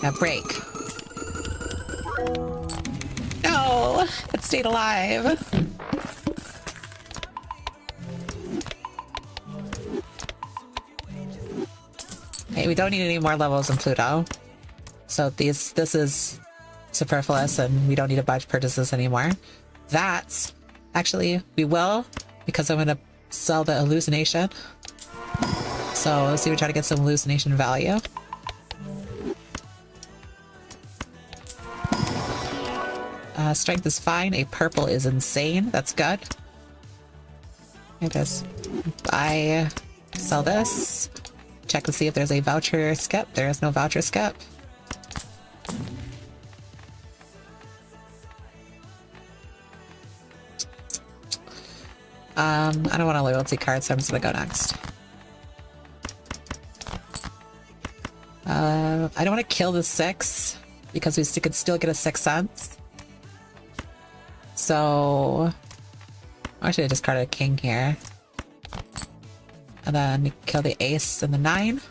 Now break. No! It stayed alive. Okay, we don't need any more levels in Pluto. So this is superfluous and we don't need to buy purchases anymore. That's actually we will, because I'm gonna sell the hallucination. So let's see if we try to get some hallucination value. Strength is fine. A purple is insane. That's good. I just buy, sell this. Check to see if there's a voucher skip. There is no voucher skip. I don't want a loyalty card, so I'm just gonna go next. I don't want to kill the 6 because we could still get a 6th sense. So I should have discarded a king here. And then kill the ace and the 9.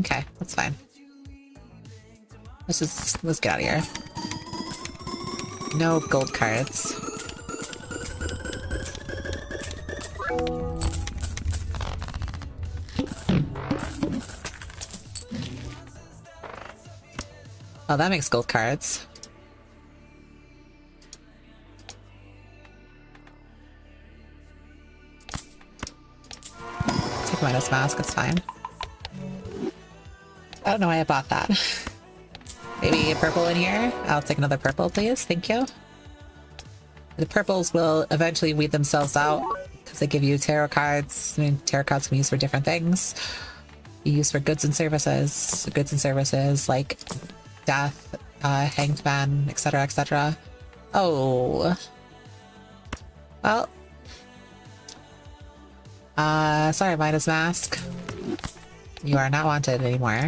Okay, that's fine. Let's get out of here. No gold cards. Oh, that makes gold cards. Take minus mask, it's fine. I don't know why I bought that. Maybe a purple in here? I'll take another purple, please. Thank you. The purples will eventually weed themselves out because they give you tarot cards. I mean, tarot cards can be used for different things. You use for goods and services. Goods and services like death, hanged man, etc., etc. Oh. Well. Sorry, Midas Mask. You are not wanted anymore.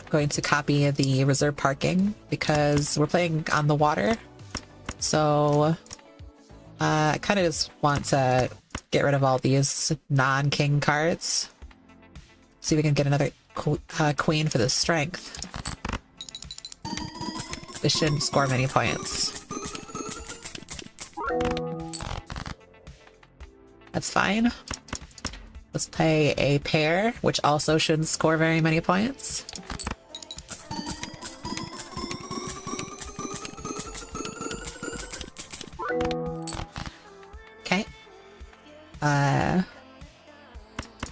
Going to copy the reserve parking because we're playing on the water. So I kind of just want to get rid of all these non-king cards. See if we can get another queen for the strength. This shouldn't score many points. That's fine. Let's play a pair, which also shouldn't score very many points. Okay.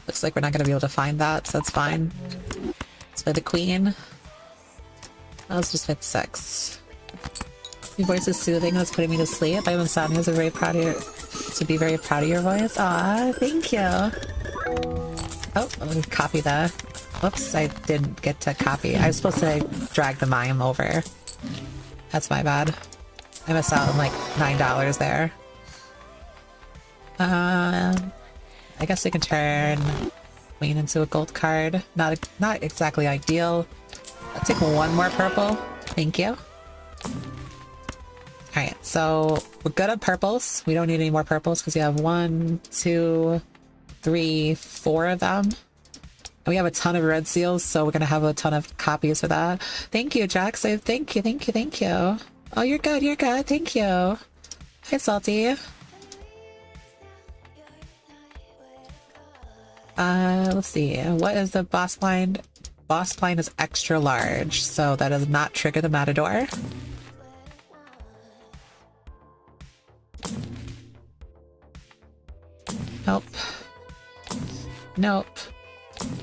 Looks like we're not going to be able to find that, so that's fine. Let's play the queen. Let's just hit 6. Your voice is soothing. That's putting me to sleep. I'm Insomnia. So very proud of your, to be very proud of your voice. Aw, thank you. Oh, let me copy that. Whoops, I didn't get to copy. I was supposed to drag the mime over. That's my bad. I missed out on like $9 there. I guess we can turn queen into a gold card. Not exactly ideal. I'll take one more purple. Thank you. Alright, so we're good on purples. We don't need any more purples because we have 1, 2, 3, 4 of them. And we have a ton of red seals, so we're going to have a ton of copies for that. Thank you, Jax. Thank you, thank you, thank you. Oh, you're good, you're good. Thank you. Hi, Salty. Let's see. What is the boss blind? Boss blind is extra large, so that does not trigger the Matador. Nope. Nope.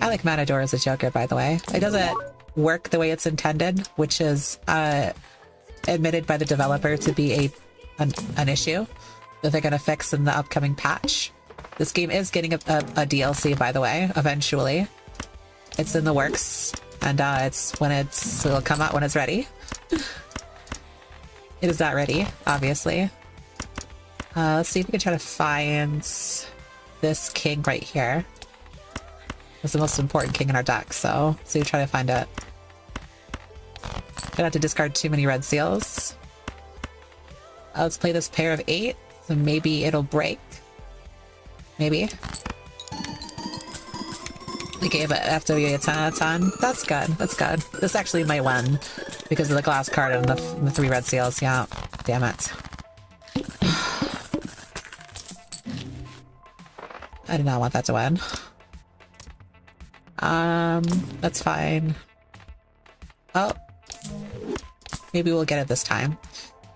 I like Matador as a Joker, by the way. It doesn't work the way it's intended, which is admitted by the developer to be an issue that they're going to fix in the upcoming patch. This game is getting a DLC, by the way, eventually. It's in the works, and it'll come out when it's ready. It is not ready, obviously. Let's see if we can try to find this king right here. It's the most important king in our deck, so let's see if we try to find it. Gonna have to discard too many red seals. Let's play this pair of 8, so maybe it'll break. Maybe. We gave it after we get 10 out of 10. That's good. That's good. This actually might win because of the glass card and the 3 red seals. Yeah. Damn it. I did not want that to win. That's fine. Oh. Maybe we'll get it this time.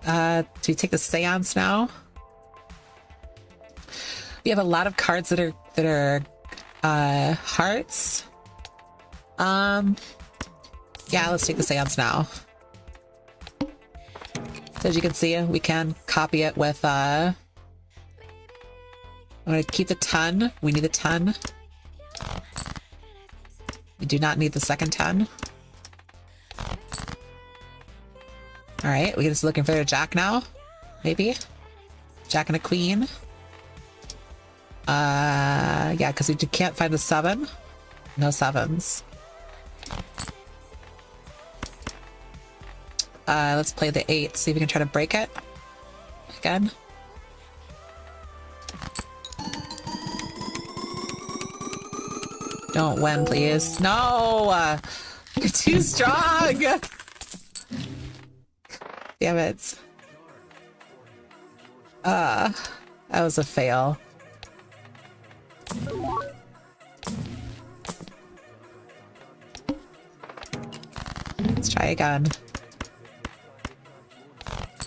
Do we take the seance now? We have a lot of cards that are hearts. Yeah, let's take the seance now. So as you can see, we can copy it with I'm gonna keep the 10. We need the 10. We do not need the second 10. Alright, we're just looking for a jack now. Maybe. Jack and a queen. Yeah, because we can't find the 7. No 7s. Let's play the 8, see if we can try to break it. Again. Don't win, please. No! You're too strong! Damn it. That was a fail. Let's try again.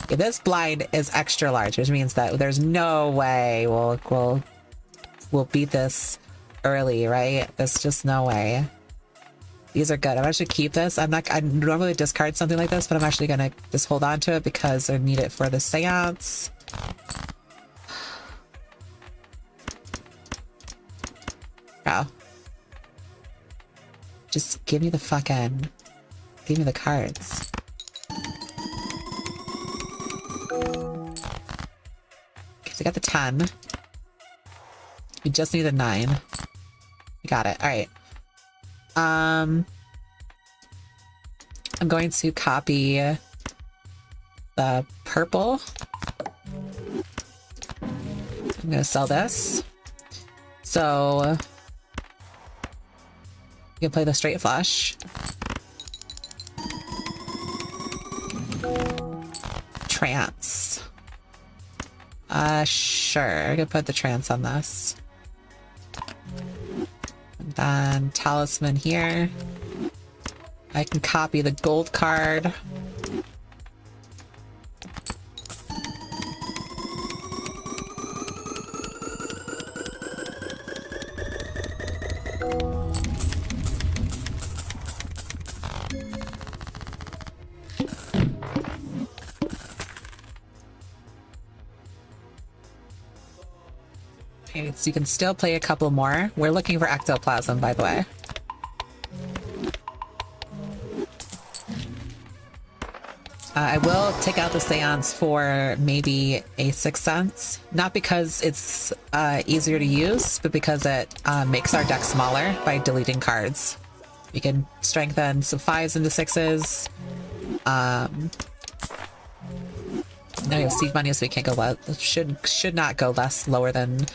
Okay, this blind is extra large, which means that there's no way we'll beat this early, right? There's just no way. These are good. I'm actually keep this. I normally discard something like this, but I'm actually gonna just hold on to it because I need it for the seance. Oh. Just give me the fucking... Give me the cards. Okay, so I got the 10. We just need a 9. We got it. Alright. I'm going to copy the purple. I'm gonna sell this. So you can play the straight flush. Trance. Sure. I could put the trance on this. And then talisman here. I can copy the gold card. Okay, so you can still play a couple more. We're looking for ectoplasm, by the way. I will take out the seance for maybe a sixth sense. Not because it's easier to use, but because it makes our deck smaller by deleting cards. We can strengthen some 5s into 6s. No, we have seed money, so we can't go less. Should not go lower than.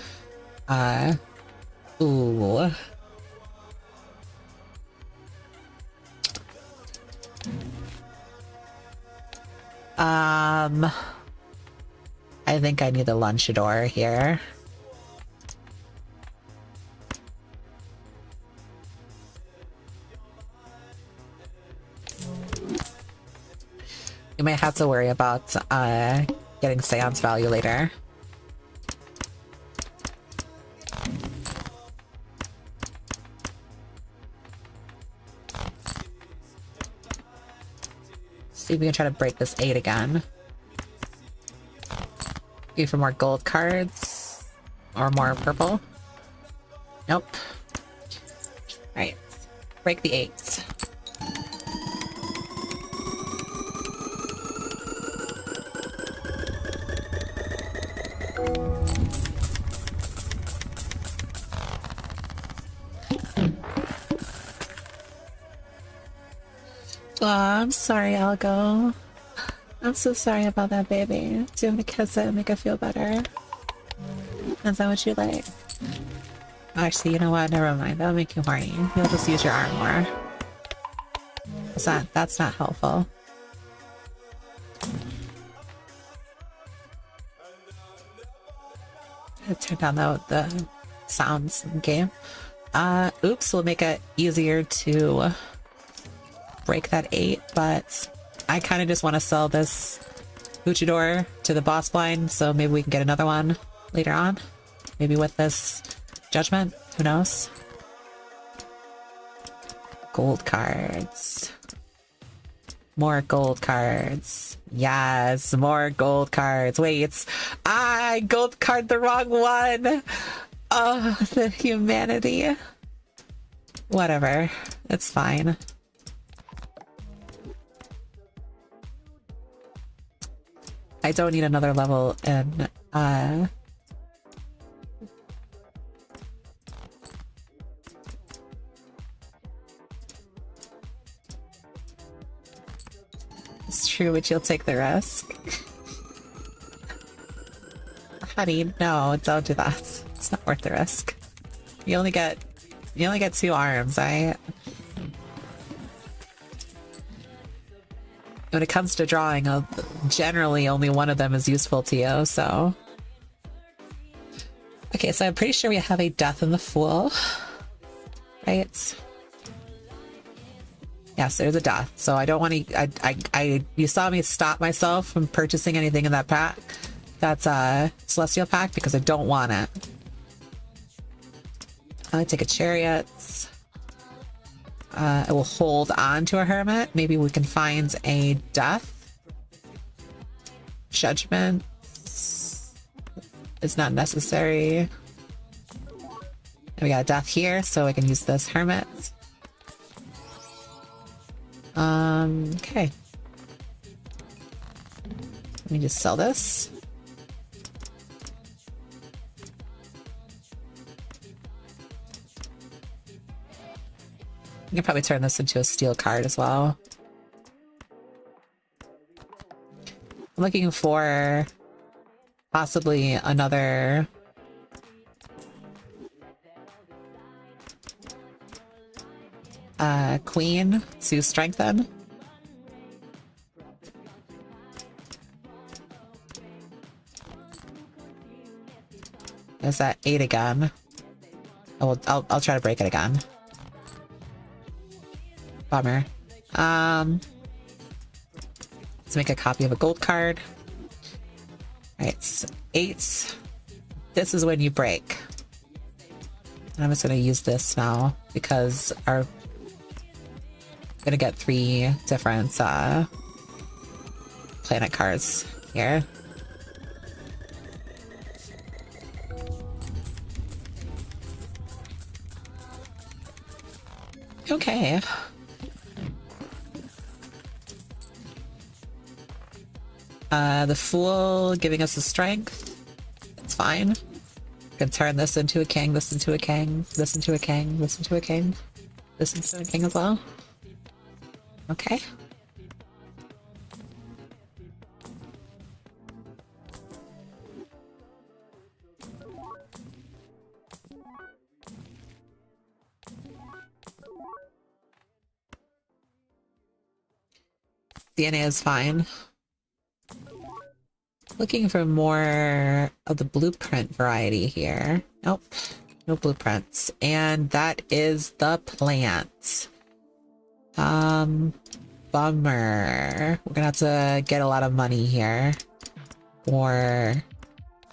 Ooh. I think I need the lunchador here. You might have to worry about getting seance value later. See if we can try to break this 8 again. Go for more gold cards or more purple. Nope. Alright. Break the 8. Oh, I'm sorry, Algo. I'm so sorry about that, baby. Do you want to kiss it and make it feel better? Is that what you like? Actually, you know what? Never mind. That'll make you horny. You'll just use your arm more. That's not helpful. Turn down the sounds in the game. Oops, we'll make it easier to break that 8, but I kind of just want to sell this luchador to the boss blind, so maybe we can get another one later on. Maybe with this judgment, who knows? Gold cards. More gold cards. Yes, more gold cards. Wait, I gold card the wrong one. Oh, the humanity. Whatever, it's fine. I don't need another level in it's true, but you'll take the risk. Honey, no, don't do that. It's not worth the risk. You only get You only get 2 arms, right? When it comes to drawing, generally only one of them is useful to you, so... Okay, so I'm pretty sure we have a death in the Fool, right? Yes, there's a death. So I don't want to... you saw me stop myself from purchasing anything in that pack. That's a Celestial pack because I don't want it. I take a Chariot. I will hold on to a Hermit. Maybe we can find a Death. Judgment is not necessary. And we got a Death here, so I can use this Hermit. Okay. Let me just sell this. I can probably turn this into a steel card as well. I'm looking for possibly another queen to strengthen. Is that 8 again? I'll try to break it again. Bummer. Let's make a copy of a gold card. Alright, so 8. This is when you break. And I'm just gonna use this now because our gonna get 3 different planet cards here. Okay. The Fool giving us the strength. It's fine. We can turn this into a king, this into a king, this into a king, this into a king, this into a king as well. Okay. DNA is fine. Looking for more of the blueprint variety here. Nope, no blueprints. And that is the plant. Bummer. We're gonna have to get a lot of money here for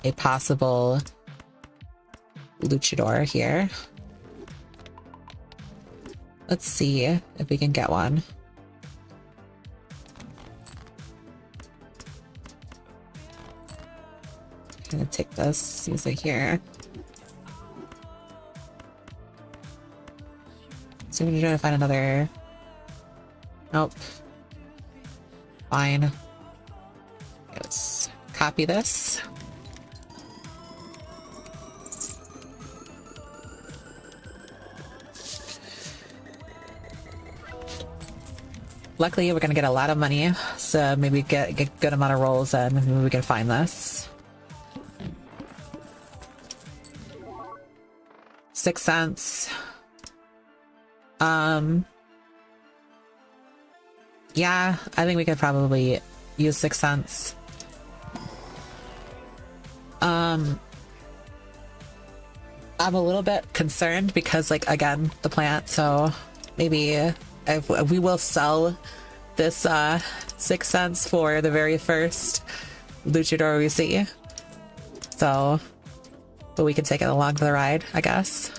a possible luchador here. Let's see if we can get one. I'm gonna take this, use it here. So I'm gonna try to find another. Nope. Fine. Let's copy this. Luckily, we're gonna get a lot of money, so maybe get a good amount of rolls and maybe we can find this. 6 cents. Yeah, I think we could probably use 6 cents. I'm a little bit concerned because, like, again, the plant, so maybe if we will sell this 6 cents for the very first luchador we see. So, but we can take it along for the ride, I guess.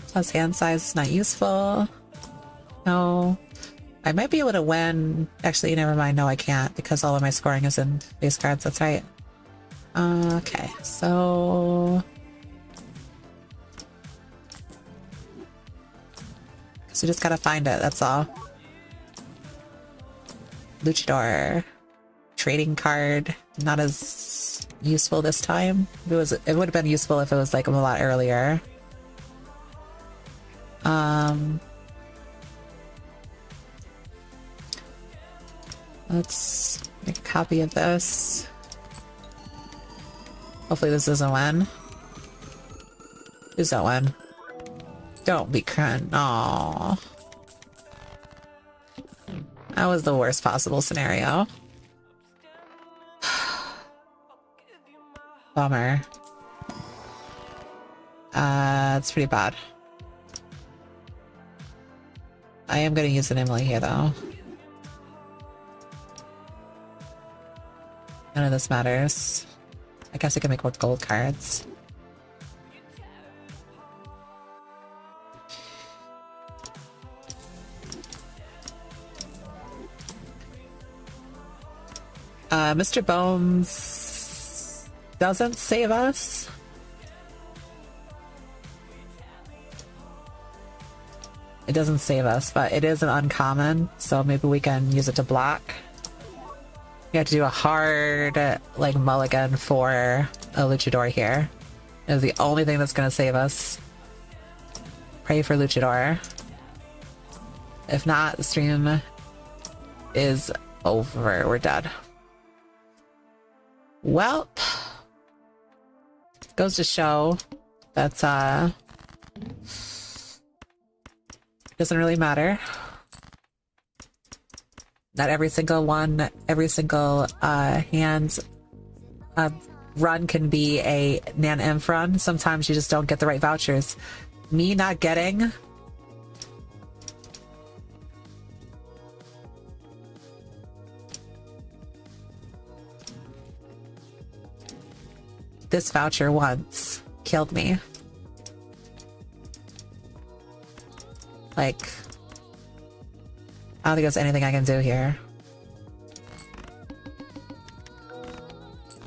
Plus hand size is not useful. No. I might be able to win. Actually, never mind. No, I can't because all of my scoring is in base cards. That's right. Okay, so... So just gotta find it, that's all. Luchador. Trading card. Not as useful this time. It would have been useful if it was like a lot earlier. Let's Make a copy of this. Hopefully this doesn't win. Who's that one? Don't be crying. Aww. That was the worst possible scenario. Bummer. It's pretty bad. I am gonna use an Emily here though. None of this matters. I guess I can make more gold cards. Mr. Bones doesn't save us. It doesn't save us, but it is an uncommon, so maybe we can use it to block. We have to do a hard, like, mulligan for a luchador here. It's the only thing that's going to save us. Pray for luchador. If not, the stream is over. We're dead. Well, goes to show that's doesn't really matter. Not every single one, every single hand run can be a nan-inf run. Sometimes you just don't get the right vouchers. Me not getting this voucher once killed me. Like, I don't think there's anything I can do here.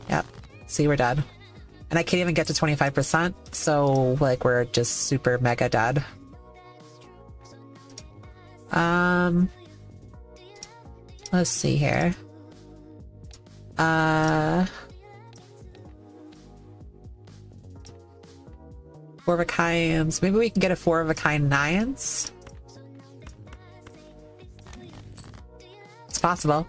Yep. See, we're dead. And I can't even get to 25%, so, like, we're just super mega dead. Let's see here. Four of a kinds. Maybe we can get a four of a kind nines. It's possible.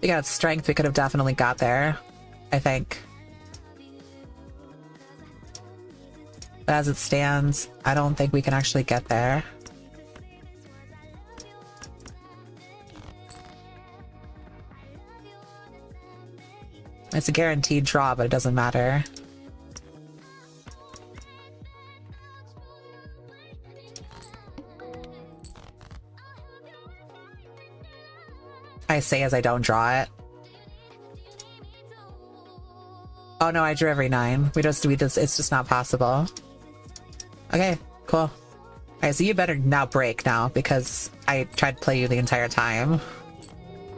We got strength, we could have definitely got there, I think. But as it stands, I don't think we can actually get there. It's a guaranteed draw, but it doesn't matter. I say as I don't draw it. Oh no, I drew every 9. We just, it's just not possible. Okay, cool. Alright, so you better now break now, because I tried to play you the entire time.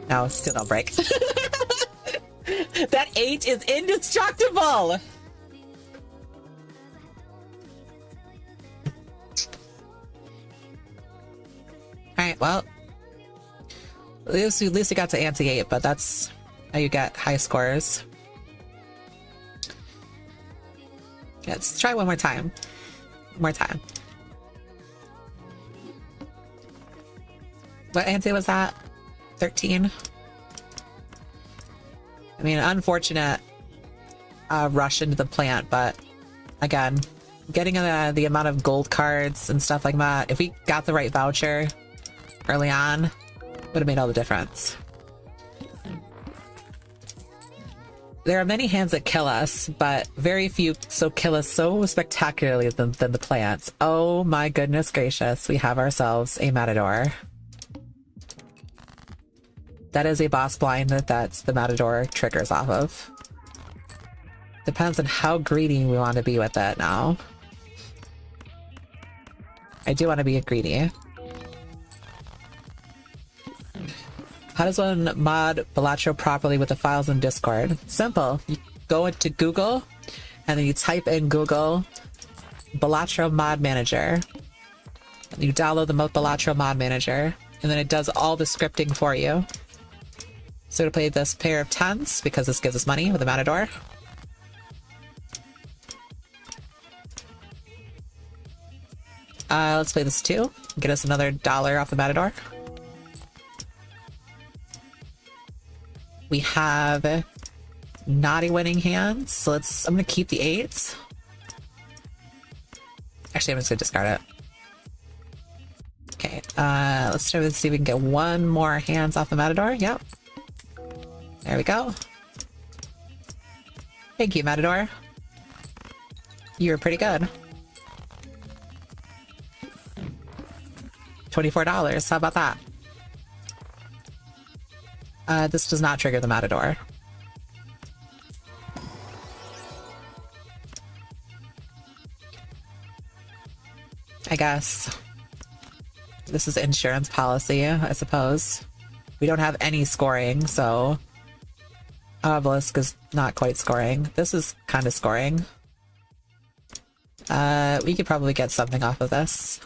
No, still don't break. That 8 is indestructible! Alright, well. At least we got to ante-8, but that's how you get high scores. Yeah, let's try one more time. One more time. What ante was that? 13? I mean, unfortunate rush into the plant, but again, getting the amount of gold cards and stuff like that, if we got the right voucher early on, would have made all the difference. There are many hands that kill us, but very few kill us so spectacularly than the plants. Oh my goodness gracious, we have ourselves a Matador. That is a boss blind that's the Matador triggers off of. Depends on how greedy we want to be with it now. I do want to be greedy. How does one mod Balatro properly with the files in Discord? Simple. You go into Google, and then you type in Google Balatro Mod Manager. And you download the Balatro Mod Manager, and then it does all the scripting for you. So to play this pair of 10s because this gives us money with the Matador. Let's play this 2. Get us another $1 off the Matador. We have naughty winning hands. So I'm gonna keep the 8s. Actually, I'm just gonna discard it. Okay, let's try to see if we can get one more hands off the Matador. Yep. There we go. Thank you, Matador. You were pretty good. $24. How about that? This does not trigger the Matador. I guess. This is insurance policy, I suppose. We don't have any scoring, so... Obelisk is not quite scoring. This is kind of scoring. We could probably get something off of this.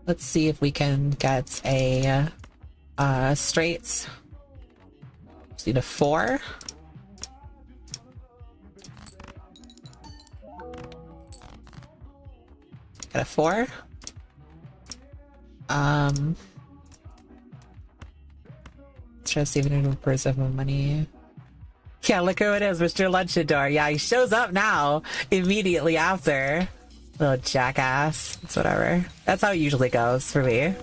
Let's see if we can get a straight. Just need a 4. Got a 4. Let's try to see if we can preserve more money. Yeah, look who it is, Mr. Lunchador. Yeah, he shows up now immediately after. Little jackass. It's whatever. That's how it usually goes for me.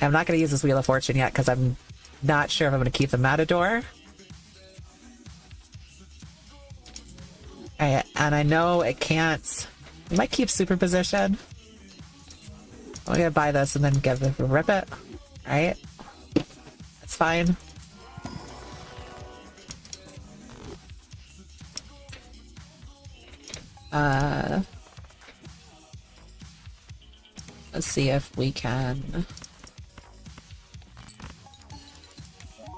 I'm not going to use this Wheel of Fortune yet because I'm not sure if I'm going to keep the Matador. Alright, and I know it can't... We might keep Superposition. I'm going to buy this and then rip it. Alright. That's fine. Let's see if we can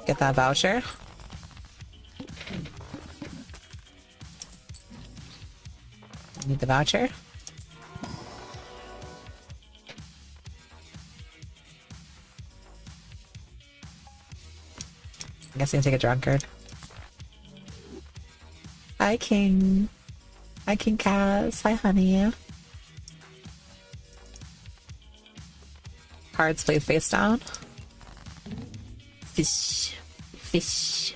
get that voucher. Need the voucher. I guess I'm gonna take a drunkard. Hi, King. Hi, King Kaz. Hi, honey. Cards played face down. Fish. Fish.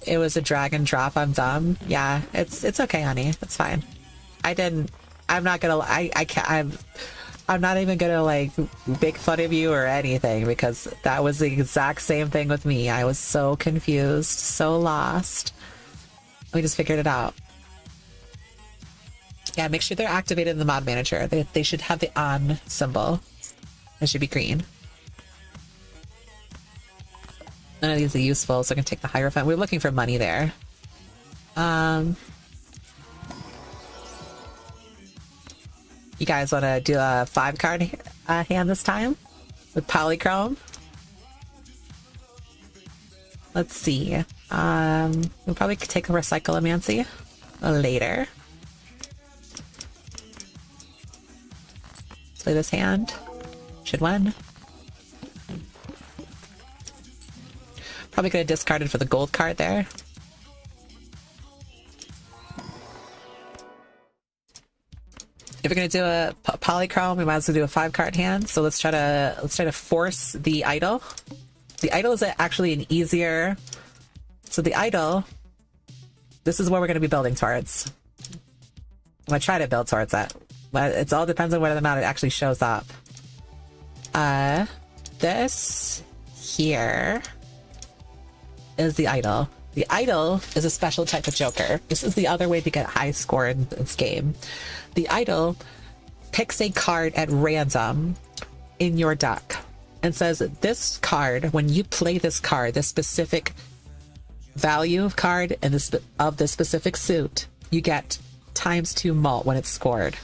It was a drag and drop. I'm dumb. Yeah, it's okay, honey. It's fine. I'm not gonna. I can't. I'm not even gonna like make fun of you or anything because that was the exact same thing with me. I was so confused, so lost. We just figured it out. Yeah, make sure they're activated in the mod manager. They should have the on symbol. It should be green. None of these are useful, so I'm gonna take the Hierophant. We're looking for money there. You guys want to do a 5-card hand this time with Polychrome? Let's see. We'll probably take a Recyclemancy later. Let's play this hand. Should win. Probably gonna discard it for the gold card there. If we're gonna do a polychrome, we might as well do a 5-card hand. So let's try to force the idol. The idol is actually an easier. So the idol, this is where we're gonna be building towards. I'm gonna try to build towards that. But it all depends on whether or not it actually shows up. This here is the idol. The idol is a special type of joker. This is the other way to get high score in this game. The idol picks a card at random in your deck and says this card, when you play this card, this specific value of card and of the specific suit, you get ×2 mult when it's scored.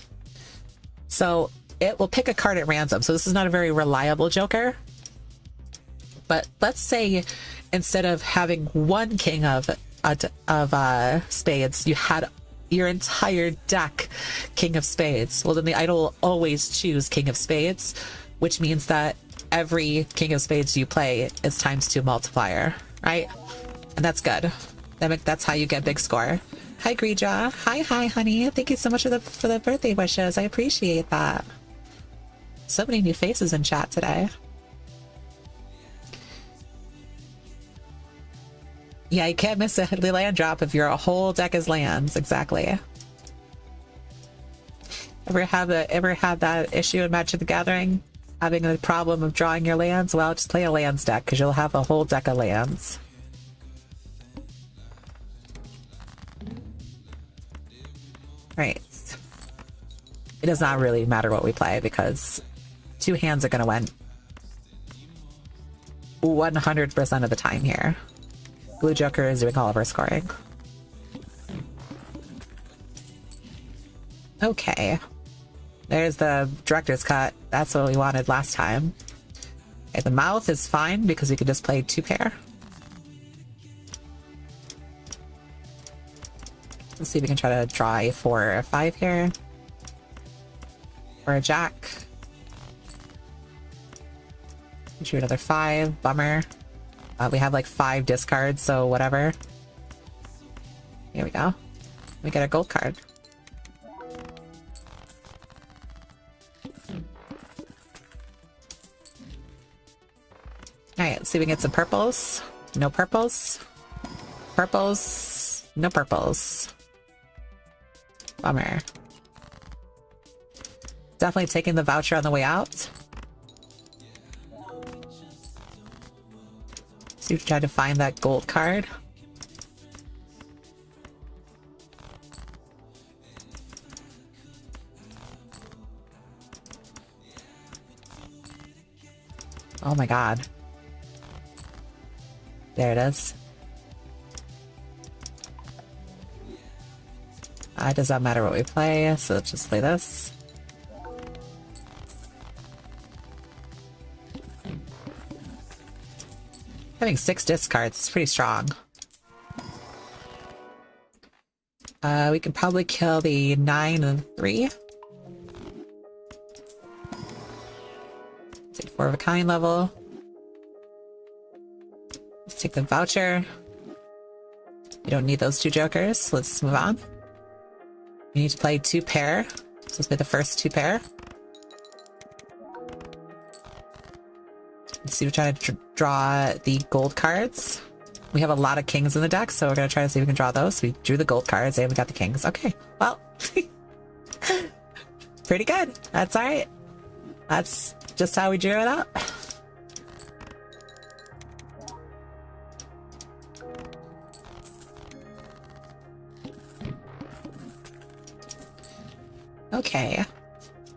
So it will pick a card at random. So this is not a very reliable joker. But let's say instead of having one king of spades, you had your entire deck king of spades. Well, then the idol will always choose king of spades, which means that every king of spades you play is ×2 multiplier, right? And that's good. That's how you get big score. Hi, Grija. Hi, honey. Thank you so much for the birthday wishes. I appreciate that. So many new faces in chat today. Yeah, you can't miss a land drop if your whole deck is lands. Exactly. Ever had that issue in Magic the Gathering? Having a problem of drawing your lands? Well, just play a lands deck because you'll have a whole deck of lands. Right. It does not really matter what we play because 2 hands are going to win 100% of the time here. Blue Joker is doing all of our scoring. Okay. There's the director's cut. That's what we wanted last time. Okay, the mouth is fine because we could just play 2 pair. Let's see if we can try to draw a 4 or a 5 here. Or a jack. Shoot another 5. Bummer. We have like 5 discards, so whatever. Here we go. We get a gold card. Alright, let's see if we can get some purples. No purples. Purples. No purples. Bummer. Definitely taking the voucher on the way out. So you try to find that gold card. Oh my god. There it is. It does not matter what we play, so let's just play this. Having 6 discards is pretty strong. We can probably kill the 9 and 3. Take 4 of a kind level. Let's take the voucher. We don't need those 2 jokers. Let's just move on. We need to play 2 pair. So let's play the first 2 pair. Let's see, we're trying to draw the gold cards. We have a lot of kings in the deck, so we're going to try to see if we can draw those. We drew the gold cards and we got the kings. Okay, well, pretty good. That's all right. That's just how we drew it up. Okay.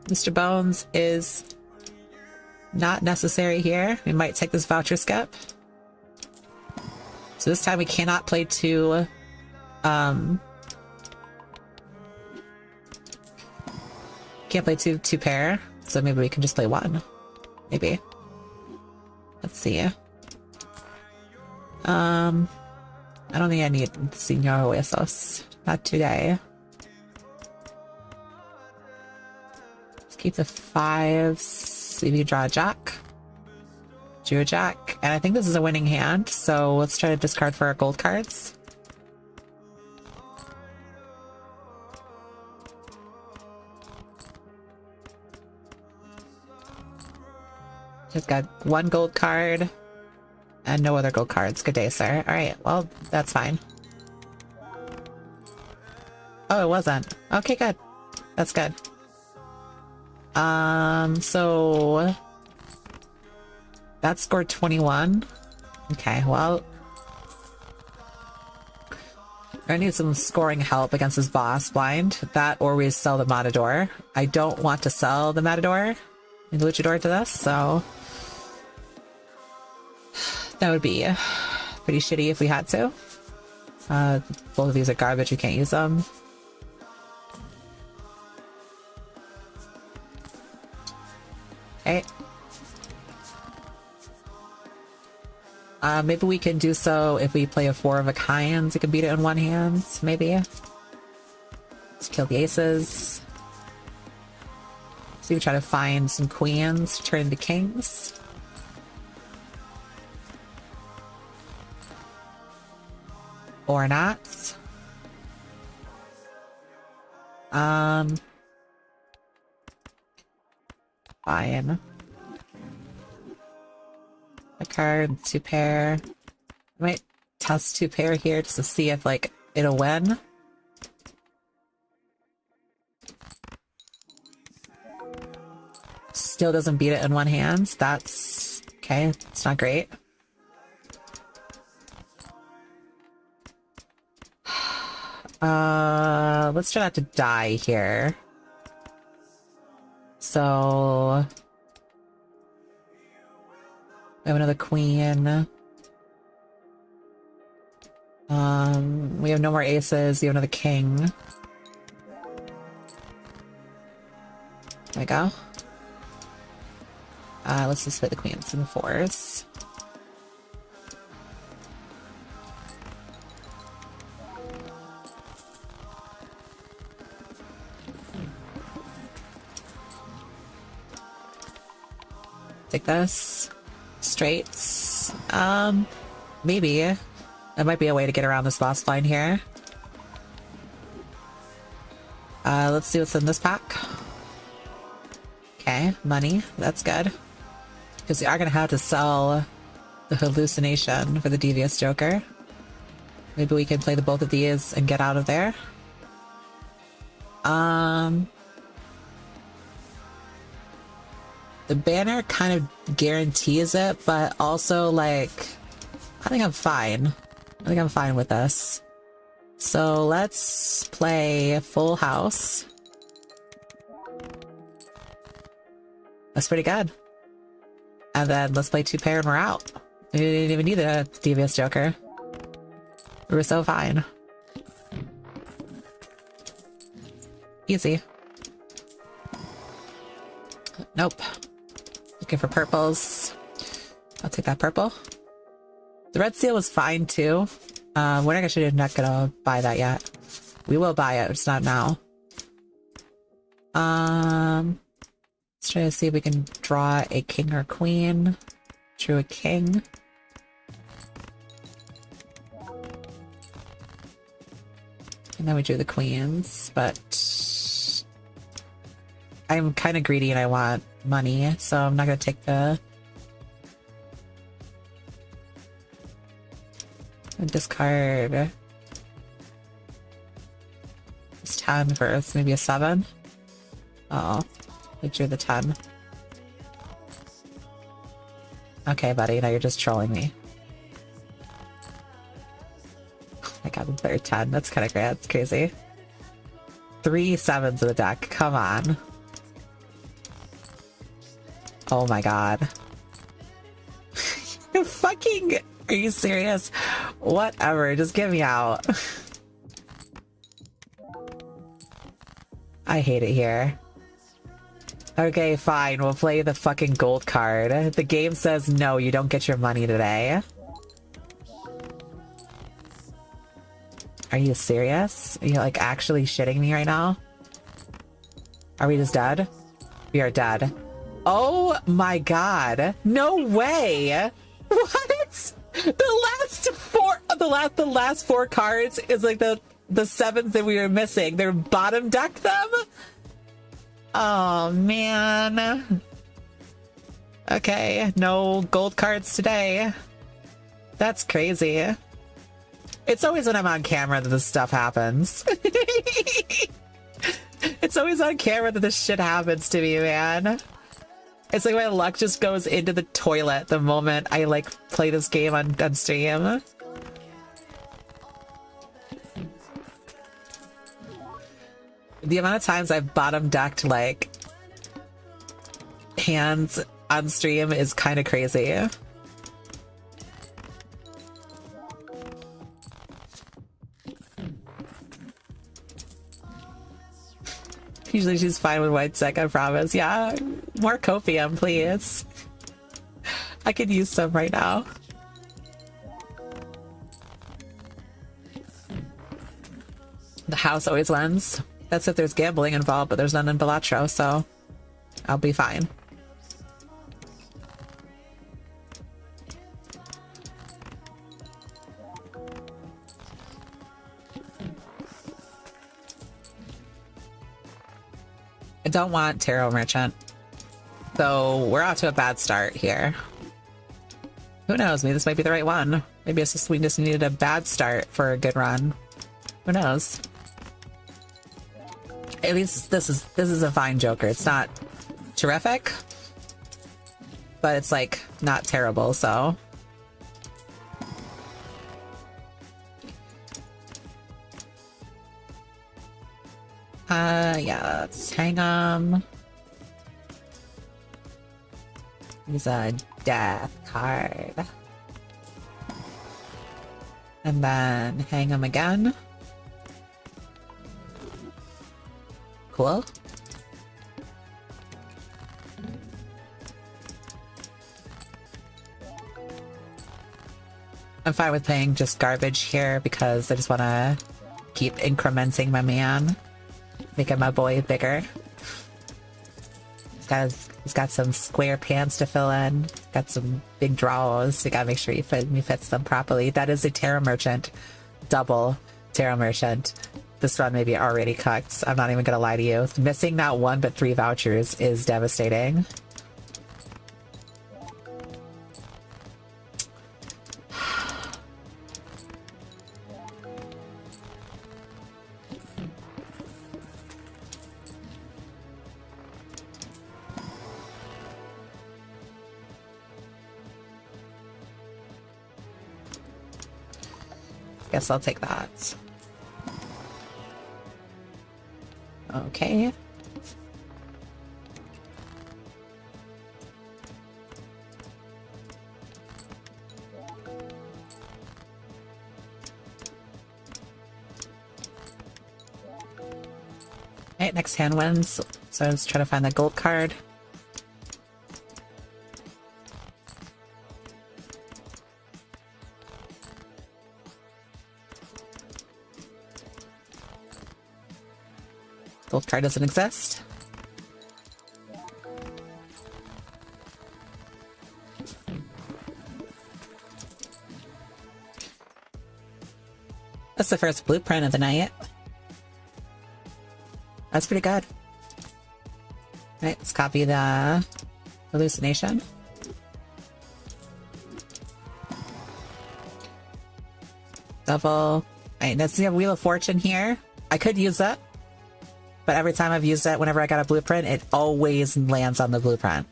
Mr. Bones is not necessary here. We might take this voucher skip. So this time we cannot play 2 can't play two pair, so maybe we can just play 1. Maybe. Let's see. I don't think I need Senor Huesos. Not today. Let's keep the 5s. See if we can draw a jack. Drew a jack. And I think this is a winning hand, so let's try to discard for our gold cards. Just got 1 gold card and no other gold cards. Good day, sir. Alright, well, that's fine. Oh, it wasn't. Okay, good. That's good. So that scored 21. Okay, well, I need some scoring help against this boss blind. That or we sell the Matador. I don't want to sell the Matador and Luchador to this, so that would be pretty shitty if we had to. Both of these are garbage, we can't use them. Okay. Maybe we can do so if we play a 4 of a kind. We can beat it in one hand, maybe. Let's kill the aces. See, we try to find some queens to turn into kings. Or not. Fine. A card, 2 pair. I might test 2 pair here just to see if, like, it'll win. Still doesn't beat it in one hand. That's okay. It's not great. Let's try not to die here. So we have another queen. We have no more aces. We have another king. There we go. Let's just split the queens and the 4s. Take this. Straights. Maybe. That might be a way to get around this boss line here. Let's see what's in this pack. Okay, money. That's good. Because we are going to have to sell the hallucination for the devious joker. Maybe we can play the both of these and get out of there. The banner kind of guarantees it, but also, like, I think I'm fine. I think I'm fine with this. So let's play Full House. That's pretty good. And then let's play 2 pair and we're out. We didn't even need a devious joker. We were so fine. Easy. Nope. Looking for purples. I'll take that purple. The red seal was fine too. We're actually not gonna buy that yet. We will buy it, it's not now. Let's try to see if we can draw a king or queen. Drew a king. And then we drew the queens, but I'm kind of greedy and I want money, so I'm not going to take the... discard. It's 10 first, maybe a 7. Oh, I drew the 10. Okay, buddy, now you're just trolling me. Oh my god, the third 10. That's kind of great. That's crazy. 3 7s in the deck. Come on. Oh my god. You fucking... Are you serious? Whatever, just get me out. I hate it here. Okay, fine, we'll play the fucking gold card. The game says no, you don't get your money today. Are you serious? Are you like actually shitting me right now? Are we just dead? We are dead. Oh my god. No way! What? The last 4 cards is like the 7s that we were missing. They're bottom decked them? Oh man. Okay, no gold cards today. That's crazy. It's always when I'm on camera that this stuff happens. It's always on camera that this shit happens to me, man. It's like my luck just goes into the toilet the moment I like play this game on stream. The amount of times I've bottom decked like hands on stream is kind of crazy. Usually she's fine with white sec, I promise. Yeah, more copium, please. I could use some right now. The house always wins. That's if there's gambling involved, but there's none in Balatro, so I'll be fine. I don't want Tarot Merchant. So we're off to a bad start here. Who knows? Maybe this might be the right one. Maybe it's just we just needed a bad start for a good run. Who knows? At least this is a fine Joker. It's not terrific, but it's like not terrible, so. Yeah, let's hang 'em. He's a death card. And then hang him again. Cool. I'm fine with playing just garbage here because I just want to keep incrementing my man. Making my boy bigger. He's got some square pants to fill in. Got some big drawers. You gotta make sure he fits them properly. That is a Tarot Merchant. Double Tarot Merchant. This run may be already cooked. I'm not even gonna lie to you. Missing not one but 3 vouchers is devastating. Guess I'll take that. Okay. Alright, next hand wins. So let's try to find the gold card. Gold card doesn't exist. That's the first blueprint of the night. That's pretty good. Alright, let's copy the hallucination. Double. Alright, let's see a Wheel of Fortune here. I could use it. But every time I've used it, whenever I got a blueprint, it always lands on the blueprint.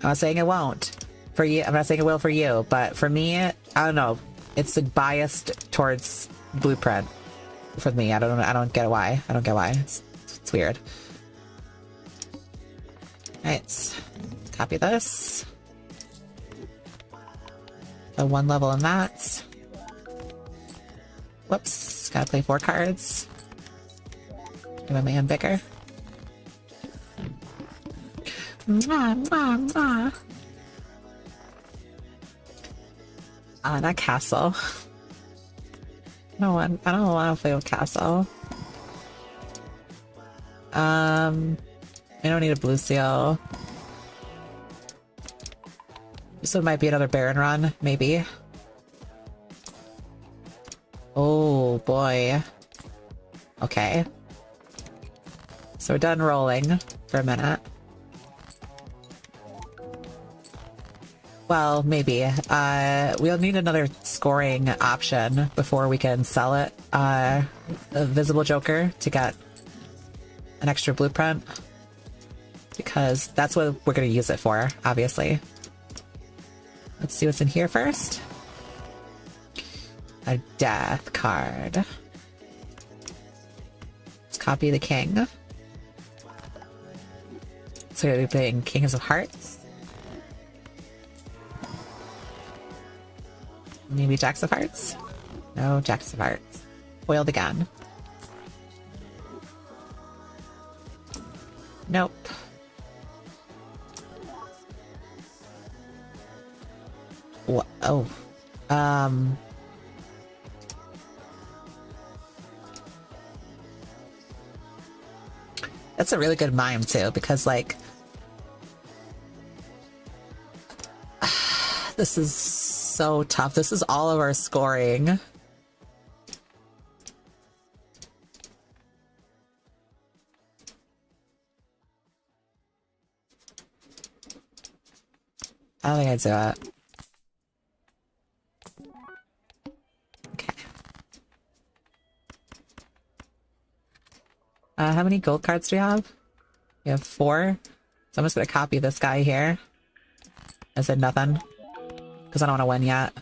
I'm not saying it won't for you. I'm not saying it will for you, but for me, I don't know. It's biased towards blueprint for me. I don't get why. I don't get why. It's weird. Alright, copy this. So 1 level in that. Whoops, gotta play 4 cards. Give my man bigger. Mwah, mwah, mwah. Not castle. I don't want to play with castle. I don't need a blue seal. This one might be another Baron run, maybe. Oh boy. Okay. So we're done rolling for a minute. Well, maybe. We'll need another scoring option before we can sell it. A visible Joker to get an extra blueprint. Because that's what we're going to use it for, obviously. Let's see what's in here first. A death card. Let's copy the king. So we're going to be playing Kings of Hearts. Maybe Jacks of Hearts? No, Jacks of Hearts. Foiled again. Nope. What? Oh. That's a really good mime too, because like this is so tough. This is all of our scoring. I don't think I'd do it. Okay. How many gold cards do we have? We have 4. So I'm just gonna copy this guy here. I said nothing. Because I don't want to win yet.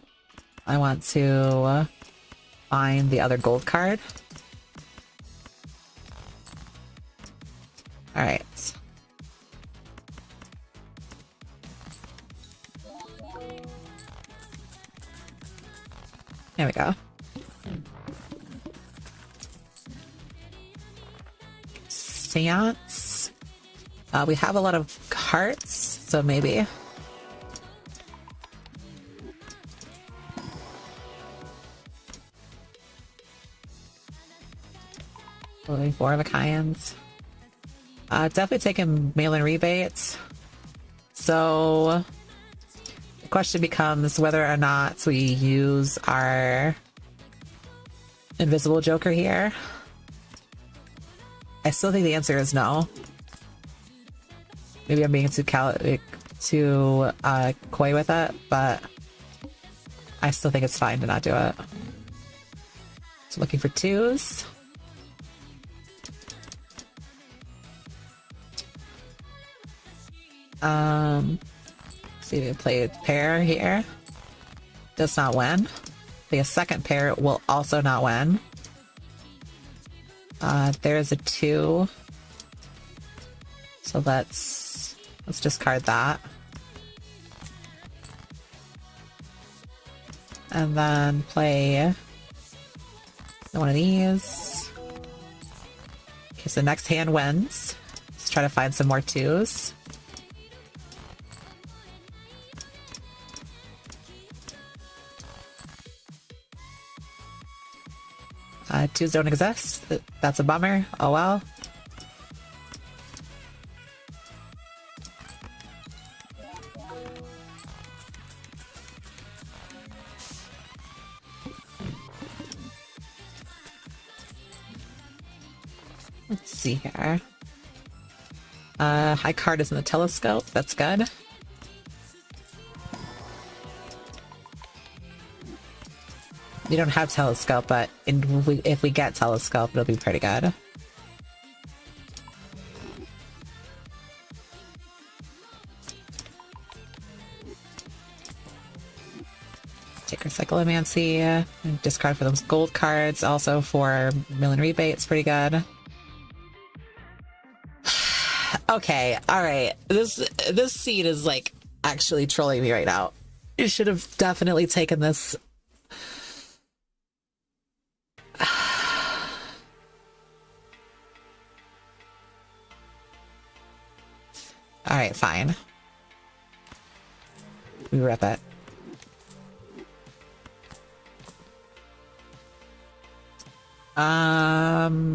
I want to find the other gold card. Alright. There we go. Seance. We have a lot of hearts, so maybe. Only 4 of a kinds. Definitely taking mail-in rebates. So the question becomes whether or not we use our invisible joker here. I still think the answer is no. Maybe I'm being too coy with it, but I still think it's fine to not do it. So looking for 2s. See if we play a pair here. Does not win. Play a second pair will also not win. There's a 2. So let's discard that. And then play one of these. Okay, so next hand wins. Let's try to find some more 2s. Twos don't exist. That's a bummer. Oh well. Let's see here. High card is in the telescope. That's good. We don't have telescope, but if we get telescope, it'll be pretty good. Take our cyclomancy, and discard for those gold cards. Also for million rebates, pretty good. Okay, all right. This seed is like actually trolling me right now. You should have definitely taken this. All right, fine. We rip it.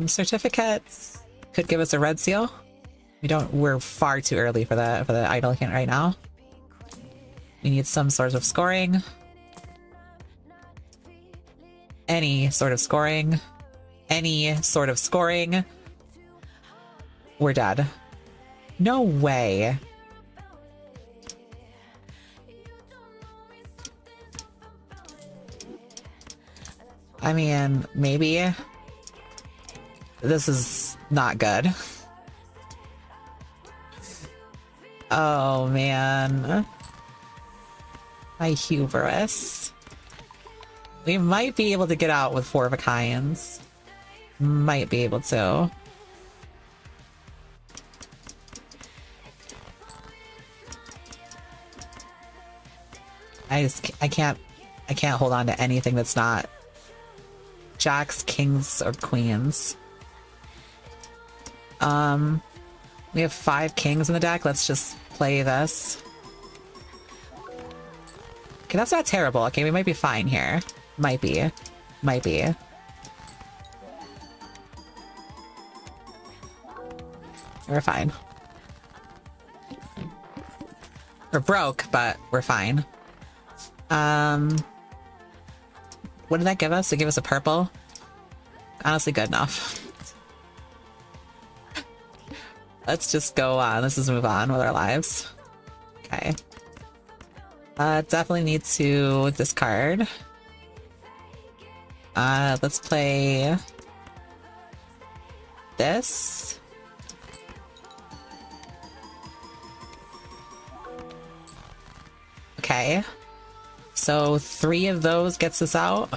Certificates could give us a red seal. We're far too early for the idol hint right now. We need some sort of scoring. Any sort of scoring. Any sort of scoring. We're dead. No way. I mean, maybe. This is not good. Oh, man. My hubris. We might be able to get out with 4 of a kinds. Might be able to. I can't hold on to anything that's not jacks, kings, or queens. We have 5 kings in the deck. Let's just play this. Okay, that's not terrible. Okay, we might be fine here. Might be. Might be. We're fine. We're broke, but we're fine. What did that give us? It gave us a purple. Honestly, good enough. Let's just go on. Let's just move on with our lives. Okay. Definitely need to discard. Let's play this. Okay. So 3 of those gets us out.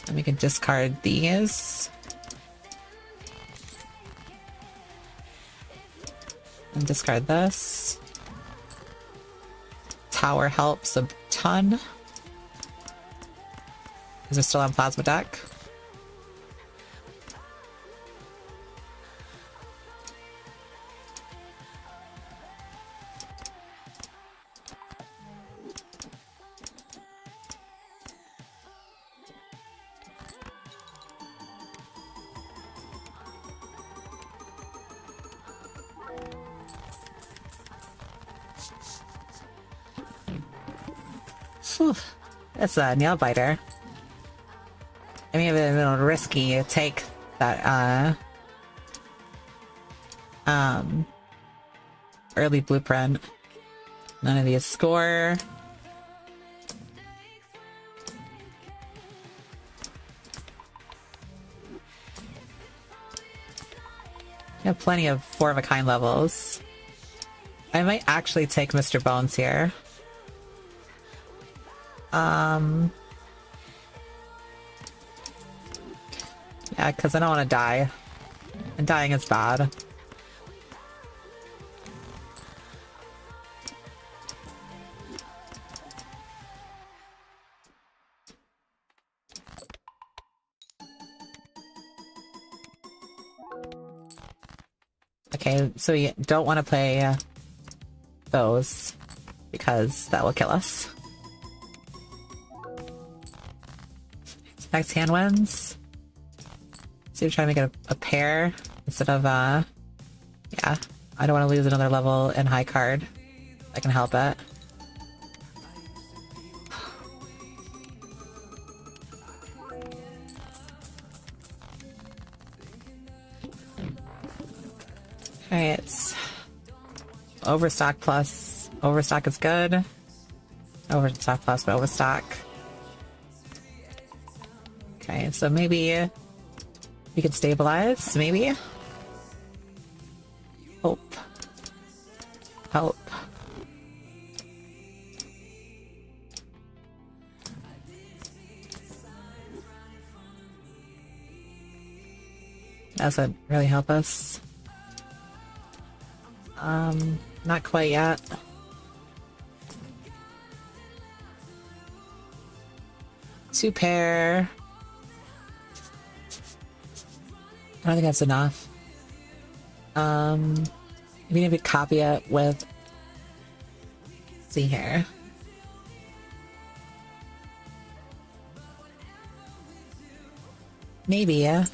And we can discard these. And discard this. Tower helps a ton. Is it still on plasma deck? Whew. That's a nail biter. I mean, a little risky to take that early blueprint. None of these score. You have plenty of 4-of-a-kind levels. I might actually take Mr. Bones here. Yeah, because I don't want to die. And dying is bad. Okay, so you don't want to play those because that will kill us. Next hand wins. So you're trying to make it a pair instead of yeah. I don't want to lose another level in high card. I can help it. Alright, it's Overstock plus. Overstock is good. Overstock plus, but Overstock. Okay, so maybe we could stabilize, maybe? Hope. Help. Doesn't really help us. Not quite yet. Two pair. I don't think that's enough. Maybe need to copy it with. Let's see here. Maybe, yeah.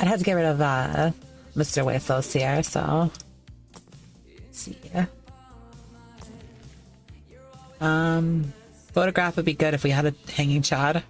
I'd have to get rid of Mr. Wasteful's here, so let's see. Photograph would be good if we had a hanging chad.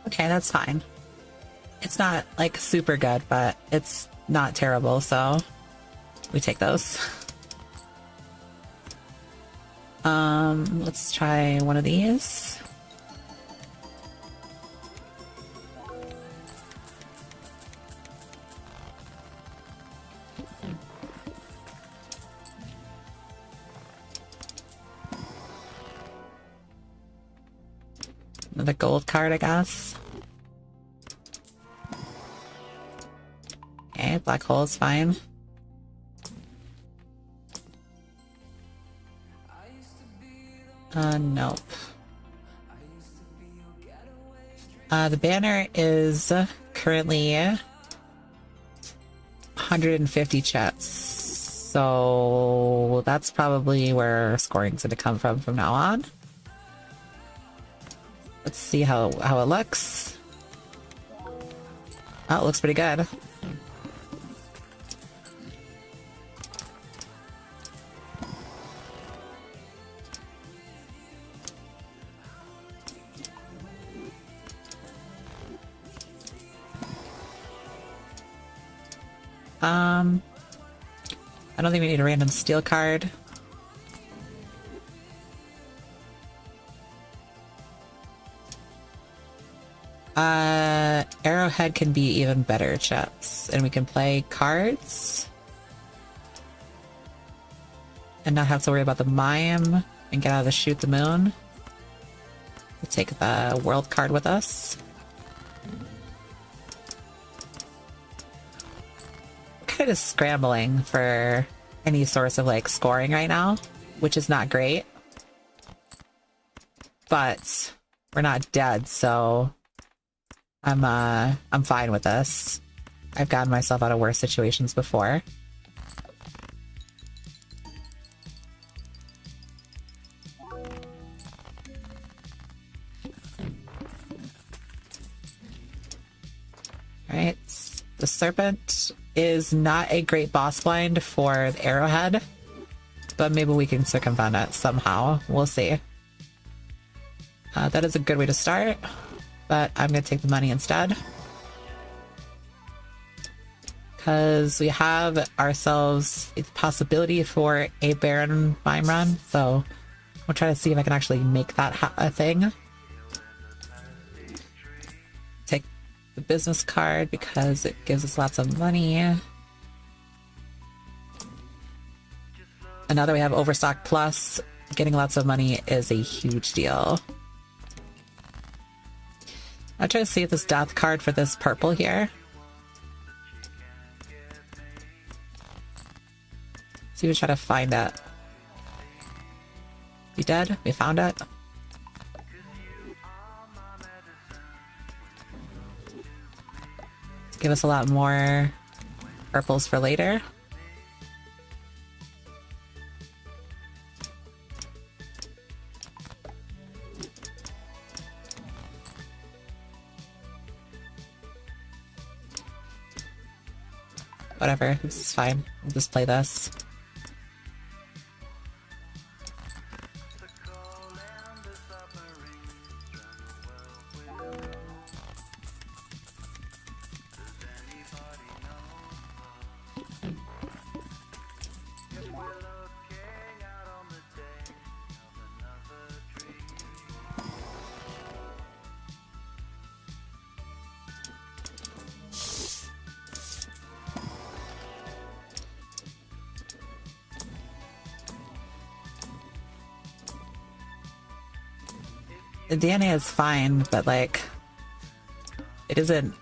Okay, that's fine. It's not like super good, but it's not terrible, so we take those. Let's try one of these. Another gold card, I guess. Okay, black hole is fine. Nope. The banner is currently 150 chats. So that's probably where scoring's going to come from now on. Let's see how it looks. Oh, it looks pretty good. I don't think we need a random steel card. Arrowhead can be even better, chaps. And we can play cards. And not have to worry about the mime and get out of the shoot the moon. We'll take the world card with us. Kind of scrambling for any source of like scoring right now, which is not great, but we're not dead, so I'm fine with this. I've gotten myself out of worse situations before. All right, the serpent is not a great boss blind for the arrowhead, but maybe we can circumvent it somehow. We'll see. That is a good way to start, but I'm going to take the money instead. Because we have ourselves a possibility for a Baron mime run, so we'll try to see if I can actually make that a thing. Take the business card because it gives us lots of money. And now that we have Overstock Plus, getting lots of money is a huge deal. I'll try to see if this death card for this purple here. See, we try to find it. We dead? We found it? Give us a lot more purples for later. Whatever, this is fine. We'll just play this. The DNA is fine, but like, it isn't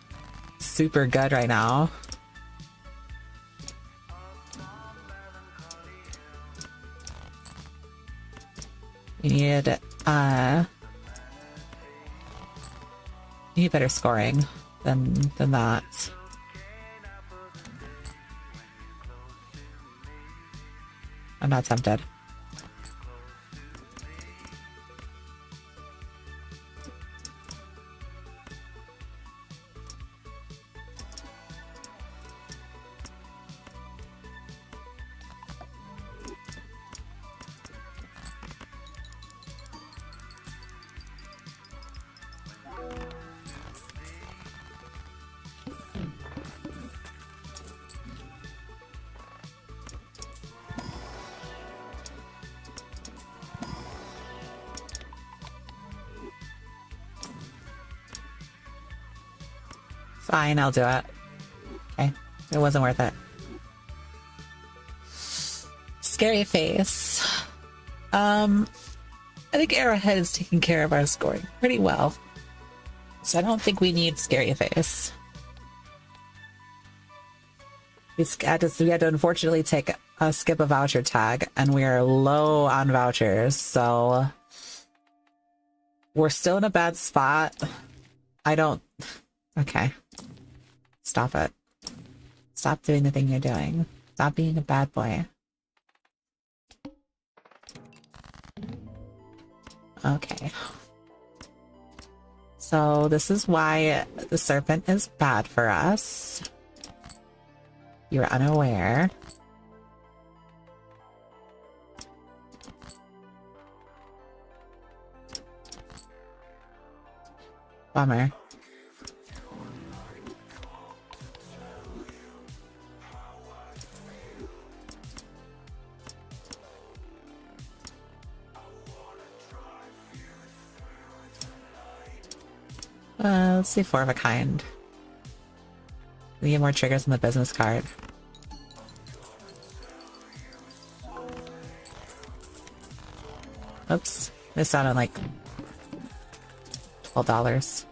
super good right now. We need better scoring than that. I'm not tempted. Fine, I'll do it. Okay. It wasn't worth it. Scary face. I think Arrowhead is taking care of our scoring pretty well. So I don't think we need Scary Face. We had to unfortunately skip a voucher tag, and we are low on vouchers, so we're still in a bad spot. Okay. Stop it. Stop doing the thing you're doing. Stop being a bad boy. Okay. So this is why the serpent is bad for us. You're unaware. Bummer. Let's see, 4 of a kind. We get more triggers on the business card. Oops, missed out on like $12.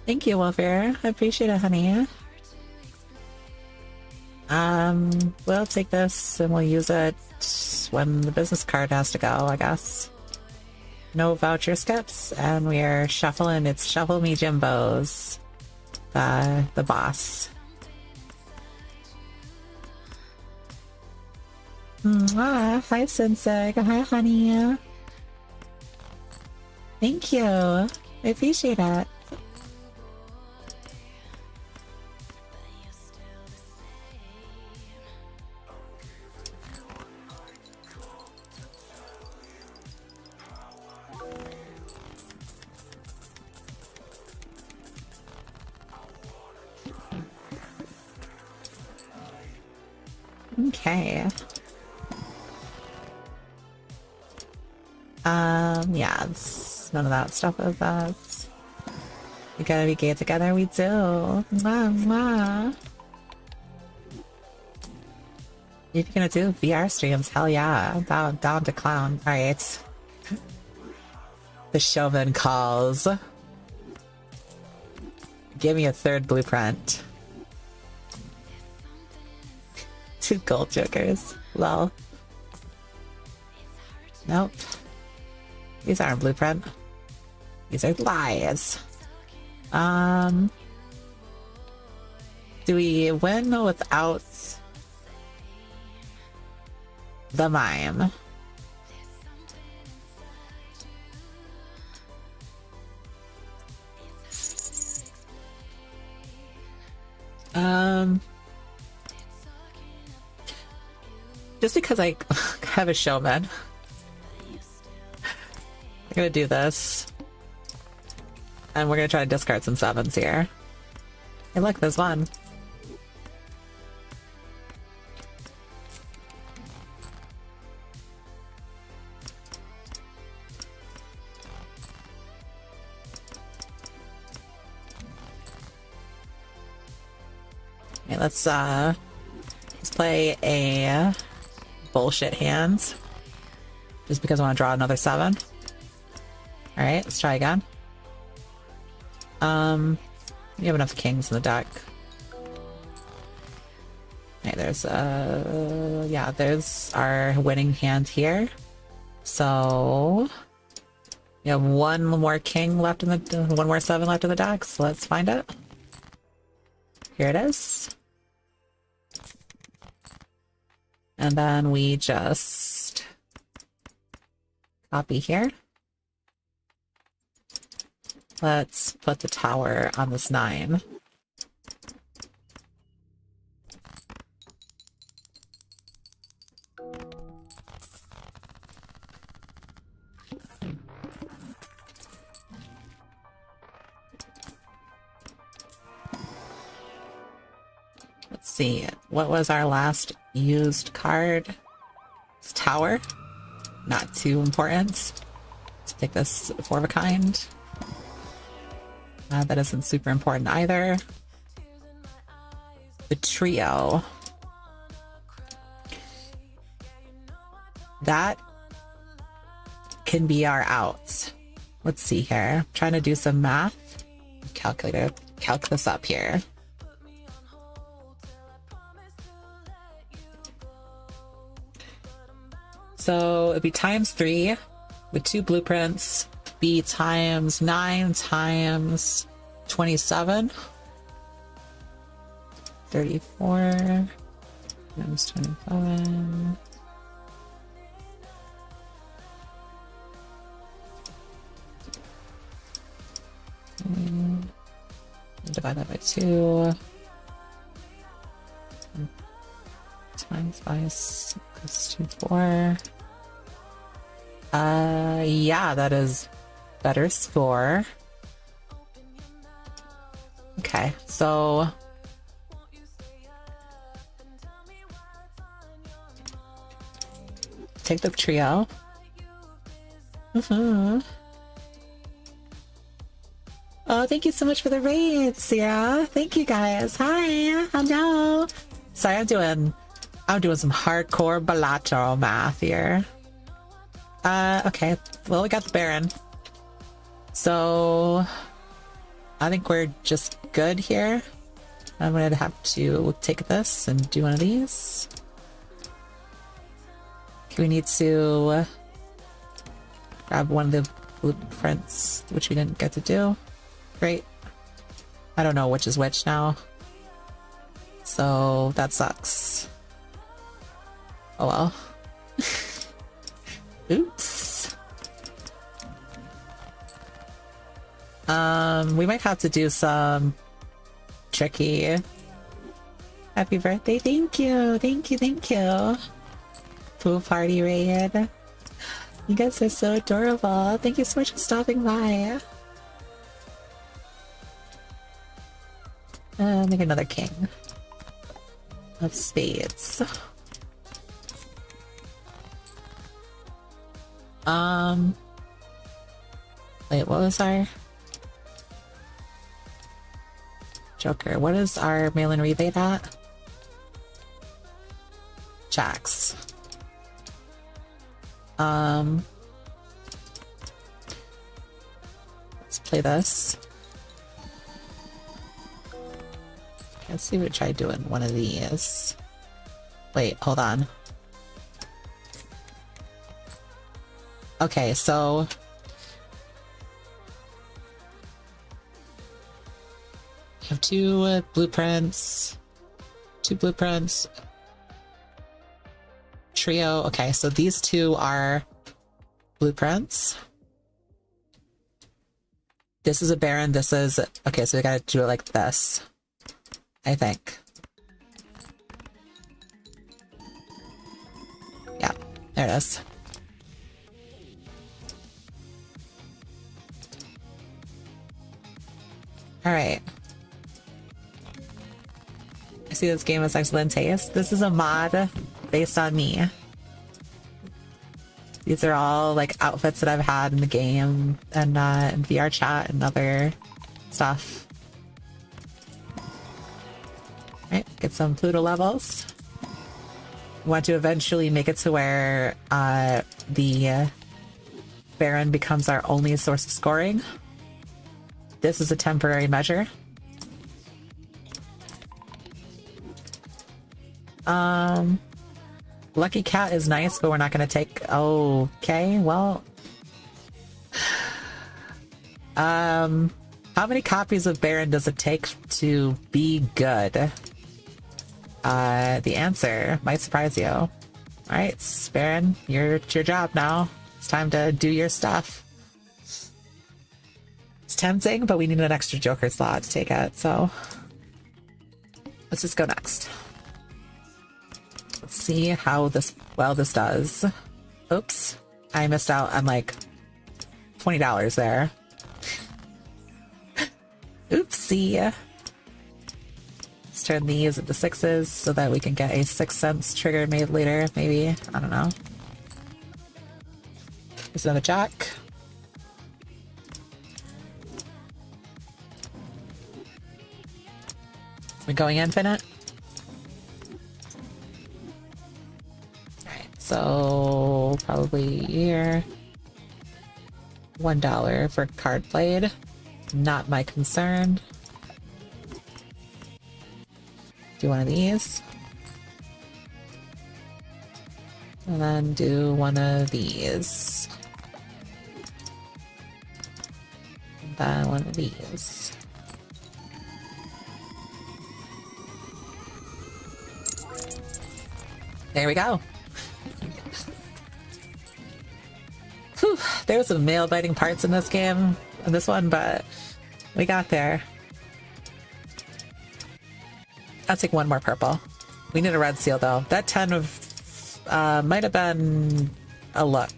Thank you, Welfare. I appreciate it, honey. We'll take this and we'll use it when the business card has to go, I guess. No voucher skips, and we are shuffling. It's Shuffle Me Jimbo's, the boss. Hi, Sensei. Hi, honey. Thank you. I appreciate it. Okay. Yeah, it's none of that stuff with us. We gotta be gay together, we do. Mwah, mwah. If you're gonna do VR streams, hell yeah. Down to clown. Alright. The showman calls. Give me a third blueprint. 2 gold jokers. Lol. Nope. These aren't blueprint. These are lies. Do we win without the mime? Just because I have a showman, I'm gonna do this. And we're gonna try to discard some 7s here. Hey look, there's one. Okay, let's play a bullshit hand. Just because I want to draw another 7. Alright, let's try again. You have enough kings in the deck. Okay, there's yeah, there's our winning hand here. So you have one more king left in the one more 7 left in the deck, so let's find it. Here it is. And then we just copy here. Let's put the tower on this 9. see. What was our last used card? It's Tower. Not too important. Let's take this 4 of a kind. That isn't super important either. The trio. That can be our outs. Let's see here. I'm trying to do some math. Calculator. Calc this up here. So it'd be times 3 with 2 blueprints. Be times 9 times 27. 34 times 27. Divide that by 2. Times by 6 2 4. Yeah, that is better score. Okay, so take the trio. Oh, thank you so much for the raid, Sierra. Thank you guys. Hi. Hello. Sorry, I'm doing some hardcore Balatro math here. Okay. Well, we got the Baron. So I think we're just good here. I'm gonna have to take this and do one of these. We need to grab one of the blueprints, which we didn't get to do. Great. I don't know which is which now. So that sucks. Oh well. Oops. We might have to do some tricky. Happy birthday. Thank you. Thank you. Thank you. Pool party raid. You guys are so adorable. Thank you so much for stopping by. Make another king of spades. Wait, what was our Joker? What is our mail-in rebate at? Jacks. Let's play this. Let's see if we try doing one of these. Wait, hold on. Okay, so I have 2 blueprints. 2 blueprints. Trio. Okay, so these 2 are blueprints. This is a Baron. This is... Okay, so we gotta do it like this. I think. Yeah, there it is. Alright. I see this game has excellent taste. This is a mod based on me. These are all like outfits that I've had in the game and in VR chat and other stuff. Right, get some Pluto levels. Want to eventually make it to where the Baron becomes our only source of scoring. This is a temporary measure. Lucky Cat is nice, but we're not going to take... Okay, well... How many copies of Baron does it take to be good? The answer might surprise you. Alright, Baron, it's your job now. It's time to do your stuff. It's tempting, but we need an extra Joker slot to take it, so... Let's just go next. Let's see how this does. Oops. I missed out on like $20 there. Oopsie. Let's turn these into 6s so that we can get a 6 cents trigger made later, maybe. I don't know. There's another jack. We going infinite? Alright, so probably here. $1 for card played. Not my concern. Do one of these. And then do one of these. And then one of these. There we go. Whew, there was some nail biting parts in this game, in this one, but we got there. I'll take one more purple. We need a red seal though. That 10 of might have been a look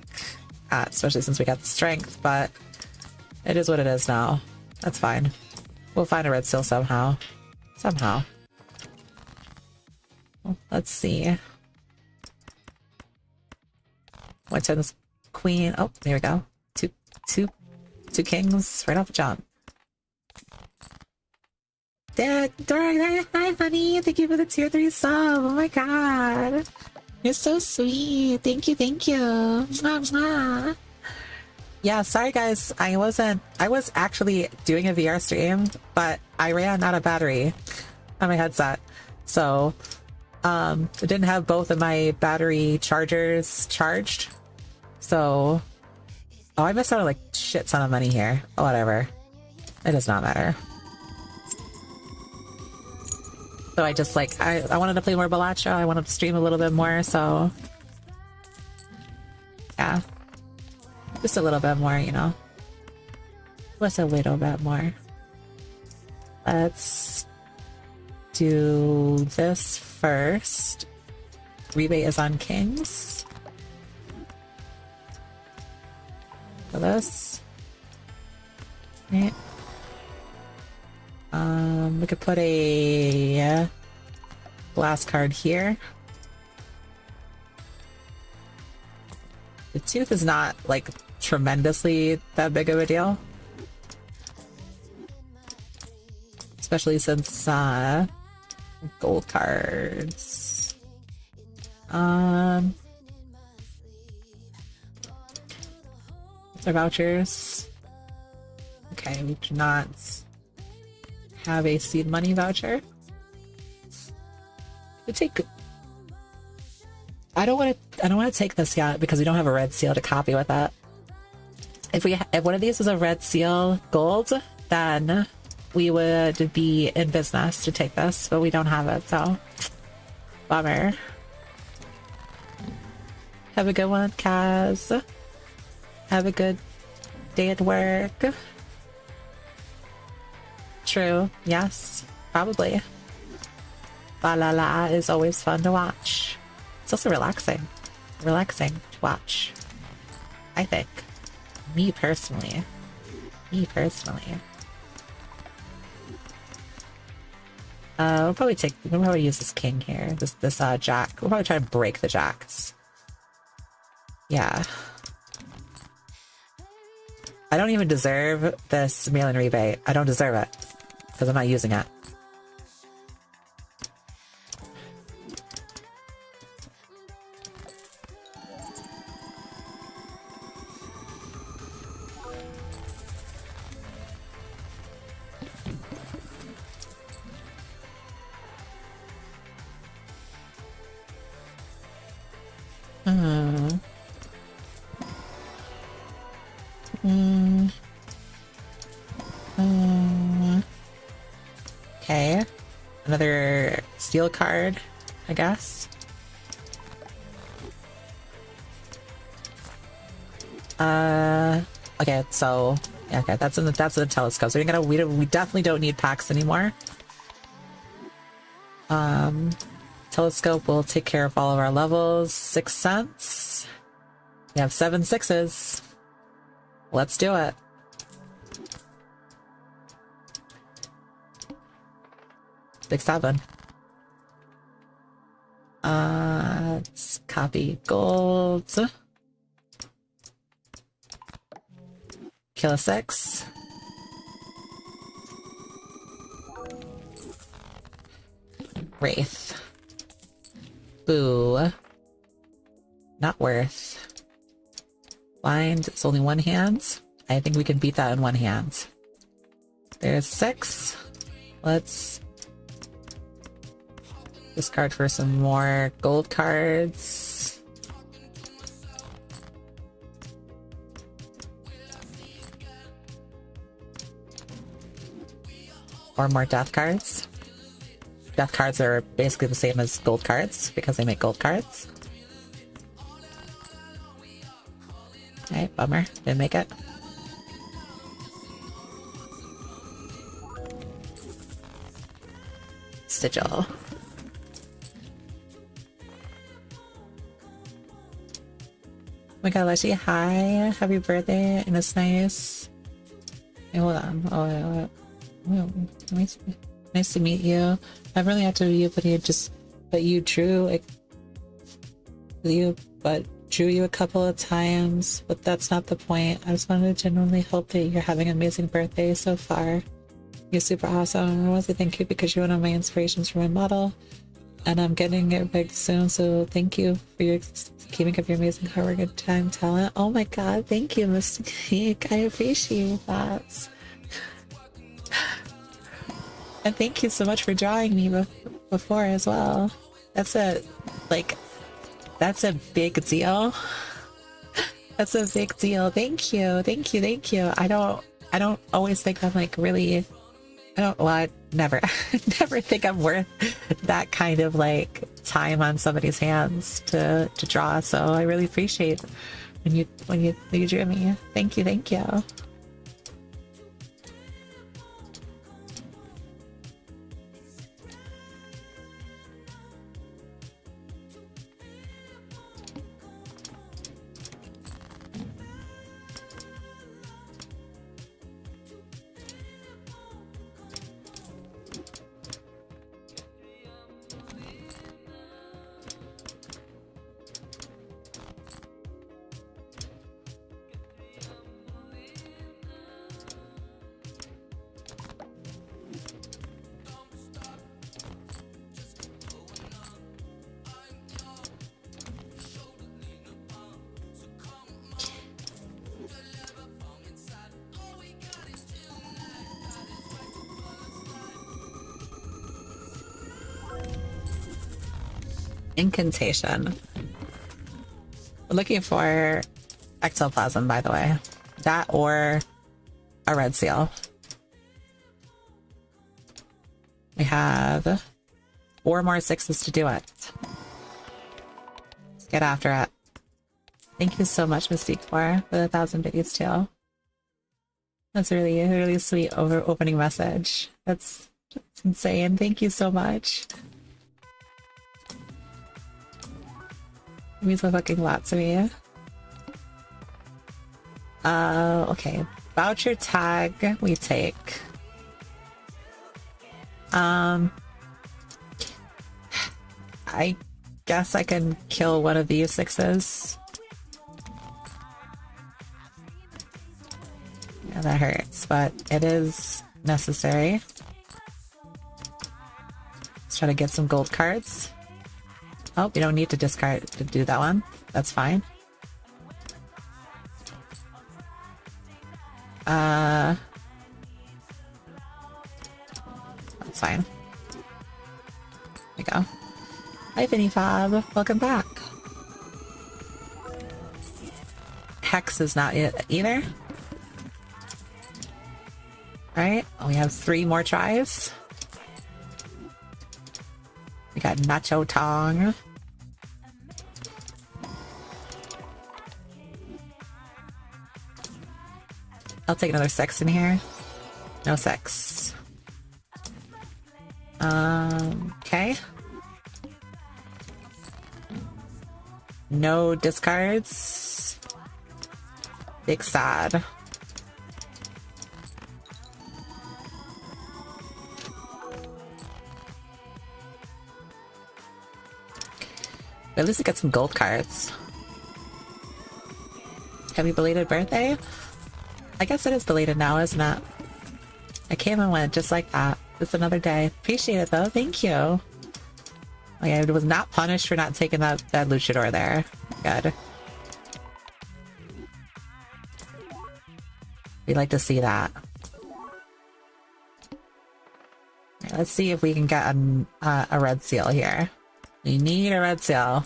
at, especially since we got the strength, but it is what it is now. That's fine. We'll find a red seal somehow. Somehow. Well, let's see. One turn this queen. Oh, there we go. Two kings right off the jump. Dad, Dora, hi, honey. Thank you for the tier 3 sub. Oh my god. You're so sweet. Thank you, thank you. Mwah, mwah. Yeah, sorry guys. I was actually doing a VR stream, but I ran out of battery on my headset. So, I didn't have both of my battery chargers charged. So, oh, I missed out on like shit ton of money here. Oh, whatever. It does not matter. So I just like, I wanted to play more Balatro. I wanted to stream a little bit more, so yeah. Just a little bit more, you know. Just a little bit more. Let's do this first. Rebate is on kings. For this. Right. We could put a glass card here. The tooth is not like tremendously that big of a deal, especially since gold cards. Our vouchers. Okay, we do not have a seed money voucher. We take. I don't want to take this yet because we don't have a red seal to copy with that. If one of these was a red seal gold, then we would be in business to take this, but we don't have it, so bummer. Have a good one, Kaz. Have a good day at work. True. Yes. Probably. Balala is always fun to watch. It's also relaxing. Relaxing to watch. I think. Me personally. Me personally. We'll probably use this king here. This jack. We'll probably try to break the jacks. Yeah. I don't even deserve this mail-in rebate. I don't deserve it. Because I'm not using it. Okay. Another steel card, I guess. Okay, so yeah, okay, that's in the telescope. So we definitely don't need packs anymore. Telescope will take care of all of our levels. 6 cents. We have 7 6s. Let's do it. Big 7. Let's copy gold. Kill a 6. Wraith. Boo. Not worth. Blind. It's only one hand. I think we can beat that in one hand. There's 6. Let's discard for some more gold cards. Or more death cards. Death cards are basically the same as gold cards because they make gold cards. Okay, bummer. Didn't make it. Sigil. Oh my god, Leslie, hi. Happy birthday. And it's nice. Hey, hold on. Oh, nice to meet you. I've really had to you, but you drew drew you a couple of times, but that's not the point. I just wanted to genuinely hope that you're having an amazing birthday so far. You're super awesome. I want to thank you because you're one of my inspirations for my model, and I'm getting it rigged soon. So thank you for your keeping up your amazing hard work and time talent. Oh my god, thank you, Mystique. I appreciate that. And thank you so much for drawing me before as well. That's a big deal. That's a big deal. Thank you. I don't always think I'm like really. I never think I'm worth that kind of like time on somebody's hands to draw. So I really appreciate when you drew me. Thank you. Incantation. We're looking for ectoplasm, by the way. That or a red seal. We have 4 more 6s to do it. Let's get after it. Thank you so much, Mystique, for the 1,000 biddies too. That's a really sweet opening message. That's insane. Thank you so much. It means a fucking lot to me. Okay. Voucher tag we take. I guess I can kill one of these 6s. Yeah, that hurts, but it is necessary. Let's try to get some gold cards. Oh, you don't need to discard to do that one. That's fine. That's fine. There we go. Hi, Finny Fob. Welcome back. Hex is not it either. Alright, we have 3 more tries. We got Nacho Tong. I'll take another 6 in here. No 6. Okay. No discards. Big sad. At least we get some gold cards. Happy belated birthday? I guess it is belated now, isn't it? I came and went just like that. It's another day. Appreciate it though. Thank you. Oh yeah, I was not punished for not taking that luchador there. Good. We like to see that. Right, let's see if we can get a red seal here. We need a red seal.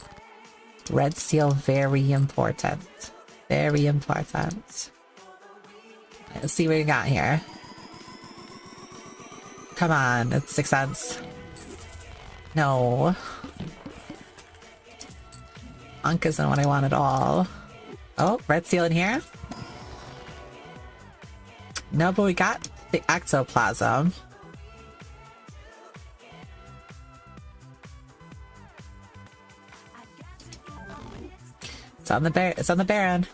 Red seal, very important. Very important. Let's see what we got here. Come on, it's 6 cents. No. Unk isn't what I want at all. Oh, red seal in here? No, but we got the ectoplasm. It's on the Baron.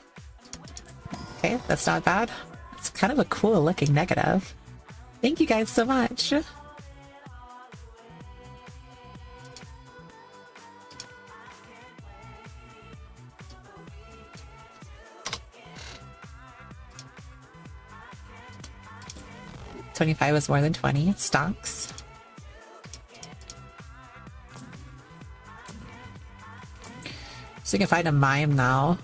Okay, that's not bad. It's kind of a cool looking negative. Thank you guys so much. $25 was more than 20. Stonks. So you can find a mime now.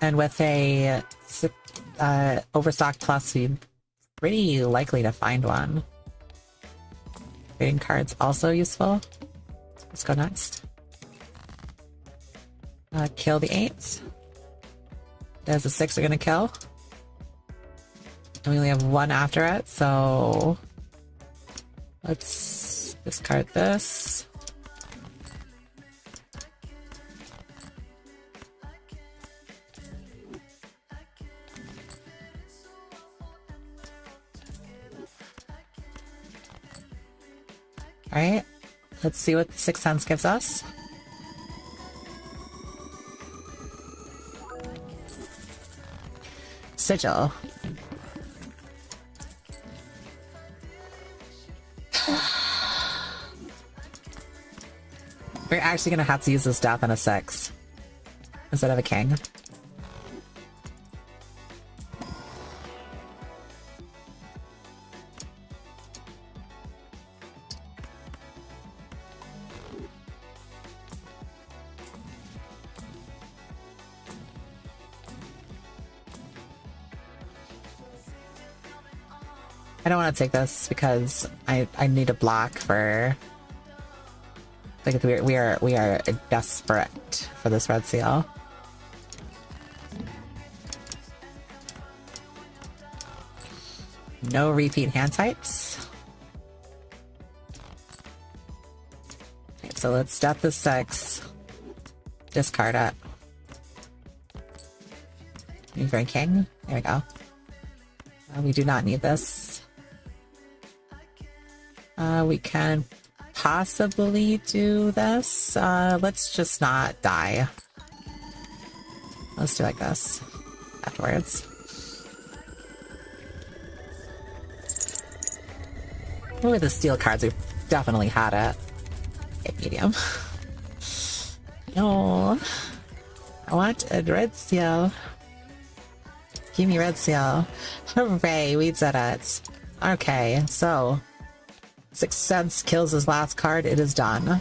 And with a overstock plus, we're pretty likely to find one. Trading cards also useful. Let's go next. Kill the 8s. There's a 6 we're gonna kill. And we only have 1 after it, so let's discard this. Alright, let's see what the 6 cents gives us. Sigil. We're actually gonna have to use this death on a 6 instead of a king. I don't want to take this because I need a block for, like, we are desperate for this red seal. No repeat hand types. Okay, so let's death the 6. Discard it. Move for a king. There we go. We do not need this. We can possibly do this. Let's just not die. Let's do like this afterwards. Ooh, the steel cards, we've definitely had it. Okay, medium. No. I want a red seal. Give me red seal. Hooray, we did it. Okay, so 6 cents kills his last card. It is done.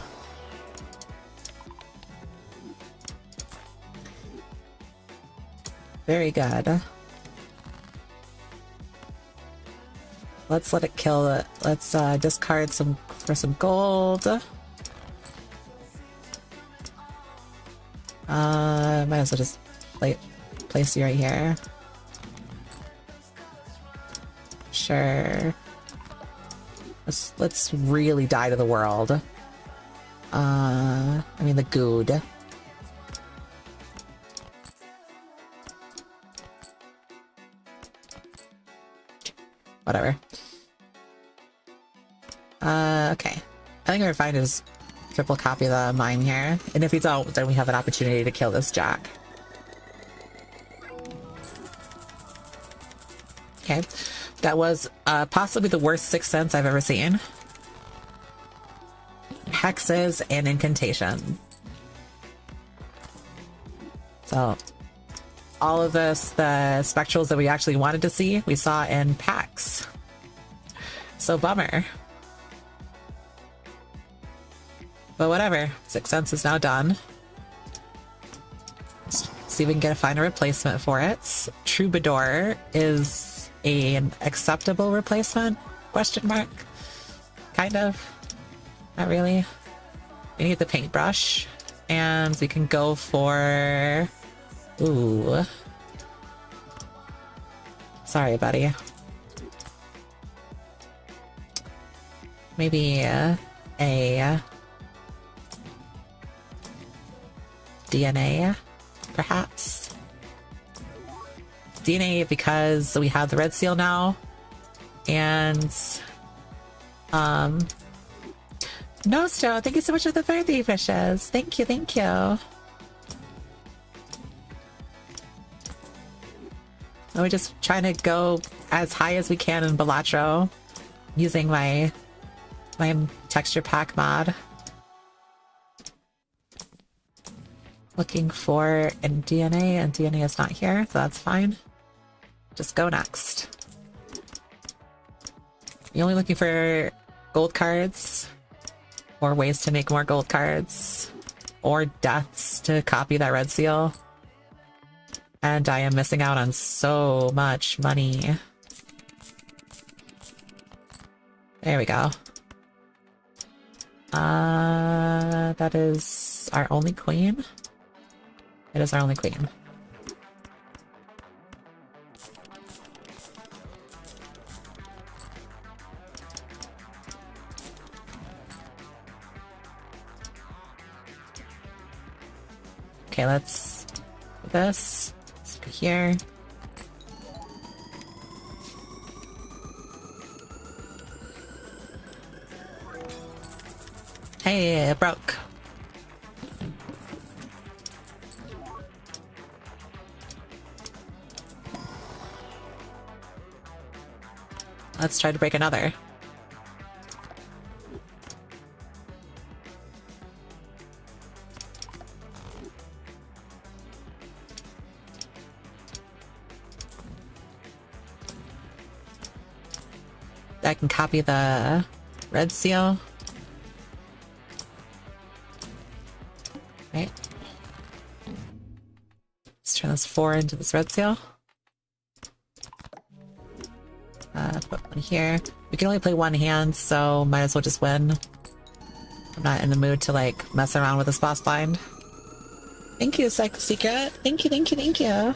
Very good. Let's let it kill it. Let's discard some for some gold. Might as well just place you right here. Sure. Let's really die to the world. I mean the good. Whatever. Okay. I think we're fine to just triple copy the mine here. And if we don't, then we have an opportunity to kill this jack. Okay. That was possibly the worst 6 cents I've ever seen. hexes and incantation. So all of this, the spectrals that we actually wanted to see, we saw in packs. So bummer. But whatever, Sixth Sense is now done. Let's see if we can find a replacement for it. Troubadour is an acceptable replacement? Question mark. Kind of. Not really. We need the paintbrush. And we can go for... Ooh. Sorry, buddy. Maybe a DNA, perhaps? DNA because we have the red seal now. And... Nostro, thank you so much for the birthday wishes. Thank you, thank you. We're just trying to go as high as we can in Balatro using my texture pack mod. Looking for a DNA, and DNA is not here, so that's fine. Just go next. You're only looking for gold cards, or ways to make more gold cards, or deaths to copy that red seal. And I am missing out on so much money. There we go. That is our only queen. It is our only queen. Okay, let's do this. Let's go here. Hey, it broke. Let's try to break another. I can copy the red seal. Right. Let's turn this 4 into this red seal. Put one here. We can only play one hand, so might as well just win. I'm not in the mood to like mess around with this boss blind. Thank you, Psycho Secret. Thank you, thank you, thank you.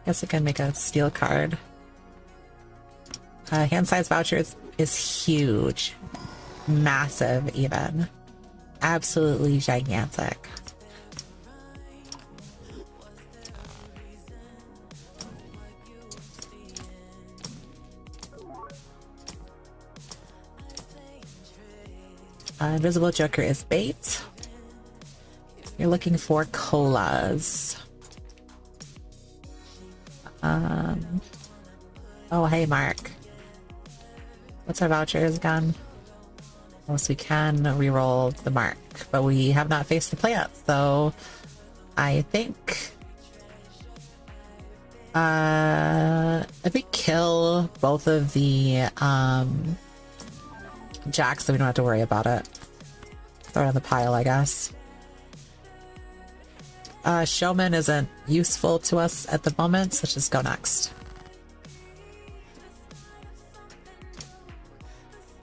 Guess I can make a steel card. Hand size voucher is huge. Massive, even. Absolutely gigantic. Invisible Joker is bait. You're looking for colas. Oh, hey, Mark. What's our vouchers again? Unless we can reroll the mark, but we have not faced the plant, so I think if we kill both of the jacks, so we don't have to worry about it. Throw it on the pile, I guess. Showman isn't useful to us at the moment, so let's just go next.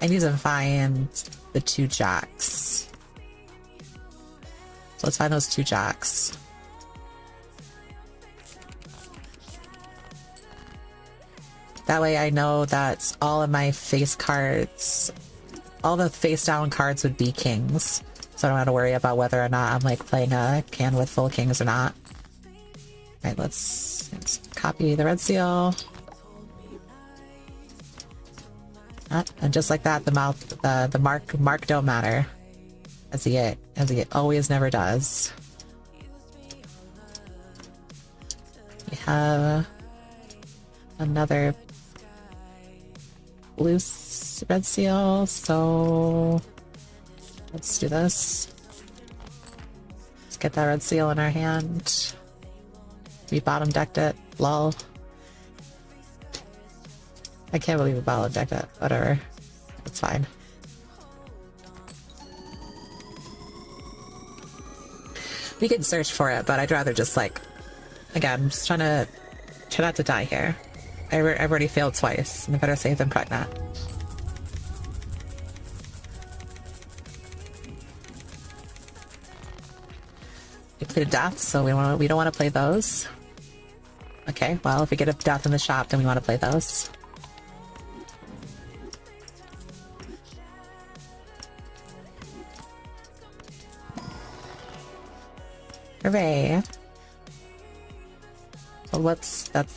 I need to find the 2 jacks. So let's find those 2 jacks. That way I know that all of my face cards, all the face down cards would be kings. So I don't have to worry about whether or not I'm like playing a can with full kings or not. Alright, let's copy the red seal. And just like that, the mark don't matter, as he always never does. We have another loose red seal, so let's do this. Let's get that red seal in our hand. We bottom decked it. Lol. I can't believe we bottom decked it. Whatever. It's fine. We can search for it, but I'd rather just like, again, I'm just try not to die here. I've already failed twice, and better safe than pregnant. We played a death, so we don't want to play those. Okay, well, if we get a death in the shop, then we want to play those. Hooray! Well,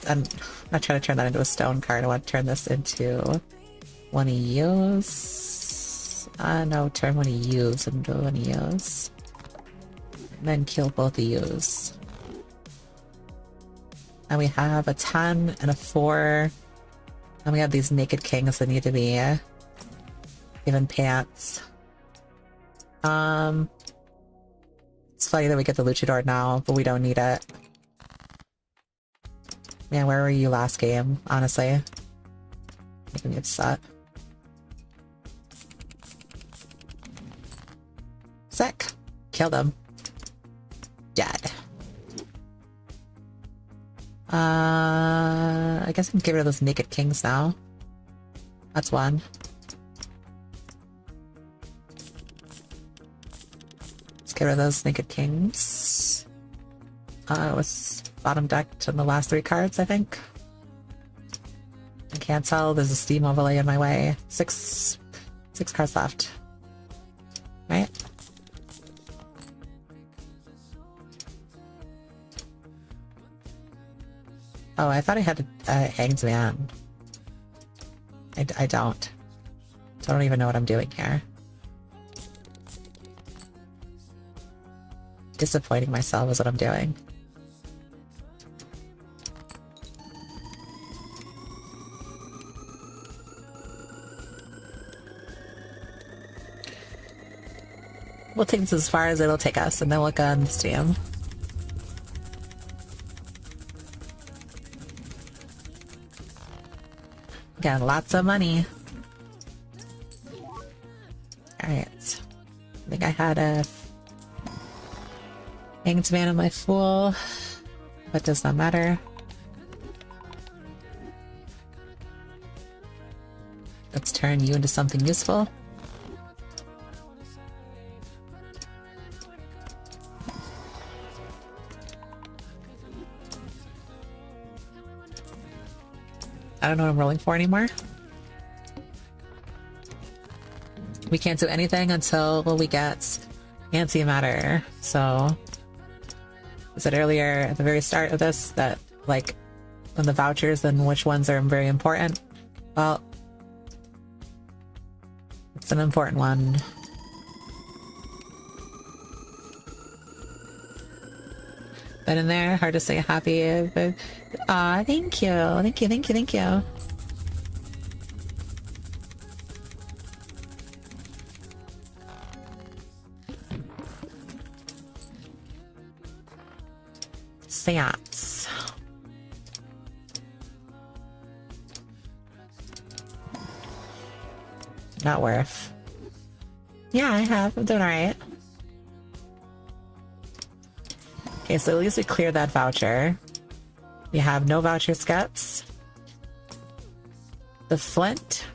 I'm not trying to turn that into a stone card. I want to turn this into one of yous. No, turn one of yous into one of yous. And then kill both of yous. And we have a 10 and a 4. And we have these naked kings that need to be given pants. It's funny that we get the luchador now, but we don't need it. Man, where were you last game? Honestly, making me upset. Sick. Killed him. Dead. I guess I can get rid of those naked kings now. That's one. Let's get rid of those naked kings. Was bottom decked in the last 3 cards, I think. I can't tell. There's a Steam overlay in my way. 6 cards left. Right? Oh, I thought I had a Hanged Man. I don't. So I don't even know what I'm doing here. Disappointing myself is what I'm doing. We'll take this as far as it'll take us, and then we'll go on the Steam. Got lots of money. Alright. I think I had a Hanged Man on my Fool, but does not matter. Let's turn you into something useful. I don't know what I'm rolling for anymore. We can't do anything until we get antimatter. So I said earlier at the very start of this that, like, when the vouchers and which ones are very important. Well, it's an important one. Been in there, hard to say happy, but thank you. Thank you, thank you, thank you. Seance. Not worth. Yeah, I have. I'm doing alright. Okay, so at least we cleared that voucher. We have no voucher skips. The flint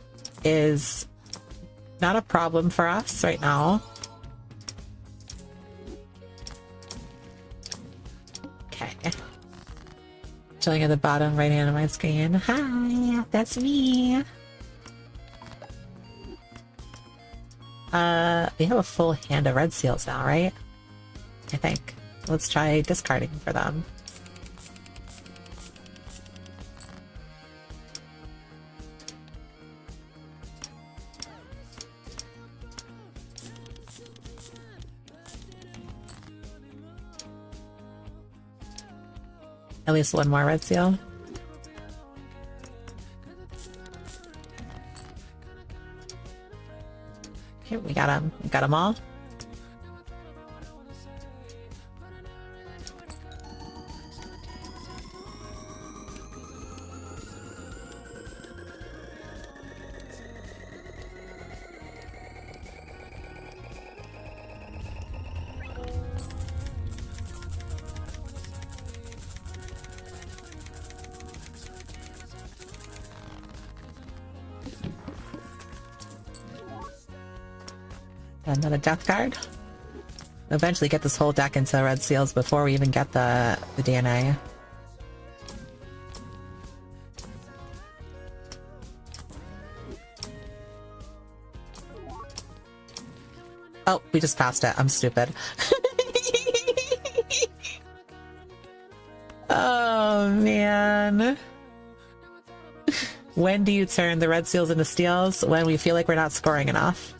is not a problem for us right now. Okay. Showing at the bottom right hand of my screen. Hi, that's me. We have a full hand of red seals now, right? I think. Let's try discarding for them. At least one more red seal. Okay, we got them. We got them all. Another death card. Eventually get this whole deck into red seals before we even get the DNA. Oh, we just passed it. I'm stupid. Oh, man. When do you turn the red seals into steals? When we feel like we're not scoring enough.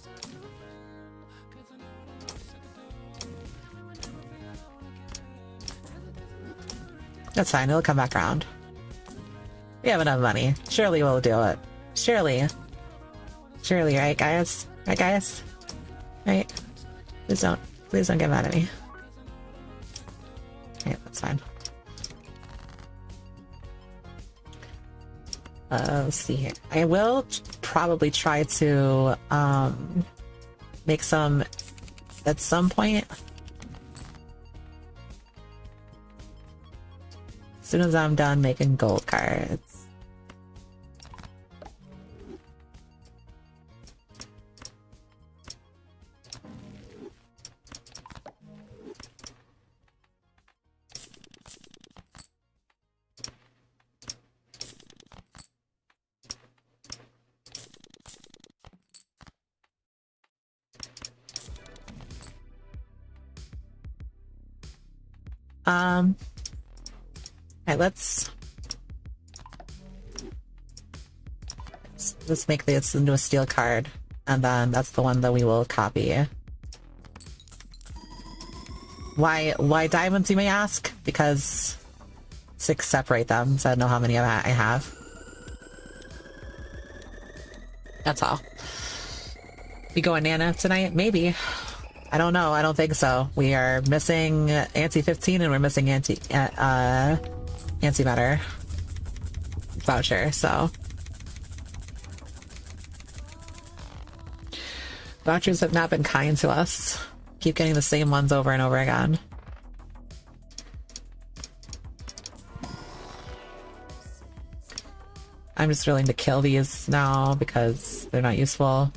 That's fine, it'll come back around. We have enough money. Surely we'll do it. Surely. Surely, right guys? Right guys? Right? Please don't get mad at me. Okay, that's fine. Let's see here. I will probably try to make some at some point. As soon as I'm done making gold cards. Alright, let's make this into a steel card, and then that's the one that we will copy. Why diamonds, you may ask? Because to separate them, so I don't know how many I have. That's all. We going Nana tonight? Maybe. I don't know. I don't think so. We are missing Anti 15 and we're missing Antimatter voucher, so. Vouchers have not been kind to us. Keep getting the same ones over and over again. I'm just willing to kill these now because they're not useful.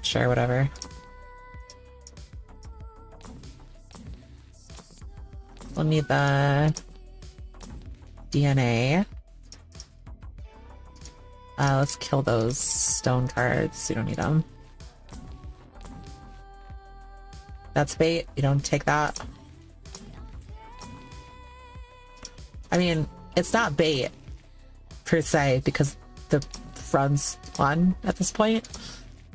Sure, whatever. We'll need the DNA. Let's kill those stone cards. You don't need them. That's bait. You don't take that. I mean, it's not bait per se because the front's won at this point.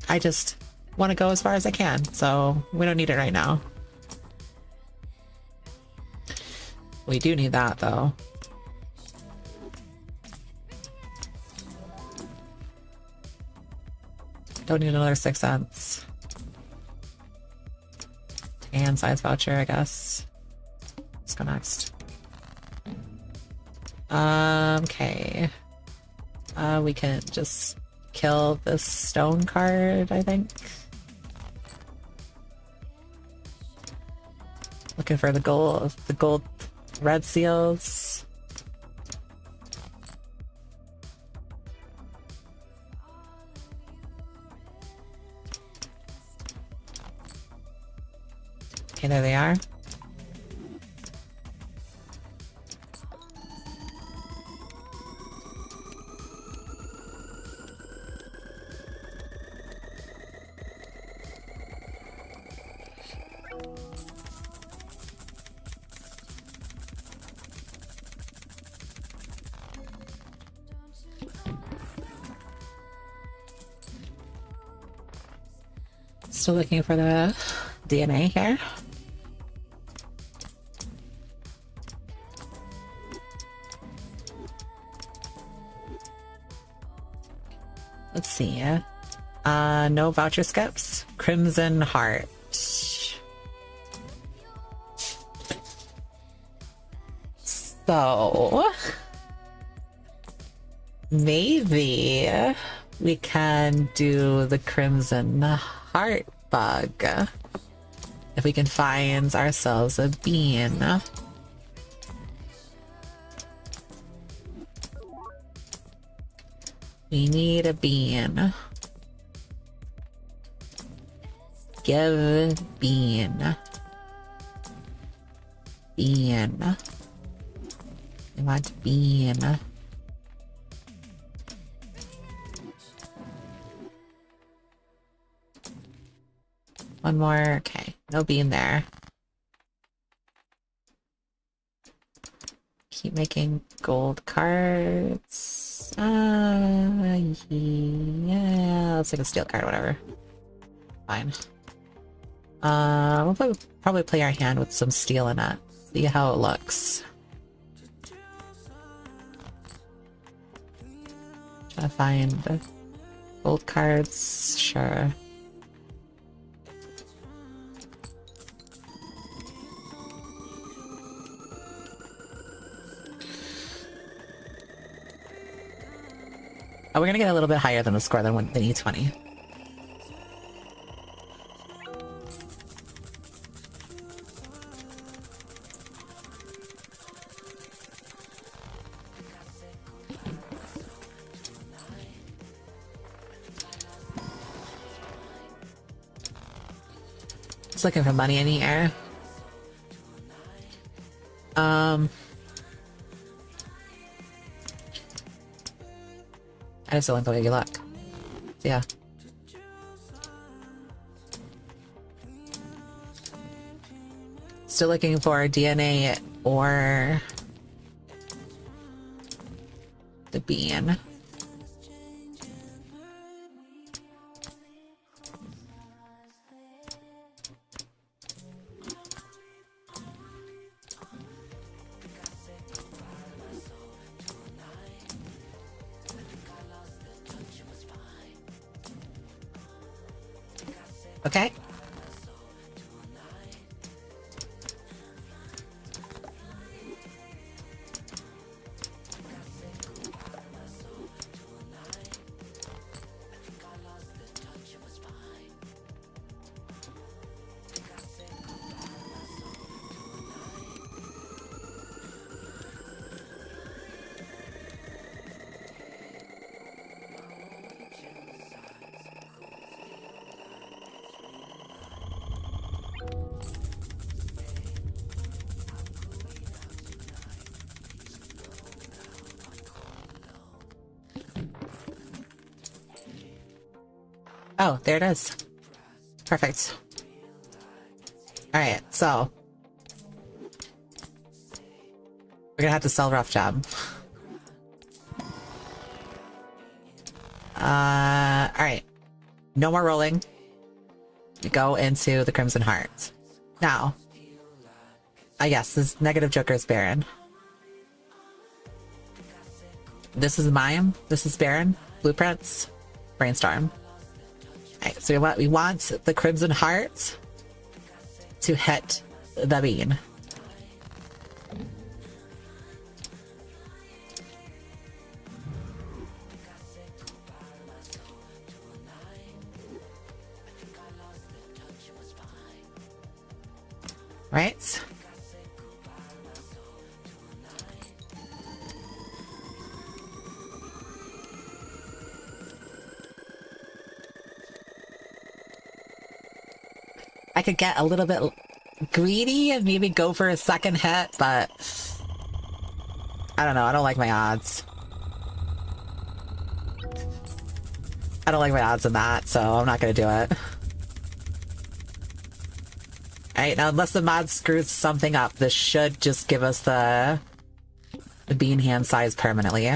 I just want to go as far as I can, so we don't need it right now. We do need that though. Don't need another 6 cents. And size voucher, I guess. Let's go next. Okay. We can just kill this stone card, I think. Looking for the gold red seals. Okay, there they are. Still looking for the DNA here. Let's see. No voucher skips. Crimson Heart. So maybe we can do the Crimson Heart bug if we can find ourselves a bean. We need a bean. Give bean. Bean. I want bean. One more. Okay. No bean there. Keep making gold cards. Yeah. Let's take a steel card, whatever. Fine. We'll probably play our hand with some steel in it. See how it looks. Trying to find gold cards. Sure. Oh, we're gonna get a little bit higher than the score than E20. Just looking for money in the air. I just don't like the way you look. Yeah. Still looking for DNA or the bean. Okay. Oh, there it is. Perfect. Alright, so we're gonna have to sell Rough Job. Alright. No more rolling. We go into the Crimson Heart. Now, yes, this negative Joker's Baron. This is Mime. This is Baron. Blueprints. Brainstorm. Alright, so we want the Crimson Heart to hit the bean. Right? I could get a little bit greedy and maybe go for a second hit, but I don't know. I don't like my odds. I don't like my odds in that, so I'm not going to do it. Alright, now unless the mod screws something up, this should just give us the bean hand size permanently.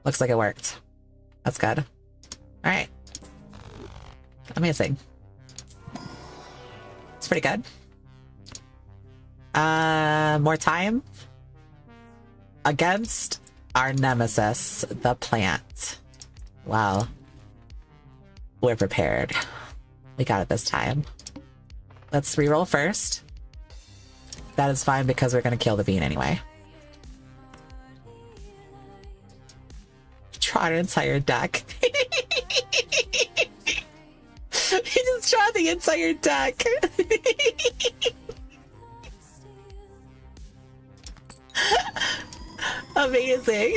Looks like it worked. That's good. Alright. Amazing. It's pretty good. More time against Our nemesis, the plant. Well, we're prepared. We got it this time. Let's reroll first. That is fine because we're going to kill the bean anyway. Draw an entire deck. He just draw the entire deck. Amazing.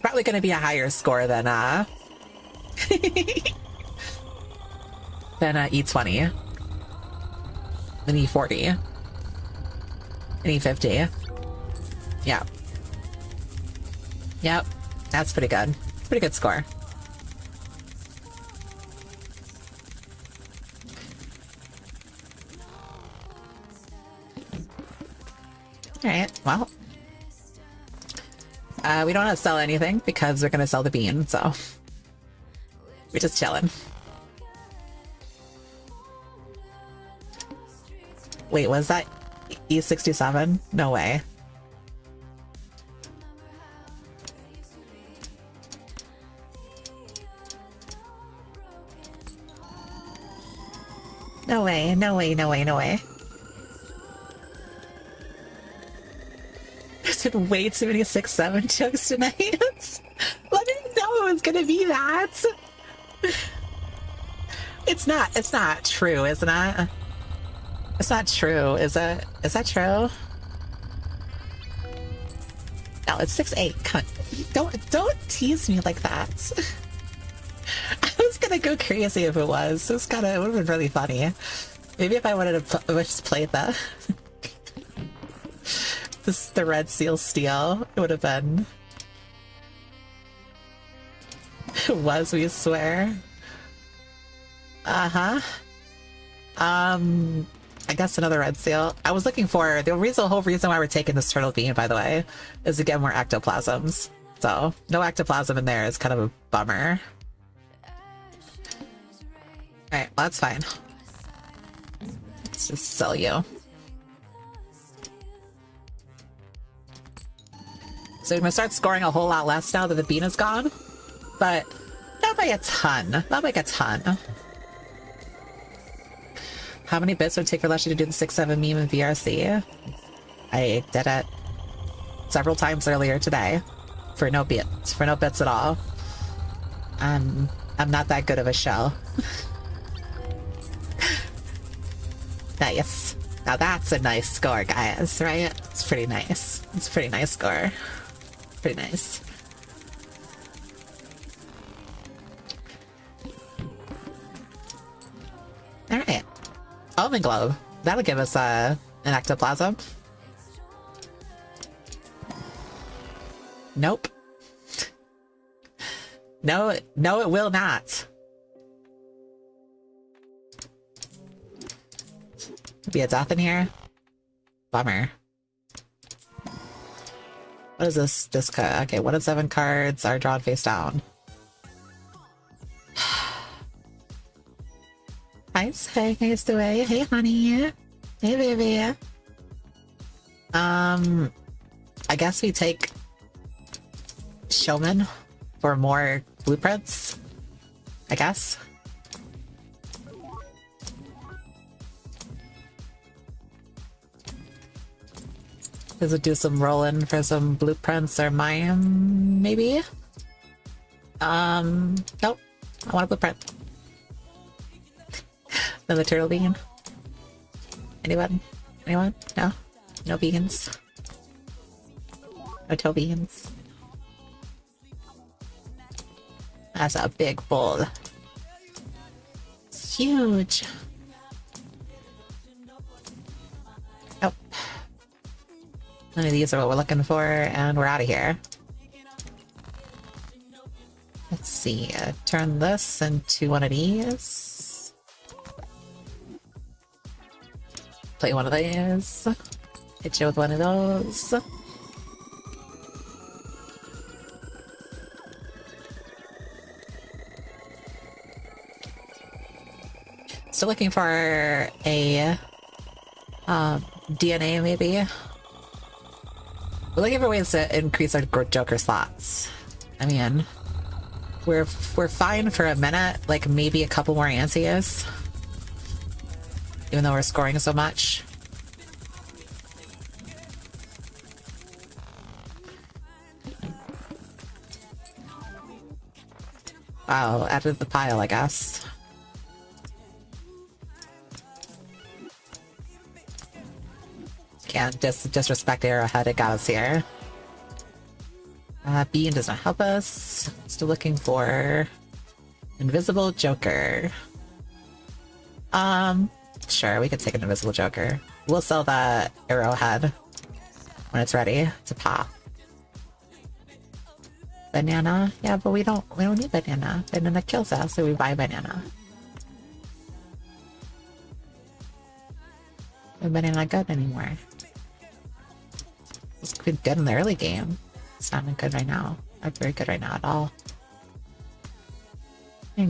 Probably going to be a higher score than E20, than E40, and E50. Yeah. Yep. That's pretty good. Pretty good score. Alright, well. We don't want to sell anything because we're going to sell the bean, so we're just chilling. Wait, was that E67? No way. No way, no way, no way, no way. There's been way too many 6-7 jokes tonight. Let me know it was gonna be that. It's not true, isn't it? It's not true, is it? Is that true? No, it's 6-8. Come on. Don't tease me like that. I was gonna go crazy if it was. It would have been really funny. Maybe if I wanted to just played the the red seal steel, it would have been. It was, we swear. Uh-huh. I guess another red seal. I was looking for the whole reason why we're taking this turtle bean, by the way, is to get more ectoplasms. So no ectoplasm in there is kind of a bummer. Alright, well, that's fine. Let's just sell you. So we're gonna start scoring a whole lot less now that the bean is gone, but not by a ton. Not by a ton. How many bits would it take for Leshy to do the 6-7 meme in VRC? I did it several times earlier today for no bits at all. I'm not that good of a show. Nice. Now that's a nice score, guys, right? It's pretty nice. It's a pretty nice score. Pretty nice. Alright. Almond Globe. That'll give us an ectoplasm. Nope. No, it will not. Be a death in here? Bummer. What is this? This card. Okay, 1 of 7 cards are drawn face down. Hi, hey, nice to way. Hey, honey. Hey, baby. I guess we take Showman for more blueprints. I guess. Does it do some rolling for some blueprints or mine, maybe? Nope. I want a blueprint. Another turtle bean. Anyone? Anyone? No? No beans? No toe beans? That's a big bowl. It's huge. Oh. None of these are what we're looking for, and we're out of here. Let's see. Turn this into one of these. Play one of these. Hit you with one of those. still looking for a DNA, maybe. We're looking for ways to increase our Joker slots. I mean, we're fine for a minute, like maybe a couple more ansies, even though we're scoring so much. Wow, added the pile, I guess. Can't disrespect Arrowhead, it got us here. Bean does not help us. Still looking for Invisible Joker. Sure, we could take an Invisible Joker. We'll sell that Arrowhead when it's ready to pop. Banana? Yeah, but we don't need banana. Banana kills us, so we buy banana. And banana not good anymore. It's good in the early game. It's not good right now. Not very good right now at all. I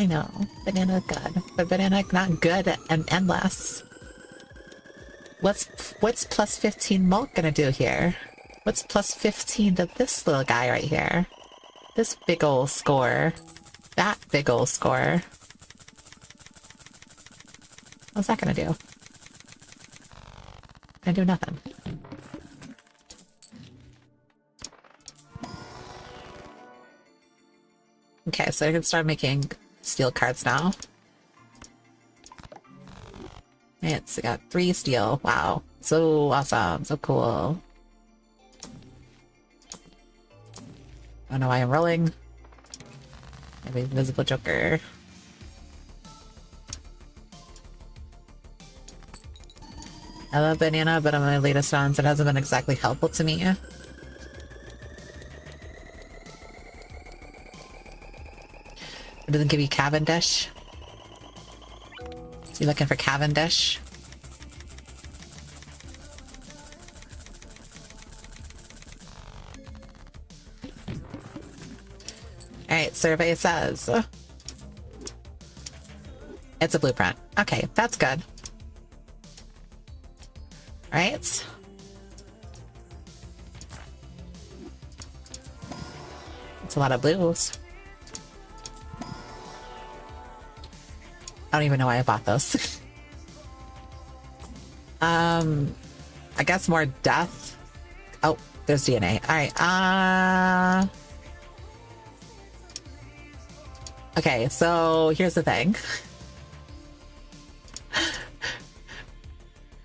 know. Banana good, but banana not good and endless. What's plus 15 Mulk gonna do here? What's plus 15 to this little guy right here? This big ol' score. That big ol' score. What's that gonna do? Gonna do nothing. Okay, so I can start making steel cards now. It's got 3 steel. Wow. So awesome. So cool. I don't know why I'm rolling. Maybe Invisible Joker. I love banana, but on my latest runs, it hasn't been exactly helpful to me. It doesn't give you Cavendish. So you're looking for Cavendish. Alright, survey says it's a blueprint. Okay, that's good. Right? It's a lot of blues. I don't even know why I bought those. I guess more death. Oh, there's DNA. Alright, okay, so here's the thing.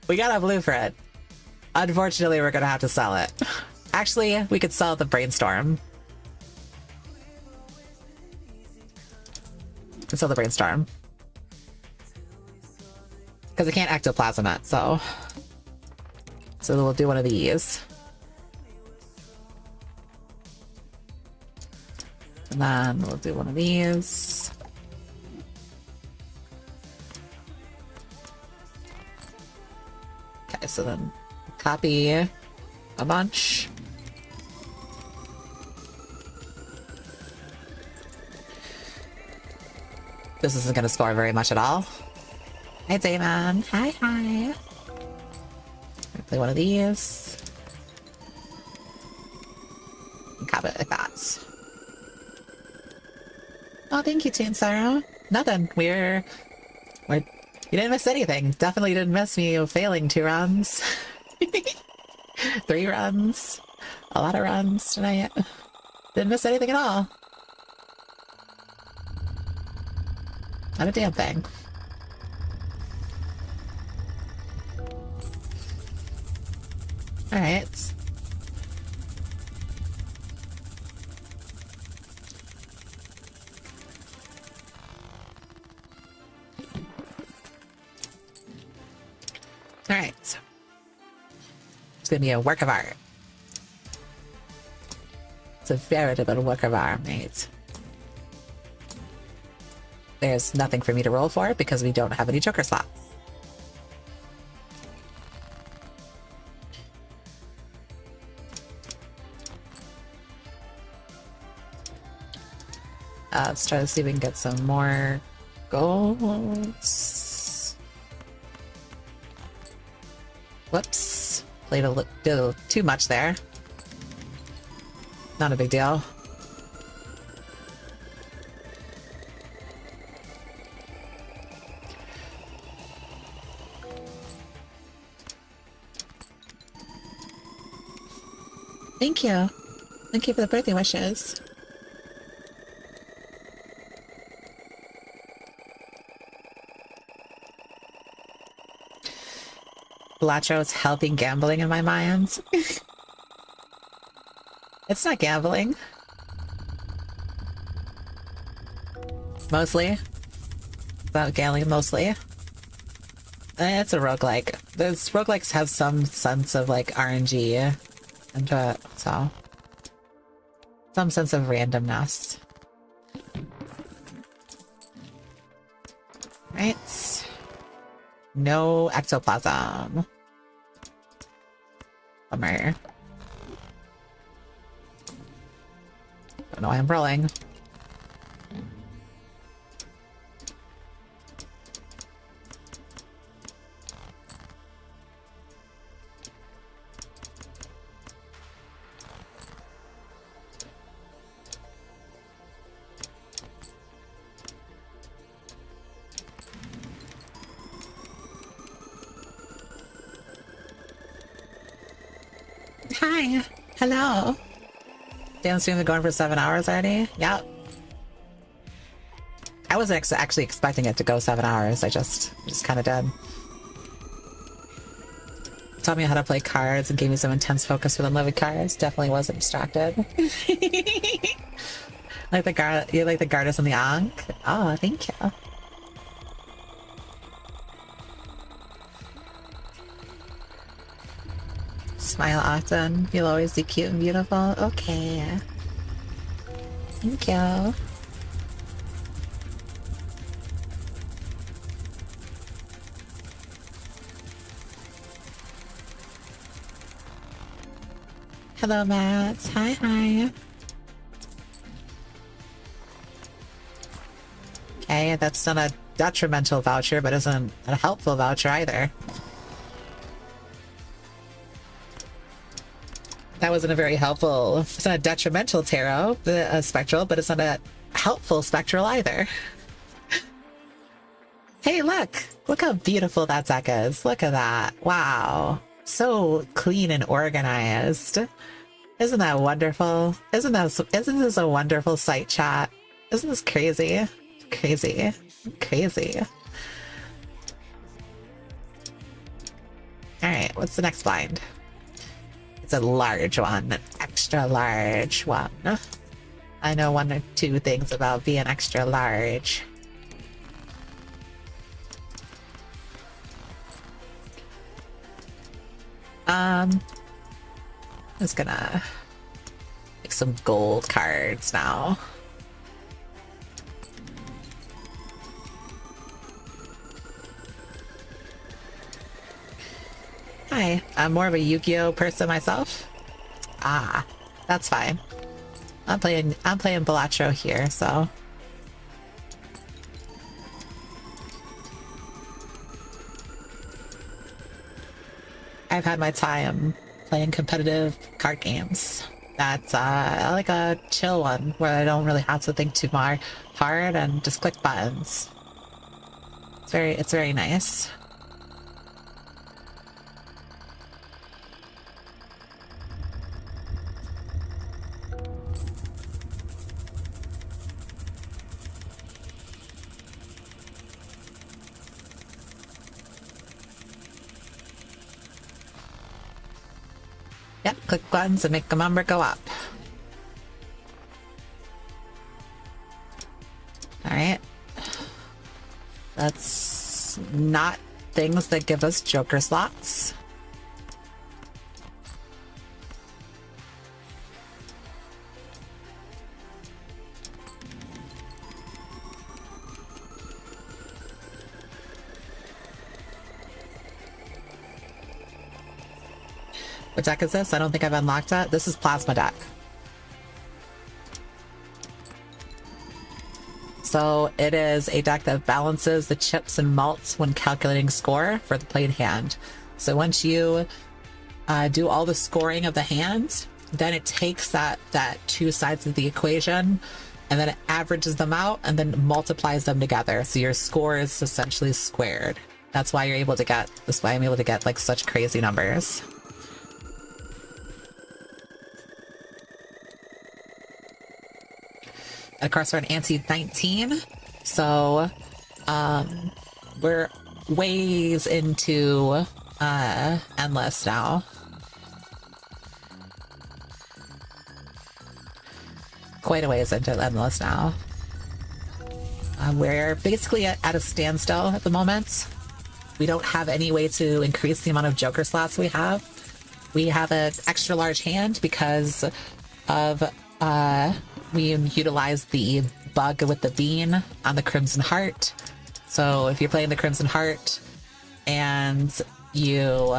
We got a blueprint. Unfortunately, we're gonna have to sell it. Actually, we could sell the brainstorm. We can sell the brainstorm. Because I can't ectoplasm it, so we'll do one of these. And then we'll do one of these. Okay, so then copy a bunch. This isn't going to score very much at all. Hi, Damon. Hi. Play one of these. And copy it like that. Oh, thank you, Teen Sarah. Nothing. You didn't miss anything. Definitely didn't miss me failing 2 runs. 3 runs. A lot of runs tonight. Didn't miss anything at all. Not a damn thing. Alright. Alright. It's gonna be a work of art. It's a veritable work of art, mate. There's nothing for me to roll for because we don't have any Joker slots. Let's try to see if we can get some more goes. Whoops. Played a little too much there. Not a big deal. Thank you. Thank you for the birthday wishes. Balatro is healthy gambling in my mind. It's not gambling. Mostly. About gambling mostly. It's a roguelike. Those roguelikes have some sense of like RNG into it, so some sense of randomness. Right. No ectoplasm. Bummer. Don't know why I'm rolling. Hi. Hello. Damn, streams are going for 7 hours already? Yep. I wasn't actually expecting it to go 7 hours. I just kind of did. Taught me how to play cards and gave me some intense focus with unlimited cards. Definitely wasn't distracted. Like the guard, you like the Gardas and the Ankh? Oh, thank you. Smile often. You'll always be cute and beautiful. Okay. Thank you. Hello, Matt. Hi, hi. Okay, that's not a detrimental voucher, but isn't a helpful voucher either. That wasn't a very helpful. It's not a detrimental tarot, spectral, but it's not a helpful spectral either. Hey, look! Look how beautiful that deck is. Look at that. Wow. So clean and organized. Isn't that wonderful? Isn't this a wonderful sight, chat? Isn't this crazy? Crazy. Crazy. Alright, what's the next blind? It's a large one, an extra large one. I know one or two things about being extra large. I'm just gonna make some gold cards now. Hi, I'm more of a Yu-Gi-Oh person myself. Ah, that's fine. I'm playing Balatro here, so. I've had my time playing competitive card games. That's I like a chill one where I don't really have to think too hard and just click buttons. It's very nice. Yep, click buttons and make the number go up. Alright. That's not things that give us Joker slots. What deck is this? I don't think I've unlocked that. This is Plasma deck. So it is a deck that balances the chips and malts when calculating score for the played hand. So once you do all the scoring of the hand, then it takes that two sides of the equation and then it averages them out and then multiplies them together. So your score is essentially squared. That's why I'm able to get like such crazy numbers. Of course, we're an ante 19, so we're ways into endless now. Quite a ways into endless now. We're basically at a standstill at the moment. We don't have any way to increase the amount of Joker slots we have. We have an extra large hand because of we utilize the bug with the bean on the Crimson Heart. So if you're playing the Crimson Heart and you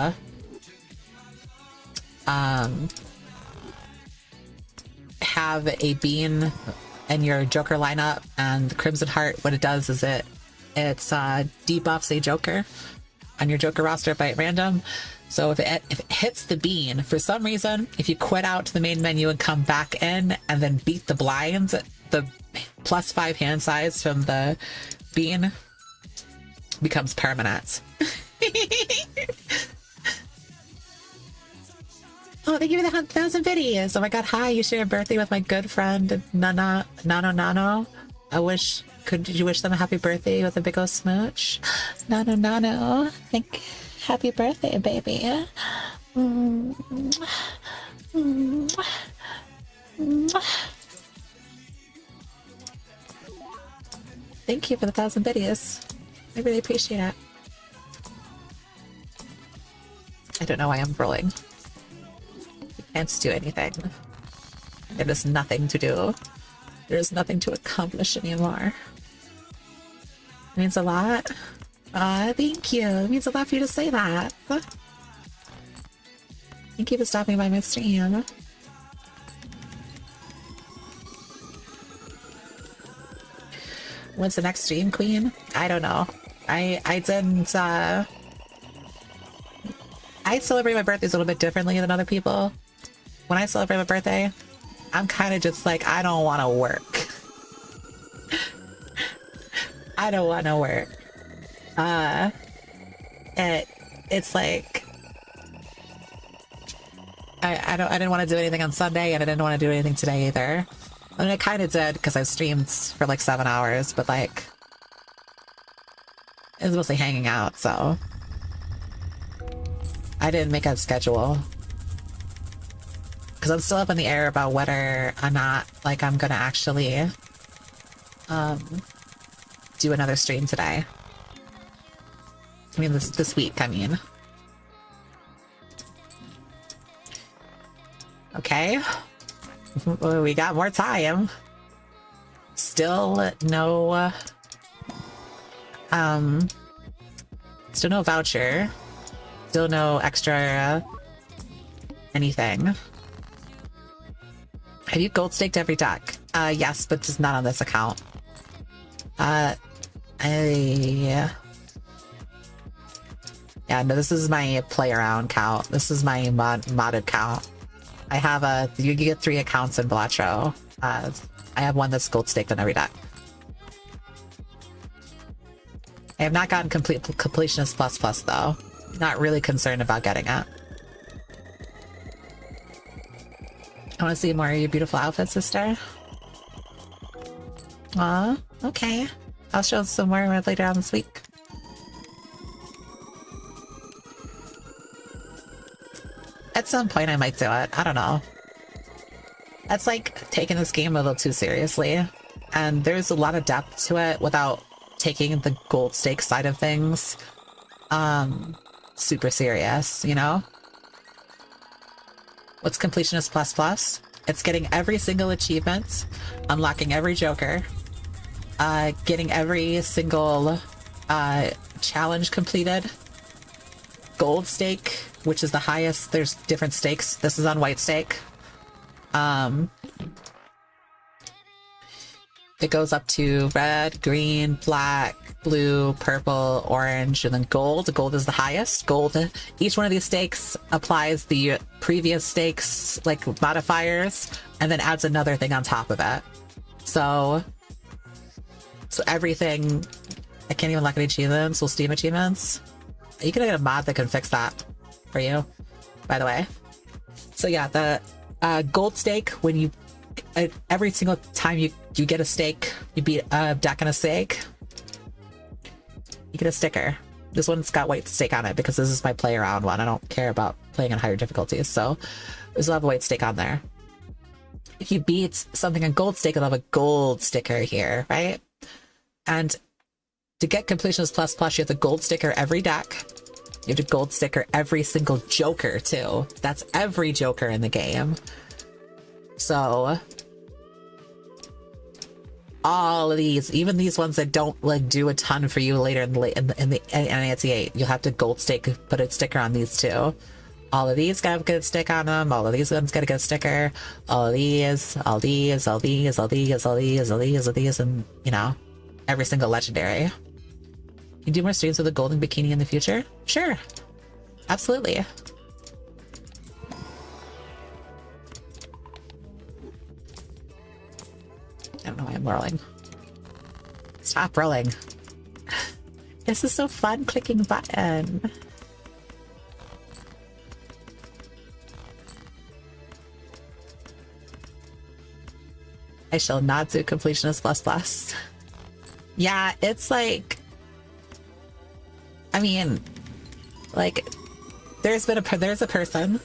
have a bean in your Joker lineup, and the Crimson Heart, what it does is it debuffs a Joker on your Joker roster by random. So if it hits the bean, for some reason, if you quit out to the main menu and come back in and then beat the blinds, the +5 hand size from the bean becomes permanent. Oh, thank you for the 1,000 videos. Oh my god, hi, you share a birthday with my good friend Nano. Could you wish them a happy birthday with a big ol' smooch? Nano. Happy birthday, baby. Thank you for the 1,000 biddies. I really appreciate it. I don't know why I'm rolling. You can't do anything. There is nothing to do. There is nothing to accomplish anymore. It means a lot. Thank you. It means a lot for you to say that. Thank you for stopping by my stream. When's the next stream, Queen? I don't know. I didn't, I celebrate my birthdays a little bit differently than other people. When I celebrate my birthday, I'm kind of just like, I don't want to work. I don't want to work. It's like I didn't want to do anything on Sunday, and I didn't want to do anything today either. I mean, I kind of did because I streamed for like 7 hours, but like it was mostly hanging out, so I didn't make a schedule because I'm still up in the air about whether or not like I'm gonna actually do another stream today. I mean, this week, I mean. Okay. We got more time. Still no voucher. Still no extra anything. Have you gold staked every deck? Yes, but just not on this account. Yeah, no, this is my play around count. This is my modded count. I have you get 3 accounts in Balatro. I have one that's gold staked on every deck. I have not gotten completionist plus though. Not really concerned about getting it. I want to see more of your beautiful outfits, sister. Aw, okay. I'll show some more later on this week. At some point I might do it. I don't know. That's like taking this game a little too seriously. And there's a lot of depth to it without taking the gold stake side of things super serious, you know? What's completionist plus? It's getting every single achievement, unlocking every Joker, getting every single challenge completed, gold stake, which is the highest. There's different stakes. This is on white stake. it goes up to red, green, black, blue, purple, orange, and then gold. Gold is the highest. Gold, each one of these stakes applies the previous stakes, like modifiers, and then adds another thing on top of it. So everything, I can't even look at achievements, well, Steam achievements. You can get a mod that can fix that for you, by the way. So yeah, the gold stake, when you, every single time you get a stake, you beat a deck and a stake, you get a sticker. This one's got white stake on it because this is my play around one. I don't care about playing on higher difficulties, so there's a white stake on there. If you beat something on gold stake, it'll have a gold sticker here, right? And to get completionist plus plus, you have to gold sticker every deck. You have to gold sticker every single joker too. That's every joker in the game. So all of these, even these ones that don't like do a ton for you later in the NAT8, you'll have to gold stake, put a sticker on these too. All of these gotta get a stick on them. All of these ones gotta get a sticker. All of these, all these, all these, all these, all these, all these, all these, and you know, every single legendary. You do more streams with a golden bikini in the future? Sure, absolutely. I don't know why I'm rolling. Stop rolling. This is so fun clicking button. I shall not do completionist plus plus. Yeah, it's like, I mean, like, there's a person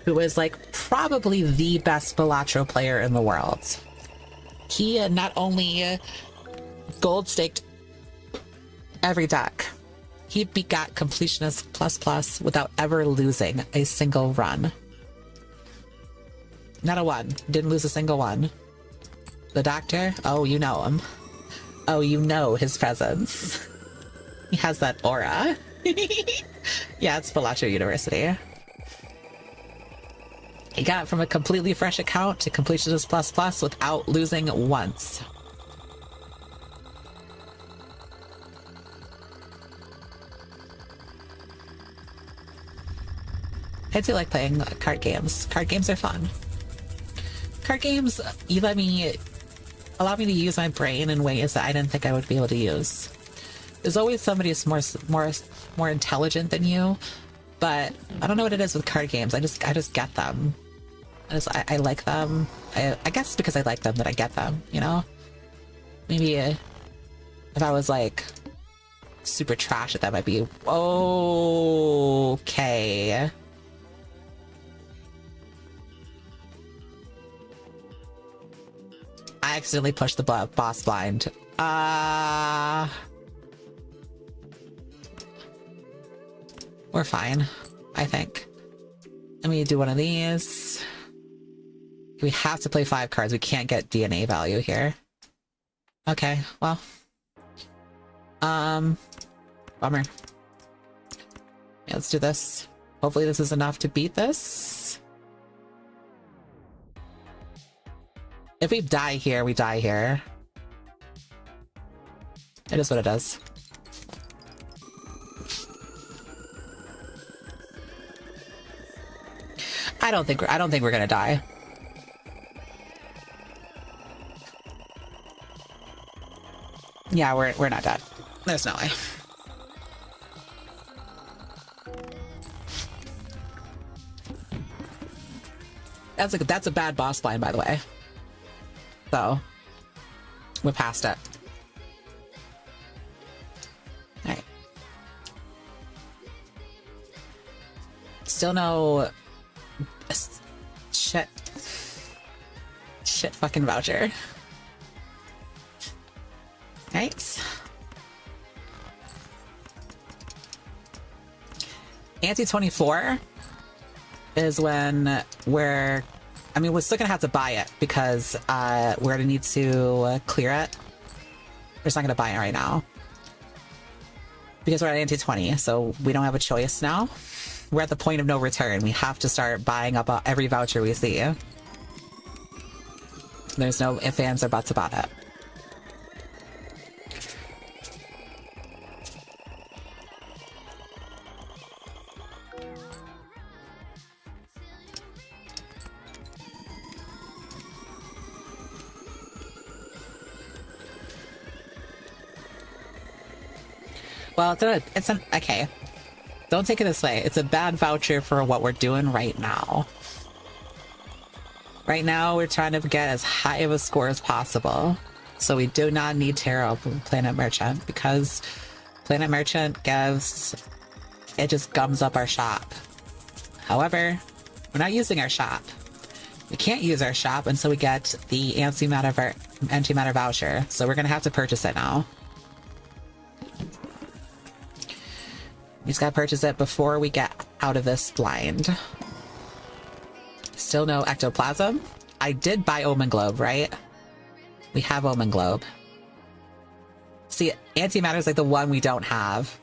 who is like probably the best Balatro player in the world. He not only gold staked every deck, he got completionist plus plus without ever losing a single run. Not a one. Didn't lose a single one. The doctor? Oh, you know him. Oh, you know his presence. He has that aura. Yeah, it's Balatro University. He got it from a completely fresh account to completionist plus plus without losing once. I do like playing card games. Card games are fun. Card games, allow me to use my brain in ways that I didn't think I would be able to use. There's always somebody who's more intelligent than you, but I don't know what it is with card games. I just get them. I like them. I guess because I like them that I get them, you know? Maybe if I was like super trash at that, might be okay. I accidentally pushed the boss blind. We're fine, I think. Let me do one of these. We have to play 5 cards. We can't get DNA value here. Okay, well. Bummer. Yeah, let's do this. Hopefully this is enough to beat this. If we die here, we die here. It is what it is. I don't think we're gonna die. Yeah, we're not dead. There's no way. That's a bad boss blind, by the way. So we're past it. All right. Still no shit fucking voucher. All right. Anti-24 is when we're still gonna have to buy it because we're gonna need to clear it. We're just not gonna buy it right now because we're at anti-20, so we don't have a choice now. We're at the point of no return. We have to start buying up every voucher we see. There's no ifs, ands, or buts about it. Well, okay. Don't take it this way. It's a bad voucher for what we're doing right now. Right now, we're trying to get as high of a score as possible. So we do not need Tarot Planet Merchant, because Planet Merchant it just gums up our shop. However, we're not using our shop. We can't use our shop until we get the antimatter voucher. So we're going to have to purchase it now. We just gotta purchase it before we get out of this blind. Still no ectoplasm. I did buy Omen Globe, right? We have Omen Globe. See, antimatter is like the one we don't have.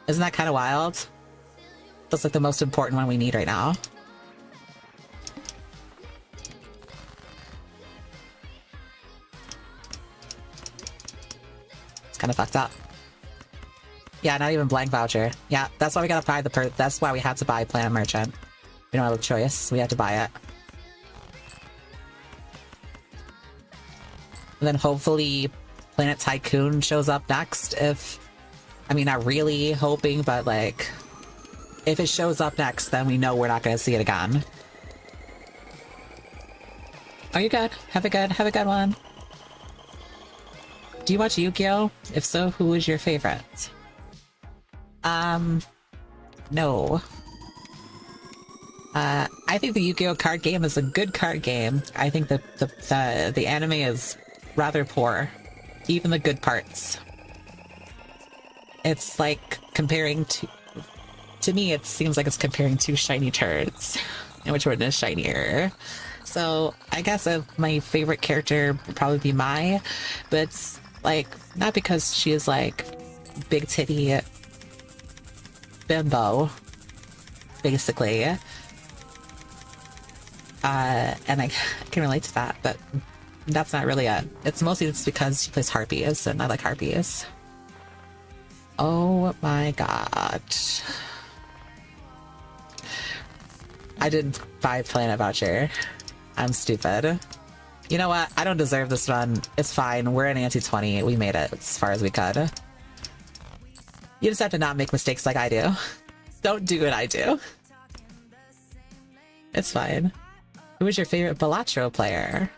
Isn't that kind of wild? That's like the most important one we need right now. It's kind of fucked up. Yeah, not even blank voucher. Yeah, that's why we gotta buy that's why we had to buy Planet Merchant. We don't have a choice. We had to buy it. And then hopefully Planet Tycoon shows up next I mean, not really hoping, but like, if it shows up next, then we know we're not gonna see it again. Are you good? Have a good one. Do you watch Yu-Gi-Oh? If so, who is your favorite? No. I think the Yu-Gi-Oh card game is a good card game. I think the anime is rather poor. Even the good parts. It's like comparing to me, it seems like it's comparing two shiny turds. And which one is shinier? So I guess my favorite character would probably be Mai, but it's like, not because she is like big titty bimbo, basically. And I can relate to that, but that's not really it. It's mostly just because she plays Harpies, and I like Harpies. Oh my god. I didn't buy Planet Voucher. I'm stupid. You know what? I don't deserve this run. It's fine. We're an anti-20. We made it as far as we could. You just have to not make mistakes like I do. Don't do what I do. It's fine. Who was your favorite Balatro player?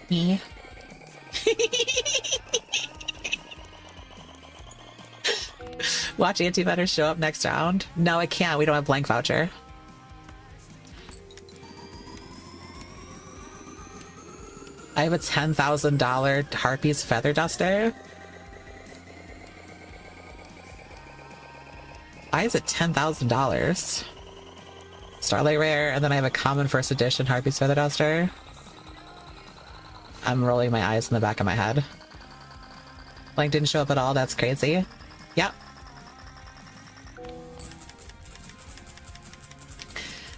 Me. Watch antimatter show up next round? No, I can't. We don't have blank voucher. I have a $10,000 Harpies Feather Duster. Why is it $10,000? Starlight Rare, and then I have a common first edition Harpies Feather Duster. I'm rolling my eyes in the back of my head. Blank didn't show up at all. That's crazy. Yep.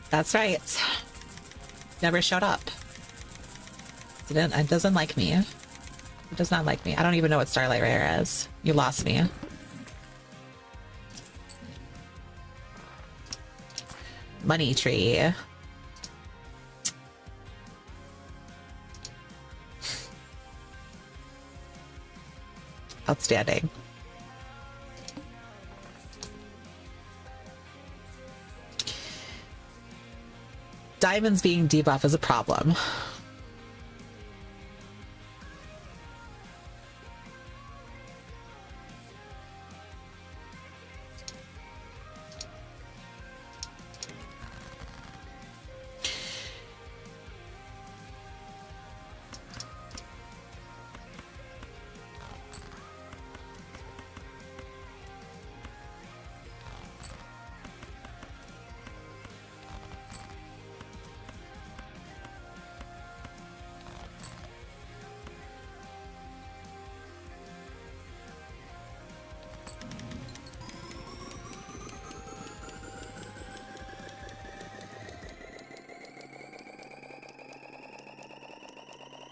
That's right. Never showed up. It doesn't like me. It does not like me. I don't even know what Starlight Rare is. You lost me. Money Tree. Outstanding. Diamonds being debuff is a problem.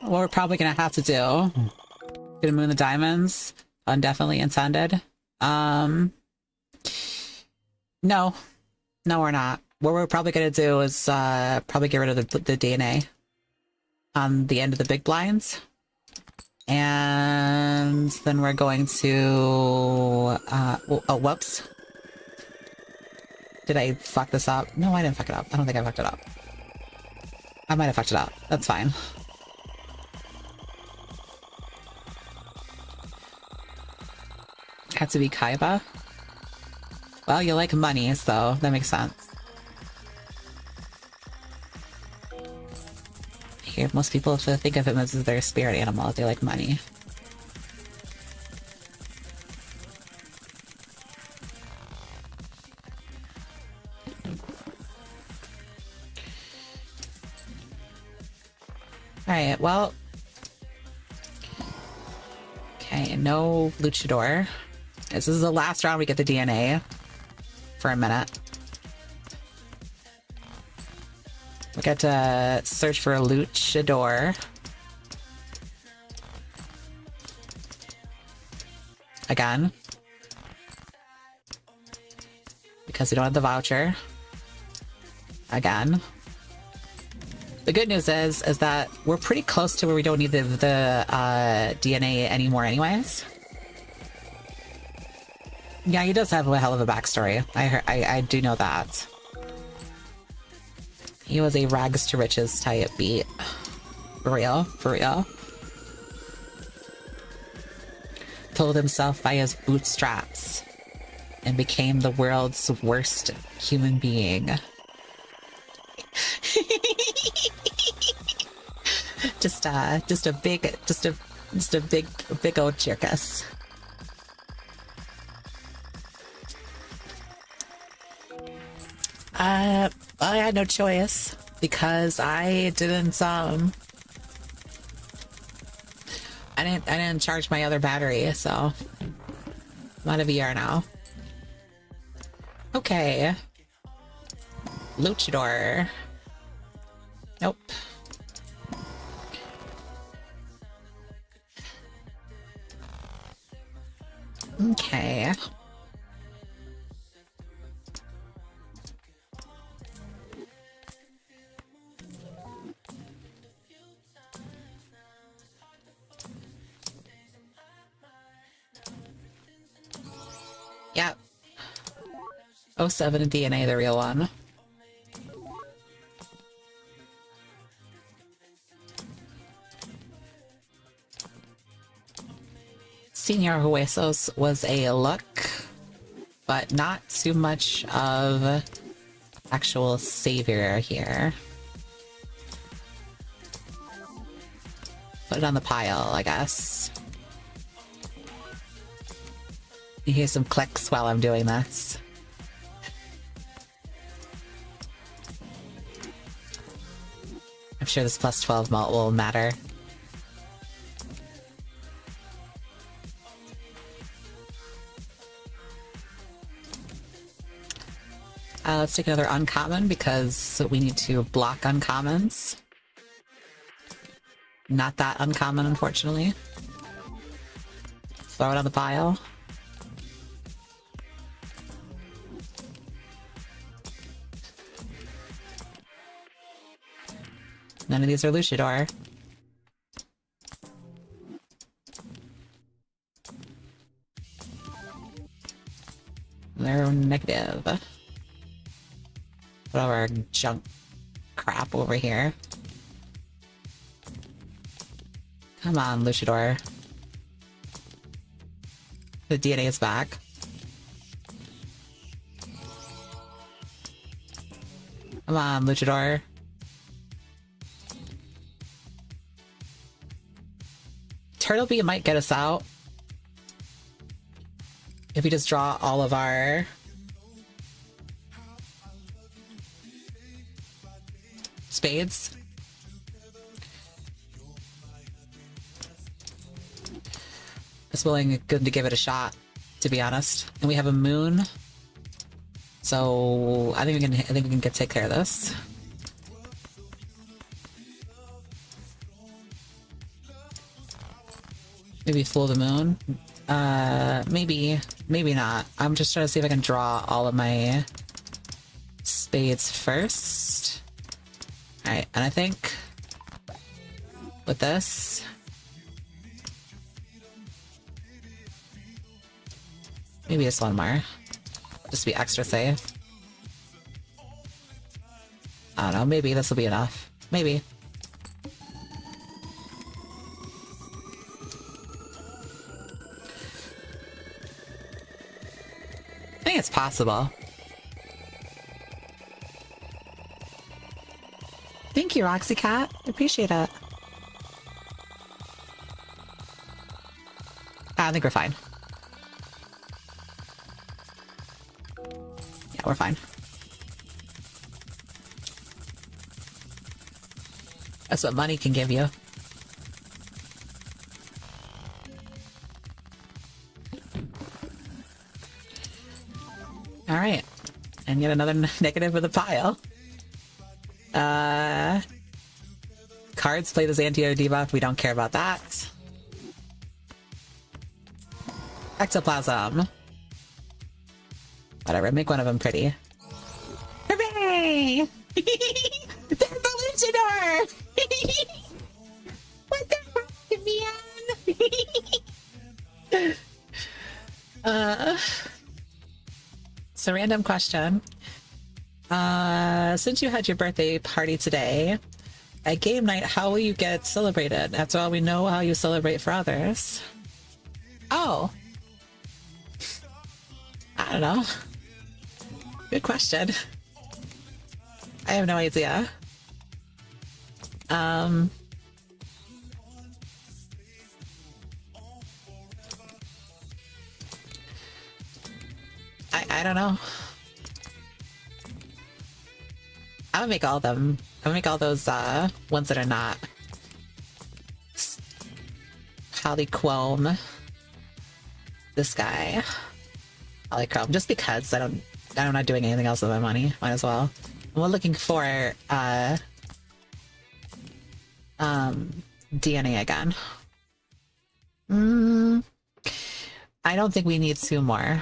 what we're probably gonna have to do. Gonna moon the diamonds. Indefinitely intended. No. No, we're not. What we're probably gonna do is probably get rid of the DNA on the end of the big blinds. And then we're going to oh, whoops. Did I fuck this up? No, I didn't fuck it up. I don't think I fucked it up. I might have fucked it up. That's fine. Had to be Kaiba. Well, you like money, so that makes sense. Here, most people think of him as their spirit animal. They like money. Alright, well... Okay, no luchador. This is the last round we get the DNA. For a minute. We got to search for a luchador. Again. Because we don't have the voucher. Again. The good news is that we're pretty close to where we don't need the DNA anymore anyways. Yeah, he does have a hell of a backstory. I do know that. He was a rags to riches type beat. For real, for real. Pulled himself by his bootstraps and became the world's worst human being. just a big old circus. I had no choice because I didn't charge my other battery, so I'm out of VR now. Okay. Luchador. Nope. Okay. Yep. 07 DNA, the real one. Senor Huesos was a look, but not too much of actual savior here. Put it on the pile, I guess. You hear some clicks while I'm doing this. I'm sure this plus 12 mult will matter. Let's take another uncommon because we need to block uncommons. Not that uncommon, unfortunately. Throw it on the pile. None of these are Luchador. They're negative. Put all our junk crap over here. Come on, Luchador. The DNA is back. Come on, Luchador. Turtle Beat might get us out. If we just draw all of our spades. Just willing good to give it a shot, to be honest. And we have a moon. So I think we can take care of this. Maybe Fool the Moon. Maybe not. I'm just trying to see if I can draw all of my spades first. Alright, and I think with this, maybe just one more. Just to be extra safe. I don't know, maybe this will be enough. Maybe. I think it's possible. Thank you, Roxy Cat. I appreciate it. I think we're fine. Yeah, we're fine. That's what money can give you. All right. And yet another negative of the pile. Cards play this anti-air debuff. We don't care about that. Ectoplasm. Whatever, make one of them pretty. Hooray! They're Evolutionor! What the fuck, man? So random question. Since you had your birthday party today, at game night, how will you get celebrated? After all, we know how you celebrate for others. Oh. I don't know. Good question. I have no idea. I don't know. I'm gonna make all of them. I'm gonna make all those ones that are not polychrome. This guy, polychrome, just because I'm not doing anything else with my money. Might as well. We're looking for DNA again. I don't think we need 2 more.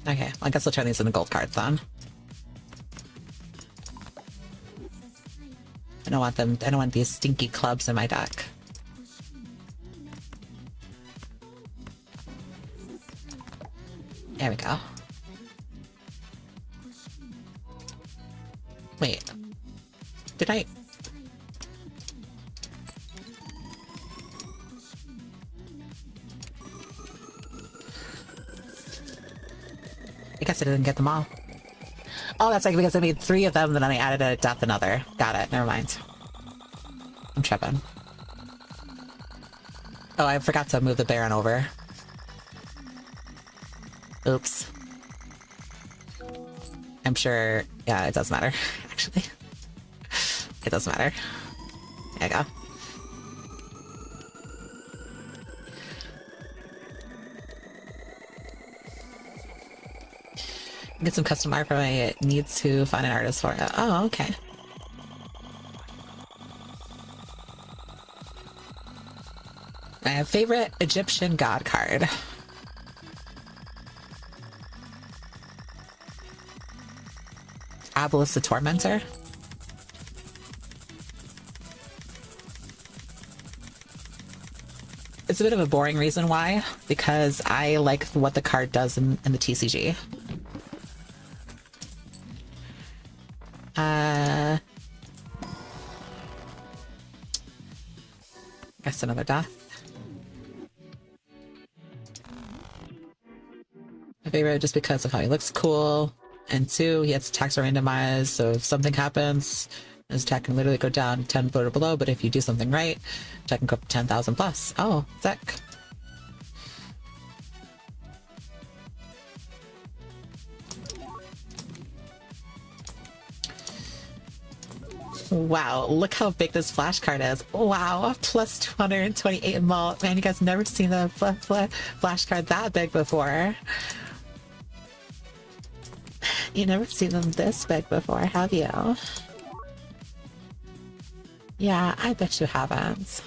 Okay, I guess we'll turn these into gold cards then. I don't want these stinky clubs in my deck. There we go. Wait. Did I... I guess I didn't get them all. Oh, that's like because I made 3 of them, then I added a death another. Got it. Never mind. I'm tripping. Oh, I forgot to move the Baron over. Oops. I'm sure... Yeah, it does matter, actually. It does matter. There you go. Get some custom art for my needs to find an artist for it. Oh, okay. My favorite Egyptian god card. Obelisk the Tormentor. It's a bit of a boring reason why, because I like what the card does in the TCG. Guess another death. My favorite just because of how he looks cool. And 2, he has attacks are randomized, so if something happens, his attack can literally go down 10 or below, but if you do something right, attack can go up to 10,000 plus. Oh, sick. Wow, look how big this flashcard is. Wow, plus 228 mult. Man, you guys never seen a flashcard that big before. You never seen them this big before, have you? Yeah, I bet you haven't.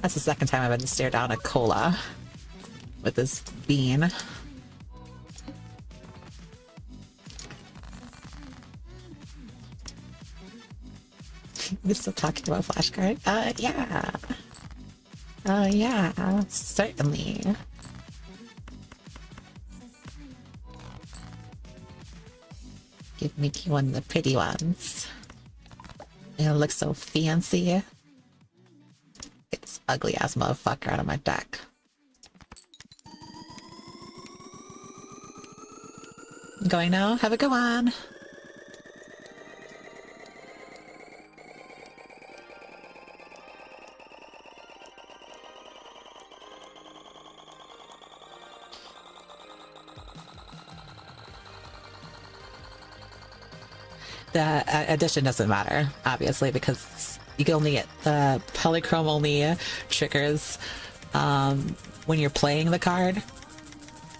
That's the second time I've been to stare down a cola with this bean. We're still talking about flashcard? Yeah. Yeah, certainly. Give me one of the pretty ones. It looks so fancy. Get this ugly ass motherfucker out of my deck. Going now? Have a good one. The addition doesn't matter, obviously, because you can only get the polychrome only triggers when you're playing the card.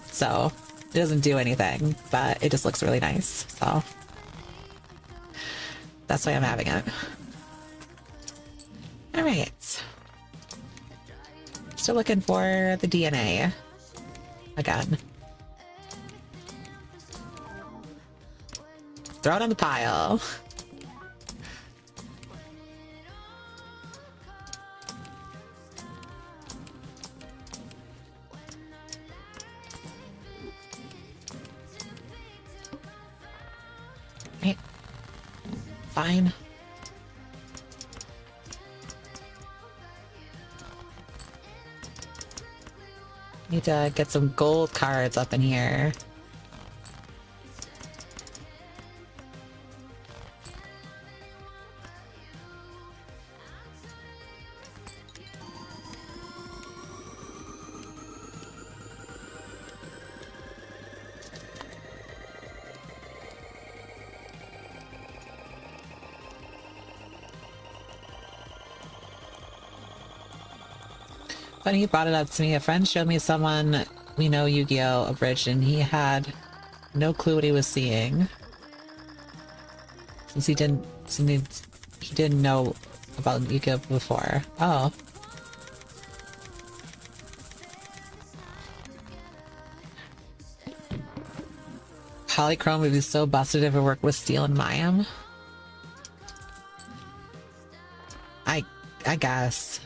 So it doesn't do anything, but it just looks really nice. So that's why I'm having it. All right. Still looking for the DNA again. Throw it on the pile. Right. Fine. Need to get some gold cards up in here. Funny you brought it up to me. A friend showed me someone we know Yu-Gi-Oh! Abridged, and he had no clue what he was seeing. Since he didn't know about Yu-Gi-Oh! Before. Oh. Polychrome would be so busted if it worked with Steel and Mayim. I guess.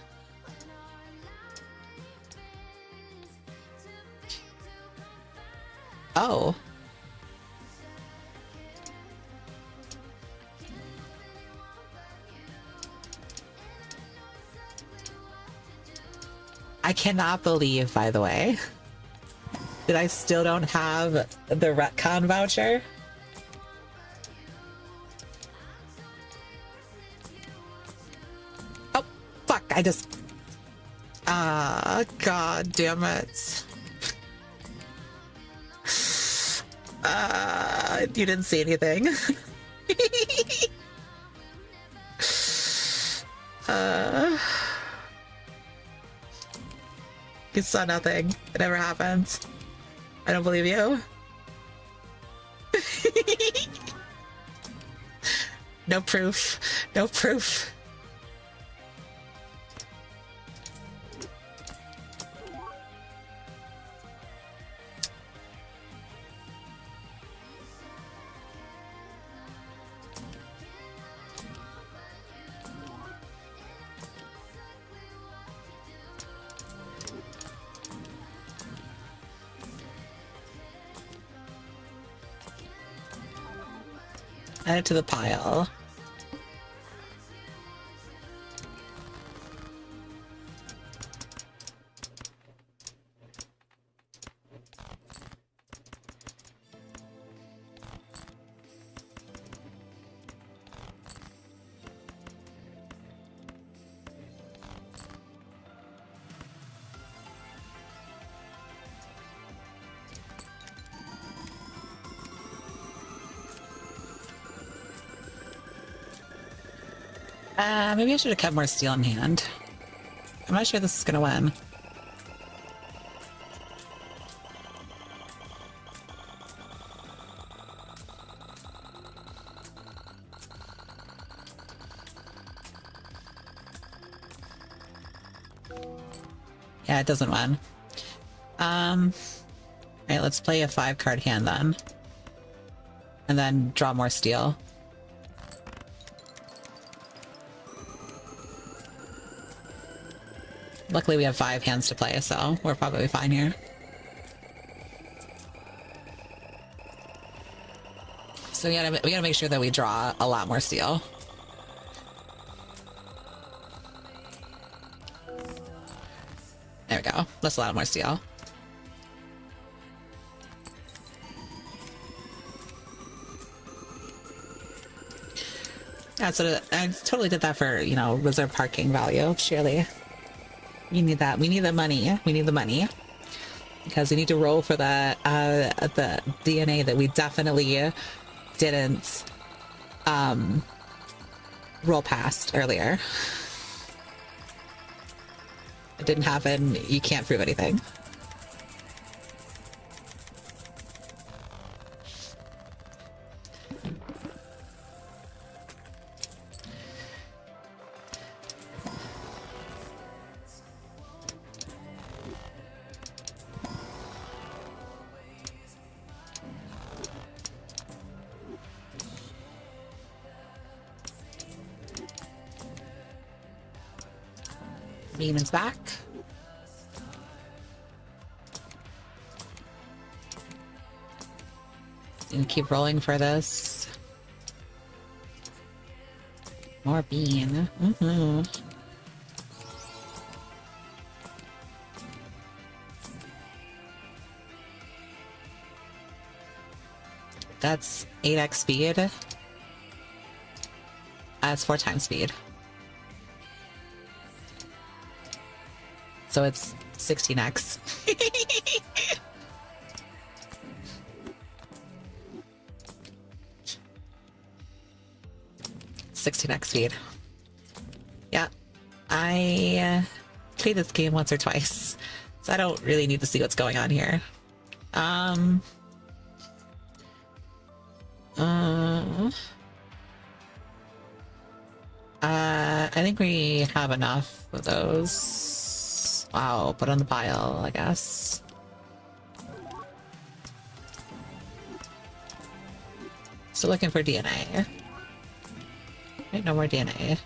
Oh. I cannot believe, by the way, that I still don't have the retcon voucher. Oh, fuck, I just... God damn it. You didn't see anything. You saw nothing. It never happened. I don't believe you. No proof. No proof. Add it to the pile. Maybe I should have kept more steel in hand. I'm not sure this is gonna win. Yeah, it doesn't win. Alright, let's play a 5-card hand then. And then draw more steel. Luckily we have 5 hands to play, so we're probably fine here. So we gotta make sure that we draw a lot more steel. There we go. That's a lot more steel. Yeah, so I totally did that for, you know, reserve parking value, surely. We need that. We need the money. We need the money. Because we need to roll for the DNA that we definitely didn't roll past earlier. It didn't happen. You can't prove anything. Demon's back. And keep rolling for this. More bean. That's 8x speed. That's 4 times speed. So it's 16x. 16x speed. Yeah. I played this game once or twice, so I don't really need to see what's going on here. I think we have enough of those. Wow, put on the pile, I guess. Still looking for DNA. Right, no more DNA.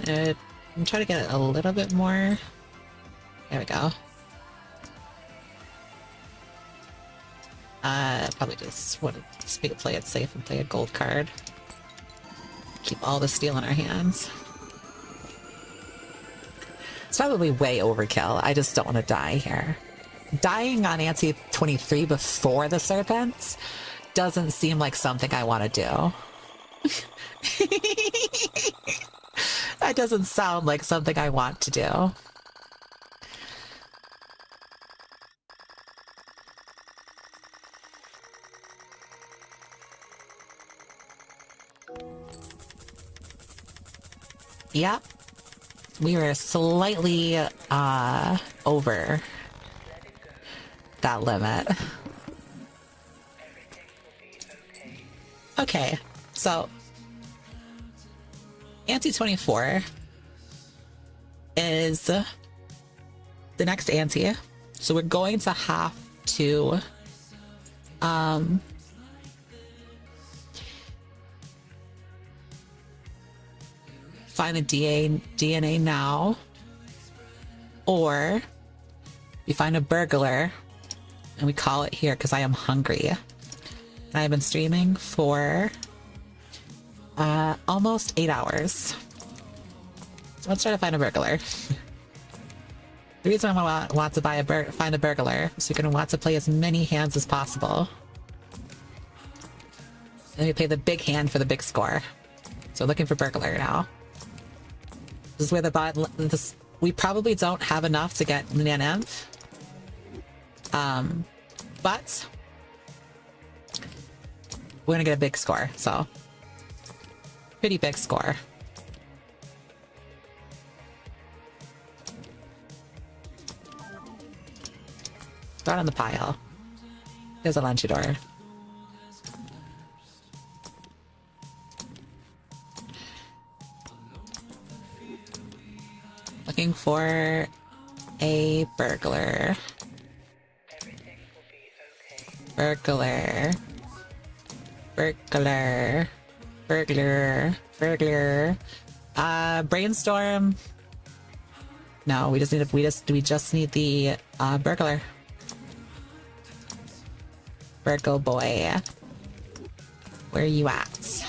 I'm trying to get a little bit more. There we go. Probably just want to play it safe and play a gold card. Keep all the steel in our hands. It's probably way overkill. I just don't want to die here. Dying on Ante 23 before the serpents doesn't seem like something I want to do. That doesn't sound like something I want to do. Yep. We were slightly over that limit. Okay, so Ante 24 is the next ante, so we're going to have to find the DNA now, or we find a burglar and we call it here because I am hungry. And I've been streaming for almost 8 hours. So let's try to find a burglar. The reason I want to find a burglar is you're going to want to play as many hands as possible. And we play the big hand for the big score. So looking for burglar now. This is where we probably don't have enough to get Nanemph. but we're gonna get a big score, so pretty big score. Throw it on the pile. There's a lunchy door. Looking for a burglar. Burglar. Burglar. Burglar. Burglar. Brainstorm. No, we just need the burglar. Burgle boy. Where are you at?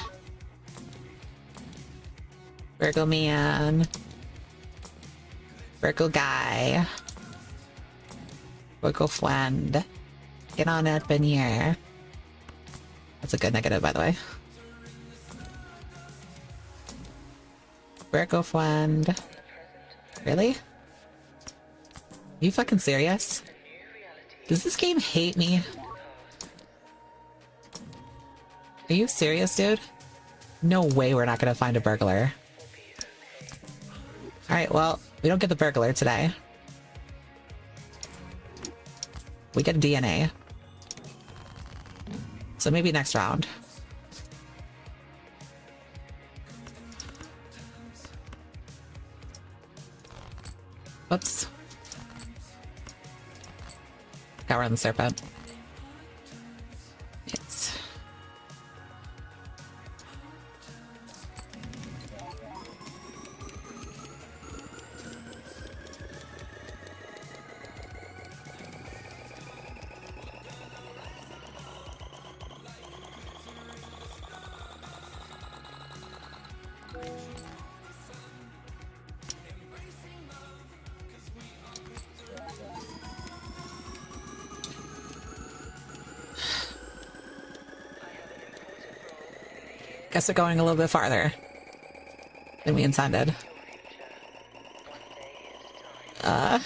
Burgle man. Burgle guy. Burgle friend. Get on up in here. That's a good negative, by the way. Burgle friend. Really? Are you fucking serious? Does this game hate me? Are you serious, dude? No way we're not gonna find a burglar. Alright, well, we don't get the burglar today. We get DNA. So maybe next round. Whoops. Got around the serpent. It's... Guess we're going a little bit farther than we intended. I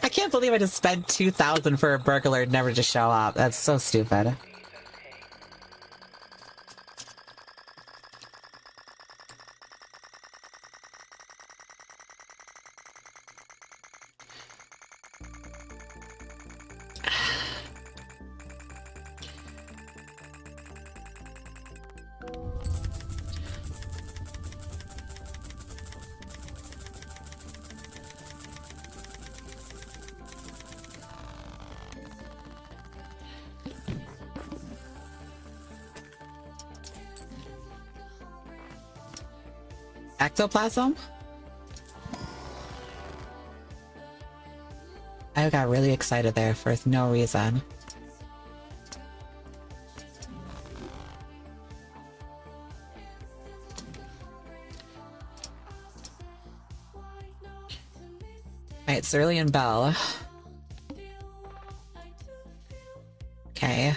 can't believe I just spent 2,000 for a burglar and never to show up. That's so stupid. Ectoplasm? I got really excited there for no reason. Alright, Cerulean Bell. Okay.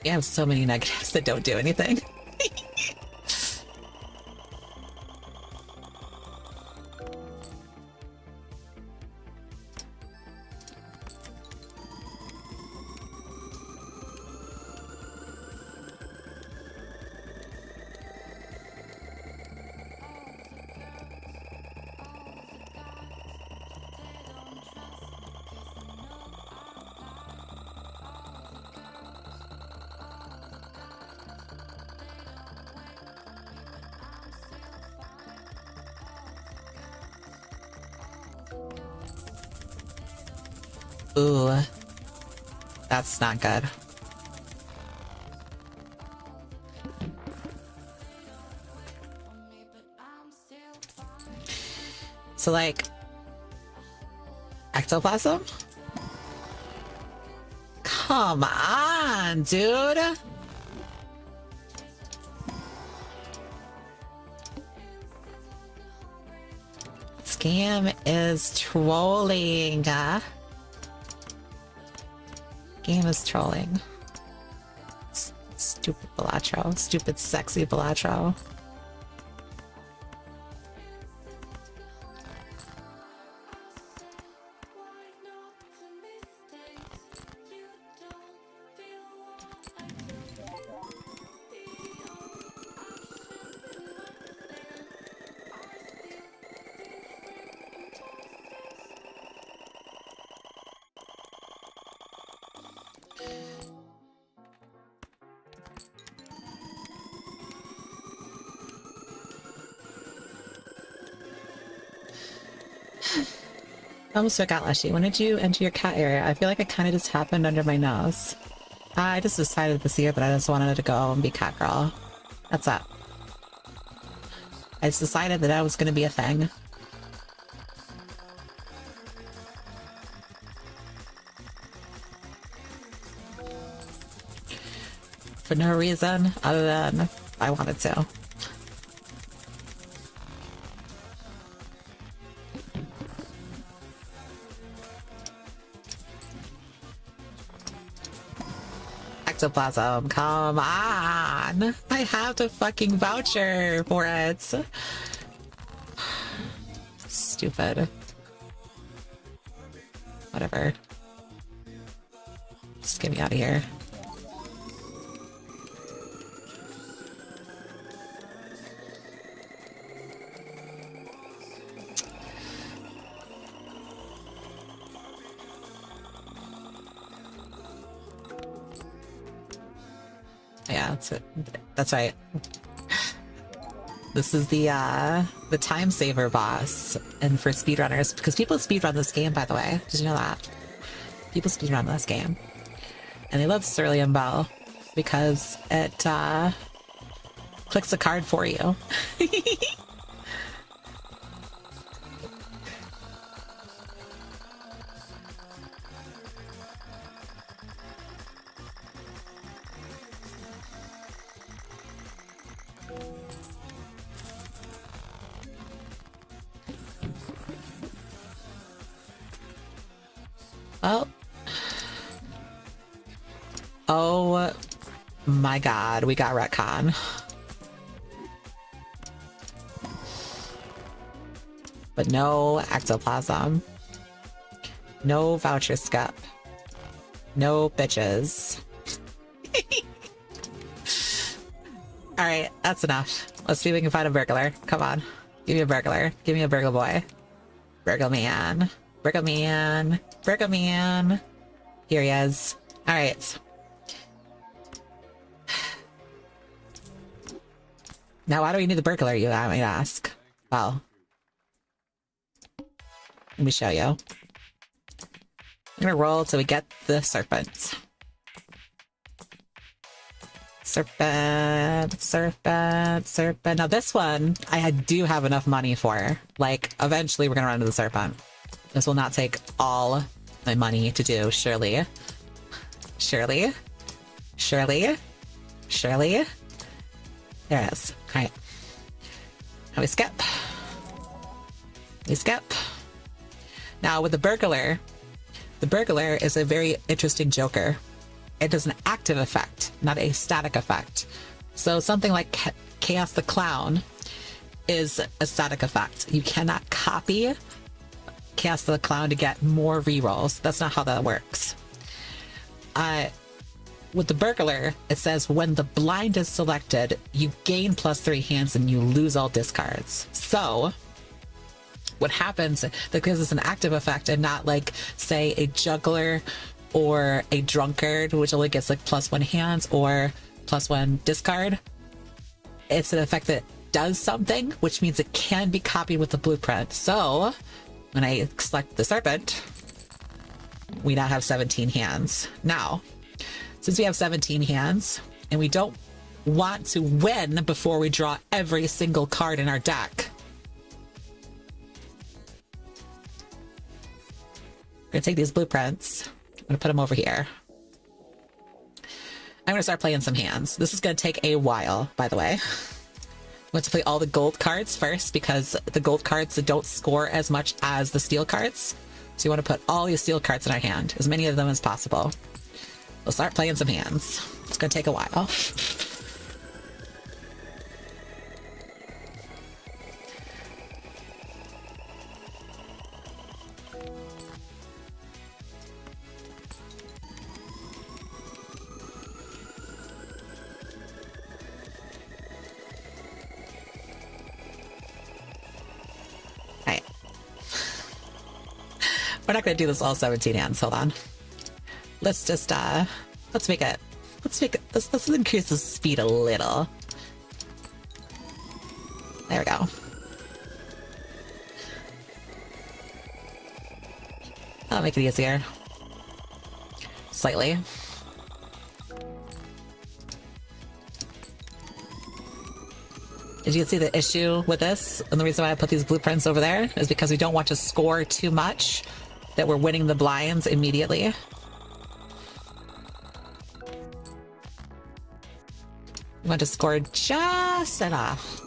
You have so many negatives that don't do anything. Ooh, that's not good. So, like, ectoplasm? Come on, dude. It's game is trolling. Game is trolling. Stupid Balatro. Stupid sexy Balatro. I almost forgot, Leshy. When did you enter your cat area? I feel like it kind of just happened under my nose. I just decided this year that I just wanted to go and be cat girl. That's it. I just decided that I was going to be a thing. For no reason other than I wanted to. Ectoplasm, come on! I have the fucking voucher for it. Stupid. Whatever. Just get me out of here. Yeah, that's it. That's right. This is the time saver boss, and for speedrunners, because people speedrun this game, by the way. Did you know that? People speedrun this game, and they love Cerulean Bell because it clicks a card for you. Oh. Oh my god, we got retcon. But no ectoplasm. No voucher skip. No bitches. Alright, that's enough. Let's see if we can find a burglar. Come on. Give me a burglar. Give me a burglar boy. Burglar man. Burglar man. Burglar man. Here he is. Alright. Now, why do we need the burglar, you might ask? Well, let me show you. I'm gonna roll till we get the serpent. Serpent, serpent, serpent. Now this one, I do have enough money for. Like, eventually we're gonna run into the serpent. This will not take all my money to do, surely. Surely. Surely. Surely. There it is. Alright. Now we skip. We skip. Now with the burglar is a very interesting joker. It does an active effect, not a static effect. So something like Chaos the Clown is a static effect. You cannot copy Chaos the Clown to get more rerolls. That's not how that works. With the burglar, it says when the blind is selected, you gain +3 hands and you lose all discards. So what happens, because it's an active effect and not like, say, a juggler or a drunkard, which only gets like +1 hands or +1 discard, it's an effect that does something, which means it can be copied with the blueprint. So when I select the serpent, we now have 17 hands. Now, since we have 17 hands and we don't want to win before we draw every single card in our deck, we're gonna take these blueprints. I'm gonna put them over here. I'm gonna start playing some hands. This is gonna take a while, by the way. Want to play all the gold cards first because the gold cards don't score as much as the steel cards. So you want to put all your steel cards in our hand, as many of them as possible. We'll start playing some hands. It's going to take a while. We're not going to do this all 17 hands. Hold on. Let's just, let's increase the speed a little. There we go. That'll make it easier. Slightly. As you can see, the issue with this, and the reason why I put these blueprints over there, is because we don't want to score too much that we're winning the blinds immediately. We want to score just enough.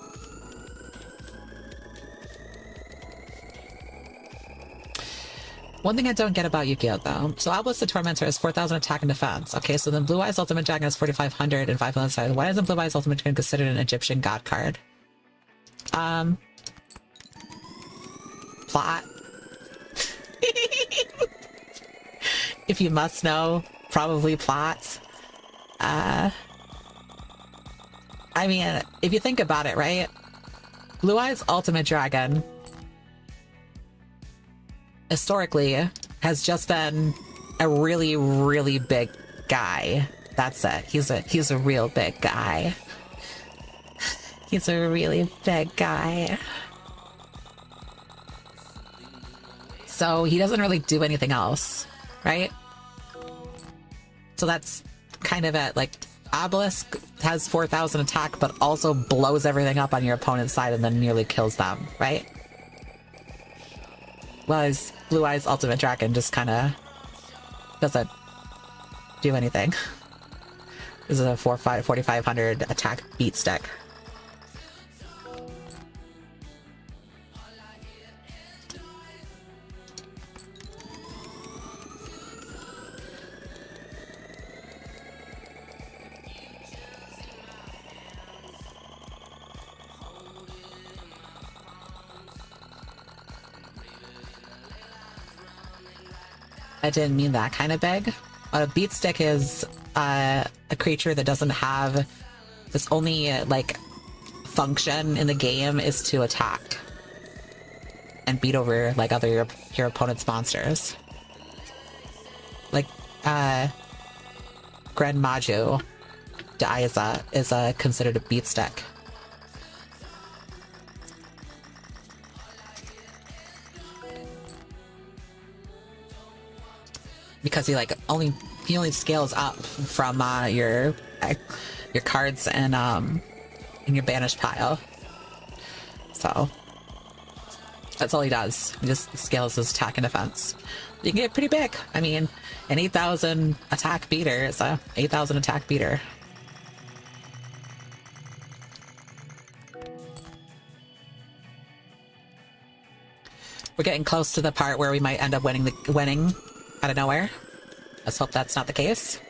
One thing I don't get about Yu-Gi-Oh though, so Obelisk the Tormentor has 4,000 attack and defense. Okay, so then Blue Eyes Ultimate Dragon has 4,500 and 5,000 size. Why isn't Blue Eyes Ultimate Dragon considered an Egyptian god card? Plot. If you must know, probably plot. I mean, if you think about it, right? Blue Eyes Ultimate Dragon historically has just been a really, really big guy. That's it. He's a real big guy. He's a really big guy. So he doesn't really do anything else, right? So that's kind of it. Like, Obelisk has 4,000 attack, but also blows everything up on your opponent's side and then nearly kills them, right? Whereas Blue Eyes Ultimate Dragon just kind of doesn't do anything. This is a 4,500 attack beat stick. I didn't mean that kind of big. A beat stick is a creature that doesn't have this only like function in the game is to attack and beat over like other your opponent's monsters. Like Gren Maju Daiza is considered a beat stick. Because he only scales up from your cards and in your banished pile. So that's all he does. He just scales his attack and defense. You can get pretty big. I mean, an 8,000 attack beater is a 8,000 attack beater. We're getting close to the part where we might end up winning out of nowhere. Let's hope that's not the case.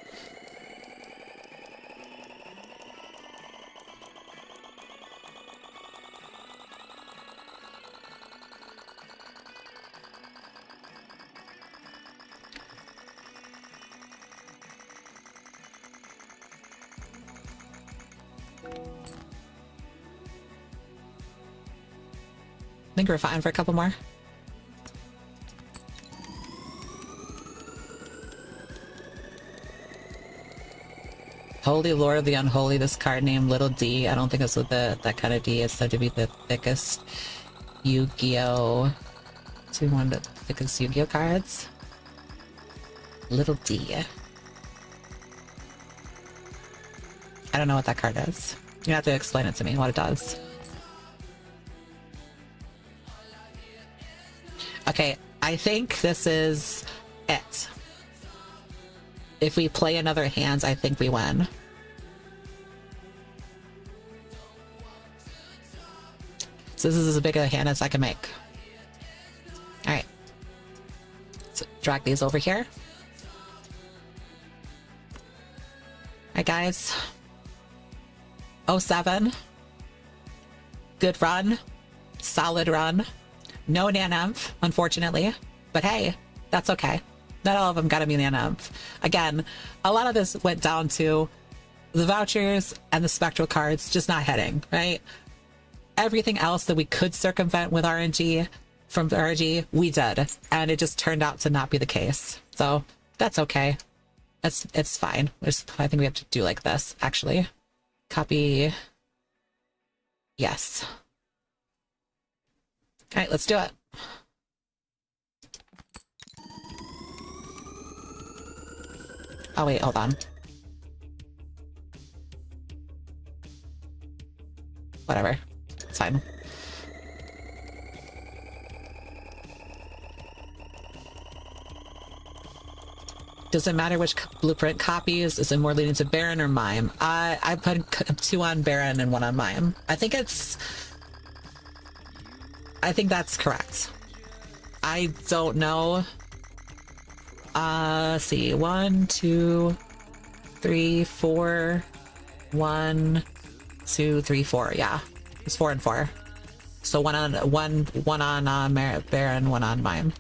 I think we're fine for a couple more. Holy Lord of the Unholy, this card named Little D. I don't think it's with that kind of D. It's said to be the thickest Yu-Gi-Oh! So we wanted the thickest Yu-Gi-Oh! Cards. Little D. I don't know what that card is. You have to explain it to me, what it does. Okay, I think this is it. If we play another hands, I think we win. So this is as big a hand as I can make. All right. Let's drag these over here. All right, guys. 07. Good run. Solid run. No Nanemph, unfortunately. But hey, that's okay. Not all of them got to be Nanemph. Again, a lot of this went down to the vouchers and the spectral cards just not hitting, right? Everything else that we could circumvent with RNG from the RNG, we did. And it just turned out to not be the case. So that's okay. It's fine. I think we have to do like this, actually. Copy. Yes. All right, let's do it. Oh, wait, hold on. Whatever. It's fine. Does it matter which blueprint copies? Is it more leaning to Baron or Mime? I put 2 on Baron and 1 on Mime. I think that's correct. I don't know. Let's see. 1, 2, 3, 4. 1, 2, 3, 4. Yeah, it's 4 and 4. So one on Baron, 1 on Mime.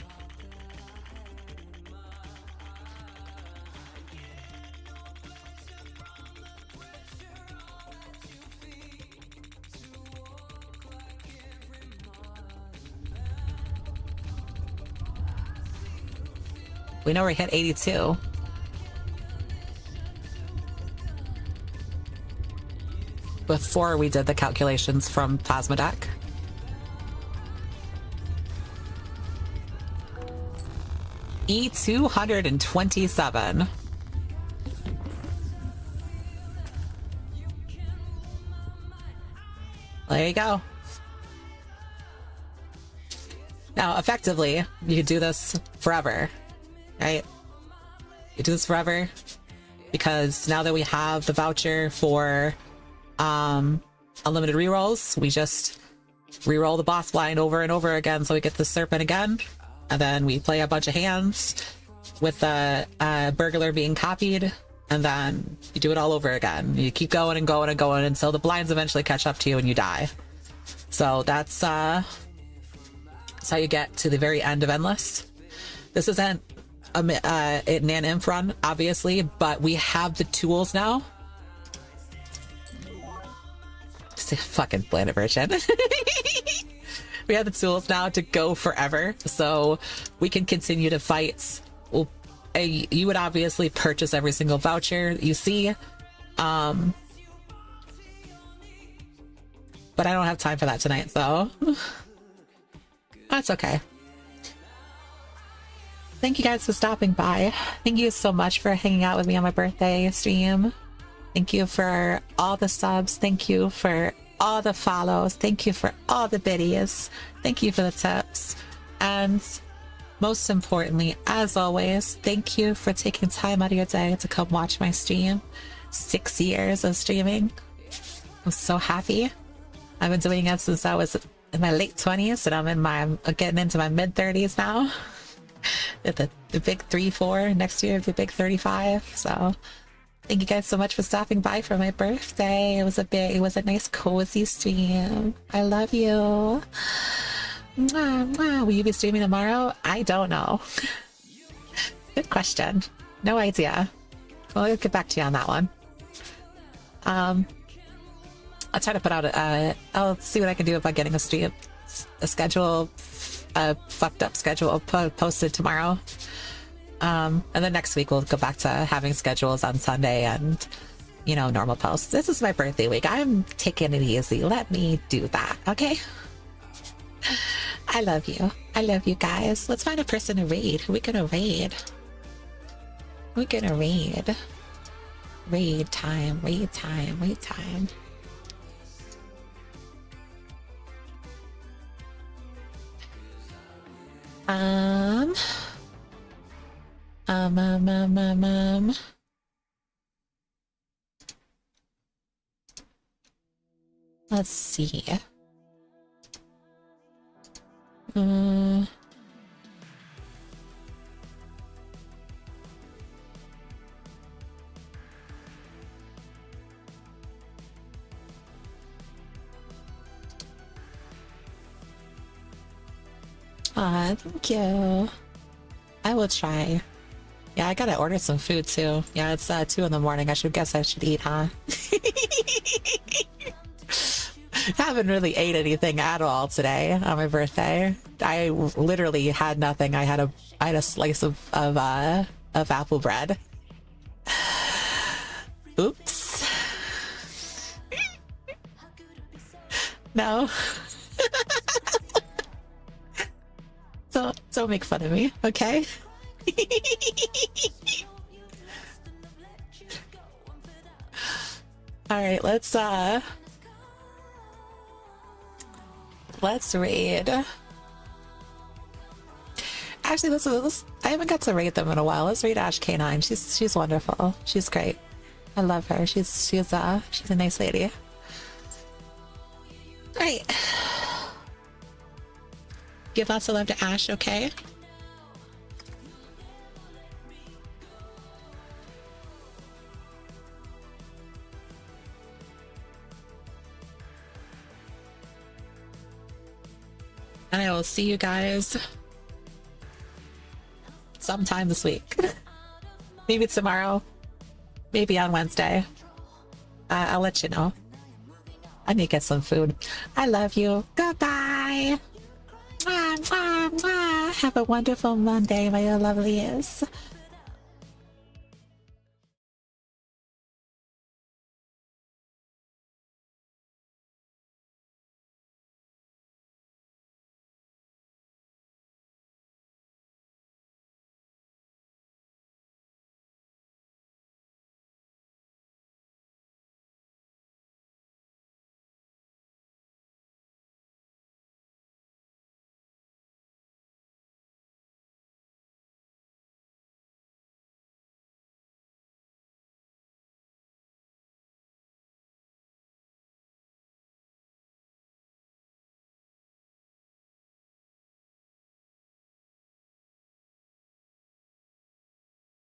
We know we hit 82. Before we did the calculations from Plasma Deck. E227. There you go. Now, effectively, you could do this forever. Right? You do this forever because now that we have the voucher for unlimited rerolls, we just reroll the boss blind over and over again so we get the serpent again, and then we play a bunch of hands with the burglar being copied, and then you do it all over again. You keep going and going and going until the blinds eventually catch up to you and you die. So that's how you get to the very end of Endless. This isn't an Nanemph run, obviously, but we have the tools now. It's a fucking planet version. We have the tools now to go forever, so we can continue to fight. Well, you would obviously purchase every single voucher you see, but I don't have time for that tonight, so that's okay. Thank you guys for stopping by. Thank you so much for hanging out with me on my birthday stream. Thank you for all the subs. Thank you for all the follows. Thank you for all the biddies. Thank you for the tips. And most importantly, as always, thank you for taking time out of your day to come watch my stream. 6 years of streaming. I'm so happy. I've been doing it since I was in my late 20s, and I'm getting into my mid 30s now. The big 34 next year, the big 35. So thank you guys so much for stopping by for my birthday. It was a nice cozy stream. I love you. Mwah, mwah. Will you be streaming tomorrow? I don't know. Good question. No idea. Well, I'll get back to you on that one. I'll try to put out I'll see what I can do about getting a fucked up schedule posted tomorrow. And then next week we'll go back to having schedules on Sunday and, normal posts. This is my birthday week. I'm taking it easy. Let me do that, okay? I love you. I love you guys. Let's find a person to raid. Who are we gonna raid? We're gonna raid. Raid time. Raid time. Raid time. Let's see. Mm. Aw, thank you. I will try. Yeah, I gotta order some food too. Yeah, it's 2 in the morning. I should guess I should eat, huh? Haven't really ate anything at all today on my birthday. I literally had nothing. I had a slice of apple bread. Oops. No. Don't make fun of me, okay? All right, let's raid. Actually, let's I haven't got to raid them in a while. Let's raid Ash K9. She's wonderful. She's great. I love her. She's a nice lady. All right. Give lots of love to Ash, okay? And I will see you guys sometime this week. Maybe tomorrow. Maybe on Wednesday. I'll let you know. I need to get some food. I love you. Goodbye. Mwah, mwah, mwah. Have a wonderful Monday, my lovelies.